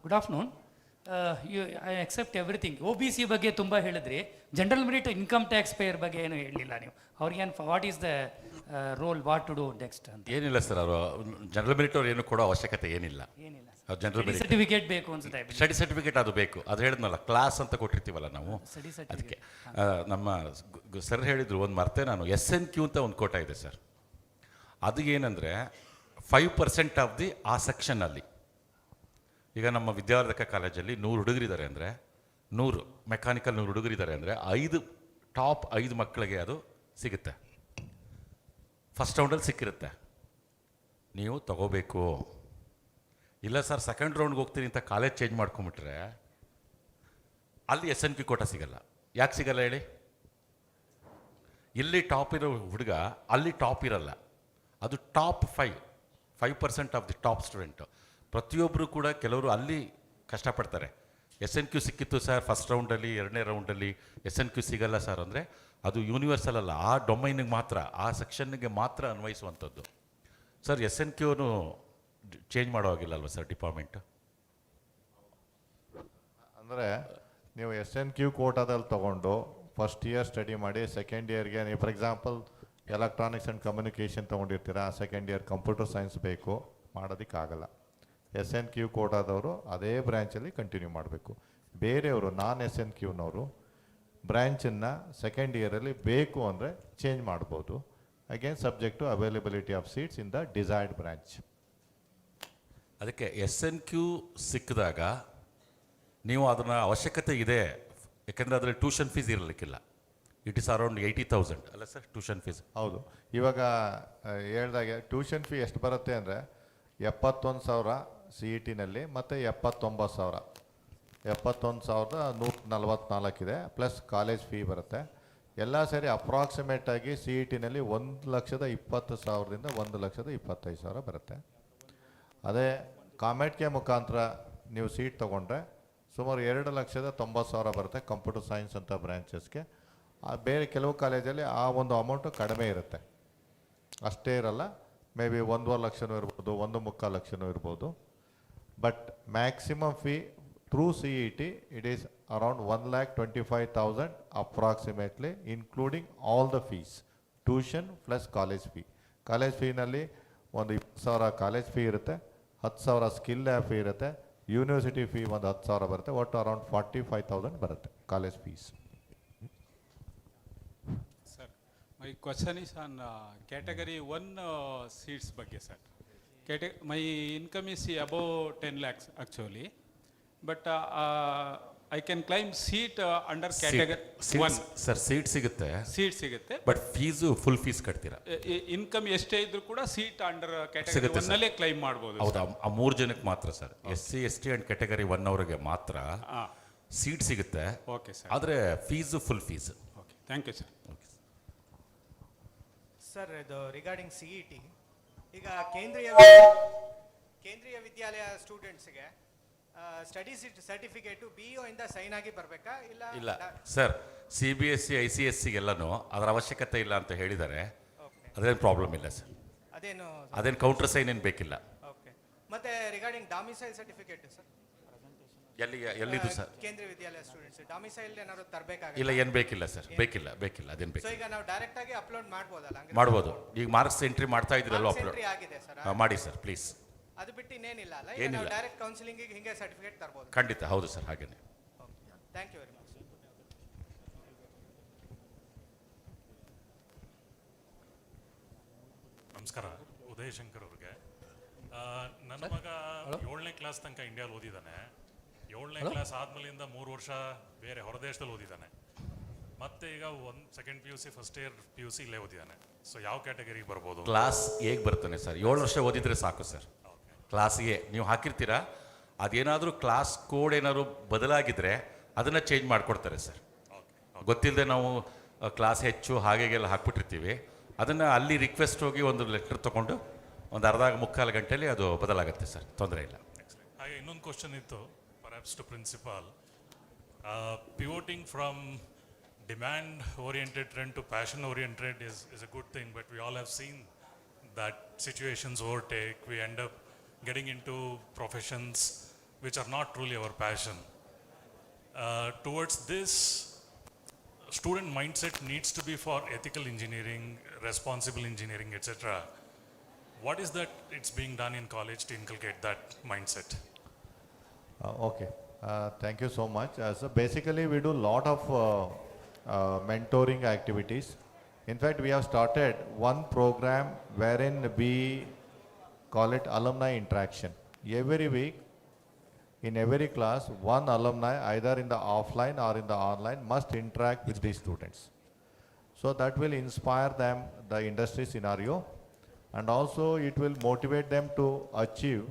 Good afternoon. I accept everything. OBC ಬಗ್ಗೆ ತುಂಬ ಹೇಳಿದ್ರಿ, general merit income tax payer ಬಗ್ಗೆ ಏನು ಹೇಳಲಿಲ್ಲ ನೀವು. ಅವ್ರಿಗೇನು what is the role, what to do next ಅಂತ? ಏನಿಲ್ಲ ಸರ್, ಅವರು ಜನರಲ್ ಮೆರಿಟ್ ಅವ್ರು ಏನು ಕೊಡೋ ಅವಶ್ಯಕತೆ ಏನಿಲ್ಲ. ಜನರಲ್ ಮೆರಿಟ್ ಸರ್ಟಿಫಿಕೇಟ್ ಬೇಕು ಅನ್ಸುತ್ತೆ. ಸ್ಟಡಿ ಸರ್ಟಿಫಿಕೇಟ್ ಅದು ಬೇಕು. ಅದು ಹೇಳಿದ್ನಲ್ಲ, ಕ್ಲಾಸ್ ಅಂತ ಕೊಟ್ಟಿರ್ತೀವಲ್ಲ ನಾವು, ಅದಕ್ಕೆ ನಮ್ಮ ಸರ್ ಹೇಳಿದ್ರು, ಒಂದು ಮರ್ತೆ ನಾನು, SNQ ಅಂತ ಒಂದು ಕೋಟ ಇದೆ ಸರ್. ಅದು ಏನಂದರೆ 5% ಆಫ್ ದಿ ಆ ಸೆಕ್ಷನ್ನಲ್ಲಿ. ಈಗ ನಮ್ಮ ವಿದ್ಯಾವರ್ಧಕ ಕಾಲೇಜಲ್ಲಿ 100 ಹುಡುಗರಿದ್ದಾರೆ ಅಂದರೆ, 100 ಮೆಕ್ಯಾನಿಕಲ್ 100 ಹುಡುಗರಿದ್ದಾರೆ ಅಂದರೆ 5 ಮಕ್ಕಳಿಗೆ ಅದು ಸಿಗುತ್ತೆ. ಫಸ್ಟ್ ರೌಂಡಲ್ಲಿ ಸಿಕ್ಕಿರುತ್ತೆ, ನೀವು ತಗೋಬೇಕು. ಇಲ್ಲ ಸರ್ ಸೆಕೆಂಡ್ ರೌಂಡ್ಗೆ ಹೋಗ್ತೀನಿ ಅಂತ ಕಾಲೇಜ್ ಚೇಂಜ್ ಮಾಡ್ಕೊಂಬಿಟ್ರೆ ಅಲ್ಲಿ SNQ ಕೋಟ ಸಿಗಲ್ಲ. ಯಾಕೆ ಸಿಗಲ್ಲ ಹೇಳಿ? ಇಲ್ಲಿ ಟಾಪ್ ಇರೋ ಹುಡುಗ ಅಲ್ಲಿ ಟಾಪ್ ಇರಲ್ಲ. ಅದು top 5% of the top student. ಪ್ರತಿಯೊಬ್ಬರು ಕೂಡ ಕೆಲವರು ಅಲ್ಲಿ ಕಷ್ಟಪಡ್ತಾರೆ. SNQ ಸಿಕ್ಕಿತ್ತು ಸರ್ ಫಸ್ಟ್ ರೌಂಡಲ್ಲಿ, 2ನೇ ರೌಂಡಲ್ಲಿ SNQ ಸಿಗಲ್ಲ ಸರ್ ಅಂದರೆ ಅದು ಯೂನಿವರ್ಸಲ್ ಅಲ್ಲ, ಆ ಡೊಮೈನಿಗೆ ಮಾತ್ರ, ಆ ಸೆಕ್ಷನ್ನಿಗೆ ಮಾತ್ರ ಅನ್ವಯಿಸುವಂಥದ್ದು. ಸರ್ SNQನು ಚೇಂಜ್ ಮಾಡೋ ಹಾಗಿಲ್ಲ ಅಲ್ವಾ ಸರ್ ಡಿಪಾರ್ಟ್ಮೆಂಟ್? ಅಂದರೆ ನೀವು SNQ ಕೋಟಾದಲ್ಲಿ ತೊಗೊಂಡು ಫಸ್ಟ್ ಇಯರ್ ಸ್ಟಡಿ ಮಾಡಿ ಸೆಕೆಂಡ್ ಇಯರ್ಗೆ ನೀವು for example electronics and communication ತೊಗೊಂಡಿರ್ತೀರಾ, ಸೆಕೆಂಡ್ ಇಯರ್ ಕಂಪ್ಯೂಟರ್ ಸೈನ್ಸ್ ಬೇಕು, ಮಾಡೋದಕ್ಕಾಗಲ್ಲ. SNQ ಕೋಟಾದವರು ಅದೇ ಬ್ರ್ಯಾಂಚಲ್ಲಿ ಕಂಟಿನ್ಯೂ ಮಾಡಬೇಕು. ಬೇರೆಯವರು ನಾನ್ SNQನವರು ಬ್ರ್ಯಾಂಚನ್ನು ಸೆಕೆಂಡ್ ಇಯರಲ್ಲಿ ಬೇಕು ಅಂದರೆ ಚೇಂಜ್ ಮಾಡ್ಬೋದು, again subject to availability of seats in the desired branch. ಅದಕ್ಕೆ SNQ ಸಿಕ್ಕಿದಾಗ ನೀವು ಅದನ್ನು ಅವಶ್ಯಕತೆ ಇದೆ, ಯಾಕೆಂದರೆ ಅದರಲ್ಲಿ ಟ್ಯೂಷನ್ ಫೀಸ್ ಇರಲಿಕ್ಕಿಲ್ಲ. ಇಟ್ ಇಸ್ ಅರೌಂಡ್ 80,000 ಅಲ್ಲ ಸರ್ ಟ್ಯೂಷನ್ ಫೀಸ್? ಹೌದು. ಇವಾಗ ಹೇಳ್ದಾಗೆ ಟ್ಯೂಷನ್ ಫೀ ಎಷ್ಟು ಬರುತ್ತೆ ಅಂದರೆ 71,000 CETನಲ್ಲಿ ಮತ್ತು 79,000. 71,144 ಇದೆ, ಪ್ಲಸ್ ಕಾಲೇಜ್ ಫೀ ಬರುತ್ತೆ. ಎಲ್ಲ ಸೇರಿ ಅಪ್ರಾಕ್ಸಿಮೇಟಾಗಿ CETನಲ್ಲಿ 1,20,000ದಿಂದ 1,25,000 ಬರುತ್ತೆ. ಅದೇ ಕಾಮೆಟ್ಗೆ ಮುಖಾಂತರ ನೀವು ಸೀಟ್ ತೊಗೊಂಡ್ರೆ ಸುಮಾರು 2,90,000 ಬರುತ್ತೆ ಕಂಪ್ಯೂಟರ್ ಸೈನ್ಸ್ ಅಂತ ಬ್ರ್ಯಾಂಚಸ್ಗೆ. ಬೇರೆ ಕೆಲವು ಕಾಲೇಜಲ್ಲಿ ಆ ಒಂದು ಅಮೌಂಟು ಕಡಿಮೆ ಇರುತ್ತೆ, ಅಷ್ಟೇ ಇರಲ್ಲ. ಮೇ ಬಿ 1,50,000 ಲಕ್ಷನೂ ಇರ್ಬೋದು, 1,45,000 ಇರ್ಬೋದು. But maximum fee through CET it is around 1,25,000 approximately, including all the fees, tuition plus college fee. College ಫೀನಲ್ಲಿ ಒಂದು 20,000 ಕಾಲೇಜ್ ಫೀ ಇರುತ್ತೆ, 10,000 ಸ್ಕಿಲ್ ಲ್ಯಾಬ್ ಫೀ ಇರುತ್ತೆ, ಯೂನಿವರ್ಸಿಟಿ ಫೀ ಒಂದು 10,000 ಬರುತ್ತೆ. ಒಟ್ಟು ಅರೌಂಡ್ 45,000 ಬರುತ್ತೆ college fees. Sir, my question is on category 1 seats ಬಗ್ಗೆ sir. My income is above 10 lakhs actually, but I can claim seat under category 1. Sir seat ಸಿಗುತ್ತೆ, seat ಸಿಗುತ್ತೆ, but fees full fees ಕಟ್ತೀರಾ. Income ಎಷ್ಟೇ ಇದ್ರೂ ಕೂಡ seat under category 1 ನಲ್ಲೇ claim ಮಾಡ್ಬೋದು. ಹೌದಾ? ಆ 3 ಜನಕ್ಕೆ ಮಾತ್ರ sir, SC ST and category 1 ಅವರಿಗೆ ಮಾತ್ರ ಸೀಟ್ ಸಿಗುತ್ತೆ. Okay sir. ಆದರೆ fees full fees. Okay, thank you sir. Sir, ಇದು ರಿಗಾರ್ಡಿಂಗ್ CET, ಈಗ ಕೇಂದ್ರೀಯ ವಿದ್ಯಾಲಯ ಸ್ಟೂಡೆಂಟ್ಸ್ಗೆ ಸ್ಟಡಿ ಸರ್ಟಿಫಿಕೇಟು BEO ಇಂದ ಸೈನ್ ಆಗಿ ಬರಬೇಕಾ? ಇಲ್ಲ ಸರ್, CBSE ICSEಗೆಲ್ಲನೂ ಅದರ ಅವಶ್ಯಕತೆ ಇಲ್ಲ ಅಂತ ಹೇಳಿದ್ದಾರೆ. ಅದೇನು ಪ್ರಾಬ್ಲಮ್ ಇಲ್ಲ ಸರ್, ಅದೇನು ಕೌಂಟರ್ ಸೈನ್ ಏನು ಬೇಕಿಲ್ಲ. ಓಕೆ. ಮತ್ತೆ regarding domicile certificate sir, ಎಲ್ಲಿದು sir? ಕೇಂದ್ರೀಯ ವಿದ್ಯಾಲಯ ಸ್ಟೂಡೆಂಟ್ಸ್ ಡಾಮಿಸೈಲ್ ಏನಾದ್ರು ತರಬೇಕಾಗ? ಇಲ್ಲ, ಏನು ಬೇಕಿಲ್ಲ ಸರ್, ಬೇಕಿಲ್ಲ ಅದೇನು ಬೇಕಿಲ್ಲ. ಸೊ ಈಗ ನಾವು ಡೈರೆಕ್ಟ್ ಆಗಿ ಅಪ್ಲೋಡ್ ಮಾಡ್ಬೋದಲ್ಲ? ಮಾಡ್ಬೋದು. ಈಗ ಮಾರ್ಕ್ಸ್ ಎಂಟ್ರಿ ಮಾಡ್ತಾ ಇದ್ದೀರಲ್ಲ, ಅಪ್ಲೋಡ್ ಆಗಿದೆ ಸರ್, ಮಾಡಿ ಸರ್ ಪ್ಲೀಸ್. ಅದು ಬಿಟ್ಟು ಇನ್ನೇನಿಲ್ಲ ಅಲ್ಲ? ಏನಿಲ್ಲ, ಡೈರೆಕ್ಟ್ ಕೌನ್ಸಿಲಿಂಗ್ ಹಿಂಗೆ ಸರ್ಟಿಫಿಕೇಟ್ ತರಬಹುದು? ಖಂಡಿತ ಹೌದು ಸರ್, ಹಾಗೇನೆ. Thank you very much. ನಮಸ್ಕಾರ, ಉದಯ್ ಶಂಕರ್ ಅವ್ರಿಗೆ. ನನ್ನ ಮಗ 7ನೇ ಕ್ಲಾಸ್ ತನಕ ಇಂಡಿಯಾದಲ್ಲಿ ಓದಿದ್ದಾನೆ. 7ನೇ ಕ್ಲಾಸ್ ಆದ್ಮೇಲಿಂದ 3 ವರ್ಷ ಬೇರೆ ಹೊರದೇಶದಲ್ಲಿ ಓದಿದ್ದಾನೆ. ಮತ್ತೆ ಈಗ second PUC first year PUC ಇಲ್ಲೇ ಓದಿದ್ದಾನೆ. ಸೊ ಯಾವ ಕ್ಯಾಟಗರಿಗೆ ಬರ್ಬೋದು? ಕ್ಲಾಸ್ ಎಗೆ ಬರ್ತಾನೆ ಸರ್. 7 ವರ್ಷ ಓದಿದ್ರೆ ಸಾಕು ಸರ್. ಕ್ಲಾಸ್ ಎ ನೀವು ಹಾಕಿರ್ತೀರಾ, ಅದೇನಾದರೂ ಕ್ಲಾಸ್ ಕೋಡ್ ಏನಾದರೂ ಬದಲಾಗಿದ್ದರೆ ಅದನ್ನು ಚೇಂಜ್ ಮಾಡಿಕೊಡ್ತಾರೆ ಸರ್. ಗೊತ್ತಿಲ್ಲದೆ ನಾವು ಕ್ಲಾಸ್ ಹೆಚ್ಚು ಹಾಗೆಲ್ಲ ಹಾಕ್ಬಿಟ್ಟಿರ್ತೀವಿ, ಅದನ್ನು ಅಲ್ಲಿ ರಿಕ್ವೆಸ್ಟ್ ಹೋಗಿ ಒಂದು ಲೆಟರ್ ತೊಗೊಂಡು ಒಂದು ಮುಕ್ಕಾಲು ಗಂಟೆಯಲ್ಲಿ ಅದು ಬದಲಾಗುತ್ತೆ ಸರ್, ತೊಂದರೆ ಇಲ್ಲ. ಹಾಗೆ ಇನ್ನೊಂದು ಕ್ವಶನ್ ಇತ್ತು, perhaps to principal. Pivoting from demand-oriented trend to passion-oriented is a good thing, but we all have seen that situations overtake. We end up getting into professions which are not truly our passion. Towards this, student mindset needs to be for ethical engineering, responsible engineering, etc. What is that it's being done in college to inculcate that mindset? Okay. Thank you so much. So basically we do a lot of mentoring activities. In fact, we have started one program wherein we call it alumni interaction. Every week, in every class, one alumni, either in the offline or in the online, must interact with the students. So that will inspire them the industry scenario, and also it will motivate them to achieve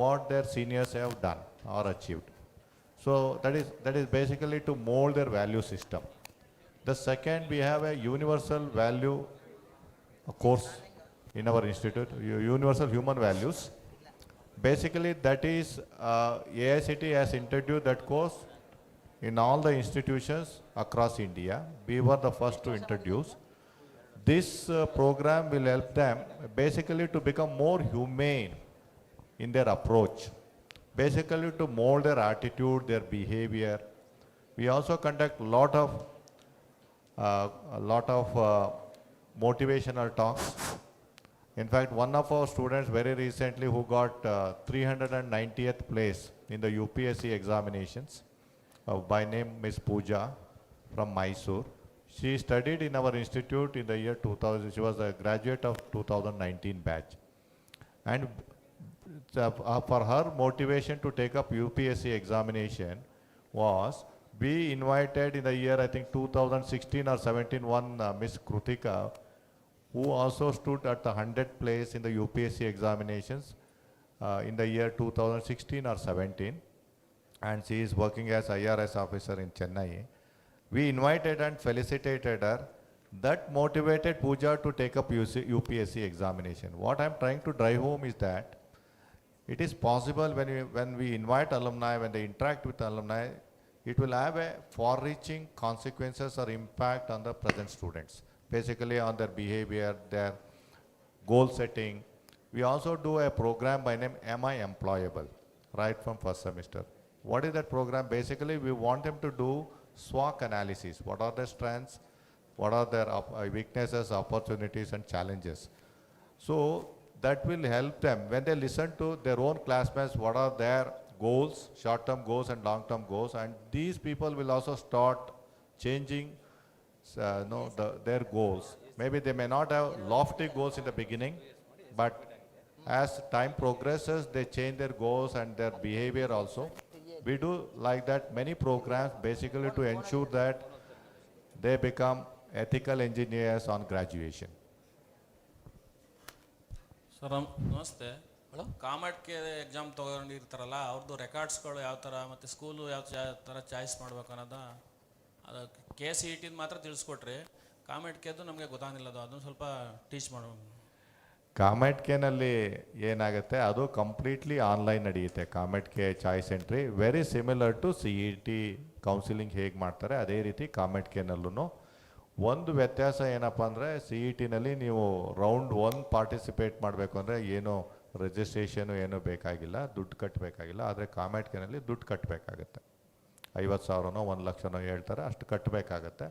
what their seniors have done or achieved. So that is basically to mold their value system. The second, we have a universal value course in our institute, universal human values. Basically that is, AICT has introduced that course in all the institutions across India. We were the first to introduce. This program will help them basically to become more humane in their approach, basically to mold their attitude, their behavior. We also conduct a lot of motivational talks. In fact, one of our students very recently who got 390th place in the UPSC examinations, by name Miss Pooja from Mysuru. She studied in our institute in the year 2000. She was a graduate of 2019 batch. And for her motivation to take up UPSC examination was, we invited in the year I think 2016 or 17 one Miss Krutika, who also stood at the 100th place in the UPSC examinations in the year 2016 or 17, and she is working as IRS officer in Chennai. We invited and felicitated her. That motivated Pooja to take up UPSC examination. What I am trying to drive home is that it is possible when we invite alumni, when they interact with alumni, it will have a far-reaching consequences or impact on the present students, basically on their behavior, their goal setting. We also do a program by name Am I Employable, right from first semester. What is that program? Basically, we want them to do SWOT analysis. What are their strengths? What are their weaknesses, opportunities, and challenges? So that will help them when they listen to their own classmates, what are their goals, short-term goals and long-term goals, and these people will also start changing their goals. Maybe they may not have lofty goals in the beginning, but as time progresses, they change their goals and their behavior also. We do like that many programs basically to ensure that they become ethical engineers on graduation. Sir ನಮಸ್ತೆ. ಕಾಮೆಡ್ಗೆ exam ತೊಗೊಂಡಿರ್ತಾರಲ್ಲ, ಅವ್ರದ್ದು ರೆಕಾರ್ಡ್ಸ್ಗಳು ಯಾವ ಥರ ಮತ್ತು school ಯಾವ ಥರ choice ಮಾಡ್ಬೇಕು ಅನ್ನೋದು, ಅದು KCET ಮಾತ್ರ ತಿಳಿಸ್ಕೊಟ್ರಿ. ಕಾಮೆಡ್ಗೆದು ನಮಗೆ ಗೊತ್ತಾಗಿಲ್ಲ, ಅದನ್ನು ಸ್ವಲ್ಪ ಟೀಚ್ ಮಾಡೋ. ಕಾಮೆಡ್ಕೆನಲ್ಲಿ ಏನಾಗುತ್ತೆ, ಅದು ಕಂಪ್ಲೀಟ್ಲಿ ಆನ್ಲೈನ್ ನಡೆಯುತ್ತೆ. COMEDK choice entry very similar to CET counselling ಹೇಗೆ ಮಾಡ್ತಾರೆ ಅದೇ ರೀತಿ ಕಾಮೆಡ್ಕೆನಲ್ಲೂ. ಒಂದು ವ್ಯತ್ಯಾಸ ಏನಪ್ಪ ಅಂದರೆ, CETನಲ್ಲಿ ನೀವು ರೌಂಡ್ 1 ಪಾರ್ಟಿಸಿಪೇಟ್ ಮಾಡಬೇಕು ಅಂದರೆ ಏನು ರಿಜಿಸ್ಟ್ರೇಷನು ಏನೂ ಬೇಕಾಗಿಲ್ಲ, ದುಡ್ಡು ಕಟ್ಟಬೇಕಾಗಿಲ್ಲ. ಆದರೆ ಕಾಮೆಡ್ಕೆನಲ್ಲಿ ದುಡ್ಡು ಕಟ್ಟಬೇಕಾಗತ್ತೆ. 50,000ನೋ 1,00,000ನೋ ಹೇಳ್ತಾರೆ, ಅಷ್ಟು ಕಟ್ಟಬೇಕಾಗತ್ತೆ.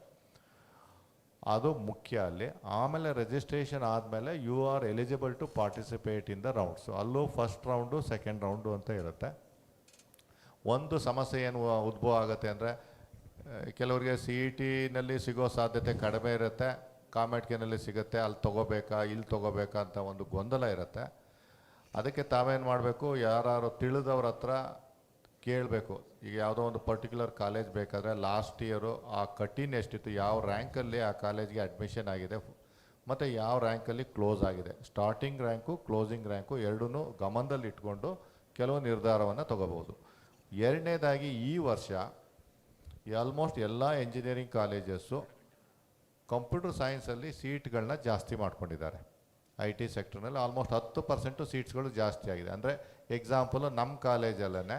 ಅದು ಮುಖ್ಯ ಅಲ್ಲಿ. ಆಮೇಲೆ ರಿಜಿಸ್ಟ್ರೇಷನ್ ಆದಮೇಲೆ you are eligible to participate in the rounds. ಅಲ್ಲೂ ಫಸ್ಟ್ ರೌಂಡು ಸೆಕೆಂಡ್ ರೌಂಡು ಅಂತ ಇರುತ್ತೆ. ಒಂದು ಸಮಸ್ಯೆ ಏನು ಉದ್ಭವ ಆಗುತ್ತೆ ಅಂದರೆ, ಕೆಲವರಿಗೆ CETನಲ್ಲಿ ಸಿಗೋ ಸಾಧ್ಯತೆ ಕಡಿಮೆ ಇರುತ್ತೆ, ಕಾಮೆಡ್ಕೆನಲ್ಲಿ ಸಿಗುತ್ತೆ, ಅಲ್ಲಿ ತೊಗೋಬೇಕಾ ಇಲ್ಲಿ ತೊಗೋಬೇಕಾ ಅಂತ ಒಂದು ಗೊಂದಲ ಇರುತ್ತೆ. ಅದಕ್ಕೆ ತಾವೇನು ಮಾಡಬೇಕು, ಯಾರು ತಿಳಿದವ್ರ ಹತ್ರ ಕೇಳಬೇಕು. ಈಗ ಯಾವುದೋ ಒಂದು ಪರ್ಟಿಕ್ಯುಲರ್ ಕಾಲೇಜ್ ಬೇಕಾದರೆ ಲಾಸ್ಟ್ ಇಯರು ಆ ಕಠಿಣ ಎಷ್ಟಿತ್ತು, ಯಾವ ರ್ಯಾಂಕಲ್ಲಿ ಆ ಕಾಲೇಜ್ಗೆ ಅಡ್ಮಿಷನ್ ಆಗಿದೆ ಮತ್ತು ಯಾವ ರ್ಯಾಂಕಲ್ಲಿ ಕ್ಲೋಸ್ ಆಗಿದೆ, ಸ್ಟಾರ್ಟಿಂಗ್ ರ್ಯಾಂಕು ಕ್ಲೋಸಿಂಗ್ ರ್ಯಾಂಕು ಎರಡೂ ಗಮನದಲ್ಲಿ ಇಟ್ಕೊಂಡು ಕೆಲವು ನಿರ್ಧಾರವನ್ನು ತಗೋಬೋದು. ಎರಡನೇದಾಗಿ ಈ ವರ್ಷ ಆಲ್ಮೋಸ್ಟ್ ಎಲ್ಲ ಎಂಜಿನಿಯರಿಂಗ್ ಕಾಲೇಜಸ್ಸು ಕಂಪ್ಯೂಟರ್ ಸೈನ್ಸಲ್ಲಿ ಸೀಟ್ಗಳನ್ನ ಜಾಸ್ತಿ ಮಾಡ್ಕೊಂಡಿದ್ದಾರೆ. IT ಸೆಕ್ಟರ್ನಲ್ಲಿ ಆಲ್ಮೋಸ್ಟ್ 10% ಸೀಟ್ಸ್ಗಳು ಜಾಸ್ತಿ ಆಗಿದೆ. ಅಂದರೆ ಎಕ್ಸಾಂಪಲು ನಮ್ಮ ಕಾಲೇಜಲ್ಲೇ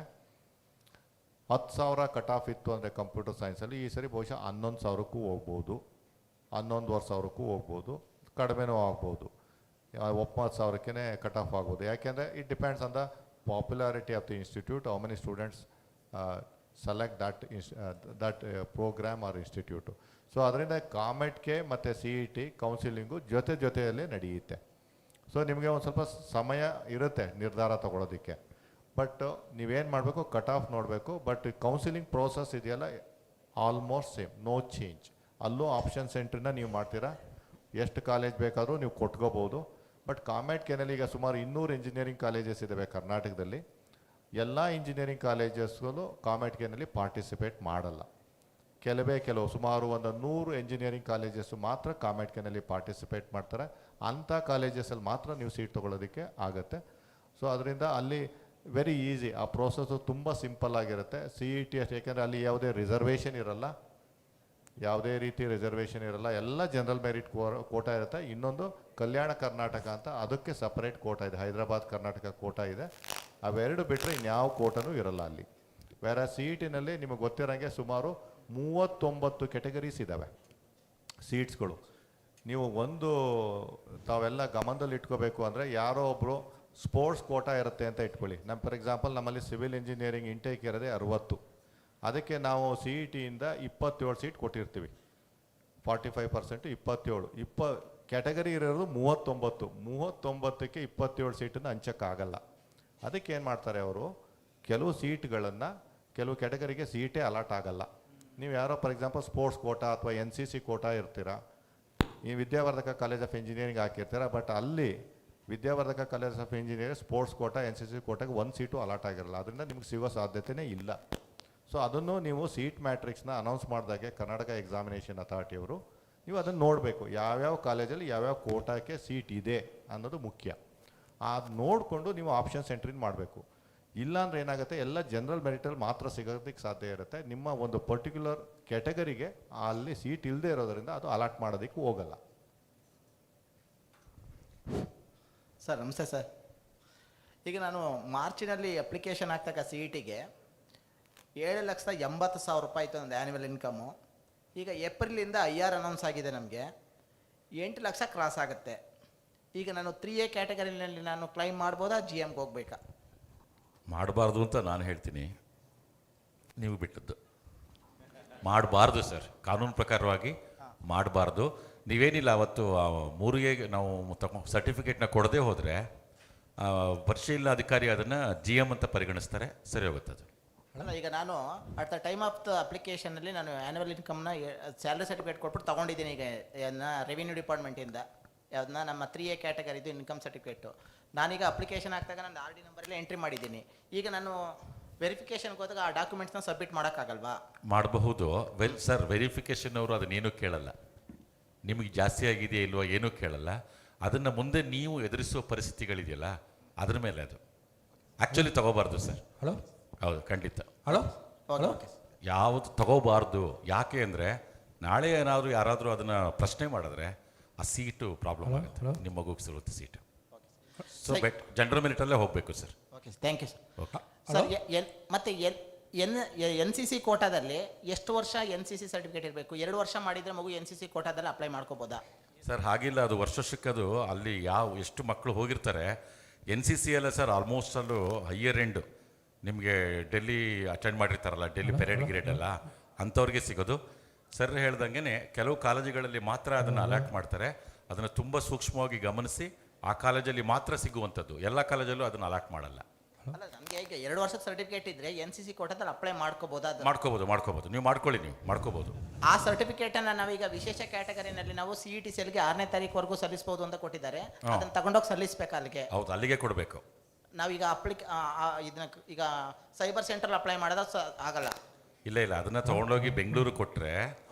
10,000 ಕಟ್ ಆಫ್ ಇತ್ತು ಅಂದರೆ ಕಂಪ್ಯೂಟರ್ ಸೈನ್ಸಲ್ಲಿ ಈ ಸರಿ ಬಹುಶಃ 11,000ಕ್ಕೂ ಹೋಗ್ಬೋದು, 11,500ಕ್ಕೂ ಹೋಗ್ಬೋದು, ಕಡಿಮೆನೂ ಆಗ್ಬೋದು, 9,000ಕ್ಕೇ ಕಟ್ ಆಫ್ ಆಗ್ಬೋದು. ಯಾಕೆಂದರೆ it depends on the popularity of the institute, how many students select that program or institute. So ಅದರಿಂದ ಕಾಮೆಟ್ಗೆ ಮತ್ತು CET ಕೌನ್ಸಿಲಿಂಗು ಜೊತೆಯಲ್ಲೇ ನಡೆಯುತ್ತೆ. ಸೊ ನಿಮಗೆ ಒಂದು ಸ್ವಲ್ಪ ಸಮಯ ಇರುತ್ತೆ ನಿರ್ಧಾರ ತಗೊಳ್ಳೋದಕ್ಕೆ. ಬಟ್ ನೀವೇನು ಮಾಡಬೇಕು, ಕಟ್ ಆಫ್ ನೋಡಬೇಕು. ಬಟ್ ಕೌನ್ಸಿಲಿಂಗ್ ಪ್ರೋಸೆಸ್ ಇದೆಯಲ್ಲ ಆಲ್ಮೋಸ್ಟ್ ಸೇಮ್, ನೋ ಚೇಂಜ್. ಅಲ್ಲೂ ಆಪ್ಷನ್ ಸೆಂಟ್ರನ್ನ ನೀವು ಮಾಡ್ತೀರಾ, ಎಷ್ಟು ಕಾಲೇಜ್ ಬೇಕಾದರೂ ನೀವು ಕೊಟ್ಕೋಬೋದು. ಬಟ್ ಕಾಮೆಟ್ಗೆನಲ್ಲಿ ಈಗ ಸುಮಾರು 200 ಇಂಜಿನಿಯರಿಂಗ್ ಕಾಲೇಜಸ್ ಇದ್ದಾವೆ ಕರ್ನಾಟಕದಲ್ಲಿ. ಎಲ್ಲ ಇಂಜಿನಿಯರಿಂಗ್ ಕಾಲೇಜಸ್ಗಳು ಕಾಮೆಟ್ಗೆನಲ್ಲಿ ಪಾರ್ಟಿಸಿಪೇಟ್ ಮಾಡಲ್ಲ. ಕೆಲವು ಸುಮಾರು ಒಂದು 100 ಇಂಜಿನಿಯರಿಂಗ್ ಕಾಲೇಜಸ್ಸು ಮಾತ್ರ ಕಾಮೆಟ್ಗೆನಲ್ಲಿ ಪಾರ್ಟಿಸಿಪೇಟ್ ಮಾಡ್ತಾರೆ. ಅಂಥ ಕಾಲೇಜಸಲ್ಲಿ ಮಾತ್ರ ನೀವು ಸೀಟ್ ತೊಗೊಳ್ಳೋದಕ್ಕೆ ಆಗುತ್ತೆ. ಸೊ ಅದರಿಂದ ಅಲ್ಲಿ ವೆರಿ ಈಸಿ, ಆ ಪ್ರೋಸೆಸ್ಸು ತುಂಬ ಸಿಂಪಲ್ ಆಗಿರುತ್ತೆ. CET ಅಷ್ಟು, ಏಕೆಂದರೆ ಅಲ್ಲಿ ಯಾವುದೇ ರಿಸರ್ವೇಷನ್ ಇರಲ್ಲ, ಯಾವುದೇ ರೀತಿ ರಿಸರ್ವೇಷನ್ ಇರಲ್ಲ, ಎಲ್ಲ ಜನರಲ್ ಮೆರಿಟ್ ಕೋಟಾ ಇರುತ್ತೆ. ಇನ್ನೊಂದು ಕಲ್ಯಾಣ ಕರ್ನಾಟಕ ಅಂತ ಅದಕ್ಕೆ ಸಪ್ರೇಟ್ ಕೋಟಾ ಇದೆ, ಹೈದರಾಬಾದ್ ಕರ್ನಾಟಕ ಕೋಟಾ ಇದೆ. ಅವೆರಡು ಬಿಟ್ಟರೆ ಇನ್ಯಾವ ಕೋಟನೂ ಇರಲ್ಲ ಅಲ್ಲಿ. ಬೇರೆ CETನಲ್ಲಿ ನಿಮಗೆ ಗೊತ್ತಿರೋಂಗೆ ಸುಮಾರು 39 ಕೆಟಗರೀಸ್ ಇದ್ದಾವೆ ಸೀಟ್ಸ್ಗಳು. ನೀವು ತಾವೆಲ್ಲ ಗಮನದಲ್ಲಿ ಇಟ್ಕೋಬೇಕು ಅಂದರೆ, ಯಾರೋ ಒಬ್ಬರು ಸ್ಪೋರ್ಟ್ಸ್ ಕೋಟಾ ಇರುತ್ತೆ ಅಂತ ಇಟ್ಕೊಳ್ಳಿ. ಫಾರ್ ಎಕ್ಸಾಂಪಲ್ ನಮ್ಮಲ್ಲಿ ಸಿವಿಲ್ ಇಂಜಿನಿಯರಿಂಗ್ ಇಂಟೇಕ್ ಇರೋದೇ 60, ಅದಕ್ಕೆ ನಾವು CETಯಿಂದ 27 ಸೀಟ್ ಕೊಟ್ಟಿರ್ತೀವಿ. 45% 27, ಕ್ಯಾಟಗರಿ ಇರೋದು 39ಕ್ಕೆ 27 ಸೀಟನ್ನು ಹಂಚೋಕ್ಕಾಗಲ್ಲ. ಅದಕ್ಕೆ ಏನು ಮಾಡ್ತಾರೆ ಅವರು, ಕೆಲವು ಸೀಟ್ಗಳನ್ನು ಕೆಲವು ಕ್ಯಾಟಗರಿಗೆ ಸೀಟೇ ಅಲಾಟ್ ಆಗಲ್ಲ. ನೀವು ಯಾರೋ ಫಾರ್ ಎಕ್ಸಾಂಪಲ್ ಸ್ಪೋರ್ಟ್ಸ್ ಕೋಟಾ ಅಥವಾ NCC ಕೋಟಾ ಇರ್ತೀರಾ, ಈ ವಿದ್ಯಾವರ್ಧಕ ಕಾಲೇಜ್ ಆಫ್ ಇಂಜಿನಿಯರಿಂಗ್ ಹಾಕಿರ್ತೀರ, ಬಟ್ ಅಲ್ಲಿ Vidyavardhaka college of engineering sports quota NCC ಕೋಟಾಗೆ 1 ಸೀಟು ಅಲಾಟ್ ಆಗಿರಲ್ಲ. ಅದರಿಂದ ನಿಮ್ಗೆ ಸಿಗೋ ಸಾಧ್ಯತೆಯೇ ಇಲ್ಲ. ಸೊ ಅದನ್ನು ನೀವು ಸೀಟ್ ಮ್ಯಾಟ್ರಿಕ್ಸ್ನ ಅನೌನ್ಸ್ ಮಾಡಿದಾಗೆ ಕರ್ನಾಟಕ ಎಕ್ಸಾಮಿನೇಷನ್ ಅಥಾರಿಟಿಯವರು ನೀವು ಅದನ್ನು ನೋಡಬೇಕು, ಯಾವ್ಯಾವ ಕಾಲೇಜಲ್ಲಿ ಯಾವ್ಯಾವ ಕೋಟಾಕ್ಕೆ ಸೀಟ್ ಇದೆ ಅನ್ನೋದು ಮುಖ್ಯ. ಅದು ನೋಡಿಕೊಂಡು ನೀವು ಆಪ್ಷನ್ ಸೆಂಟ್ರಿನ್ ಮಾಡಬೇಕು. ಇಲ್ಲಾಂದ್ರೆ ಏನಾಗುತ್ತೆ, ಎಲ್ಲ ಜನರಲ್ ಮೆರಿಟಲ್ಲಿ ಮಾತ್ರ ಸಿಗೋದಕ್ಕೆ ಸಾಧ್ಯ ಇರುತ್ತೆ. ನಿಮ್ಮ ಒಂದು ಪರ್ಟಿಕ್ಯುಲರ್ ಕ್ಯಾಟಗರಿಗೆ ಅಲ್ಲಿ ಸೀಟ್ ಇಲ್ಲದೆ ಇರೋದರಿಂದ ಅದು ಅಲಾಟ್ ಮಾಡೋದಕ್ಕೆ ಹೋಗಲ್ಲ. ಸರ್ ನಮಸ್ತೆ ಸರ್. ಈಗ ನಾನು ಮಾರ್ಚಿನಲ್ಲಿ ಅಪ್ಲಿಕೇಶನ್ ಹಾಕ್ತಕ್ಕ CETಗೆ 7,80,000 ರೂಪಾಯಿ ಇತ್ತು ಒಂದು ಆ್ಯನ್ಯುವಲ್ ಇನ್ಕಮು. ಈಗ ಏಪ್ರಿಲಿಂದ IR ಅನೌನ್ಸ್ ಆಗಿದೆ, ನಮಗೆ 8 ಲಕ್ಷ ಕ್ರಾಸ್ ಆಗುತ್ತೆ. ಈಗ ನಾನು 3A ಕ್ಯಾಟಗರಿನಲ್ಲಿ ನಾನು ಕ್ಲೈಮ್ ಮಾಡ್ಬೋದಾ, GMಗೆ ಹೋಗ್ಬೇಕಾ? ಮಾಡಬಾರ್ದು ಅಂತ ನಾನು ಹೇಳ್ತೀನಿ, ನೀವು ಬಿಟ್ಟದ್ದು. ಮಾಡಬಾರ್ದು ಸರ್, ಕಾನೂನು ಪ್ರಕಾರವಾಗಿ ಮಾಡಬಾರ್ದು. ನೀವೇನಿಲ್ಲ, ಅವತ್ತು 3A ನಾವು ಸರ್ಟಿಫಿಕೇಟ್ನ ಕೊಡದೇ ಹೋದರೆ ಪರಿಶೀಲನಾ ಅಧಿಕಾರಿ ಅದನ್ನು GM ಅಂತ ಪರಿಗಣಿಸ್ತಾರೆ, ಸರಿ ಹೋಗುತ್ತೆ ಅದು. ಅಲ್ಲ, ಈಗ ನಾನು at the time of the ಅಪ್ಲಿಕೇಶನಲ್ಲಿ ನಾನು ಆ್ಯನ್ಯುವಲ್ ಇನ್ಕಮ್ನ ಸ್ಯಾಲ್ರಿ ಸರ್ಟಿಫಿಕೇಟ್ ಕೊಟ್ಬಿಟ್ಟು ತೊಗೊಂಡಿದ್ದೀನಿ. ಈಗ ರೆವಿನ್ಯೂ ಡಿಪಾರ್ಟ್ಮೆಂಟಿಂದ ಯಾವ್ದನ್ನ ನಮ್ಮ 3A ಕ್ಯಾಟಗರಿದು ಇನ್ಕಮ್ ಸರ್ಟಿಫಿಕೇಟು ನಾನೀಗ ಅಪ್ಲಿಕೇಶನ್ ಹಾಕಿದಾಗ ನಾನು RD ನಂಬರಲ್ಲಿ ಎಂಟ್ರಿ ಮಾಡಿದ್ದೀನಿ. ಈಗ ನಾನು ವೆರಿಫಿಕೇಷನ್ಗೆ ಹೋದಾಗ ಆ ಡಾಕ್ಯುಮೆಂಟ್ಸ್ನ ಸಬ್ಮಿಟ್ ಮಾಡೋಕ್ಕಾಗಲ್ವಾ? ಮಾಡಬಹುದು ಸರ್. ವೆರಿಫಿಕೇಷನ್ ಅವರು ಅದನ್ನೇನೂ ಕೇಳಲ್ಲ, ನಿಮಗೆ ಜಾಸ್ತಿ ಆಗಿದೆಯಾ ಇಲ್ವೋ ಏನೂ ಕೇಳಲ್ಲ. ಅದನ್ನು ಮುಂದೆ ನೀವು ಎದುರಿಸುವ ಪರಿಸ್ಥಿತಿಗಳಿದೆಯಲ್ಲ ಅದ್ರ ಮೇಲೆ ಅದು ಆ್ಯಕ್ಚುಲಿ ತಗೋಬಾರ್ದು ಸರ್. ಹಲೋ, ಹೌದು, ಖಂಡಿತ. ಹಲೋ ಹಲೋ, ಯಾವುದು ತಗೋಬಾರ್ದು. ಯಾಕೆ ಅಂದರೆ ನಾಳೆ ಏನಾದರೂ ಯಾರಾದರೂ ಅದನ್ನು ಪ್ರಶ್ನೆ ಮಾಡಿದ್ರೆ ಆ ಸೀಟು ಪ್ರಾಬ್ಲಮ್ ಆಗುತ್ತೆ, ನಿಮ್ಮ ಮಗುಗೆ ಸಿಗುತ್ತೆ ಸೀಟು. ಸೊ ಜನರಲ್ ಮೆರಿಟಲ್ಲೇ ಹೋಗಬೇಕು sir. Okay, thank you sir. Sir ಮತ್ತು NCC ಕೋಟಾದಲ್ಲಿ ಎಷ್ಟು ವರ್ಷ NCC ಸರ್ಟಿಫಿಕೇಟ್ ಇರಬೇಕು? 2 ವರ್ಷ ಮಾಡಿದರೆ ಮಗು NCC ಕೋಟಾದಲ್ಲಿ ಅಪ್ಲೈ ಮಾಡ್ಕೋಬೋದಾ? ಸರ್ ಹಾಗಿಲ್ಲ, ಅದು ವರ್ಷಕ್ಕದು ಅಲ್ಲಿ ಎಷ್ಟು ಮಕ್ಕಳು ಹೋಗಿರ್ತಾರೆ. NCC ಎಲ್ಲ ಸರ್ ಆಲ್ಮೋಸ್ಟ್ ಅಲ್ಲೂ ಹೈಯರ್ ಎಂಡು, ನಿಮಗೆ ಡೆಲ್ಲಿ ಅಟೆಂಡ್ ಮಾಡಿರ್ತಾರಲ್ಲ, ಡೆಲ್ಲಿ ಪೆರೇಡ್ ಗಿರೇಡ್ ಎಲ್ಲ ಅಂಥವ್ರಿಗೆ ಸಿಗೋದು. ಸರ್ ಹೇಳ್ದಂಗೆ ಕೆಲವು ಕಾಲೇಜುಗಳಲ್ಲಿ ಮಾತ್ರ ಅದನ್ನು ಅಲಾಟ್ ಮಾಡ್ತಾರೆ. ಅದನ್ನು ತುಂಬ ಸೂಕ್ಷ್ಮವಾಗಿ ಗಮನಿಸಿ ಆ ಕಾಲೇಜಲ್ಲಿ ಮಾತ್ರ ಸಿಗುವಂಥದ್ದು, ಎಲ್ಲ ಕಾಲೇಜಲ್ಲೂ ಅದನ್ನು ಅಲಾಟ್ ಮಾಡಲ್ಲ. ಅಲ್ಲ, ನನಗೆ ಈಗ 2 ವರ್ಷದ ಸರ್ಟಿಫಿಕೇಟ್ ಇದ್ದರೆ NCC ಕೋಟಾದಲ್ಲಿ ಅಪ್ಲೈ ಮಾಡ್ಕೋಬೋದಾ? ಮಾಡ್ಕೋಬೋದು. ನೀವು ಮಾಡ್ಕೋಬೋದು. ಆ ಸರ್ಟಿಫಿಕೇಟನ್ನು ನಾವೀಗ ವಿಶೇಷ ಕ್ಯಾಟಗರಿನಲ್ಲಿ ನಾವು CET ಸೆಲ್ಗೆ 6ನೇ ತಾರೀಕುವರೆಗೂ ಸಲ್ಲಿಸಬಹುದು ಅಂತ ಕೊಟ್ಟಿದ್ದಾರೆ. ಅದನ್ನು ತಗೊಂಡೋಗಿ ಸಲ್ಲಿಸಬೇಕು ಅಲ್ಲಿಗೆ? ಹೌದು, ಅಲ್ಲಿಗೆ ಕೊಡಬೇಕು. ನಾವೀಗ ಇದನ್ನ ಈಗ ಸೈಬರ್ ಸೆಂಟ್ರಲ್ಲಿ ಅಪ್ಲೈ ಮಾಡೋದು ಆಗಲ್ಲ. ಇಲ್ಲ ಇಲ್ಲ, ಅದನ್ನು ತೊಗೊಂಡೋಗಿ ಬೆಂಗಳೂರು ಕೊಟ್ಟರೆ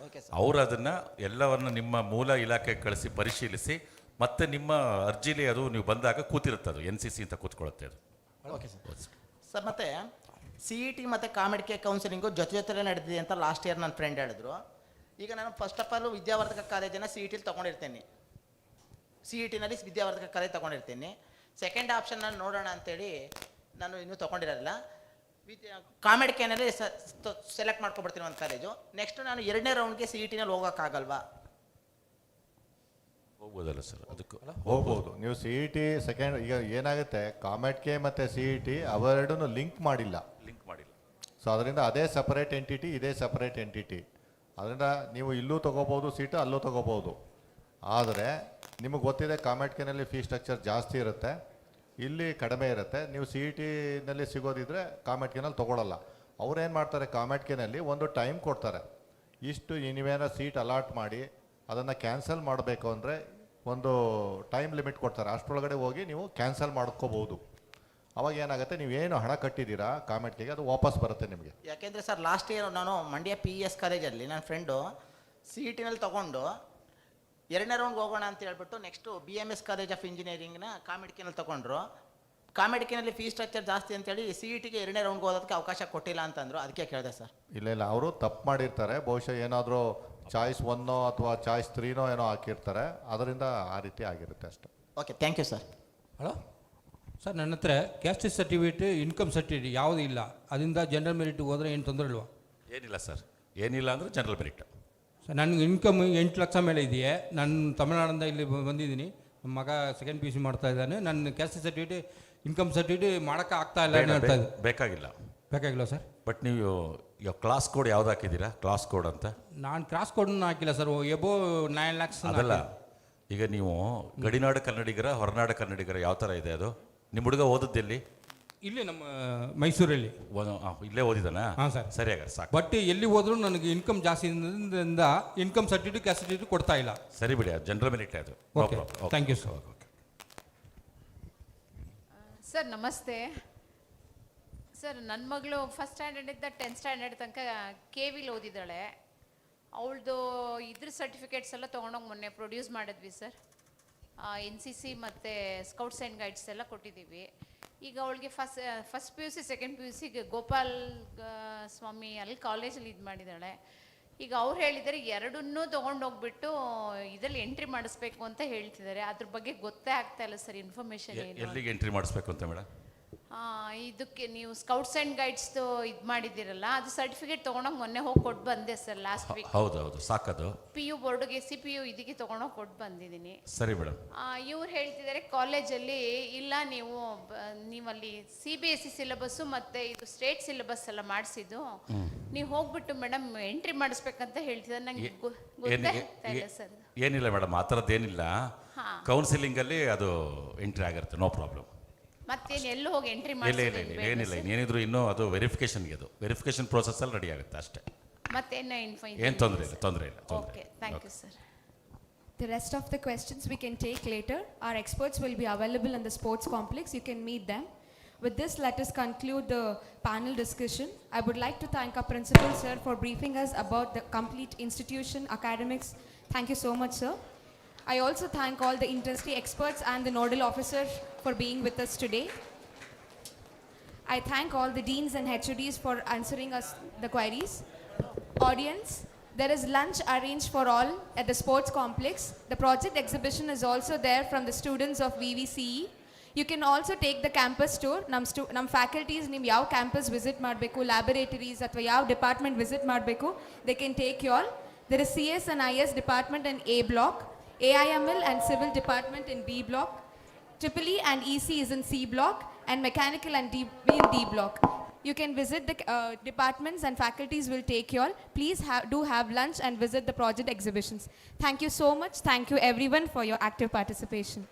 ಅವರು ಅದನ್ನು ಎಲ್ಲವನ್ನು ನಿಮ್ಮ ಮೂಲ ಇಲಾಖೆಗೆ ಕಳಿಸಿ ಪರಿಶೀಲಿಸಿ ಮತ್ತೆ ನಿಮ್ಮ ಅರ್ಜಿಲಿ ಅದು ನೀವು ಬಂದಾಗ ಕೂತಿರುತ್ತೆ, ಅದು NCC ಅಂತ ಕೂತ್ಕೊಳ್ಳುತ್ತೆ ಅದು. Okay sir. ಸರ್ ಮತ್ತು CET ಮತ್ತು ಕಾಮೆಡ್ಕೆ ಕೌನ್ಸಿಲಿಂಗು ಜೊತೆಲೇ ನಡೆದಿದೆ ಅಂತ ಲಾಸ್ಟ್ ಇಯರ್ ನನ್ನ ಫ್ರೆಂಡ್ ಹೇಳಿದ್ರು. ಈಗ ನಾನು ಫಸ್ಟ್ ಆಫ್ ಆಲ್ ವಿದ್ಯಾವರ್ಧಕ ಕಾಲೇಜನ್ನು CETಲಿ ತೊಗೊಂಡಿರ್ತೀನಿ, CETನಲ್ಲಿ ವಿದ್ಯಾವರ್ಧಕ ಕಾಲೇಜ್ ತೊಗೊಂಡಿರ್ತೀನಿ. ಸೆಕೆಂಡ್ ಆಪ್ಷನ್ ನಾನು ನೋಡೋಣ ಅಂತೇಳಿ ನಾನು ಇನ್ನೂ ತೊಗೊಂಡಿರಲ್ಲ. ಕಾಮೆಡ್ಕೆನಲ್ಲಿ ಸೆಲೆಕ್ಟ್ ಮಾಡ್ಕೊಬಿಡ್ತೀನಿ ಒಂದು ಕಾಲೇಜು. ನೆಕ್ಸ್ಟ್ ನಾನು 2ನೇ ರೌಂಡ್ಗೆ CETನಲ್ಲಿ ಹೋಗೋಕ್ಕಾಗಲ್ವಾ? ಹೋಗ್ಬೋದಲ್ಲ ಸರ್, ಅದಕ್ಕೂ ಹೋಗ್ಬೋದು. ನೀವು CET ಸೆಕೆಂಡ್, ಈಗ ಏನಾಗುತ್ತೆ, ಕಾಮೆಡ್ಕೆ ಮತ್ತು CET ಅವೆರಡೂ ಲಿಂಕ್ ಮಾಡಿಲ್ಲ. ಸೊ ಅದರಿಂದ ಅದೇ ಸಪರೇಟ್ ಎಂಟಿಟಿ, ಇದೇ ಸಪರೇಟ್ ಎಂಟಿಟಿ. ಅದರಿಂದ ನೀವು ಇಲ್ಲೂ ತೊಗೋಬೋದು ಸೀಟು, ಅಲ್ಲೂ ತೊಗೋಬೋದು. ಆದರೆ ನಿಮಗೆ ಗೊತ್ತಿದೆ ಕಾಮೆಡ್ಕೆನಲ್ಲಿ ಫೀ ಸ್ಟ್ರಕ್ಚರ್ ಜಾಸ್ತಿ ಇರುತ್ತೆ, ಇಲ್ಲಿ ಕಡಿಮೆ ಇರುತ್ತೆ. ನೀವು CETನಲ್ಲಿ ಸಿಗೋದಿದ್ರೆ ಕಾಮೆಡ್ಕೆನಲ್ಲಿ ತೊಗೊಳ್ಳಲ್ಲ. ಅವ್ರು ಏನು ಮಾಡ್ತಾರೆ, ಕಾಮೆಡ್ಕೆನಲ್ಲಿ ಒಂದು ಟೈಮ್ ಕೊಡ್ತಾರೆ, ಇಷ್ಟು ನೀವೇನೋ ಸೀಟ್ ಅಲಾಟ್ ಮಾಡಿ ಅದನ್ನು ಕ್ಯಾನ್ಸಲ್ ಮಾಡಬೇಕು ಅಂದರೆ ಒಂದು ಟೈಮ್ ಲಿಮಿಟ್ ಕೊಡ್ತಾರೆ. ಅಷ್ಟರೊಳಗಡೆ ಹೋಗಿ ನೀವು ಕ್ಯಾನ್ಸಲ್ ಮಾಡ್ಕೋಬೋದು. ಅವಾಗ ಏನಾಗುತ್ತೆ, ನೀವೇನು ಹಣ ಕಟ್ಟಿದ್ದೀರಾ ಕಾಮೆಡ್ಕೆಗೆ ಅದು ವಾಪಸ್ ಬರುತ್ತೆ ನಿಮಗೆ. ಯಾಕೆಂದರೆ ಸರ್ ಲಾಸ್ಟ್ ಇಯರ್ ನಾನು ಮಂಡ್ಯ PES ಕಾಲೇಜಲ್ಲಿ ನನ್ನ ಫ್ರೆಂಡು CETನಲ್ಲಿ ತೊಗೊಂಡು 2ನೇ ರೌಂಡ್ಗೆ ಹೋಗೋಣ ಅಂತ ಹೇಳ್ಬಿಟ್ಟು ನೆಕ್ಸ್ಟು BMS ಕಾಲೇಜ್ ಆಫ್ ಇಂಜಿನಿಯರಿಂಗ್ನ ಕಾಮೆಡ್ಕೆನಲ್ಲಿ ತೊಗೊಂಡ್ರು. ಕಾಮೆಡ್ಕೆನಲ್ಲಿ ಫೀ ಸ್ಟ್ರಕ್ಚರ್ ಜಾಸ್ತಿ ಅಂತೇಳಿ CETಗೆ 2ನೇ ರೌಂಡ್ಗೆ ಹೋಗೋದಕ್ಕೆ ಅವಕಾಶ ಕೊಟ್ಟಿಲ್ಲ ಅಂತಂದರು. ಅದಕ್ಕೆ ಕೇಳಿದೆ ಸರ್. ಇಲ್ಲ ಇಲ್ಲ, ಅವರು ತಪ್ಪು ಮಾಡಿರ್ತಾರೆ. ಬಹುಶಃ ಏನಾದರೂ ಚಾಯ್ಸ್ 1 ಅಥವಾ ಚಾಯ್ಸ್ 3 ಏನೋ ಹಾಕಿರ್ತಾರೆ, ಅದರಿಂದ ಆ ರೀತಿ ಆಗಿರುತ್ತೆ ಅಷ್ಟೇ. Okay, thank you sir. Hello sir, ನನ್ನ ಹತ್ರ ಕ್ಯಾಸ್ಟ್ ಸರ್ಟಿಫಿಕೇಟ್, ಇನ್ಕಮ್ ಸರ್ಟಿಫಿಕೇಟ್ ಯಾವುದೂ ಇಲ್ಲ. ಅದರಿಂದ ಜನರಲ್ ಮೆರಿಟ್ ಹೋದರೆ ಏನು ತೊಂದರೆ ಇಲ್ವಾ? ಏನಿಲ್ಲ ಸರ್, ಏನಿಲ್ಲ ಅಂದರೆ ಜನರಲ್ ಮೆರಿಟ್. ಸರ್ ನನಗೆ ಇನ್ಕಮ್ 8 ಲಕ್ಷ ಮೇಲೆ ಇದೆಯೇ. ನಾನು ತಮಿಳ್ನಾಡಿಂದ ಇಲ್ಲಿ ಬಂದಿದ್ದೀನಿ. ನಮ್ಮ ಮಗ ಸೆಕೆಂಡ್ PUC ಮಾಡ್ತಾ ಇದ್ದಾನೆ. ನನ್ನ ಕ್ಯಾಸ್ಟ್ ಸರ್ಟಿಫಿಕೇಟ್, ಇನ್ಕಮ್ ಸರ್ಟಿಫಿಕೇಟ್ ಮಾಡೋಕ್ಕೆ ಆಗ್ತಾ ಇಲ್ಲ ಅಂತ ಹೇಳ್ತಾ ಇದ್ದೆ. ಬೇಕಾಗಿಲ್ಲ ಸರ್. ಬಟ್ ನೀವು ಕ್ಲಾಸ್ ಕೋಡ್ ಯಾವ್ದು ಹಾಕಿದ್ದೀರಾ? ಕ್ಲಾಸ್ ಕೋಡ್ ಅಂತ ನಾನು ಕ್ರಾಸ್ ಕೋಡನ್ನು ಹಾಕಿಲ್ಲ ಸರ್. ಎಬೋ 9 lakhs ಅದಲ್ಲ. ಈಗ ನೀವು ಗಡಿನಾಡು ಕನ್ನಡಿಗರ, ಹೊರನಾಡು ಕನ್ನಡಿಗರ ಯಾವ ಥರ ಇದೆ ಅದು? ನಿಮ್ಮ ಹುಡುಗ ಓದದ್ದೆಲ್ಲಿ? ಇಲ್ಲಿ ನಮ್ಮ ಮೈಸೂರಲ್ಲಿ. ಇಲ್ಲೇ ಓದಿದಾನಾ? ಹಾಂ ಸರ್. ಸರಿ, ಹಾಗಾದ್ರೆ ಸಾಕು. ಬಟ್ ಎಲ್ಲಿ ಹೋದ್ರೂ ನನಗೆ ಇನ್ಕಮ್ ಜಾಸ್ತಿ ಇರೋದ್ರಿಂದ ಇನ್ಕಮ್ ಸರ್ಟಿಫಿಕೇಟ್, ಕ್ಯಾಸ್ಟ್ ಸರ್ಟಿಫಿಕೇಟ್ ಕೊಡ್ತಾ ಇಲ್ಲ. ಸರಿ ಬಿಡಿ, ಅದು ಜನರಲ್ ಮೆರಿಟ್ ಅದು. Okay, thank you sir. Sir ನಮಸ್ತೆ ಸರ್. ನನ್ನ ಮಗಳು ಫಸ್ಟ್ ಸ್ಟ್ಯಾಂಡರ್ಡಿಂದ 10th ಸ್ಟ್ಯಾಂಡರ್ಡ್ ತನಕ KVಲಿ ಓದಿದ್ದಾಳೆ. ಅವಳದು ಇದ್ರ ಸರ್ಟಿಫಿಕೇಟ್ಸ್ ಎಲ್ಲ ತೊಗೊಂಡೋಗಿ ಮೊನ್ನೆ ಪ್ರೊಡ್ಯೂಸ್ ಮಾಡಿದ್ವಿ ಸರ್. NCC ಮತ್ತು ಸ್ಕೌಟ್ಸ್ ಆ್ಯಂಡ್ ಗೈಡ್ಸ್ ಎಲ್ಲ ಕೊಟ್ಟಿದ್ದೀವಿ. ಈಗ ಅವಳಿಗೆ ಫಸ್ಟ್ PUC, ಸೆಕೆಂಡ್ PUCಗೆ ಗೋಪಾಲ್ ಸ್ವಾಮಿ ಅಲ್ಲಿ ಕಾಲೇಜಲ್ಲಿ ಇದು ಮಾಡಿದ್ದಾಳೆ. ಈಗ ಅವ್ರು ಹೇಳಿದ್ದಾರೆ ಎರಡನ್ನೂ ತೊಗೊಂಡೋಗ್ಬಿಟ್ಟು ಇದರಲ್ಲಿ ಎಂಟ್ರಿ ಮಾಡಿಸ್ಬೇಕು ಅಂತ ಹೇಳ್ತಿದ್ದಾರೆ. ಅದ್ರ ಬಗ್ಗೆ ಗೊತ್ತೇ ಆಗ್ತಾ ಇಲ್ಲ ಸರ್, ಇನ್ಫಾರ್ಮೇಷನ್ ಏನು. ಎಲ್ಲಿಗೆ ಎಂಟ್ರಿ ಮಾಡಿಸ್ಬೇಕು ಅಂತ ಮೇಡಮ್? ಇದಕ್ಕೆ ನೀವು ಸ್ಕೌಟ್ಸ್ ಆ್ಯಂಡ್ ಗೈಡ್ಸ್ದು ಇದು ಮಾಡಿದ್ದೀರಲ್ಲ, ಅದು ಸರ್ಟಿಫಿಕೇಟ್ ತೊಗೊಂಡೋಗಿ ಮೊನ್ನೆ ಹೋಗಿ ಕೊಟ್ಟು ಬಂದೆ ಸರ್ ಲಾಸ್ಟ್ ವೀಕ್. ಹೌದು, ಸಾಕದು. PU ಬೋರ್ಡ್ಗೆ CPU ಇದಕ್ಕೆ ತೊಗೊಂಡೋಗಿ ಕೊಟ್ಟು ಬಂದಿದ್ದೀನಿ. ಸರಿ ಮೇಡಮ್. ಇವ್ರು ಹೇಳ್ತಿದ್ದಾರೆ ಕಾಲೇಜಲ್ಲಿ ಇಲ್ಲ, ನೀವಲ್ಲಿ CBSE ಸಿಲೆಬಸ್ಸು ಮತ್ತು ಇದು ಸ್ಟೇಟ್ ಸಿಲೆಬಸ್ ಎಲ್ಲ ಮಾಡಿಸಿದ್ದು, ನೀವು ಹೋಗ್ಬಿಟ್ಟು ಮೇಡಮ್ ಎಂಟ್ರಿ ಮಾಡಿಸ್ಬೇಕಂತ ಹೇಳ್ತಿದ್ದಾರೆ. ನಂಗೆ ಗೊತ್ತಾಗ್ತಾ ಇಲ್ಲ ಸರ್. ಏನಿಲ್ಲ ಮೇಡಮ್, ಆ ಥರದ್ದೇನಿಲ್ಲ. ಕೌನ್ಸಿಲಿಂಗಲ್ಲಿ ಅದು ಎಂಟ್ರಿ ಆಗಿರುತ್ತೆ, ನೋ ಪ್ರಾಬ್ಲಮ್. ಮತ್ತೇನು ಎಲ್ಲೂ ಹೋಗಿ ಎಂಟ್ರಿ ಏನಿಲ್ಲ, ಏನಿದ್ರು ಇನ್ನೂ ಅದು ವೆರಿಫಿಕೇಷನ್ಗೆ, ಅದು ವೆರಿಫಿಕೇಷನ್ ಪ್ರೋಸೆಸ್ಸಲ್ಲಿ ರೆಡಿ ಆಗುತ್ತೆ ಅಷ್ಟೇ. ಏನು ತೊಂದರೆ ಇಲ್ಲ. Okay, thank you sir. The rest of the questions we can take later. Our experts will be available in the sports complex. You can meet them. With this, let us conclude the panel discussion. I would like to thank our principal, sir, for briefing us about the complete institution, academics. Thank you so much, sir. I also thank all the industry experts and the nodal officers for being with us today. I thank all the deans and HODs for answering us the queries. Audience, there is lunch arranged for all at the sports complex. The project exhibition is also there from the students of VVCE. You can also take the campus tour. Nam faculties nim yav campus visit ಮಾಡಬೇಕು, laboratories ಅಥವಾ ಯಾವ department visit ಮಾಡಬೇಕು, they can take you all. There is CS and IS department in A block, AIML and civil department in B block, EEE and EC is in C block, and mechanical and DB in D block. You can visit the departments and faculties will take you all. Please do have lunch and visit the project exhibitions. Thank you so much. Thank you everyone for your active participation.